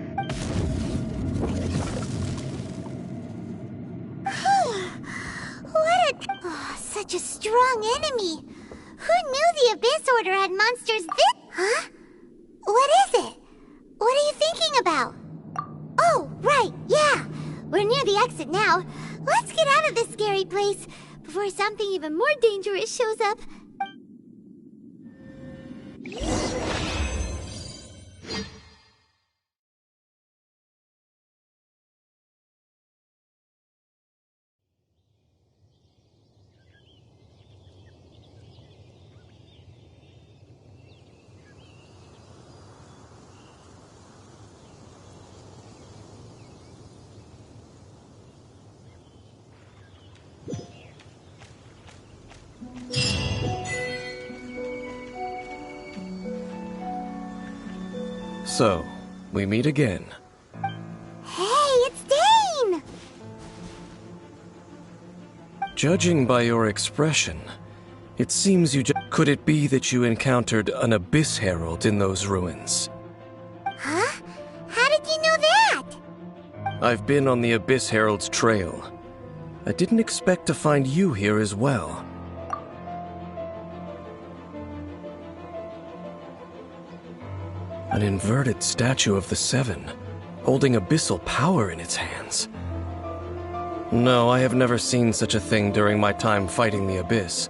Such a strong enemy. Who knew the Abyss Order had monsters this? Huh? What is it? What are you thinking about? Oh, right, yeah. We're near the exit now. Let's get out of this scary place before something even more dangerous shows up. So, we meet again. Hey, it's Dane! Judging by your expression, it seems you Could it be that you encountered an Abyss Herald in those ruins? Huh? How did you know that? I've been on the Abyss Herald's trail. I didn't expect to find you here as well. An inverted statue of the Seven, holding abyssal power in its hands. No, I have never seen such a thing during my time fighting the Abyss,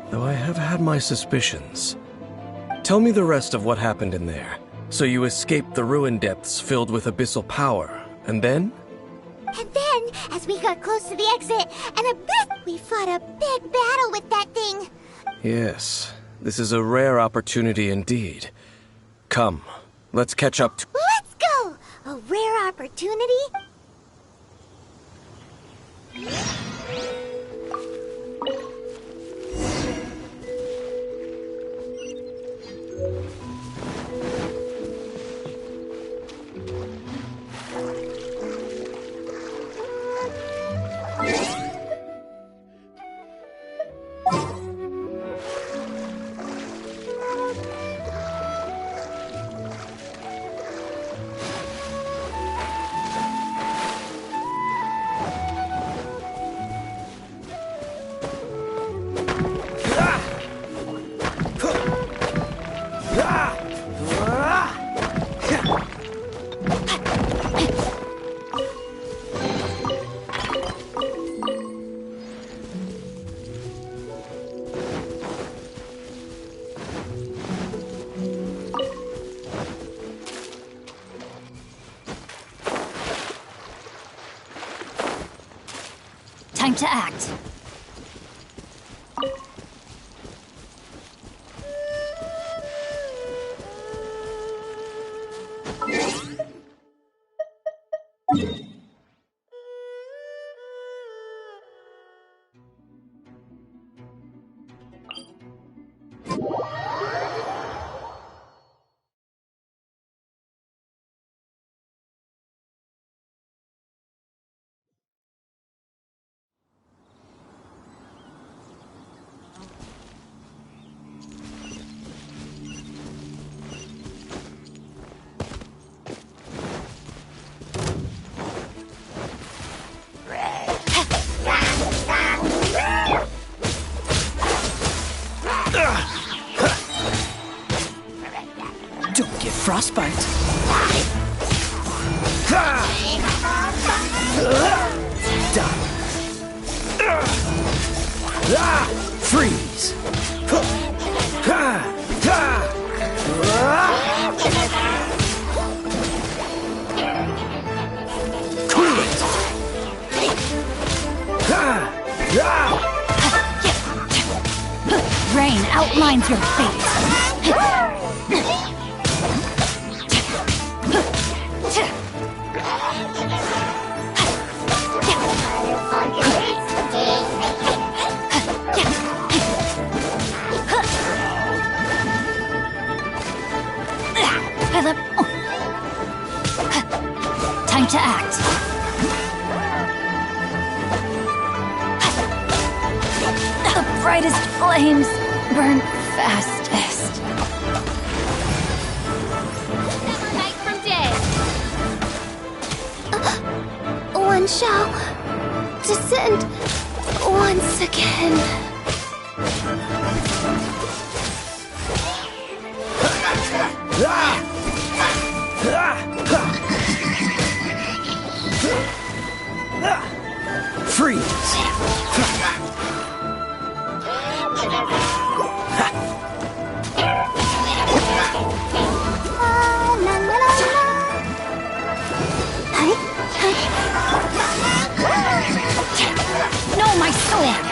though I have had my suspicions. Tell me the rest of what happened in there. So you escaped the ruin depths filled with abyssal power, and then? And then, as we got close to the exit, we fought a big battle with that thing. Yes, this is a rare opportunity indeed. Come, let's catch up to— Let's go! A rare opportunity? Time to act. Don't get frostbite. Done. Freeze. Cool it. Rain outlines your fate. Time to act. The brightest flames burn fastest. Never night from day. One shall descend once again. Freeze. No, my sword!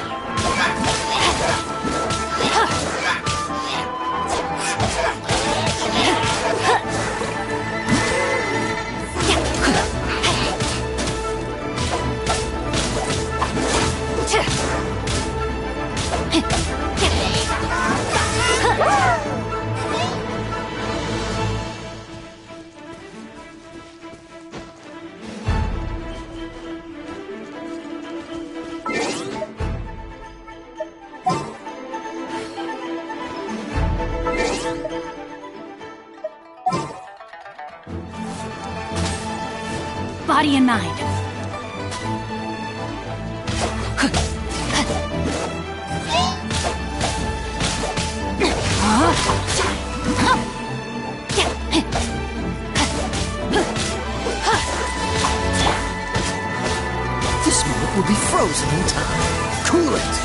Body and mind. This moment will be frozen in time. Cool it.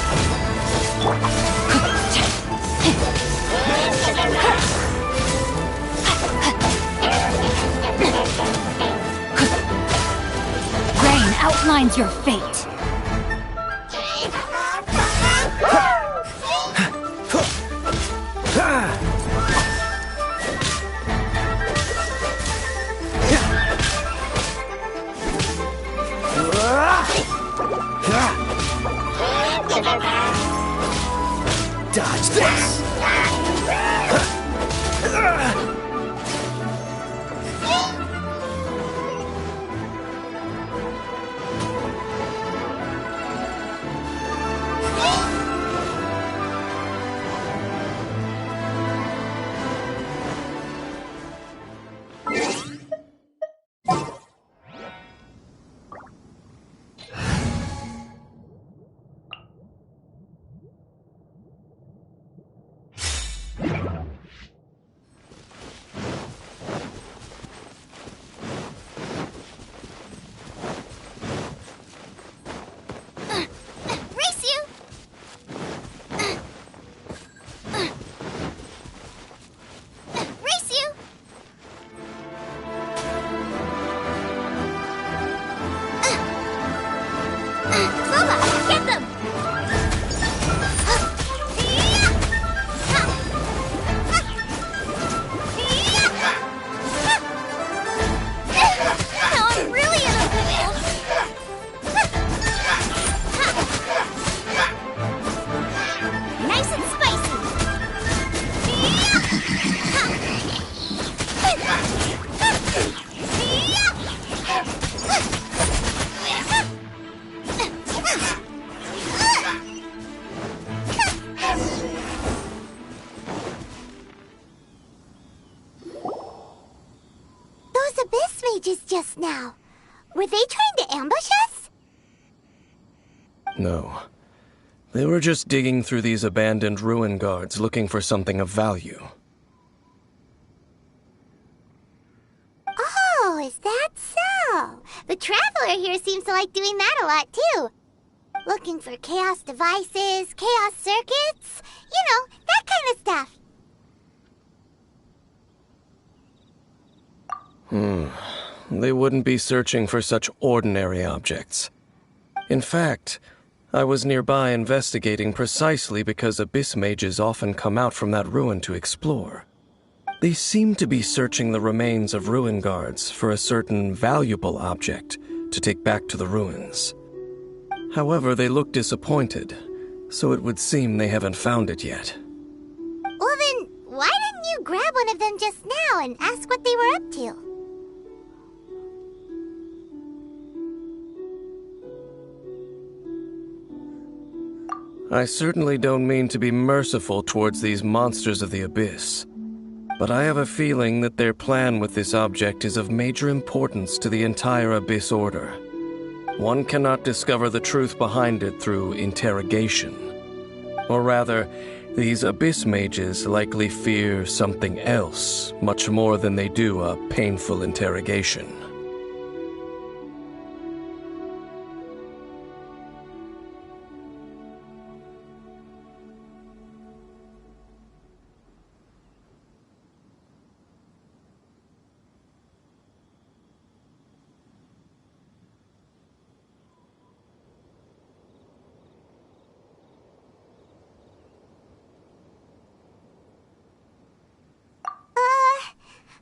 Rain outlines your fate. Dodge this. just now? Were they trying to ambush us? No. They were just digging through these abandoned ruin guards looking for something of value. Oh, is that so? The Traveler here seems to like doing that a lot, too. Looking for chaos devices, chaos circuits, you know, that kind of stuff. They wouldn't be searching for such ordinary objects. In fact, I was nearby investigating precisely because abyss mages often come out from that ruin to explore. They seem to be searching the remains of ruin guards for a certain valuable object to take back to the ruins. However, they look disappointed, so it would seem they haven't found it yet. Well then, why didn't you grab one of them just now and ask what they were up to? I certainly don't mean to be merciful towards these monsters of the abyss, but I have a feeling that their plan with this object is of major importance to the entire Abyss Order. One cannot discover the truth behind it through interrogation. Or rather, these Abyss mages likely fear something else much more than they do a painful interrogation.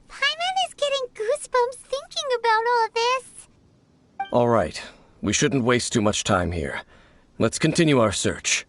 Paimon is getting goosebumps thinking about all this. All right, we shouldn't waste too much time here. Let's continue our search.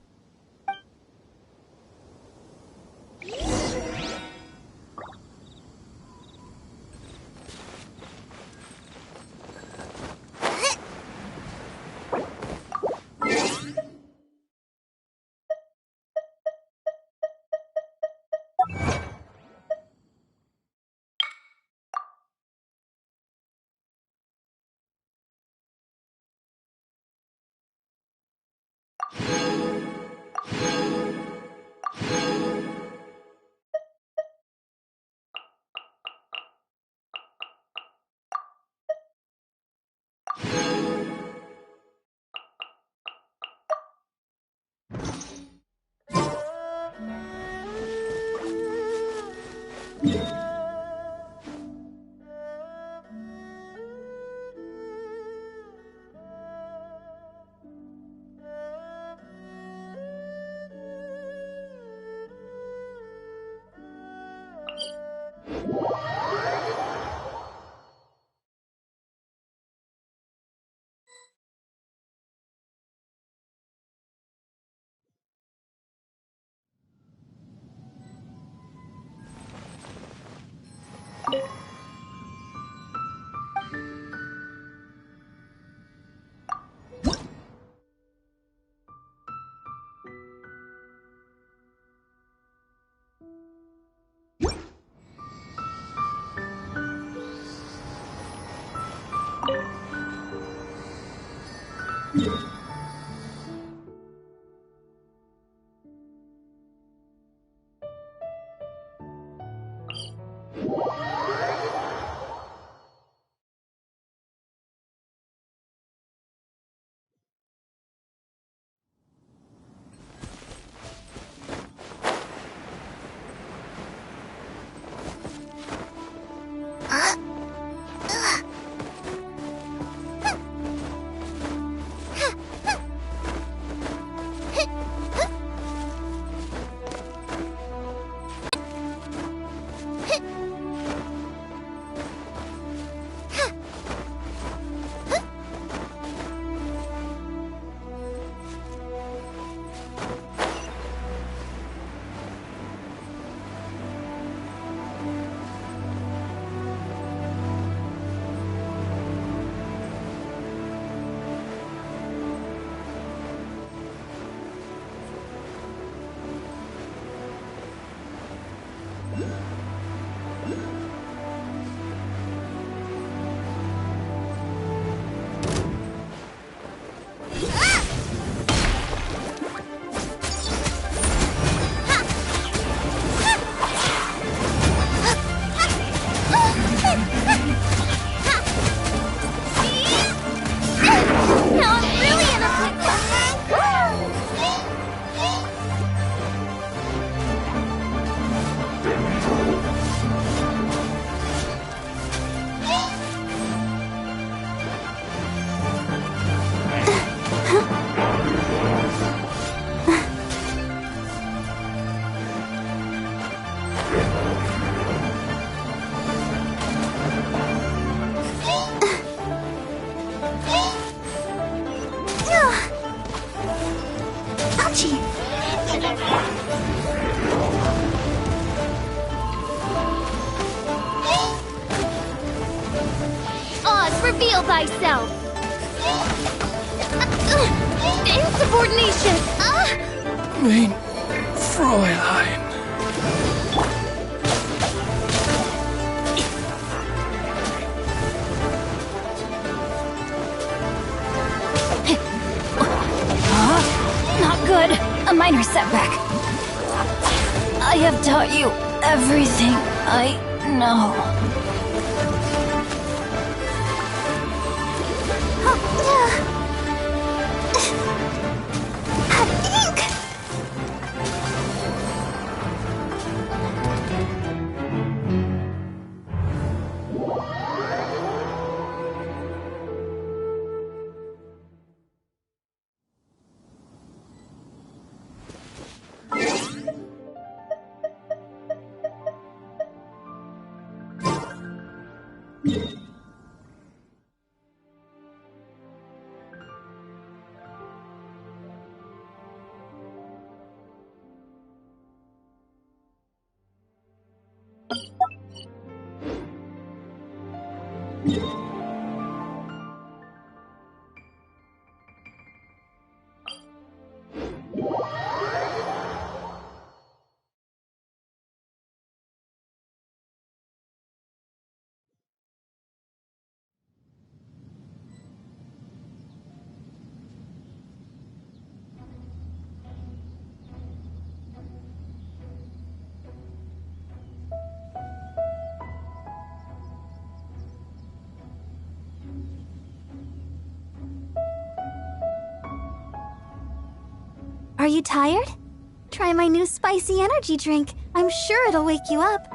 Hachi! Oz, reveal thyself! Insubordination! Mein Fräulein. Not good. A minor setback. I have taught you everything I know. Are you tired? Try my new spicy energy drink. I'm sure it'll wake you up.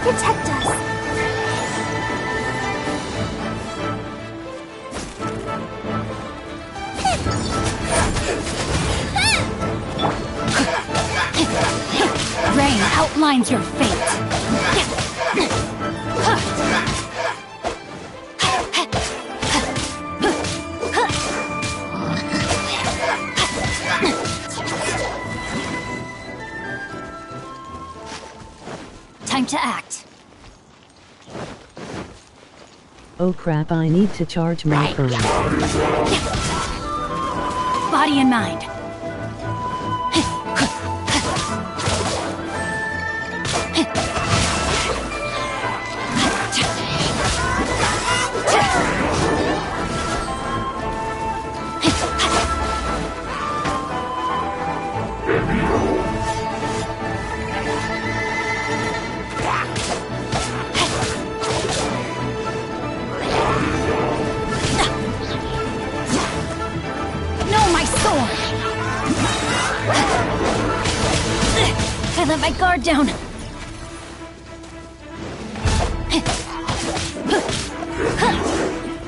Protect us. Rain outlines your fate. Time to act. Oh crap, I need to charge my phone. Body and mind. my guard down.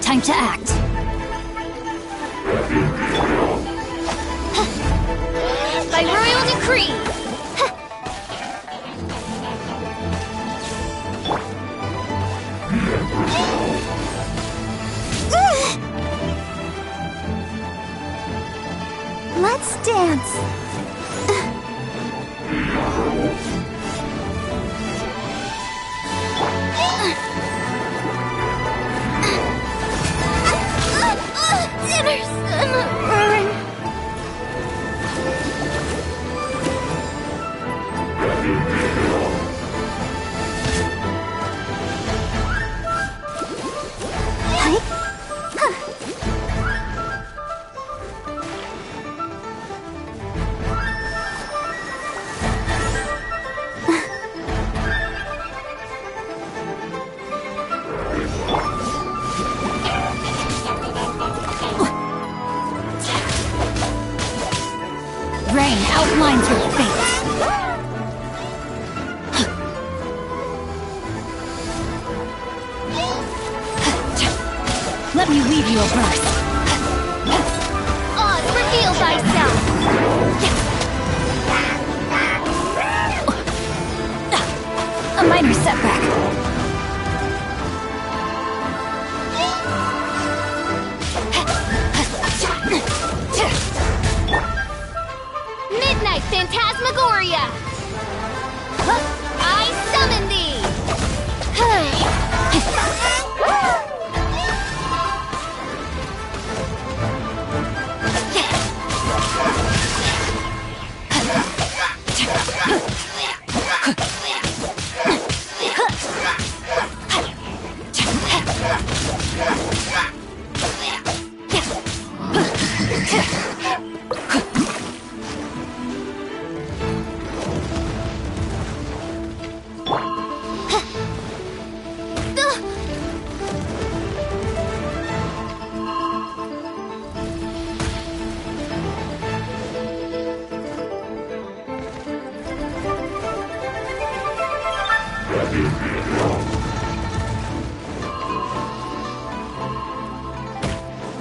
Time to act. By royal decree! Let's dance. Dinner's roaring. Rain outlines your fate. Let me weave you a verse. Oz, reveal thyself! A minor setback. Midnight Phantasmagoria! I summon thee!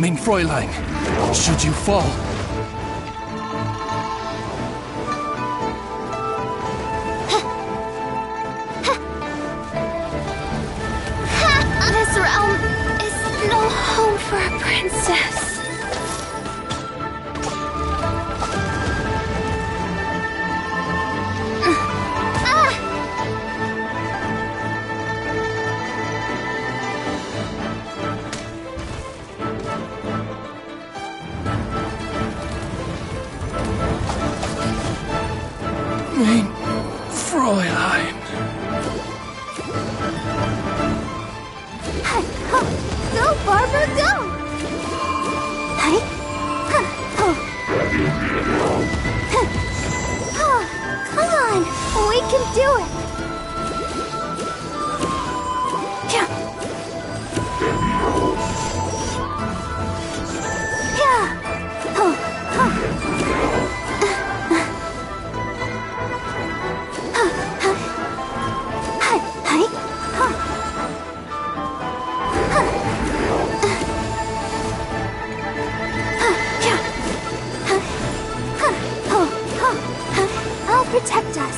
Mein Fräulein, should you fall, This realm is no home for a princess. mein Fräulein. Go, Barbara, go! Come on, we can do it! I'll protect us.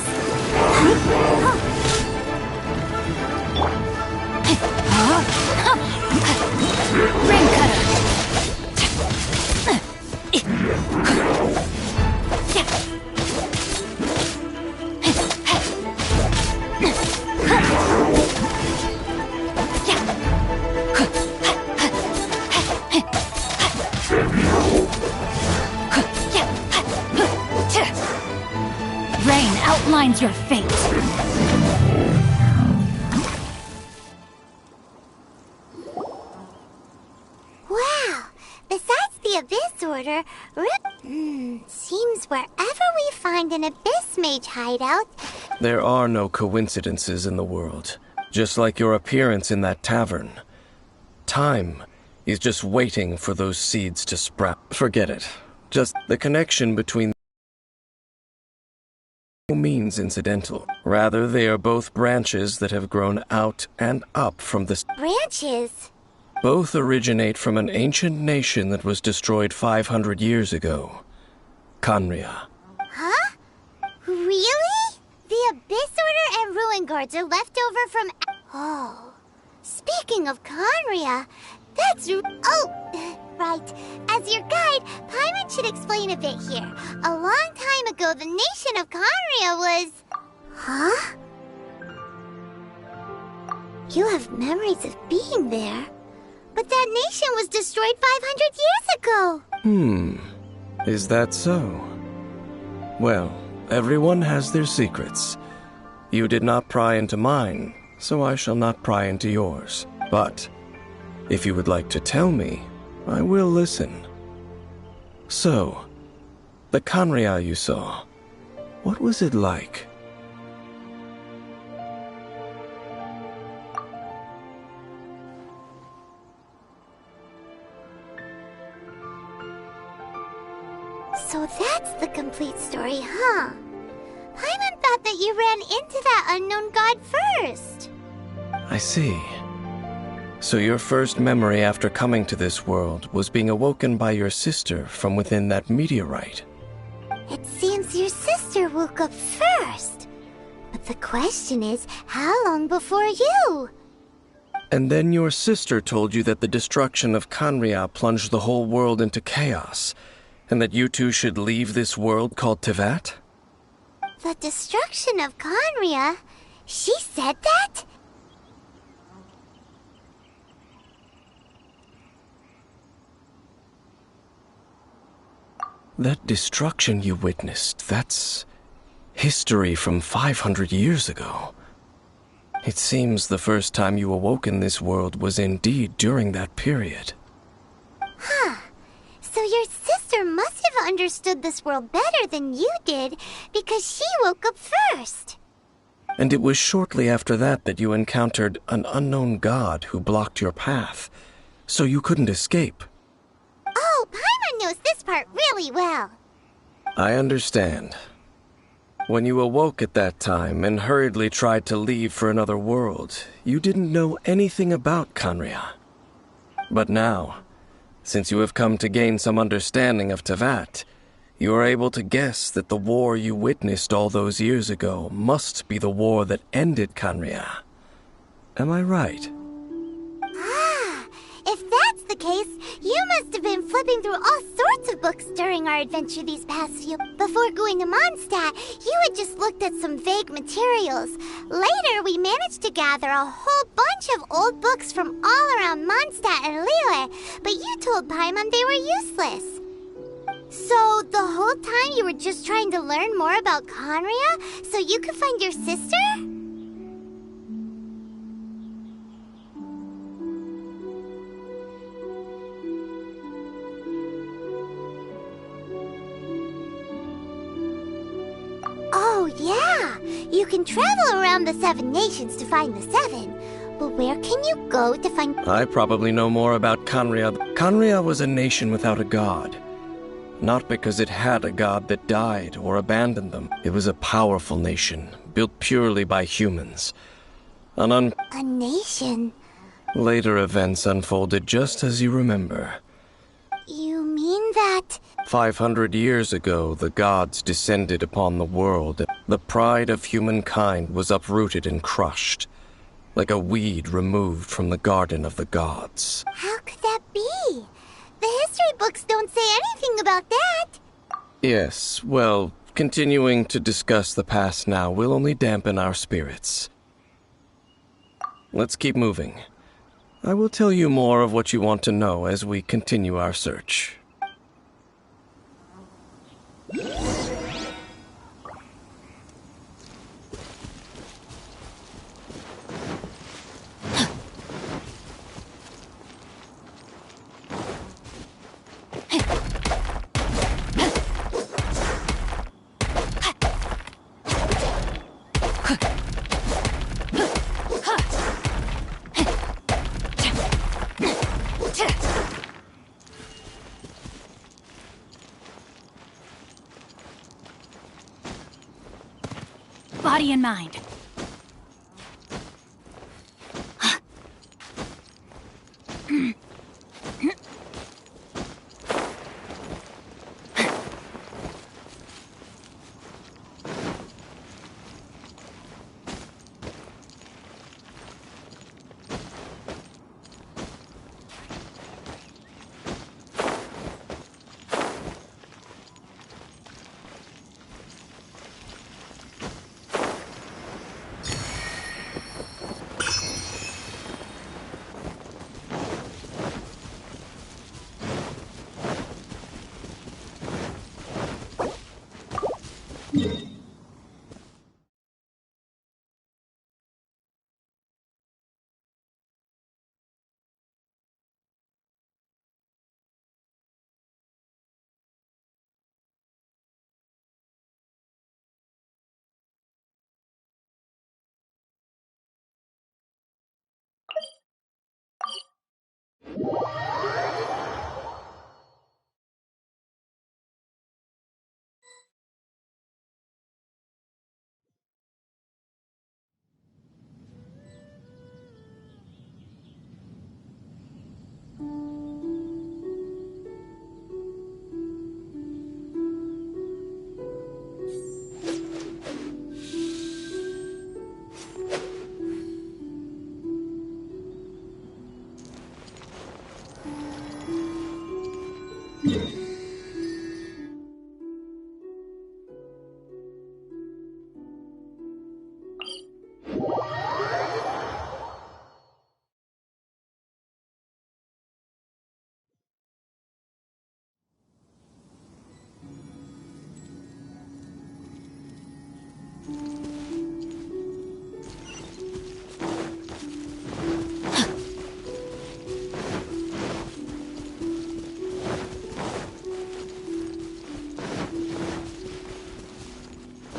Rain cutter. Rain outlines your fate. Wow! Besides the Abyss Order, seems wherever we find an Abyss Mage hideout... There are no coincidences in the world. Just like your appearance in that tavern. Time is just waiting for those seeds to sprout. Forget it. Just the connection between means incidental. Rather, they are both branches that have grown out and up from the... Branches? Both originate from an ancient nation that was destroyed 500 years ago. Khaenri'ah. Huh? Really? The Abyss Order and Ruin Guards are left over from... Oh. Speaking of Khaenri'ah, that's... Oh, right. As your guide, Paimon should explain a bit here. A long time ago, the nation of Khaenri'ah was... Huh? You have memories of being there. But that nation was destroyed 500 years ago. Is that so? Well, everyone has their secrets. You did not pry into mine, so I shall not pry into yours. But, if you would like to tell me, I will listen. So, the Khaenri'ah you saw, what was it like? So that's the complete story, huh? Paimon thought that you ran into that unknown god first. I see. So your first memory after coming to this world was being awoken by your sister from within that meteorite. It seems your sister woke up first. But the question is, how long before you? And then your sister told you that the destruction of Khaenri'ah plunged the whole world into chaos, and that you two should leave this world called Teyvat? The destruction of Khaenri'ah? She said that? That destruction you witnessed, that's history from 500 years ago. It seems the first time you awoke in this world was indeed during that period. Huh. So your sister must have understood this world better than you did, because she woke up first. And it was shortly after that that you encountered an unknown god who blocked your path, so you couldn't escape. Oh, Paimon knows this part really well. I understand. When you awoke at that time and hurriedly tried to leave for another world, you didn't know anything about Khaenri'ah. But now, since you have come to gain some understanding of Teyvat, you are able to guess that the war you witnessed all those years ago must be the war that ended Khaenri'ah. Am I right? Ah, if that's the case, you must have been flipping through all sorts of books during our adventure these past few... Before going to Mondstadt, you had just looked at some vague materials. Later, we managed to gather a whole bunch of old books from all around Mondstadt and Liyue, but you told Paimon they were useless. So, the whole time you were just trying to learn more about Khaenri'ah so you could find your sister? Oh, yeah! You can travel around the 7 nations to find the 7. But where can you go to find... I probably know more about Khaenri'ah. Khaenri'ah was a nation without a god. Not because it had a god that died or abandoned them. It was a powerful nation, built purely by humans. A nation? Later events unfolded just as you remember. You mean that... 500 years ago, the gods descended upon the world. The pride of humankind was uprooted and crushed, like a weed removed from the garden of the gods. How could that be? The history books don't say anything about that. Yes, well, continuing to discuss the past now will only dampen our spirits. Let's keep moving. I will tell you more of what you want to know as we continue our search. Body and mind.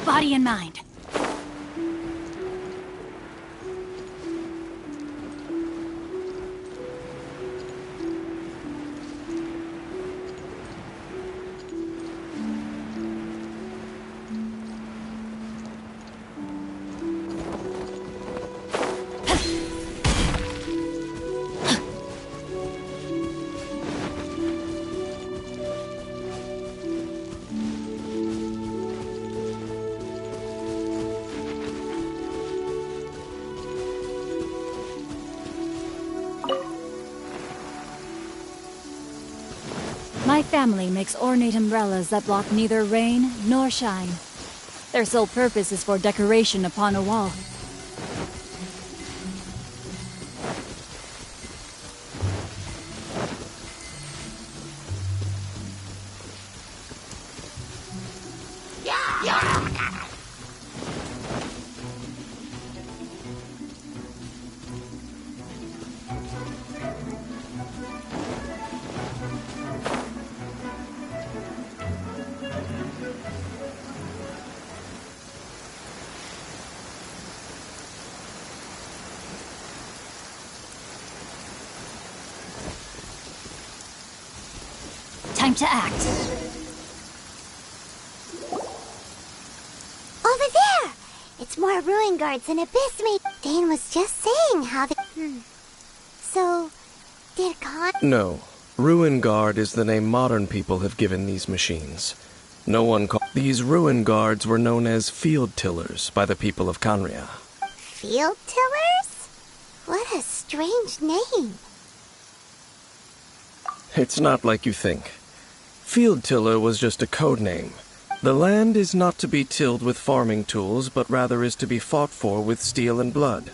Body and mind. My family makes ornate umbrellas that block neither rain nor shine. Their sole purpose is for decoration upon a wall. Time to act. Over there! It's more ruin guards and abyss mate. Dane was just saying how they... So, did Khan... No. Ruin Guard is the name modern people have given these machines. No one called... These ruin guards were known as field tillers by the people of Canria. Field tillers? What a strange name. It's not like you think. Field tiller was just a code name. The land is not to be tilled with farming tools, but rather is to be fought for with steel and blood.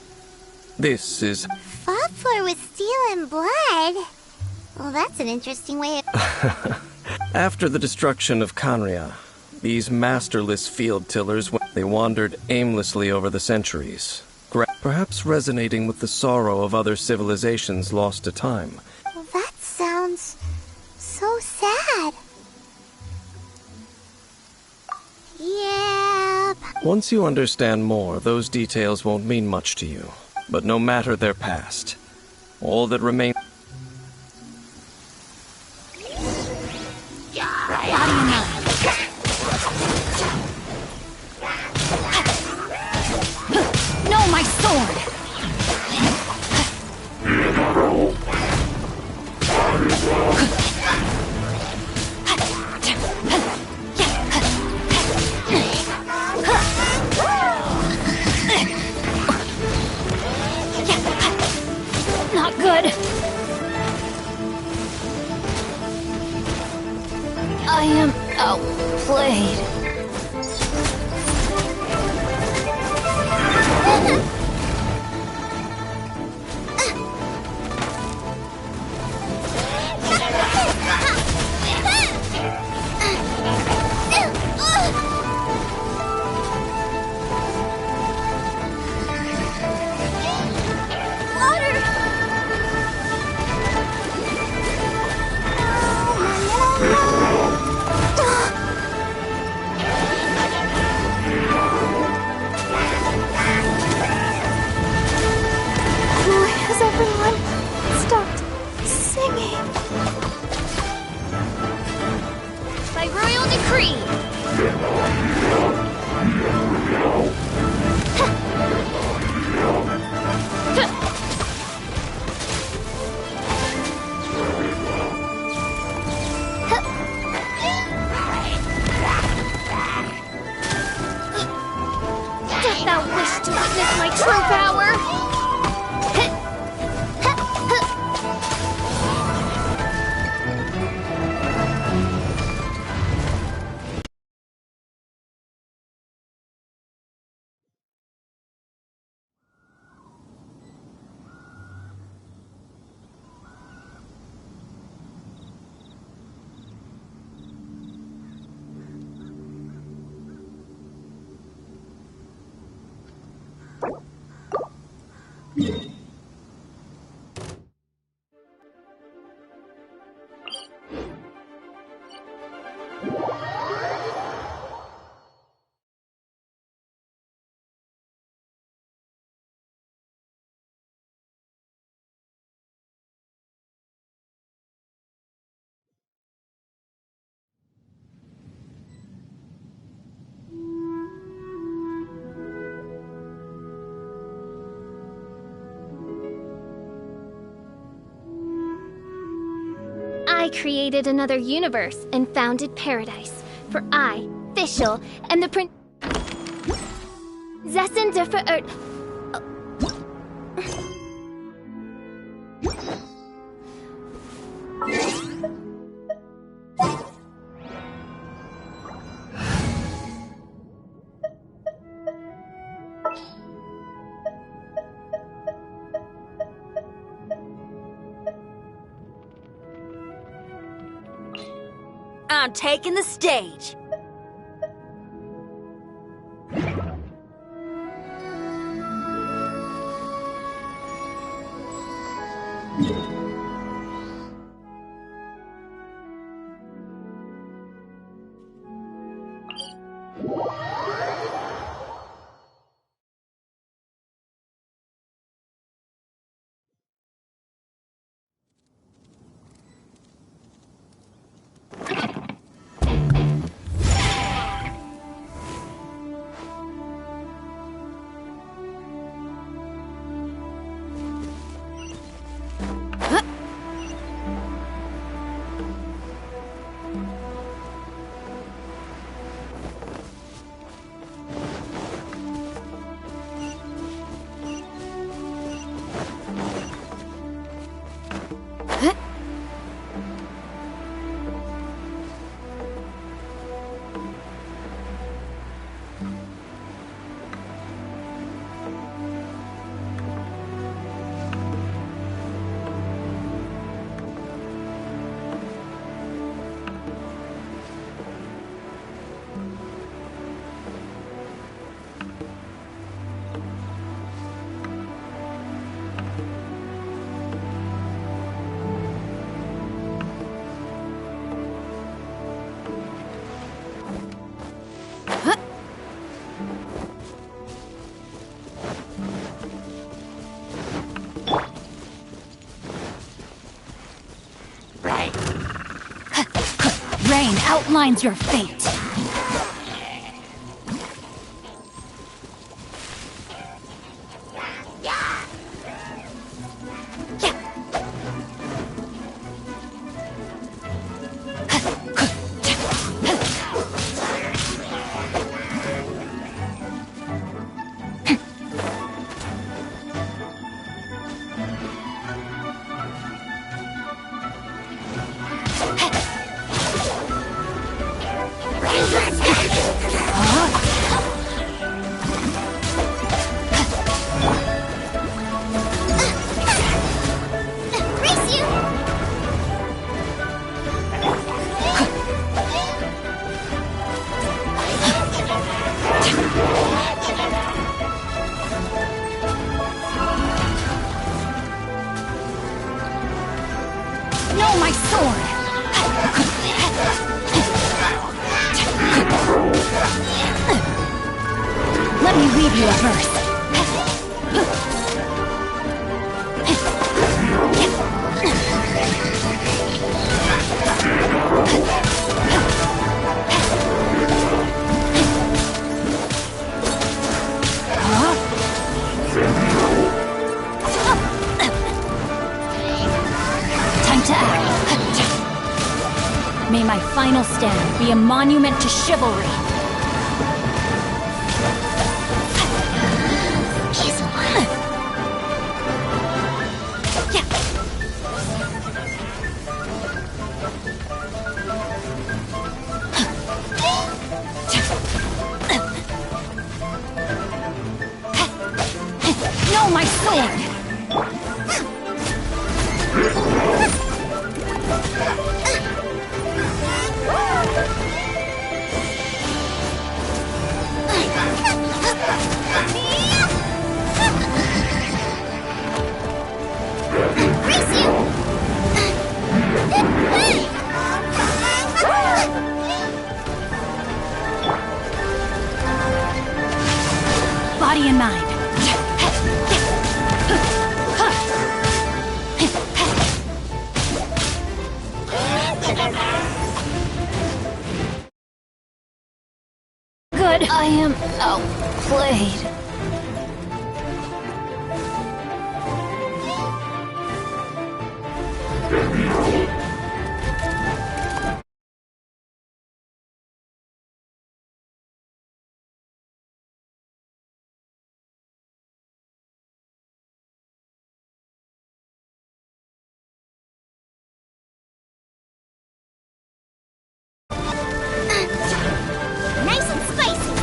This is... Fought for with steel and blood? Well, that's an interesting way of... After the destruction of Canria, these masterless field tillers, they wandered aimlessly over the centuries, perhaps resonating with the sorrow of other civilizations lost to time. Well, that sounds so sad. Yeah. Once you understand more, those details won't mean much to you. But no matter their past, all that remains... I am outplayed. Why has everyone stopped singing? By royal decree! Dost thou wish to witness my true power? I created another universe and founded paradise. For I, Fischl, am the prin- Zessen der Verirrt- I'm taking the stage. Rain outlines your fate. No, my sword! Let me weave you a verse. Time to act. May my final stand be a monument to chivalry. No, my sword! Body and mind. Good. I am outplayed. Nice and spicy.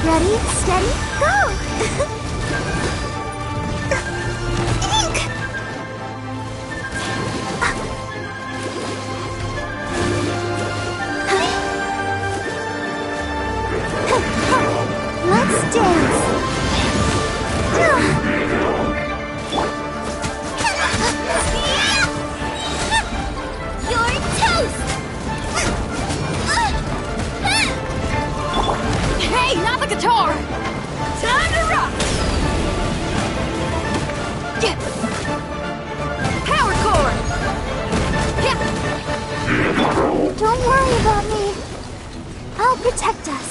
Ready, steady, go! Ink! Let's dance! You're toast! Hey, not the guitar! Time to rock! Yeah. Power chord! Yeah. Don't worry about me. I'll protect us.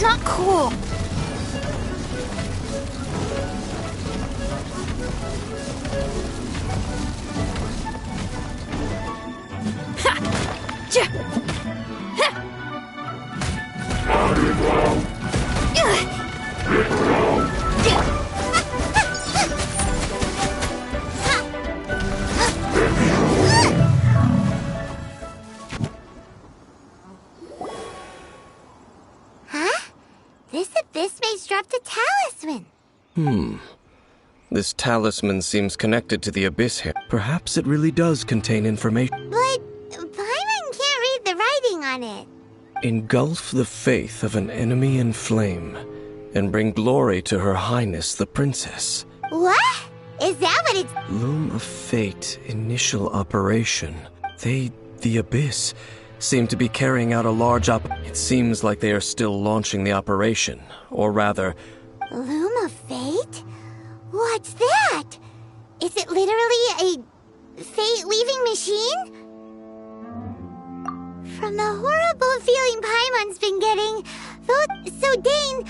Not cool. Huh? This abyss maze dropped a talisman. This talisman seems connected to the abyss here. Perhaps it really does contain information. But Paimon can't read the writing on it. Engulf the faith of an enemy in flame, and bring glory to Her Highness the Princess. What? Is that what it's... Loom of Fate, initial operation. The Abyss, seem to be carrying out a large It seems like they are still launching the operation, or rather... Loom of Fate? What's that? Is it literally a fate-weaving machine? From the horrible feeling Paimon's been getting, so Dane...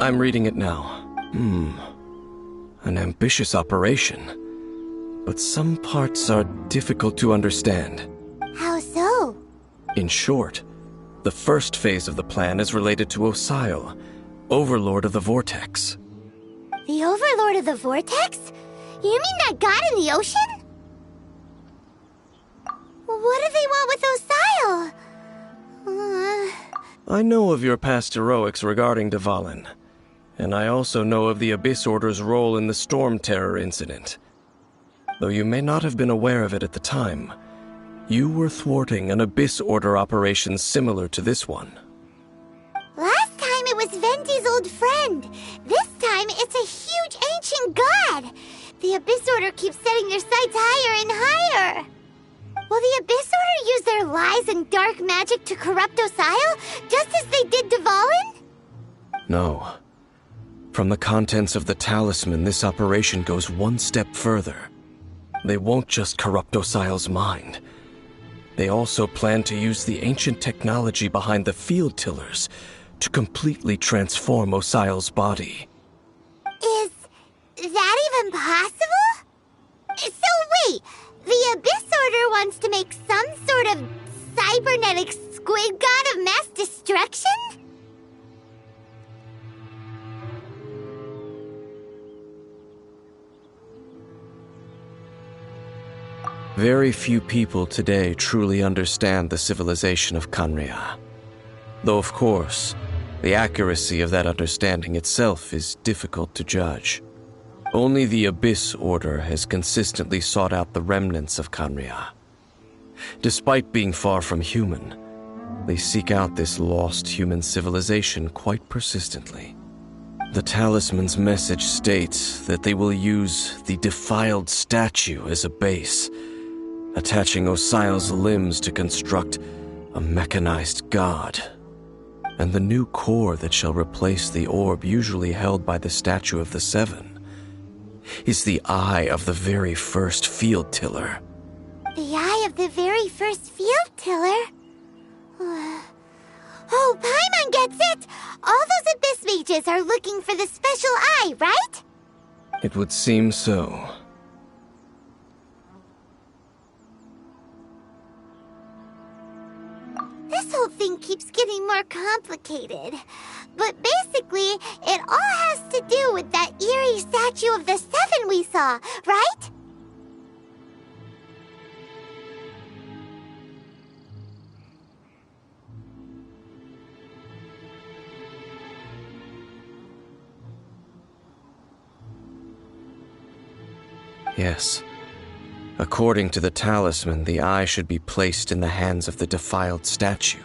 I'm reading it now. An ambitious operation. But some parts are difficult to understand. How so? In short, the first phase of the plan is related to Osile, Overlord of the Vortex. The Overlord of the Vortex? You mean that god in the ocean? What do they want with Osile? I know of your past heroics regarding Dvalin, and I also know of the Abyss Order's role in the Storm Terror incident. Though you may not have been aware of it at the time, You were thwarting an Abyss Order operation similar to this one. Last time it was Venti's old friend. This time it's a huge ancient god. The Abyss Order keeps setting their sights higher and higher. Will the Abyss Order use their lies and dark magic to corrupt Osile, just as they did Dvalin? No. From the contents of the talisman, this operation goes one step further. They won't just corrupt Osile's mind. They also plan to use the ancient technology behind the field tillers to completely transform Osile's body. Is that even possible? So wait, the Abyss Order wants to make some sort of cybernetic squid god of mass destruction? Very few people today truly understand the civilization of Khaenri'ah. Though, of course, the accuracy of that understanding itself is difficult to judge. Only the Abyss Order has consistently sought out the remnants of Khaenri'ah. Despite being far from human, they seek out this lost human civilization quite persistently. The talisman's message states that they will use the defiled statue as a base, attaching Osile's limbs to construct a mechanized god. And the new core that shall replace the orb usually held by the Statue of the Seven is the eye of the very first field tiller. The eye of the very first field tiller? Oh, Paimon gets it! All those Abyss mages are looking for the special eye, right? It would seem so. This whole thing keeps getting more complicated. But basically, it all has to do with that eerie Statue of the Seven we saw, right? Yes. According to the talisman, the eye should be placed in the hands of the defiled statue.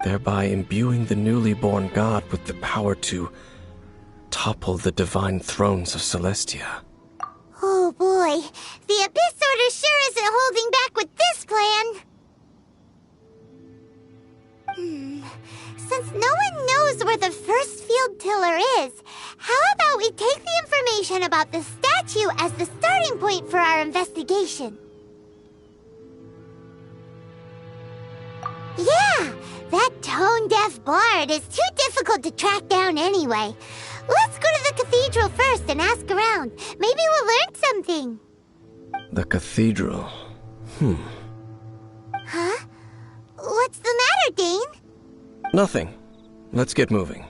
thereby imbuing the newly born god with the power to topple the divine thrones of Celestia. Oh boy, the Abyss Order sure isn't holding back with this plan. Since no one knows where the first field tiller is, how about we take the information about the statue as the starting point for our investigation? Yeah, that tone-deaf bard is too difficult to track down anyway. Let's go to the cathedral first and ask around. Maybe we'll learn something. The cathedral. Huh? What's the matter, Dane? Nothing. Let's get moving.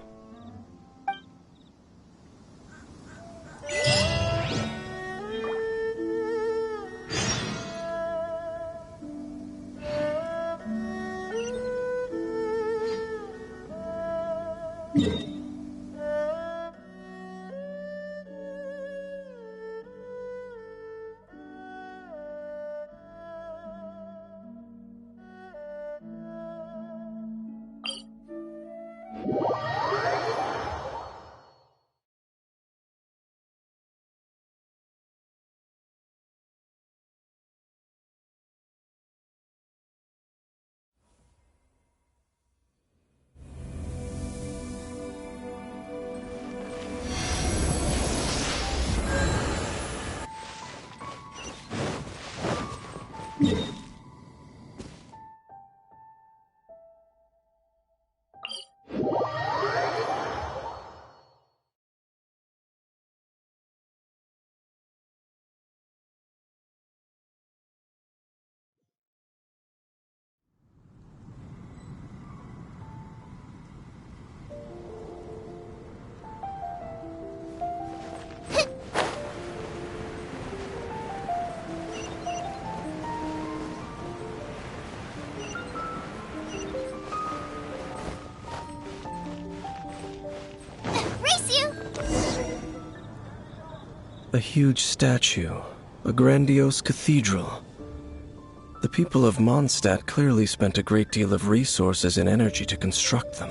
A huge statue, a grandiose cathedral. The people of Mondstadt clearly spent a great deal of resources and energy to construct them.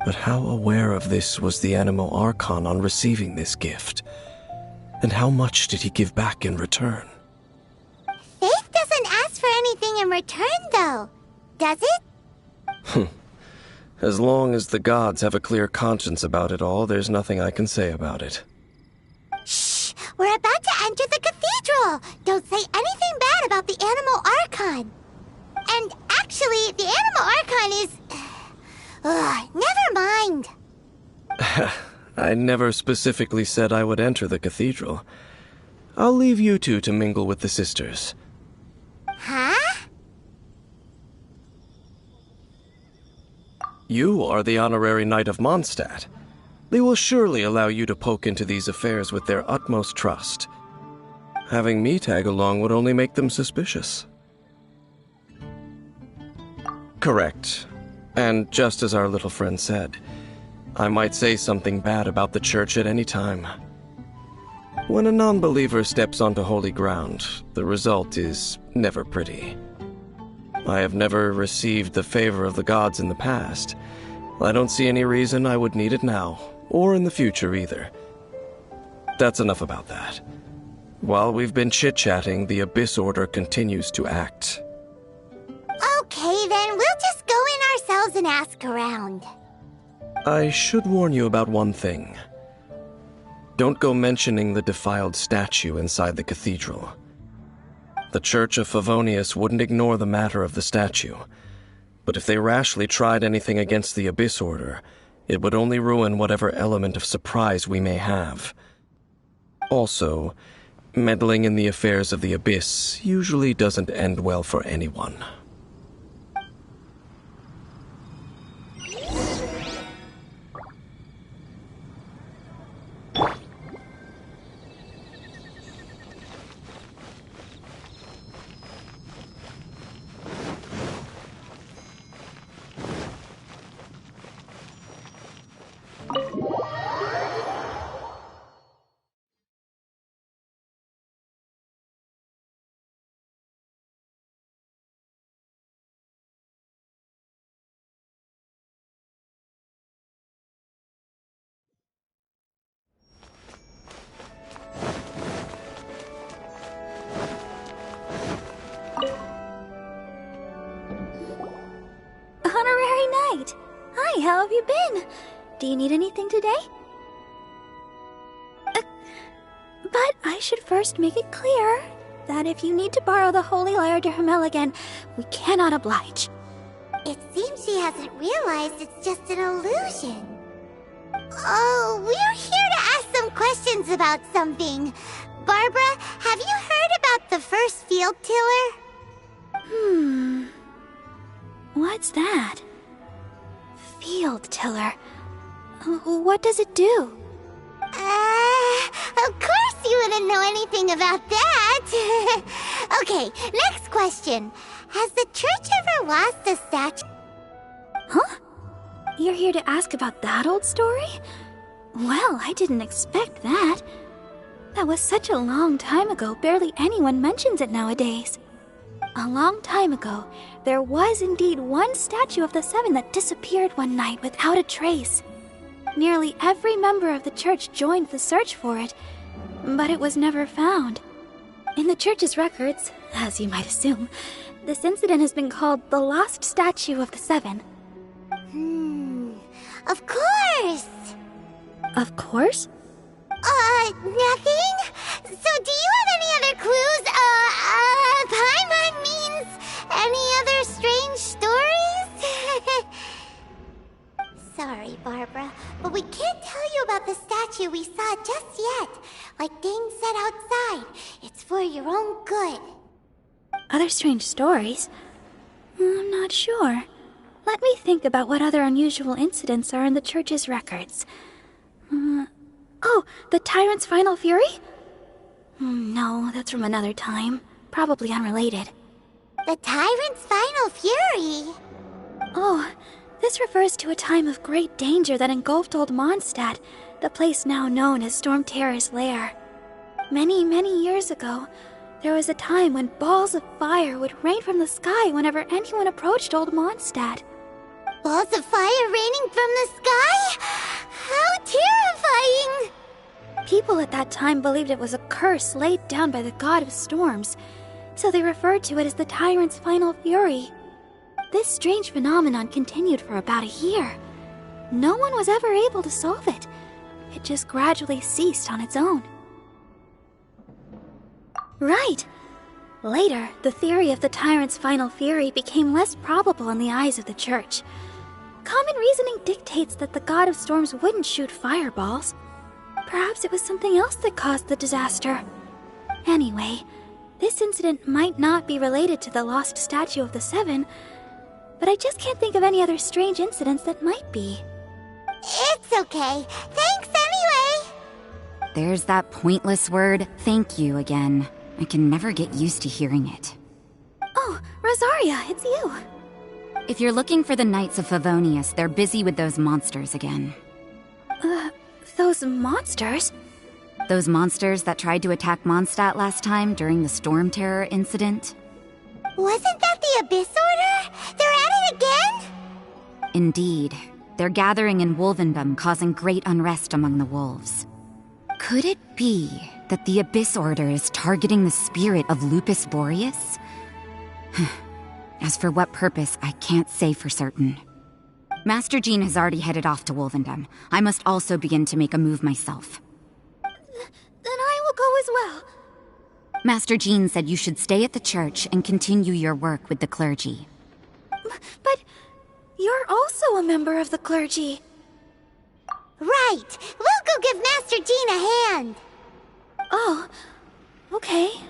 But how aware of this was the Anemo Archon on receiving this gift? And how much did he give back in return? Faith doesn't ask for anything in return, though, does it? As long as the gods have a clear conscience about it all, there's nothing I can say about it. Shh! We're about to enter the cathedral! Don't say anything bad about the Anemo Archon! And actually, the Anemo Archon is... never mind! I never specifically said I would enter the cathedral. I'll leave you two to mingle with the sisters. Huh? You are the honorary knight of Mondstadt. They will surely allow you to poke into these affairs with their utmost trust. Having me tag along would only make them suspicious. Correct. And just as our little friend said, I might say something bad about the church at any time. When a non-believer steps onto holy ground, the result is never pretty. I have never received the favor of the gods in the past. I don't see any reason I would need it now, or in the future either. That's enough about that. While we've been chit-chatting, the Abyss Order continues to act. Okay, then we'll just go in ourselves and ask around. I should warn you about one thing. Don't go mentioning the defiled statue inside the cathedral. The Church of Favonius wouldn't ignore the matter of the statue, but if they rashly tried anything against the Abyss Order, it would only ruin whatever element of surprise we may have. Also, meddling in the affairs of the Abyss usually doesn't end well for anyone. Hi, how have you been? Do you need anything today? But I should first make it clear that if you need to borrow the Holy Lyre to Hermel again, we cannot oblige. It seems she hasn't realized it's just an illusion. Oh, we're here to ask some questions about something. Barbara, have you heard about the first field tiller? What's that? Field tiller. What does it do? Of course you wouldn't know anything about that. Okay, next question. Has the church ever lost a statue? Huh? You're here to ask about that old story? Well, I didn't expect that. That was such a long time ago, barely anyone mentions it nowadays. A long time ago, there was indeed one statue of the Seven that disappeared one night without a trace. Nearly every member of the church joined the search for it, but it was never found. In the church's records, as you might assume, this incident has been called the Lost Statue of the Seven. Of course! Of course? Nothing? So do you have any other clues? Paimon means any other strange stories? Sorry, Barbara, but we can't tell you about the statue we saw just yet. Like Dane said outside, it's for your own good. Other strange stories? I'm not sure. Let me think about what other unusual incidents are in the church's records. Oh, the Tyrant's Final Fury? No, that's from another time. Probably unrelated. The Tyrant's Final Fury? Oh, this refers to a time of great danger that engulfed Old Mondstadt, the place now known as Storm Terror's lair. Many, many years ago, there was a time when balls of fire would rain from the sky whenever anyone approached Old Mondstadt. Balls of fire raining from the sky? How terrifying! People at that time believed it was a curse laid down by the god of storms, so they referred to it as the Tyrant's Final Fury. This strange phenomenon continued for about a year. No one was ever able to solve it. It just gradually ceased on its own. Right! Later, the theory of the Tyrant's Final Fury became less probable in the eyes of the church. Common reasoning dictates that the god of storms wouldn't shoot fireballs. Perhaps it was something else that caused the disaster. Anyway, this incident might not be related to the lost statue of the Seven, but I just can't think of any other strange incidents that might be. It's okay. Thanks anyway! There's that pointless word, thank you, again. I can never get used to hearing it. Oh, Rosaria, it's you. If you're looking for the Knights of Favonius, they're busy with those monsters again. Those monsters? Those monsters that tried to attack Mondstadt last time during the Storm Terror incident? Wasn't that the Abyss Order? They're at it again? Indeed. They're gathering in Wolvendom, causing great unrest among the wolves. Could it be that the Abyss Order is targeting the spirit of Lupus Boreas? As for what purpose, I can't say for certain. Master Jean has already headed off to Wolvendom. I must also begin to make a move myself. Then I will go as well. Master Jean said you should stay at the church and continue your work with the clergy. But you're also a member of the clergy. Right! We'll go give Master Jean a hand! Oh, okay.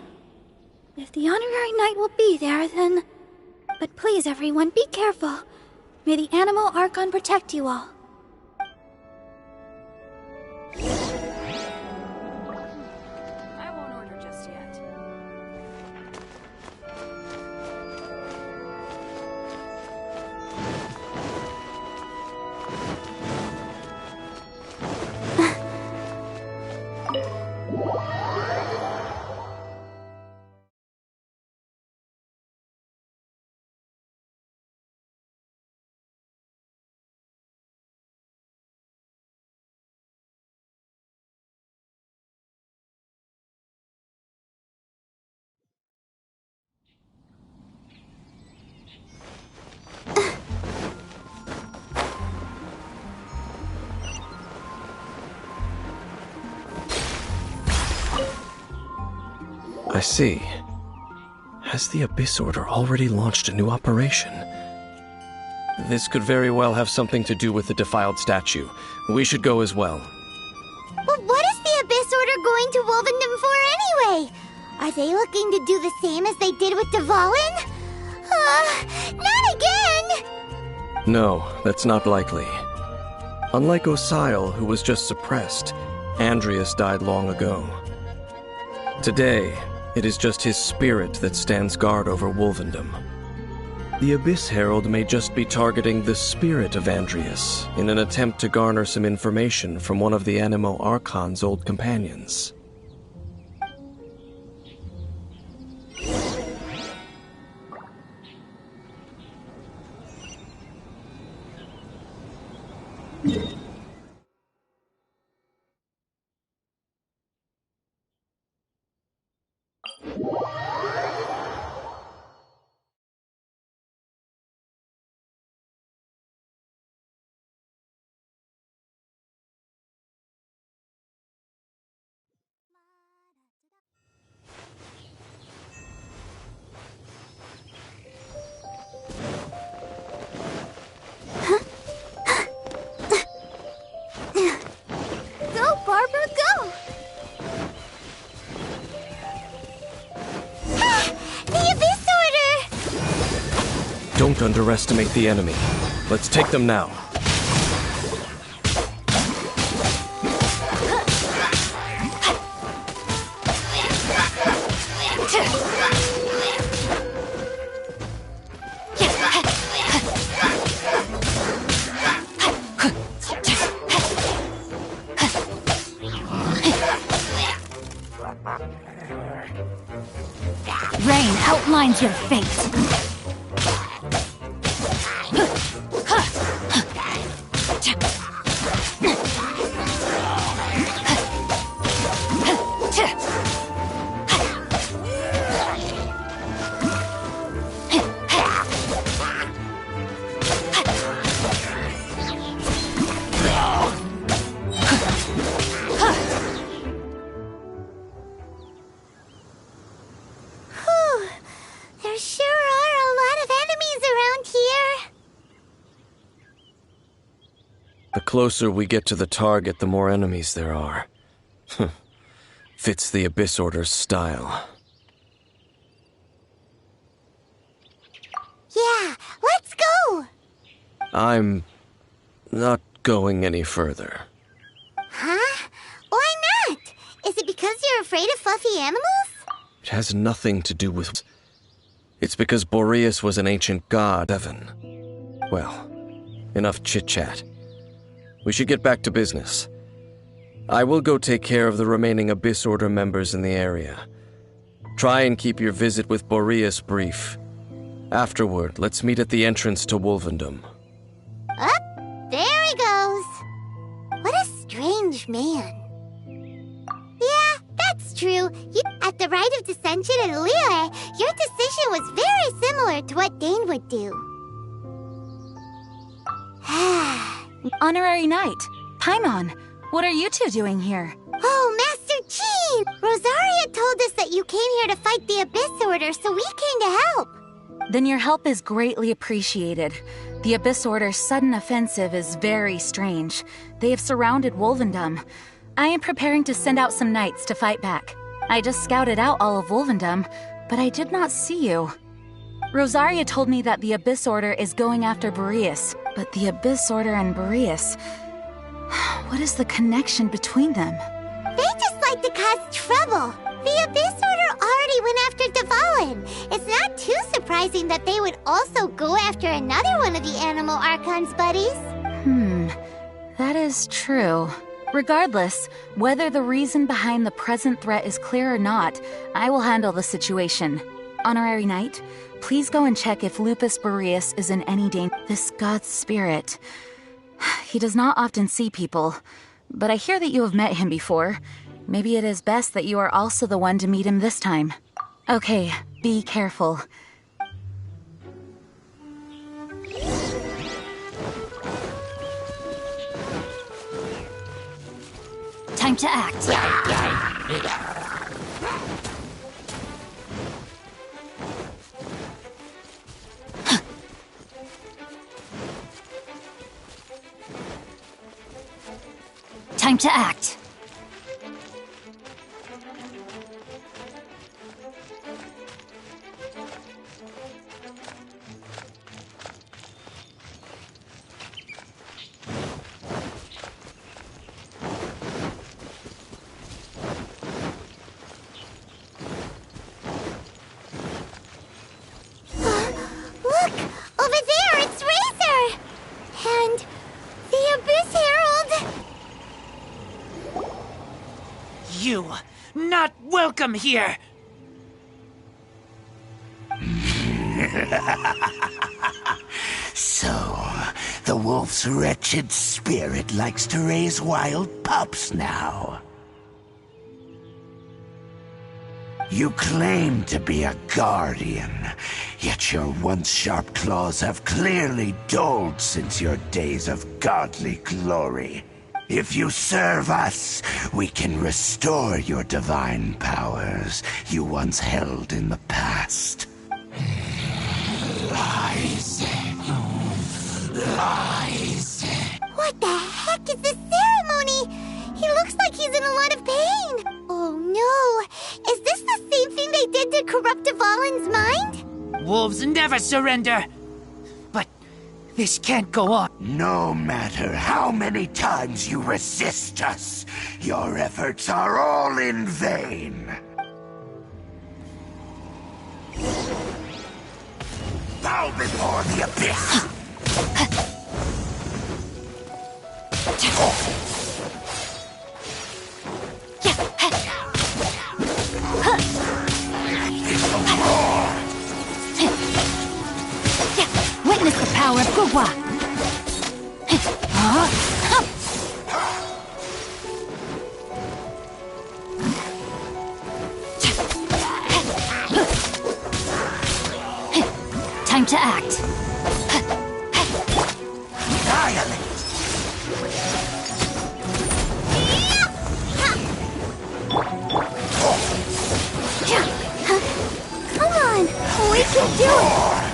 If the honorary knight will be there, then... But please, everyone, be careful. May the Animal Archon protect you all. I see. Has the Abyss Order already launched a new operation? This could very well have something to do with the defiled statue. We should go as well. But what is the Abyss Order going to Wolvendom for anyway? Are they looking to do the same as they did with Dvalin? Not again! No, that's not likely. Unlike Osile, who was just suppressed, Andrias died long ago. Today, it is just his spirit that stands guard over Wolvendom. The Abyss Herald may just be targeting the spirit of Andrias in an attempt to garner some information from one of the Animo Archon's old companions. Go, Barbara, go! The Abyss Order! Don't underestimate the enemy. Let's take them now. Rain outlines your fate. There sure are a lot of enemies around here. The closer we get to the target, the more enemies there are. Fits the Abyss Order's style. Yeah, let's go! I'm not going any further. Huh? Why not? Is it because you're afraid of fluffy animals? It has nothing to do with... It's because Boreas was an ancient god, Evan. Well, enough chit-chat. We should get back to business. I will go take care of the remaining Abyss Order members in the area. Try and keep your visit with Boreas brief. Afterward, let's meet at the entrance to Wolvendom. Up, there he goes. What a strange man. Yeah, that's true. At the rite of dissension in Liyue, your decision was very similar to what Dane would do. Honorary Knight, Paimon, what are you two doing here? Oh, Master Jean! Rosaria told us that you came here to fight the Abyss Order, so we came to help. Then your help is greatly appreciated. The Abyss Order's sudden offensive is very strange. They have surrounded Wolvendom. I am preparing to send out some knights to fight back. I just scouted out all of Wolvendom, but I did not see you. Rosaria told me that the Abyss Order is going after Boreas, but the Abyss Order and Boreas... What is the connection between them? They just like to cause trouble. The Abyss Order already went after Dvalin. It's not too surprising that they would also go after another one of the Animo Archon's buddies. That is true. Regardless, whether the reason behind the present threat is clear or not, I will handle the situation. Honorary Knight, please go and check if Lupus Boreas is in any danger. This god's spirit. He does not often see people, but I hear that you have met him before. Maybe it is best that you are also the one to meet him this time. Okay, be careful. Time to act. to act. Look! Over there, it's Razor! And the Abyss Herald! You, not welcome here! So, the wolf's wretched spirit likes to raise wild pups now. You claim to be a guardian, yet your once sharp claws have clearly dulled since your days of godly glory. If you serve us, we can restore your divine powers you once held in the past. Lies. Lies. What the heck is this ceremony? He looks like he's in a lot of pain. Oh no! Is this the same thing they did to corrupt Dvalin's mind? Wolves never surrender! But this can't go on. No matter how many times you resist us, your efforts are all in vain. Bow before the abyss! Witness the power of Gugwa! Time to act. Come on, we can do it!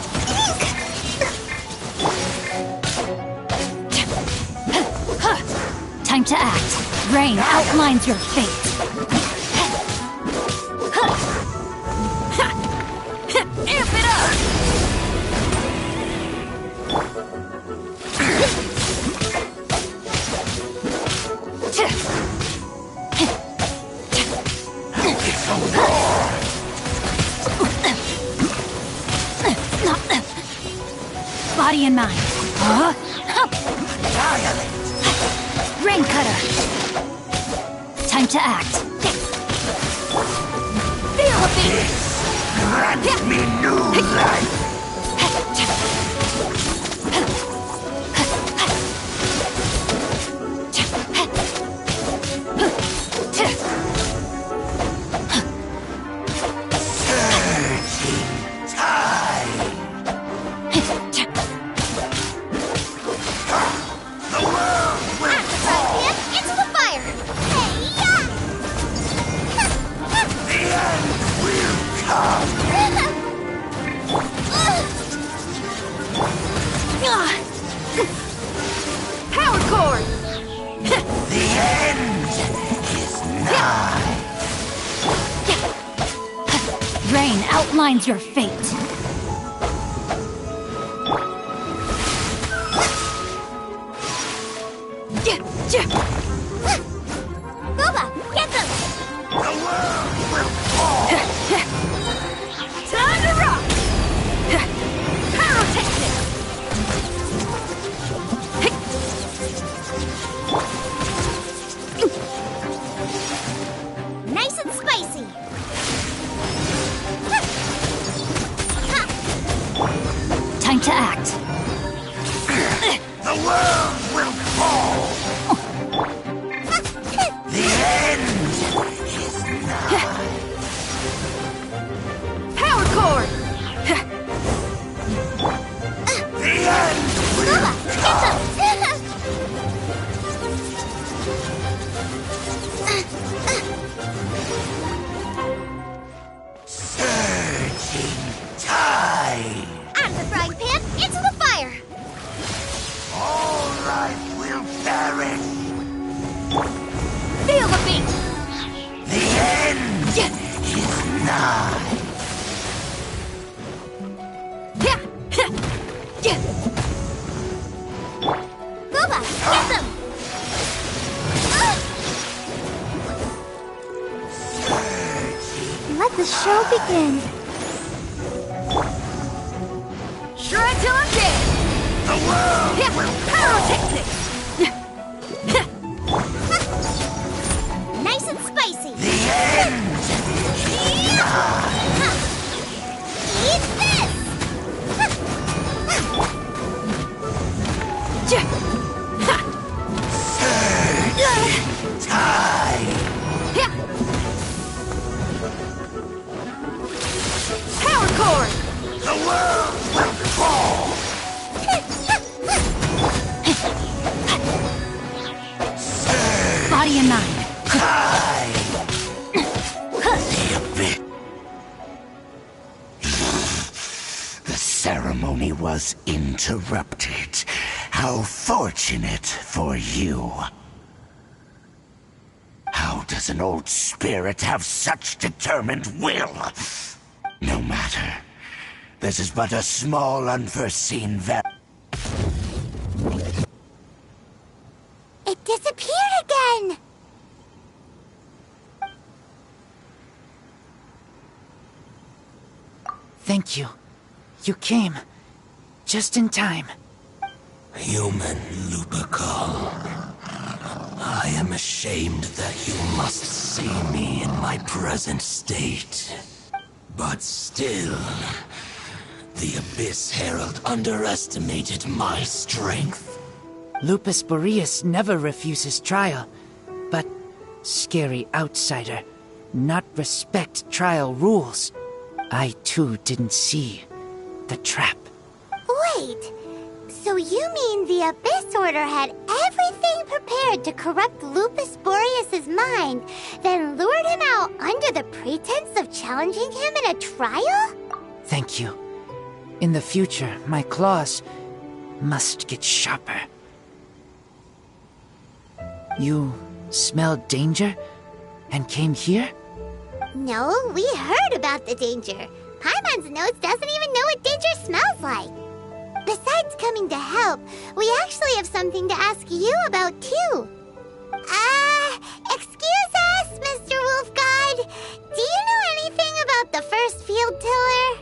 Time to act. Rain outlines your fate. Amp it up! Body and mind. Rain cutter. Time to act. Feel a beat! Grant me new life! Power cord! The end is nigh. Rain outlines your fate. Boba, get them! The world will fall. Time to rock! Pyrotechnic! Nice and spicy! Time to act. The world will fall. The end is nigh. Power cord! The end will come. Surging tide. Out of the frying pan, into the fire! All life will perish. Booba, get them! Let the show begin. Shred till I'm dead! The world will Pyrotechnic! Nice and spicy! The end! Eat this! Power cord! The world will fall! Body and mind. The ceremony was interrupted. How fortunate for you. How does an old spirit have such determined will? No matter. This is but a small unforeseen It disappeared again! Thank you. You came. Just in time. Human Lupercal. I am ashamed that you must see me in my present state. But still, the Abyss Herald underestimated my strength. Lupus Boreas never refuses trial, but scary outsider, not respect trial rules. I too didn't see the trap. Wait, so you mean the Abyss Order had everything prepared to corrupt Lupus Boreas' mind, then lured him out under the pretense of challenging him in a trial? Thank you. In the future, my claws must get sharper. You smelled danger and came here? No, we heard about the danger. Paimon's nose doesn't even know what danger smells like. Besides coming to help, we actually have something to ask you about too. Excuse us, Mr. Wolf God. Do you know anything about the first field tiller?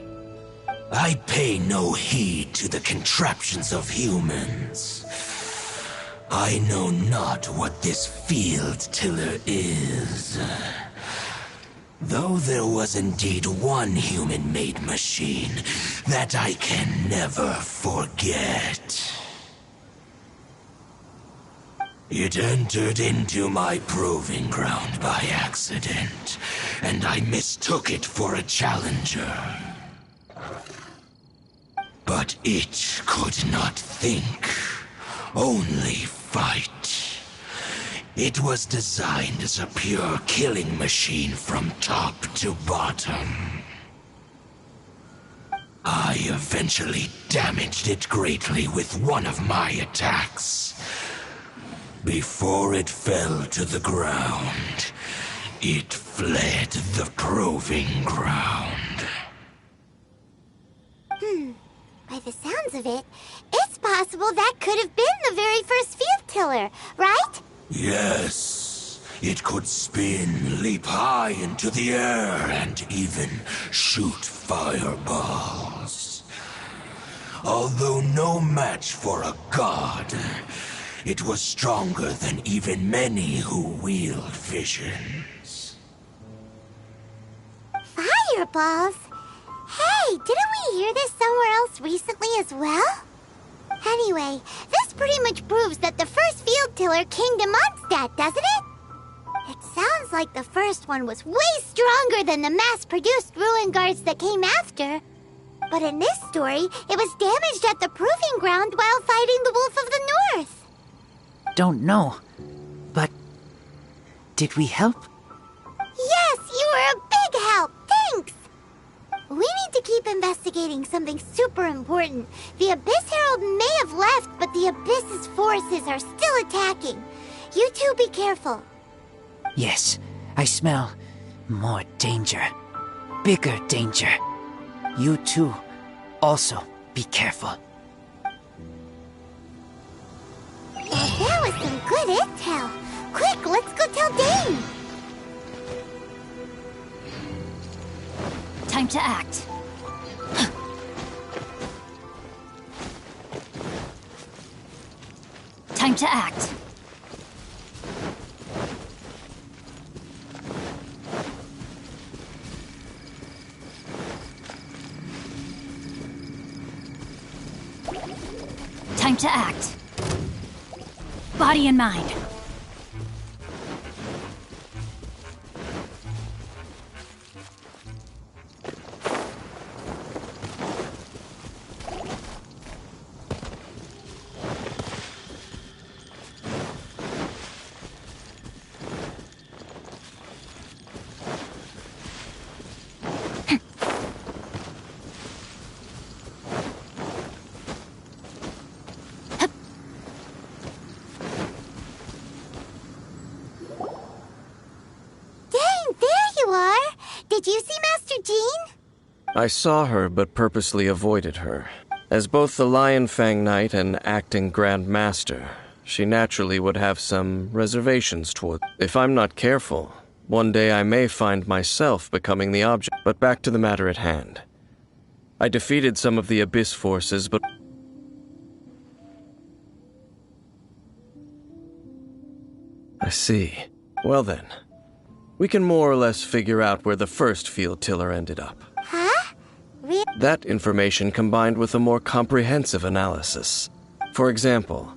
I pay no heed to the contraptions of humans. I know not what this field tiller is. Though there was indeed one human-made machine that I can never forget. It entered into my proving ground by accident, and I mistook it for a challenger. But it could not think, only fight. It was designed as a pure killing machine from top to bottom. I eventually damaged it greatly with one of my attacks. Before it fell to the ground, it fled the proving ground. By the sounds of it, it's possible that could have been the very first field tiller, right? Yes, it could spin, leap high into the air, and even shoot fireballs. Although no match for a god, it was stronger than even many who wield visions. Fireballs? Hey, didn't we hear this somewhere else recently as well? Anyway, this pretty much proves that the first field tiller came to Mondstadt, doesn't it? It sounds like the first one was way stronger than the mass-produced ruin guards that came after. But in this story, it was damaged at the proving ground while fighting the Wolf of the North. Don't know, but did we help? Yes, you were a big help. Thanks. We need to keep investigating something super important. The Abyss Herald may have left, but the Abyss's forces are still attacking. You two be careful. Yes, I smell more danger. bigger danger. You too, also be careful. Well, that was some good intel. Quick, let's go tell Dane. Time to act. Time to act. Time to act. Body and mind. Did you see Master Jean? I saw her, but purposely avoided her. As both the Lion Fang Knight and acting Grand Master, she naturally would have some reservations toward. If I'm not careful, one day I may find myself becoming the object. But back to the matter at hand. I defeated some of the Abyss forces, but... I see. Well then. We can more or less figure out where the first field tiller ended up. Huh? Really? That information combined with a more comprehensive analysis. For example,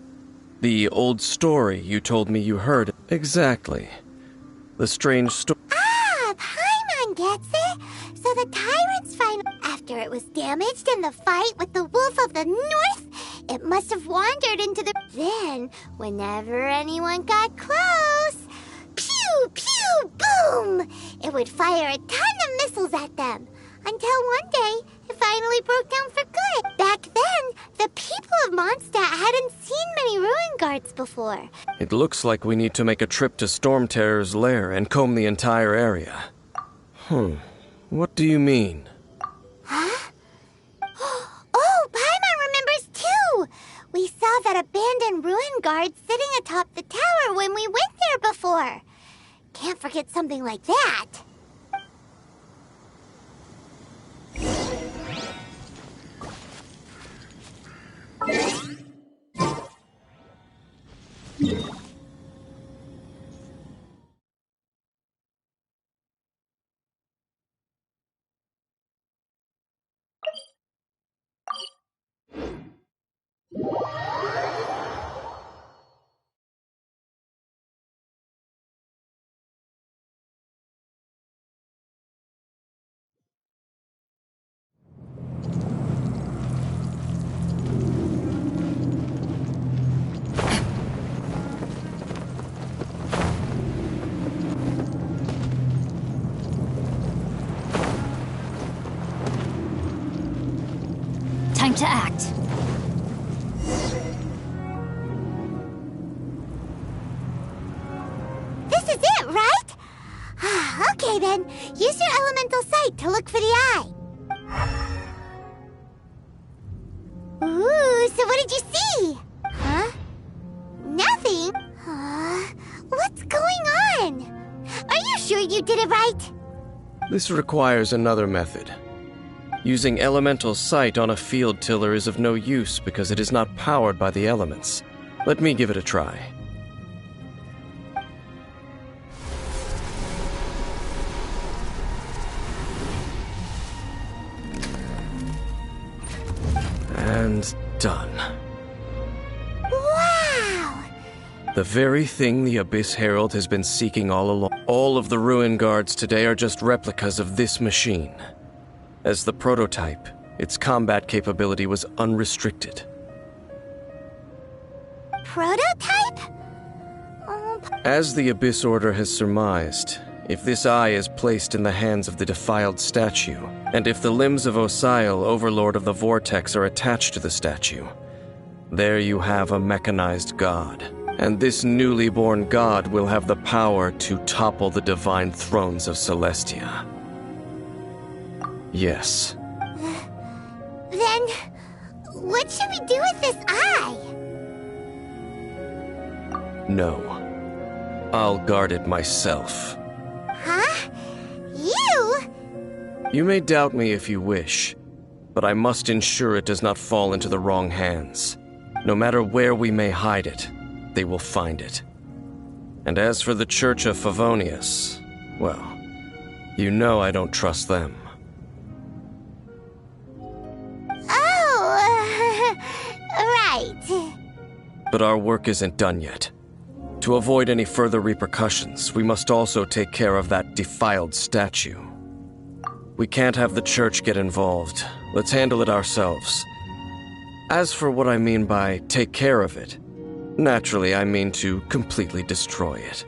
the old story you told me you heard. Exactly. The strange story. Ah, Paimon gets it. So the tyrant's final... After it was damaged in the fight with the Wolf of the North, it must have wandered into the... Then, whenever anyone got close... Pew, pew, boom! It would fire a ton of missiles at them. Until one day, it finally broke down for good. Back then, the people of Mondstadt hadn't seen many ruin guards before. It looks like we need to make a trip to Storm Terror's lair and comb the entire area. What do you mean? Huh? Oh, Paimon remembers too! We saw that abandoned ruin guard sitting atop the tower when we went there before. Can't forget something like that. Time to act. This is it, right? Okay then, use your elemental sight to look for the eye. Ooh, so what did you see? Huh? Nothing? What's going on? Are you sure you did it right? This requires another method. Using elemental sight on a field tiller is of no use because it is not powered by the elements. Let me give it a try. And done. Wow! The very thing the Abyss Herald has been seeking all along. All of the ruin guards today are just replicas of this machine. As the prototype, its combat capability was unrestricted. Prototype? As the Abyss Order has surmised, if this eye is placed in the hands of the defiled statue, and if the limbs of Osial, Overlord of the Vortex, are attached to the statue, there you have a mechanized god. And this newly born god will have the power to topple the divine thrones of Celestia. Yes. Then, what should we do with this eye? No. I'll guard it myself. Huh? You? You may doubt me if you wish, but I must ensure it does not fall into the wrong hands. No matter where we may hide it, they will find it. And as for the Church of Favonius, well, you know I don't trust them. Oh, right. But our work isn't done yet. To avoid any further repercussions, we must also take care of that defiled statue. We can't have the church get involved. Let's handle it ourselves. As for what I mean by take care of it, naturally I mean to completely destroy it.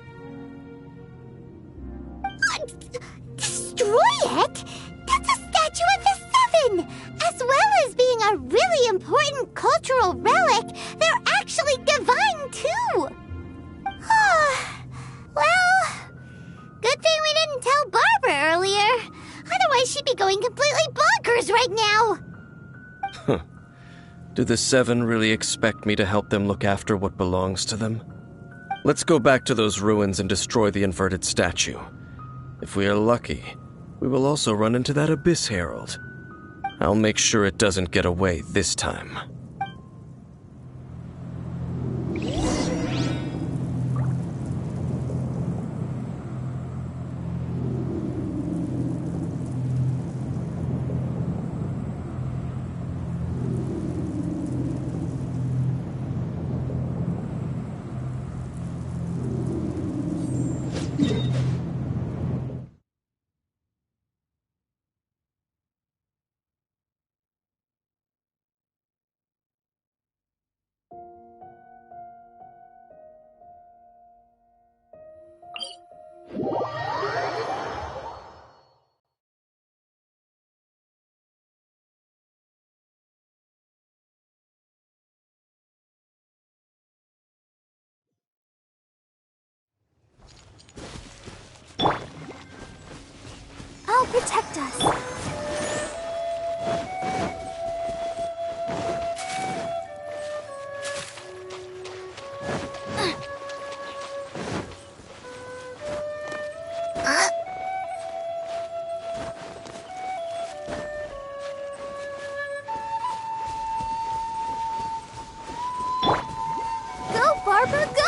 Destroy it? That's a statue of the Seven! As well as being a really important cultural relic, they're actually divine too! Well, good thing we didn't tell Barbara earlier. Otherwise she'd be going completely bonkers right now! Do the Seven really expect me to help them look after what belongs to them? Let's go back to those ruins and destroy the inverted statue. If we are lucky, we will also run into that Abyss Herald. I'll make sure it doesn't get away this time. I'll protect us. Go, Barbara, go!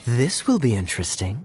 This will be interesting.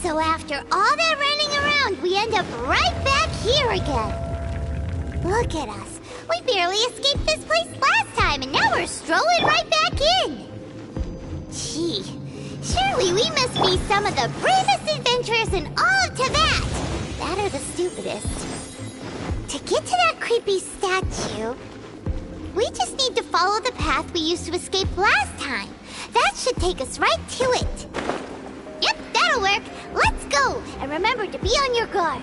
So after all that running around, we end up right back here again. Look at us. We barely escaped this place last time, and now we're strolling right back in. Gee, surely we must be some of the bravest adventurers in all of Teyvat. That or the stupidest. To get to that creepy statue, we just need to follow the path we used to escape last time. That should take us right to it. Yep, that'll work. Let's go! And remember to be on your guard.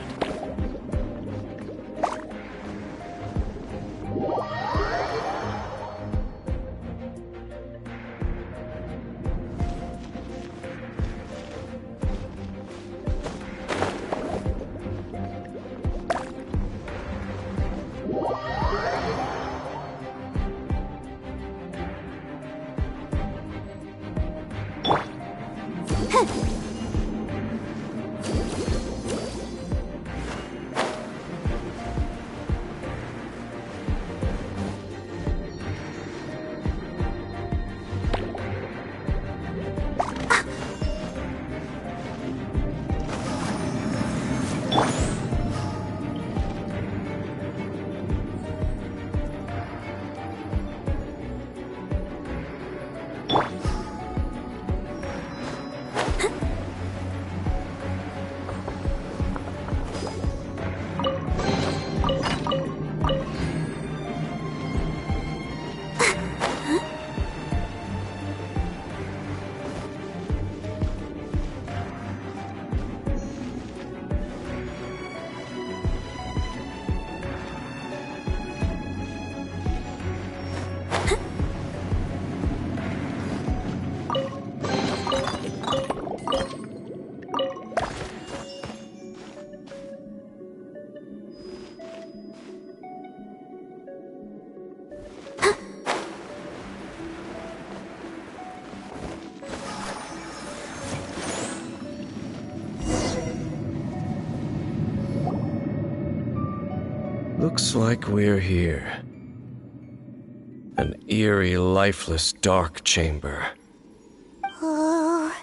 Looks like we're here. An eerie, lifeless, dark chamber. Oh.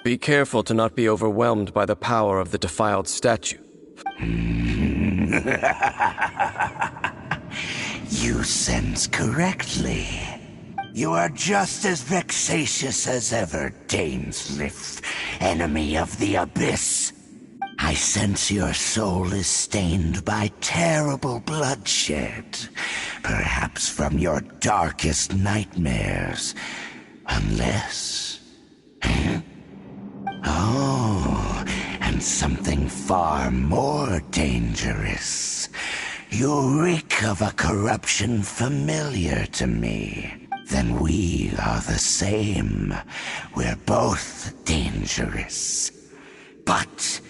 Be careful to not be overwhelmed by the power of the defiled statue. You sense correctly. You are just as vexatious as ever, Dainsleif, enemy of the Abyss. I sense your soul is stained by terrible bloodshed, perhaps from your darkest nightmares, unless... Oh, and something far more dangerous. You reek of a corruption familiar to me. Then we are the same. We're both dangerous. But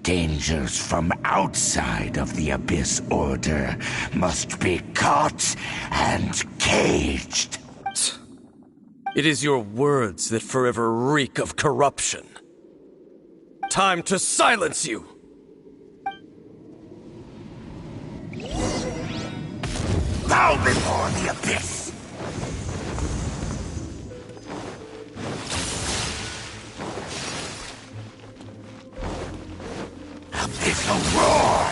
dangers from outside of the Abyss Order must be caught and caged. It is your words that forever reek of corruption. Time to silence you! Bow before the Abyss! Abyssal roar!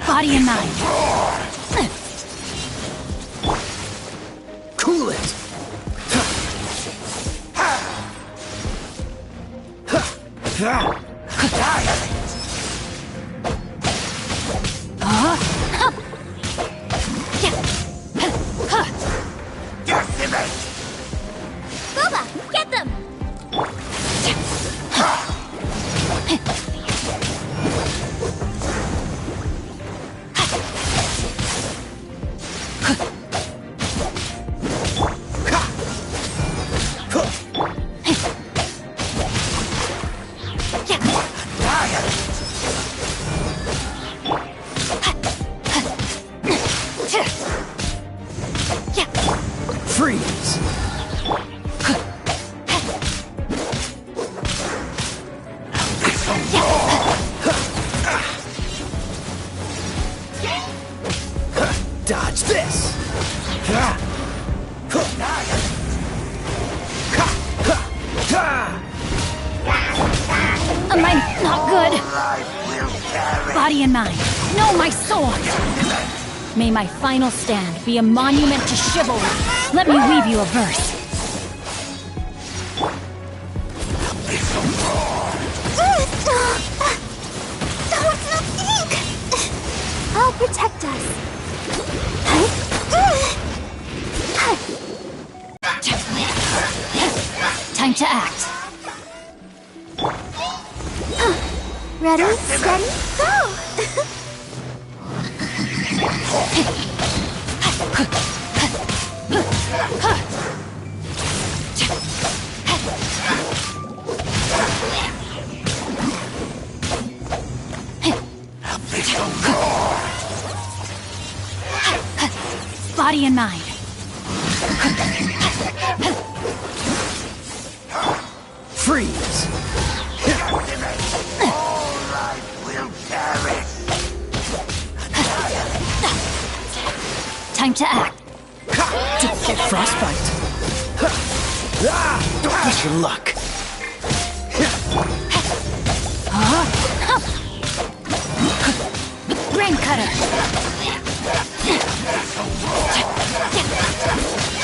Body and mind. Cool it! Booba, get them! Freeze! Dodge this! Am I not good? Body and mind. No, my sword! May my final stand be a monument to chivalry. Let me weave you a verse. I'll protect us. Time to act. Ready, steady, go! Body and mind. Freeze! Time to act. Don't get frostbite! Don't push your luck! Brain cutter.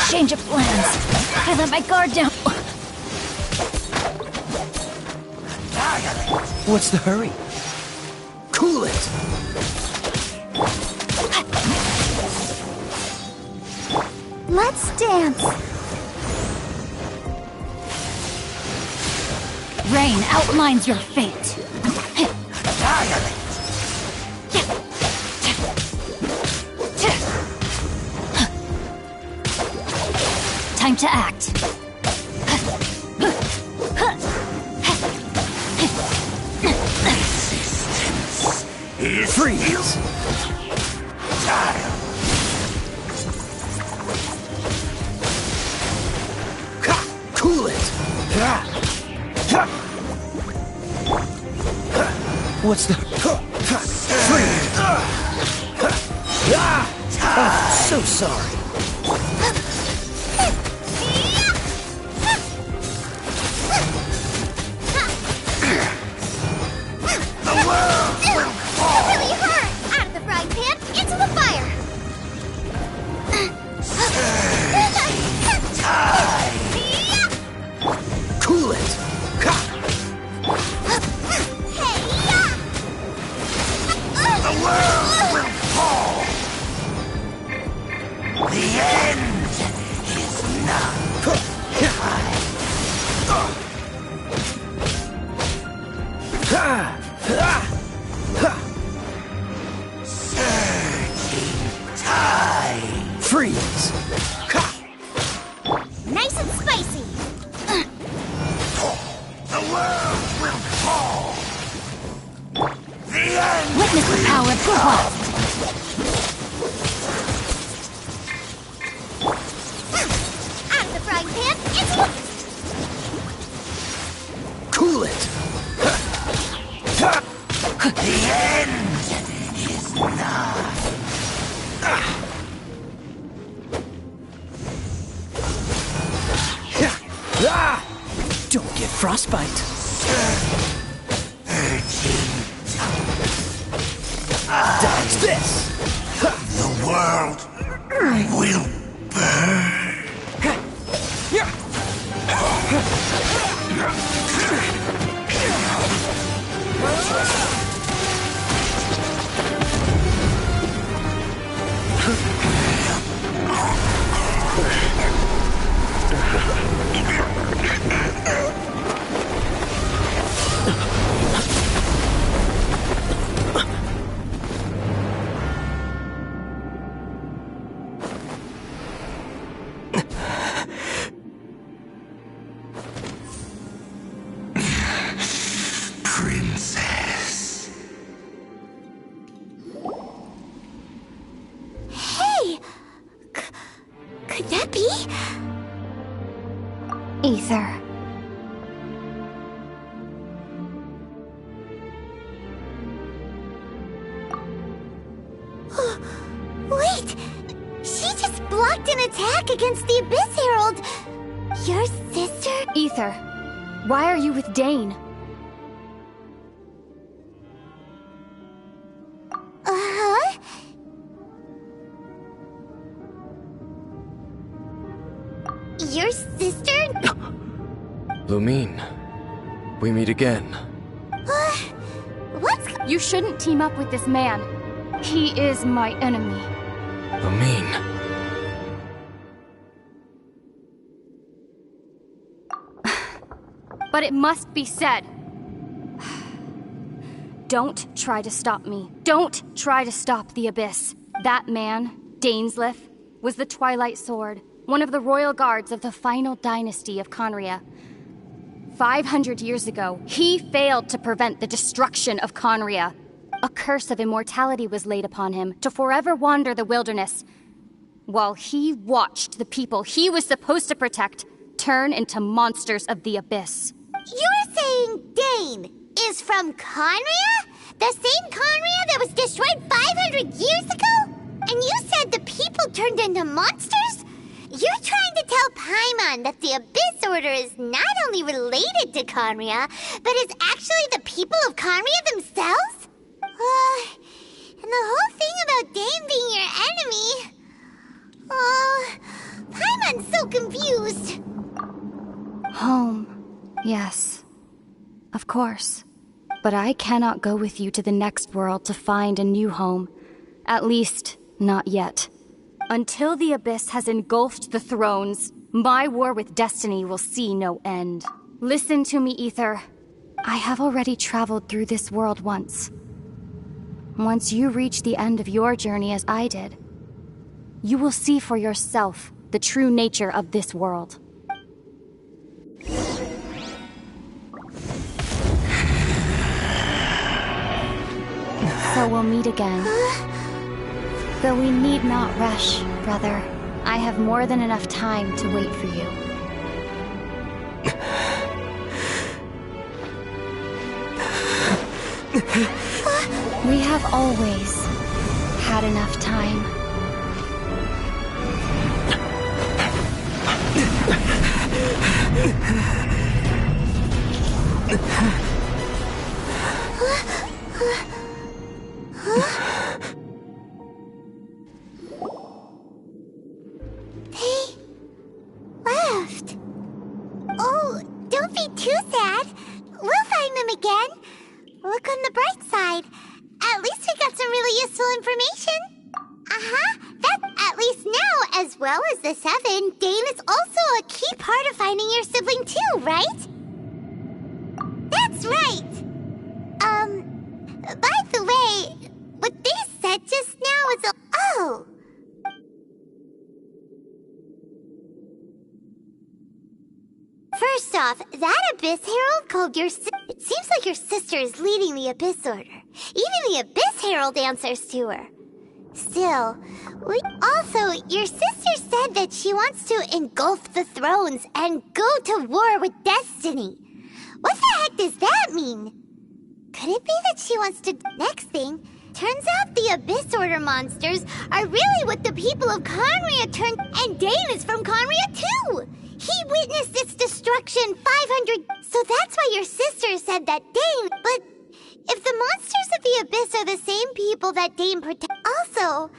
Change of plans. I let my guard down. What's the hurry? Cool it! Let's dance. rain outlines your fate. Time to act. Freeze! Cool it! What's the... Freeze! Oh, so sorry. Cool it! The world will fall! The end is nigh. Surging tide! Freeze! Nice and spicy. The world will fall! The end! Witness the power of Gua! Out of the frying pan, into the... Cool it! The end is nigh. Don't get frostbite. Dodge this! The world will burn. Princess. Hey! Could that be? Ether. Wait! She just blocked an attack against the Abyss Herald! Your sister? Ether, why are you with Dane? Uh-huh. Your sister? Lumine, we meet again. What's... You shouldn't team up with this man. He is my enemy. Lumine. But it must be said. Don't try to stop me. Don't try to stop the Abyss. That man, Dainsleif, was the Twilight Sword, one of the royal guards of the final dynasty of Conria. 500 years ago, he failed to prevent the destruction of Conria. A curse of immortality was laid upon him to forever wander the wilderness, while he watched the people he was supposed to protect turn into monsters of the Abyss. You're saying Dane is from Conria? The same Conria that was destroyed 500 years ago? And you said the people turned into monsters? You're trying to tell Paimon that the Abyss Order is not only related to Conria, but is actually the people of Conria themselves? And the whole thing about Dane being your enemy... Paimon's so confused. Home. Yes. Of course. But I cannot go with you to the next world to find a new home. At least, not yet. Until the Abyss has engulfed the thrones, my war with destiny will see no end. Listen to me, Ether. I have already traveled through this world once. Once you reach the end of your journey as I did, you will see for yourself the true nature of this world. So we'll meet again. Though we need not rush, brother. I have more than enough time to wait for you. We have always had enough time. They left. Oh, don't be too sad. We'll find them again. Look on the bright side. At least we got some really useful information. That, at least now, as well as the 7, Dane is also a key part of finding your sibling too, right? That's right. By the way, what they said just now is oh. First off, that Abyss Herald called your it seems like your sister is leading the Abyss Order. Even the Abyss Herald answers to her. Still, also, your sister said that she wants to engulf the thrones and go to war with Destiny. What the heck does that mean? Could it be that she wants to... Next thing, turns out the Abyss Order monsters are really what the people of Conria turned... And Dane is from Conria too! He witnessed its destruction 500... So that's why your sister said that Dane... But if the monsters of the Abyss are the same people that Dane protects... Also,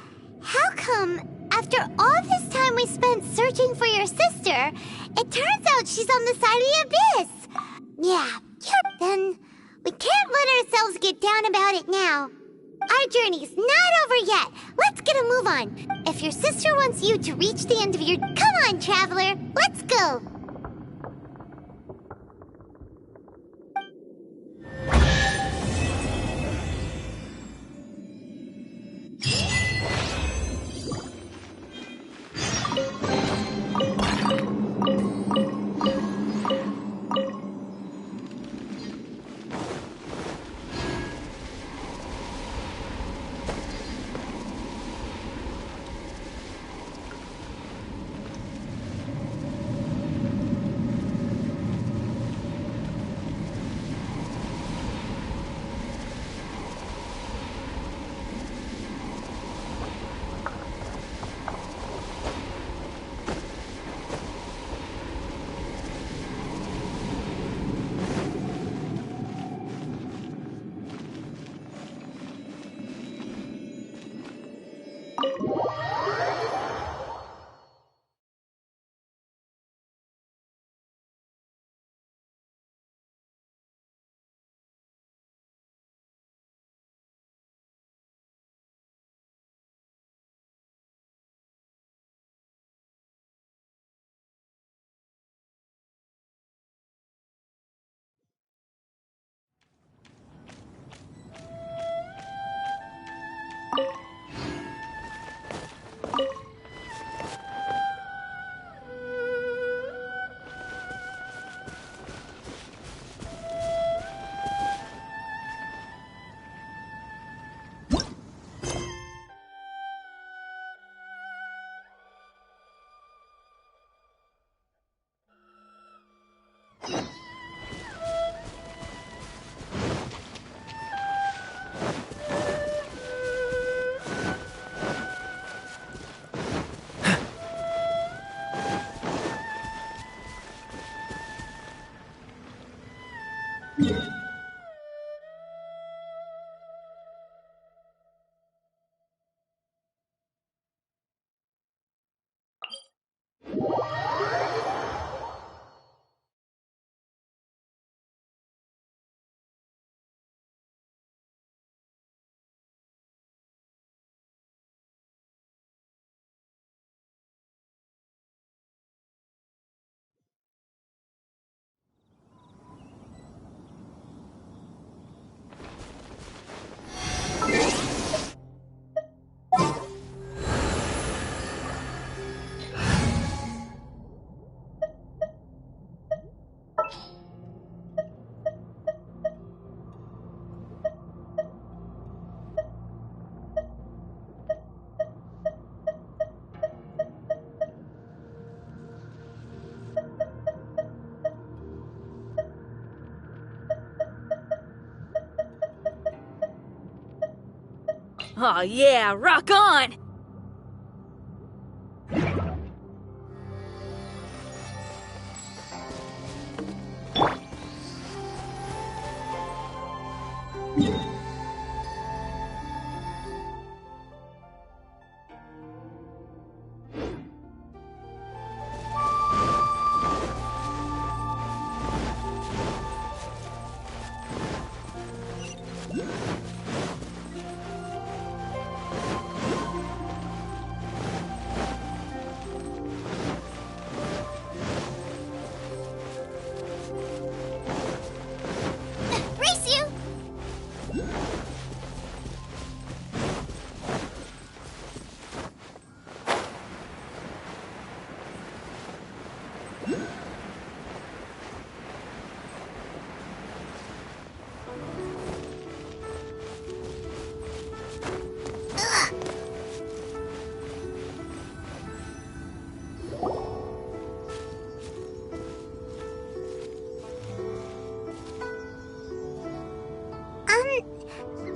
how come, after all this time we spent searching for your sister, it turns out she's on the side of the Abyss? Yeah, then we can't let ourselves get down about it now. Our journey's not over yet. Let's get a move on. If your sister wants you to reach the end of your... Come on, traveler. Let's go. Aw, yeah, rock on! Race you!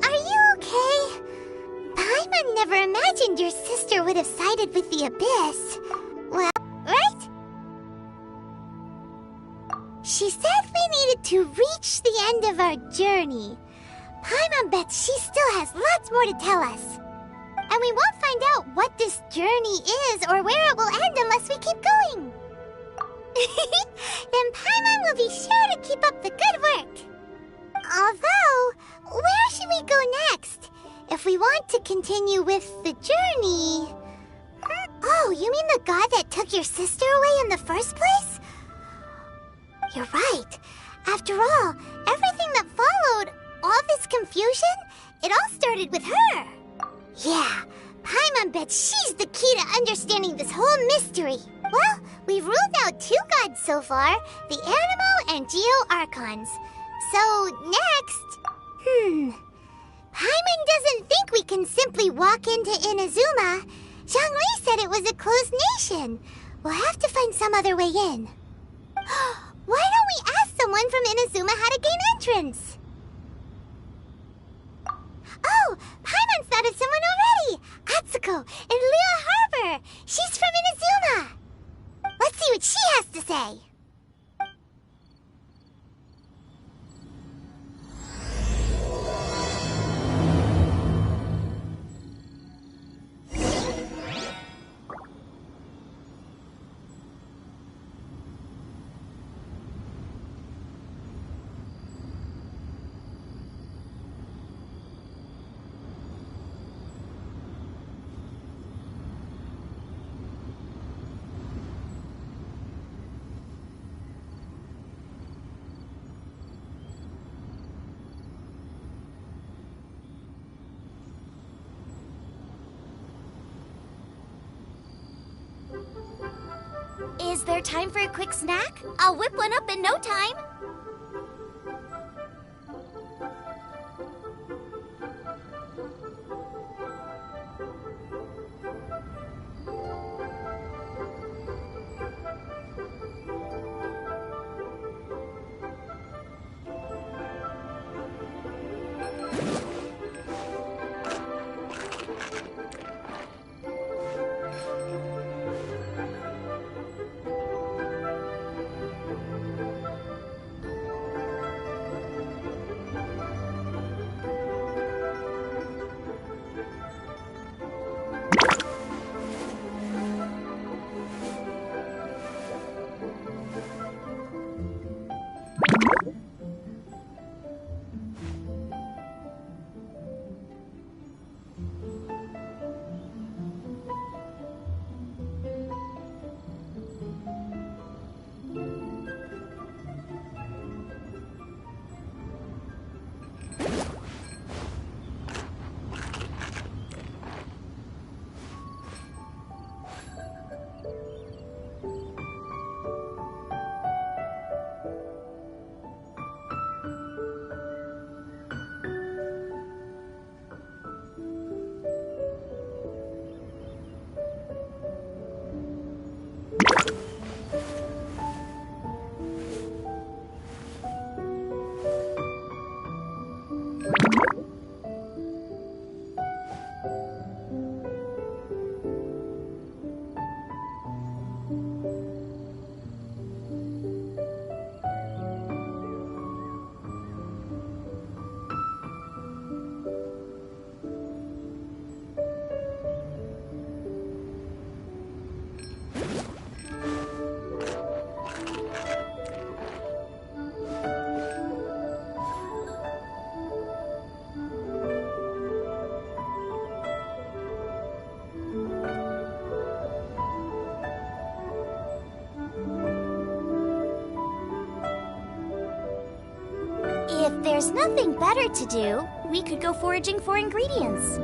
Are you okay? Paimon never imagined your sister would have sided with the Abyss. Well, right? She said we needed to reach the end of our journey. Paimon bets she still has lots more to tell us. And we won't find out what this journey is or where it will end unless we keep going. Then Paimon will be sure to keep up the good work. Although, where should we go next? If we want to continue with the journey... Oh, you mean the god that took your sister away in the first place? You're right. After all, everything that followed, all this confusion, it all started with her. Yeah, Paimon bets she's the key to understanding this whole mystery. Well, we've ruled out 2 gods so far, the Animo and Geo Archons. So, next... Paimon doesn't think we can simply walk into Inazuma. Zhongli said it was a closed nation. We'll have to find some other way in. Why don't we ask someone from Inazuma how to gain entrance? Oh, Paimon thought of someone already! Atsuko, in Liyue Harbor! She's from Inazuma! Let's see what she has to say! Is there time for a quick snack? I'll whip one up in no time. If there's nothing better to do, we could go foraging for ingredients.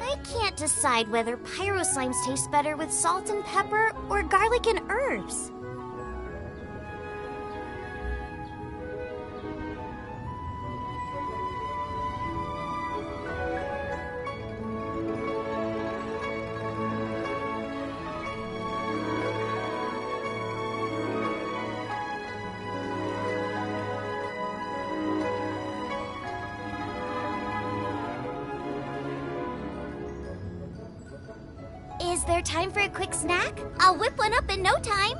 I can't decide whether pyro slimes taste better with salt and pepper or garlic and herbs. Is there time for a quick snack? I'll whip one up in no time.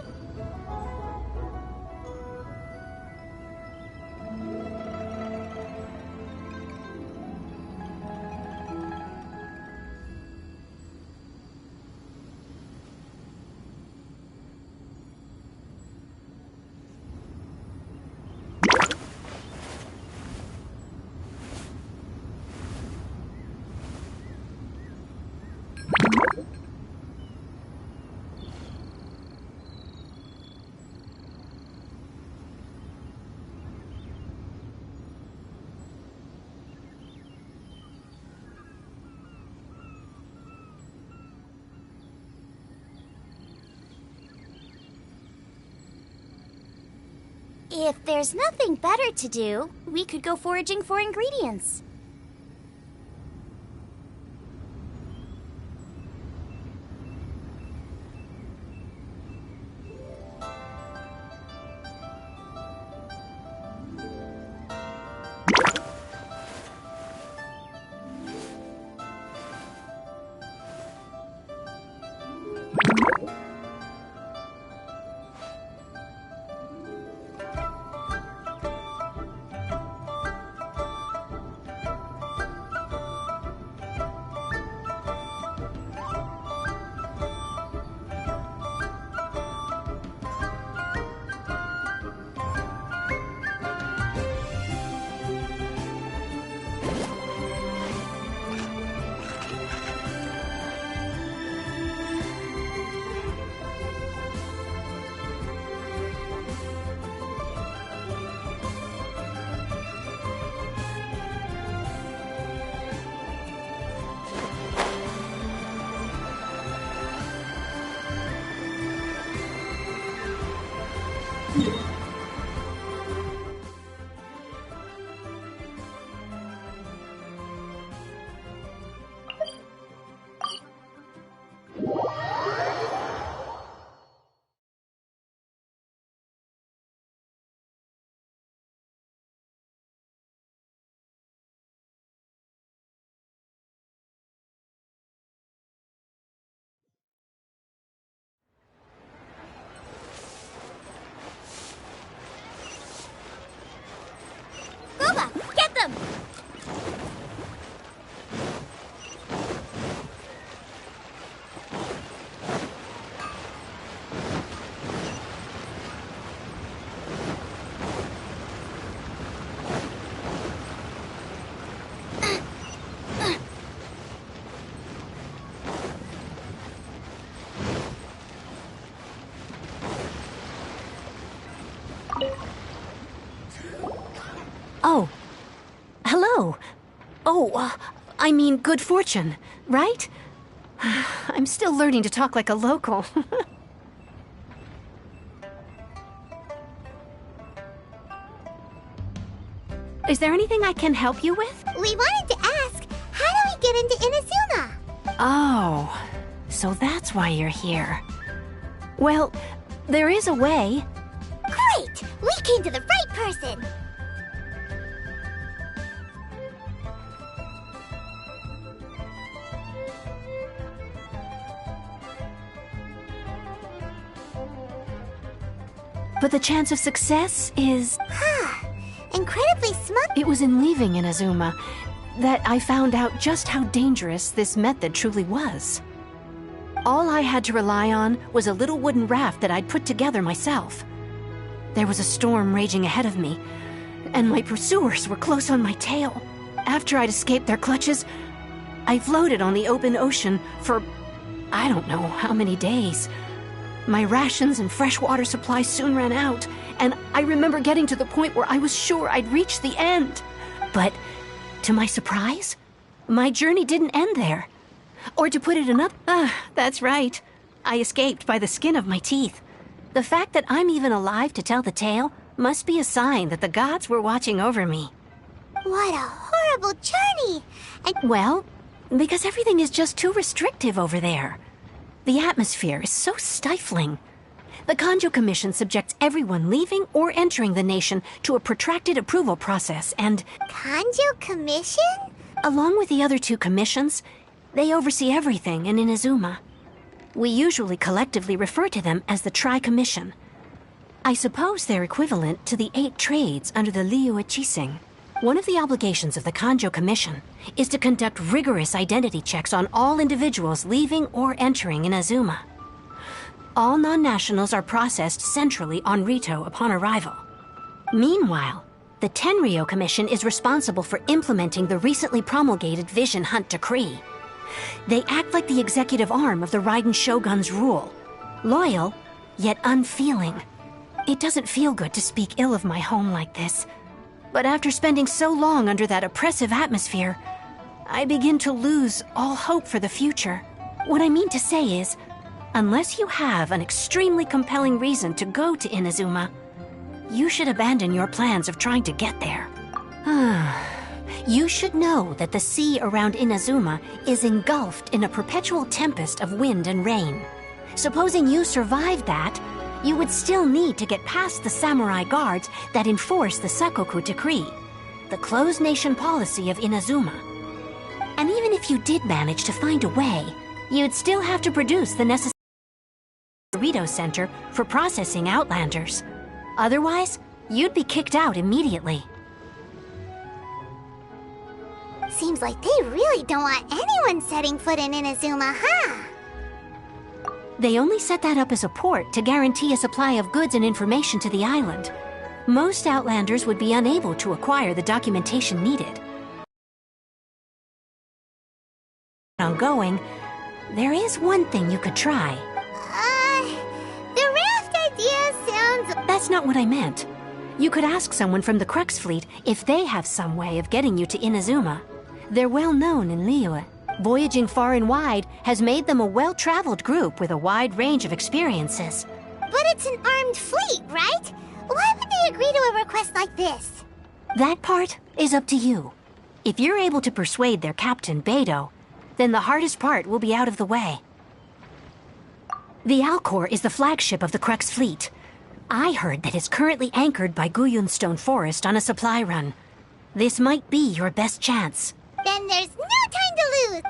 If there's nothing better to do, we could go foraging for ingredients. Oh. Hello. Oh, I mean good fortune, right? I'm still learning to talk like a local. Is there anything I can help you with? We wanted to ask, how do we get into Inazuma? Oh, so that's why you're here. Well, there is a way. Great! We came to the right person! But the chance of success is... Incredibly smart. It was in leaving Inazuma that I found out just how dangerous this method truly was. All I had to rely on was a little wooden raft that I'd put together myself. There was a storm raging ahead of me, and my pursuers were close on my tail. After I'd escaped their clutches, I floated on the open ocean for I don't know how many days. My rations and fresh water supply soon ran out, and I remember getting to the point where I was sure I'd reached the end. But, to my surprise, my journey didn't end there. Or to put it that's right. I escaped by the skin of my teeth. The fact that I'm even alive to tell the tale must be a sign that the gods were watching over me. What a horrible journey! Well, because everything is just too restrictive over there. The atmosphere is so stifling. The Kanjo Commission subjects everyone leaving or entering the nation to a protracted approval process and... Kanjo Commission? Along with the other two commissions, they oversee everything in Inazuma. We usually collectively refer to them as the Tri-Commission. I suppose they're equivalent to the 8 trades under the Liyue Chising. One of the obligations of the Kanjo Commission is to conduct rigorous identity checks on all individuals leaving or entering Inazuma. All non-nationals are processed centrally on Rito upon arrival. Meanwhile, the Tenryo Commission is responsible for implementing the recently promulgated Vision Hunt Decree. They act like the executive arm of the Raiden Shogun's rule. Loyal, yet unfeeling. It doesn't feel good to speak ill of my home like this. But after spending so long under that oppressive atmosphere, I begin to lose all hope for the future. What I mean to say is, unless you have an extremely compelling reason to go to Inazuma, you should abandon your plans of trying to get there. You should know that the sea around Inazuma is engulfed in a perpetual tempest of wind and rain. Supposing you survived that, you would still need to get past the samurai guards that enforce the Sakoku Decree, the closed nation policy of Inazuma. And even if you did manage to find a way, you'd still have to produce the necessary Rito Center for processing Outlanders. Otherwise, you'd be kicked out immediately. Seems like they really don't want anyone setting foot in Inazuma, huh? They only set that up as a port to guarantee a supply of goods and information to the island. Most Outlanders would be unable to acquire the documentation needed. Ongoing, there is one thing you could try. The raft idea sounds... That's not what I meant. You could ask someone from the Crux Fleet if they have some way of getting you to Inazuma. They're well known in Liyue. Voyaging far and wide has made them a well-traveled group with a wide range of experiences. But it's an armed fleet, right? Why would they agree to a request like this? That part is up to you. If you're able to persuade their captain, Beidou, then the hardest part will be out of the way. The Alcor is the flagship of the Crux Fleet. I heard that it's currently anchored by Guyunstone Forest on a supply run. This might be your best chance. Then there's no time to lose!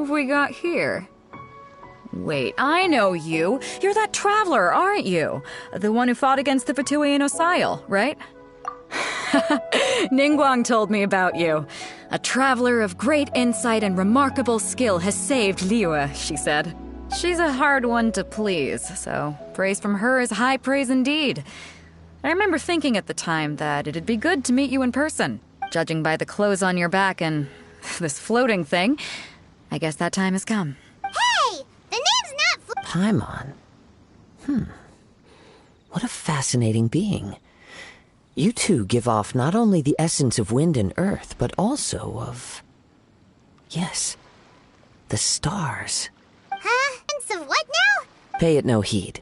have we got here? Wait, I know you. You're that traveler, aren't you? The one who fought against the Fatuian Osile, right? Ningguang told me about you. A traveler of great insight and remarkable skill has saved Liyue, she said. She's a hard one to please, so praise from her is high praise indeed. I remember thinking at the time that it'd be good to meet you in person. Judging by the clothes on your back and this floating thing, I guess that time has come. Hey! The name's not Paimon? What a fascinating being. You two give off not only the essence of wind and earth, but also of... yes, the stars. Huh? Sense of what now? Pay it no heed.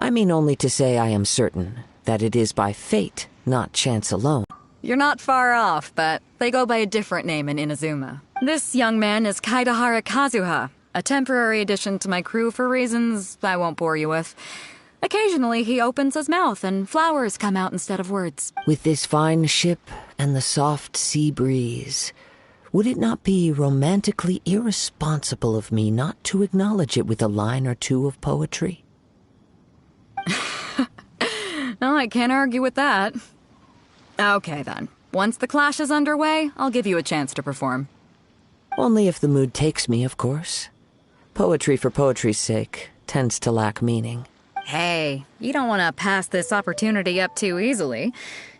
I mean only to say I am certain that it is by fate, not chance alone. You're not far off, but they go by a different name in Inazuma. This young man is Kaidahara Kazuha, a temporary addition to my crew for reasons I won't bore you with. Occasionally, he opens his mouth and flowers come out instead of words. With this fine ship and the soft sea breeze, would it not be romantically irresponsible of me not to acknowledge it with a line or two of poetry? No, I can't argue with that. Okay, then. Once the clash is underway, I'll give you a chance to perform. Only if the mood takes me, of course. Poetry for poetry's sake tends to lack meaning. Hey, you don't want to pass this opportunity up too easily,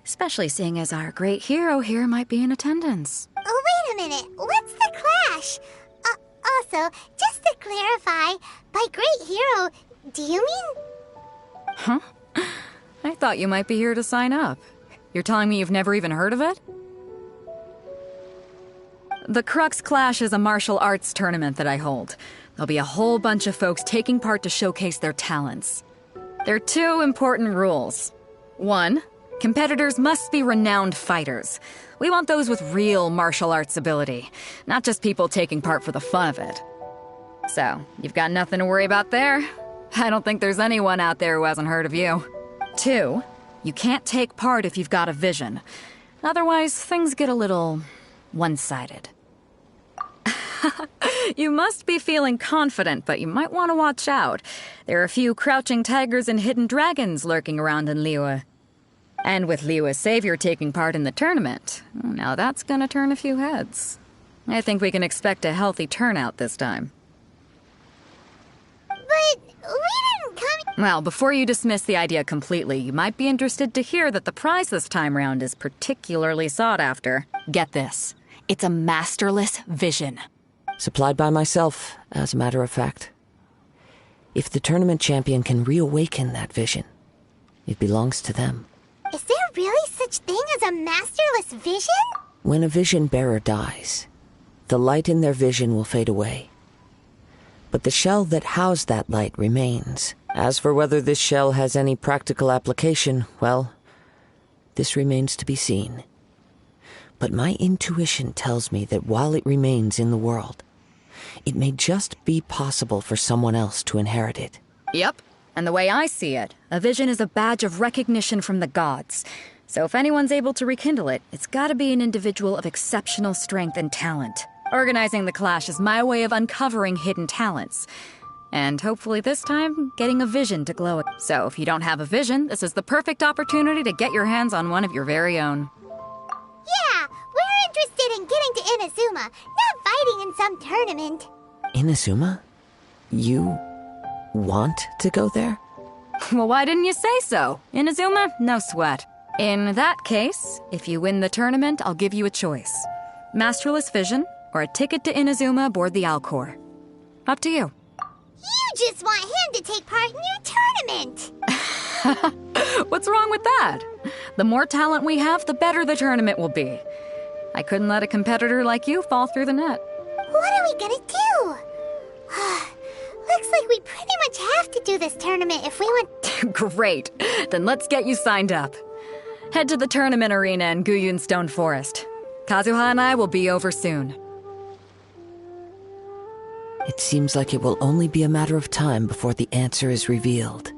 especially seeing as our great hero here might be in attendance. Oh, wait a minute. What's the clash? Also, just to clarify, by great hero, do you mean... Huh? I thought you might be here to sign up. You're telling me you've never even heard of it? The Crux Clash is a martial arts tournament that I hold. There'll be a whole bunch of folks taking part to showcase their talents. There are 2 important rules. 1, competitors must be renowned fighters. We want those with real martial arts ability, not just people taking part for the fun of it. So, you've got nothing to worry about there. I don't think there's anyone out there who hasn't heard of you. 2, you can't take part if you've got a vision. Otherwise, things get a little one-sided. You must be feeling confident, but you might want to watch out. There are a few crouching tigers and hidden dragons lurking around in Liyue. And with Liyue's savior taking part in the tournament, now that's gonna turn a few heads. I think we can expect a healthy turnout this time. But we didn't come... Well, before you dismiss the idea completely, you might be interested to hear that the prize this time round is particularly sought after. Get this. It's a masterless vision. Supplied by myself, as a matter of fact. If the tournament champion can reawaken that vision, it belongs to them. Is there really such thing as a masterless vision? When a vision bearer dies, the light in their vision will fade away. But the shell that housed that light remains. As for whether this shell has any practical application, well, this remains to be seen. But my intuition tells me that while it remains in the world, it may just be possible for someone else to inherit it. Yep. And the way I see it, a vision is a badge of recognition from the gods. So if anyone's able to rekindle it, it's gotta be an individual of exceptional strength and talent. Organizing the clash is my way of uncovering hidden talents. And hopefully this time, getting a vision to glow. So if you don't have a vision, this is the perfect opportunity to get your hands on one of your very own. Yeah, we're interested in getting to Inazuma, not fighting in some tournament. Inazuma? You want to go there? Well, why didn't you say so? Inazuma? No sweat. In that case, if you win the tournament, I'll give you a choice. Masterless Vision, or a ticket to Inazuma aboard the Alcor. Up to you. You just want him to take part in your tournament! What's wrong with that? The more talent we have, the better the tournament will be. I couldn't let a competitor like you fall through the net. What are we gonna do? Looks like we pretty much have to do this tournament if we want... Great. Then let's get you signed up. Head to the tournament arena in Guyun Stone Forest. Kazuha and I will be over soon. It seems like it will only be a matter of time before the answer is revealed.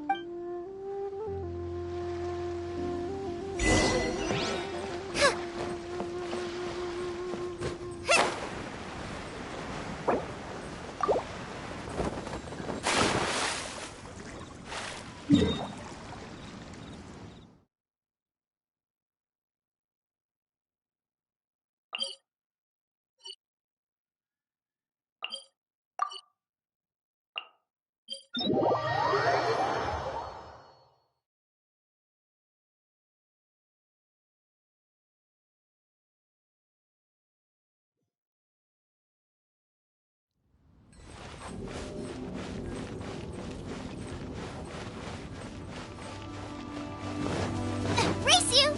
Race you!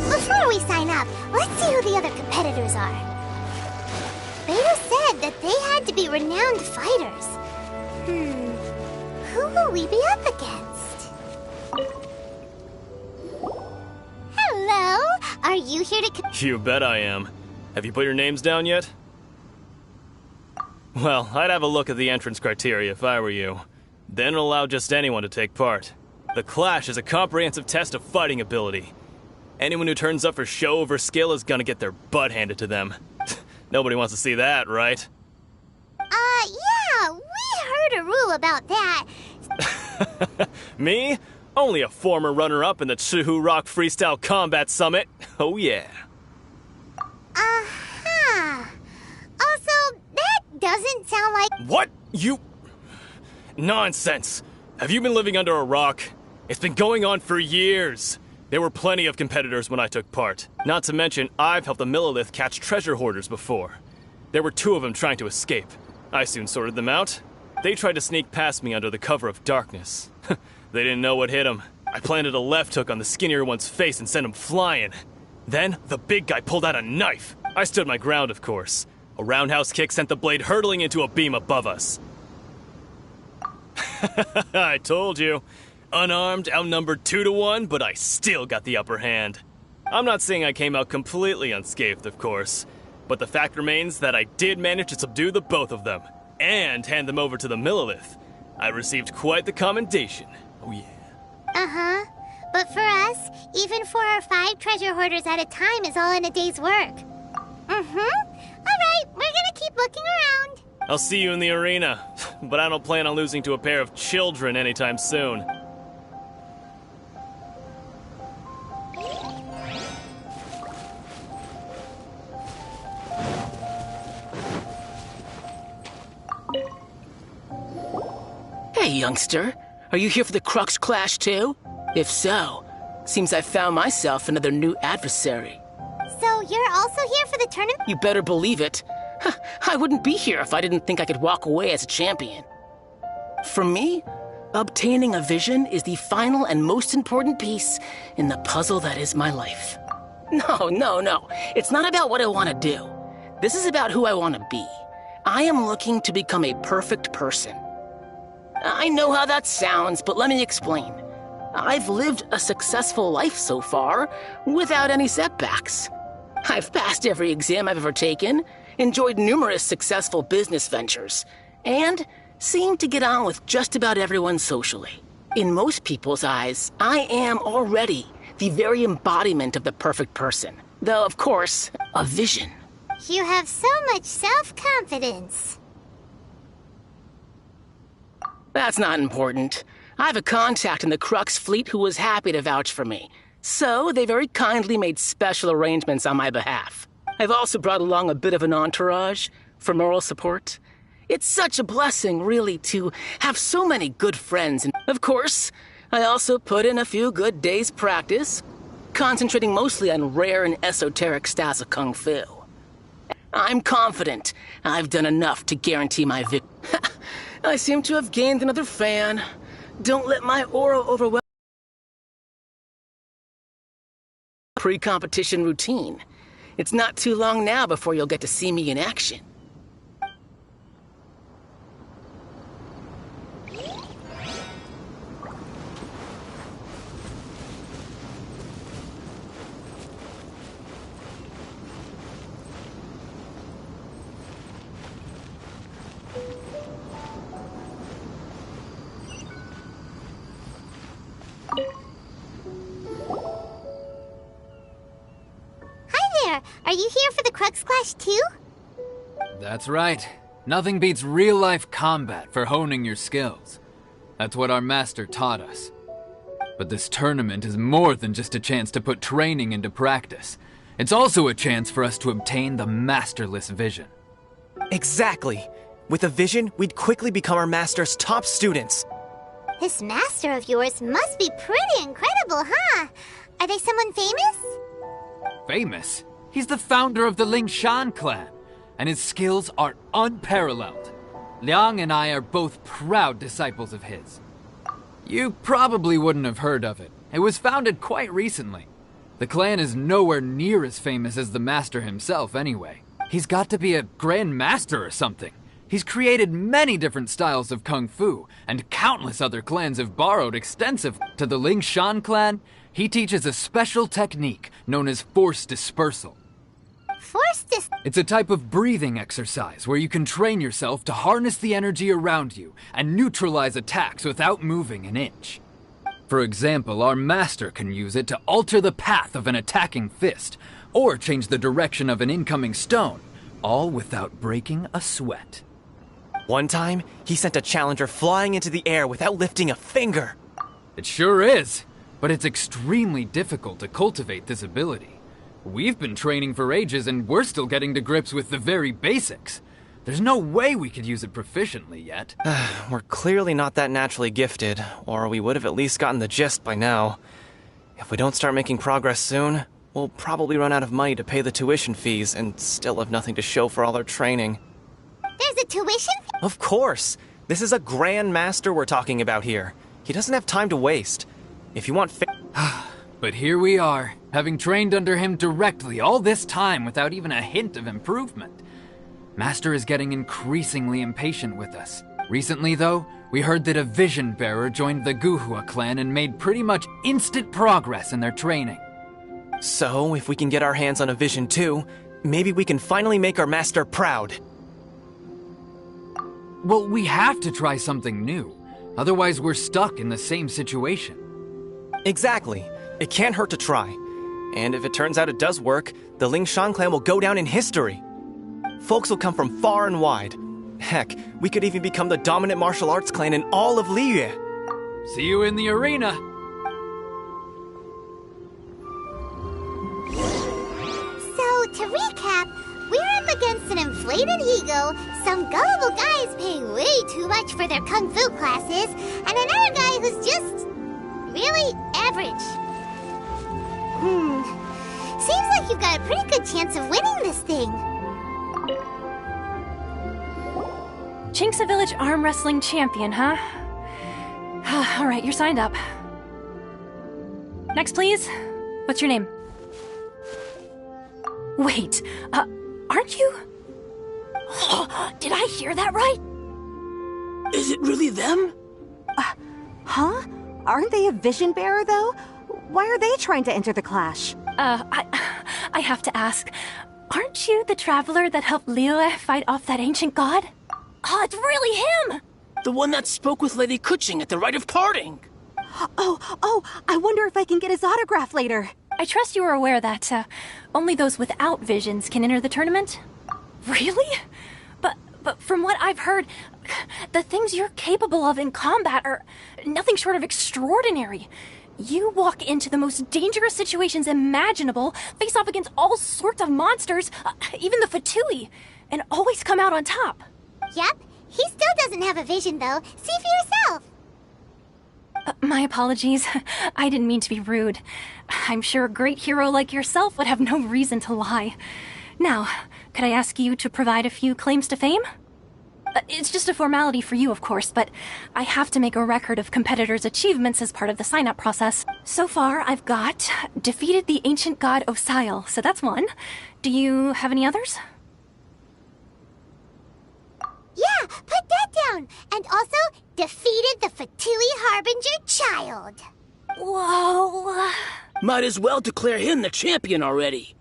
Before we sign up, let's see who the other competitors are. Beta said that they had to be renowned fighters. Who will we be up against? Hello? Are you here to You bet I am. Have you put your names down yet? Well, I'd have a look at the entrance criteria if I were you. Then allow just anyone to take part. The Clash is a comprehensive test of fighting ability. Anyone who turns up for show over skill is gonna get their butt handed to them. Nobody wants to see that, right? Yeah, we heard a rule about that. Me? Only a former runner-up in the Chihu Rock Freestyle Combat Summit. Oh yeah. Also, that doesn't sound like... What? You... Nonsense. Have you been living under a rock? It's been going on for years. There were plenty of competitors when I took part. Not to mention, I've helped the Millilith catch treasure hoarders before. There were 2 of them trying to escape. I soon sorted them out. They tried to sneak past me under the cover of darkness. They didn't know what hit them. I planted a left hook on the skinnier one's face and sent him flying. Then, the big guy pulled out a knife. I stood my ground, of course. A roundhouse kick sent the blade hurtling into a beam above us. I told you. Unarmed, outnumbered 2-1, but I still got the upper hand. I'm not saying I came out completely unscathed, of course, but the fact remains that I did manage to subdue the both of them, and hand them over to the Millilith. I received quite the commendation. Oh yeah. But for us, even 4 or 5 treasure hoarders at a time is all in a day's work. Alright, we're gonna keep looking around. I'll see you in the arena, but I don't plan on losing to a pair of children anytime soon. Hey, youngster. Are you here for the Crux Clash too? If so, seems I found myself another new adversary. So you're also here for the tournament? You better believe it. I wouldn't be here if I didn't think I could walk away as a champion. For me, obtaining a vision is the final and most important piece in the puzzle that is my life. No. It's not about what I want to do. This is about who I want to be. I am looking to become a perfect person. I know how that sounds, but let me explain. I've lived a successful life so far, without any setbacks. I've passed every exam I've ever taken, enjoyed numerous successful business ventures, and seem to get on with just about everyone socially. In most people's eyes, I am already the very embodiment of the perfect person. Though, of course, a vision. You have so much self-confidence. That's not important. I have a contact in the Crux fleet who was happy to vouch for me. So they very kindly made special arrangements on my behalf. I've also brought along a bit of an entourage for moral support. It's such a blessing, really, to have so many good friends. And of course, I also put in a few good days' practice, concentrating mostly on rare and esoteric styles of Kung Fu. I'm confident I've done enough to guarantee my I seem to have gained another fan. Don't let my aura overwhelm pre-competition routine. It's not too long now before you'll get to see me in action. Are you here for the Crux Clash too? That's right. Nothing beats real-life combat for honing your skills. That's what our master taught us. But this tournament is more than just a chance to put training into practice. It's also a chance for us to obtain the masterless vision. Exactly. With a vision, we'd quickly become our master's top students. This master of yours must be pretty incredible, huh? Are they someone famous? Famous? He's the founder of the Lingshan clan, and his skills are unparalleled. Liang and I are both proud disciples of his. You probably wouldn't have heard of it. It was founded quite recently. The clan is nowhere near as famous as the master himself anyway. He's got to be a grand master or something. He's created many different styles of kung fu, and countless other clans have borrowed extensive. To the Lingshan clan, he teaches a special technique known as force dispersal. It's a type of breathing exercise where you can train yourself to harness the energy around you and neutralize attacks without moving an inch. For example, our master can use it to alter the path of an attacking fist, or change the direction of an incoming stone, all without breaking a sweat. One time, he sent a challenger flying into the air without lifting a finger. It sure is, but it's extremely difficult to cultivate this ability. We've been training for ages and we're still getting to grips with the very basics. There's no way we could use it proficiently yet. We're clearly not that naturally gifted, or we would have at least gotten the gist by now. If we don't start making progress soon, we'll probably run out of money to pay the tuition fees and still have nothing to show for all our training. There's a tuition fee? Of course! This is a Grand Master we're talking about here. He doesn't have time to waste. If you want But here we are, having trained under him directly all this time without even a hint of improvement. Master is getting increasingly impatient with us. Recently, though, we heard that a vision bearer joined the Guhua clan and made pretty much instant progress in their training. So, if we can get our hands on a vision too, maybe we can finally make our master proud. Well, we have to try something new. Otherwise, we're stuck in the same situation. Exactly. It can't hurt to try. And if it turns out it does work, the Lingshan clan will go down in history. Folks will come from far and wide. Heck, we could even become the dominant martial arts clan in all of Liyue. See you in the arena. So, to recap, we're up against an inflated ego, some gullible guys paying way too much for their kung fu classes, and another guy who's just really average. Seems like you've got a pretty good chance of winning this thing. Chinksa Village arm wrestling champion, huh? Alright, you're signed up. Next, please. What's your name? Wait, aren't you? Did I hear that right? Is it really them? Huh? Aren't they a vision bearer, though? Why are they trying to enter the clash? I have to ask. Aren't you the traveler that helped Liyue fight off that ancient god? Oh, it's really him! The one that spoke with Lady Kuching at the rite of parting. Oh, I wonder if I can get his autograph later. I trust you are aware that only those without visions can enter the tournament? Really? But from what I've heard, the things you're capable of in combat are nothing short of extraordinary. You walk into the most dangerous situations imaginable, face off against all sorts of monsters, even the Fatui, and always come out on top. Yep, he still doesn't have a vision though. See for yourself. My apologies. I didn't mean to be rude. I'm sure a great hero like yourself would have no reason to lie. Now, could I ask you to provide a few claims to fame? It's just a formality for you, of course, but I have to make a record of competitors' achievements as part of the sign-up process. So far, I've got defeated the ancient god Osile, so that's one. Do you have any others? Yeah, put that down. And also, defeated the Fatui Harbinger child. Whoa. Might as well declare him the champion already.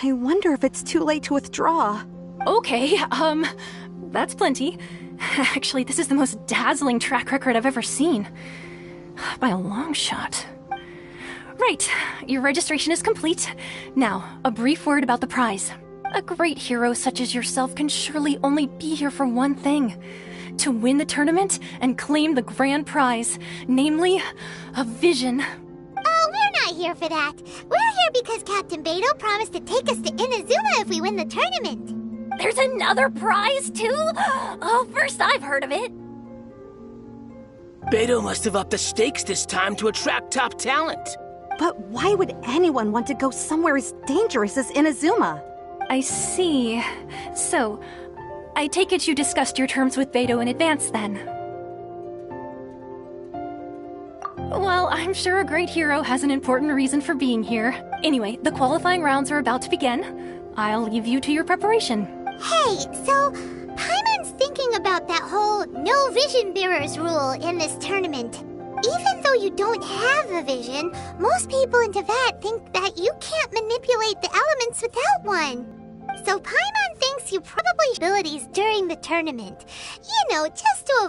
I wonder if it's too late to withdraw. Okay, that's plenty. Actually, this is the most dazzling track record I've ever seen. By a long shot. Right, your registration is complete. Now, a brief word about the prize. A great hero such as yourself can surely only be here for one thing. To win the tournament and claim the grand prize, namely, a vision. Oh, we're not here for that. We're here because Captain Beto promised to take us to Inazuma if we win the tournament. There's another prize, too? Oh, first I've heard of it. Beto must have upped the stakes this time to attract top talent. But why would anyone want to go somewhere as dangerous as Inazuma? I see. So, I take it you discussed your terms with Beto in advance, then? Well, I'm sure a great hero has an important reason for being here. Anyway, the qualifying rounds are about to begin. I'll leave you to your preparation. Hey, so Paimon's thinking about that whole no vision bearers rule in this tournament. Even though you don't have a vision, most people in Teyvat think that you can't manipulate the elements without one. So Paimon thinks you probably abilities during the tournament. You know, just to avoid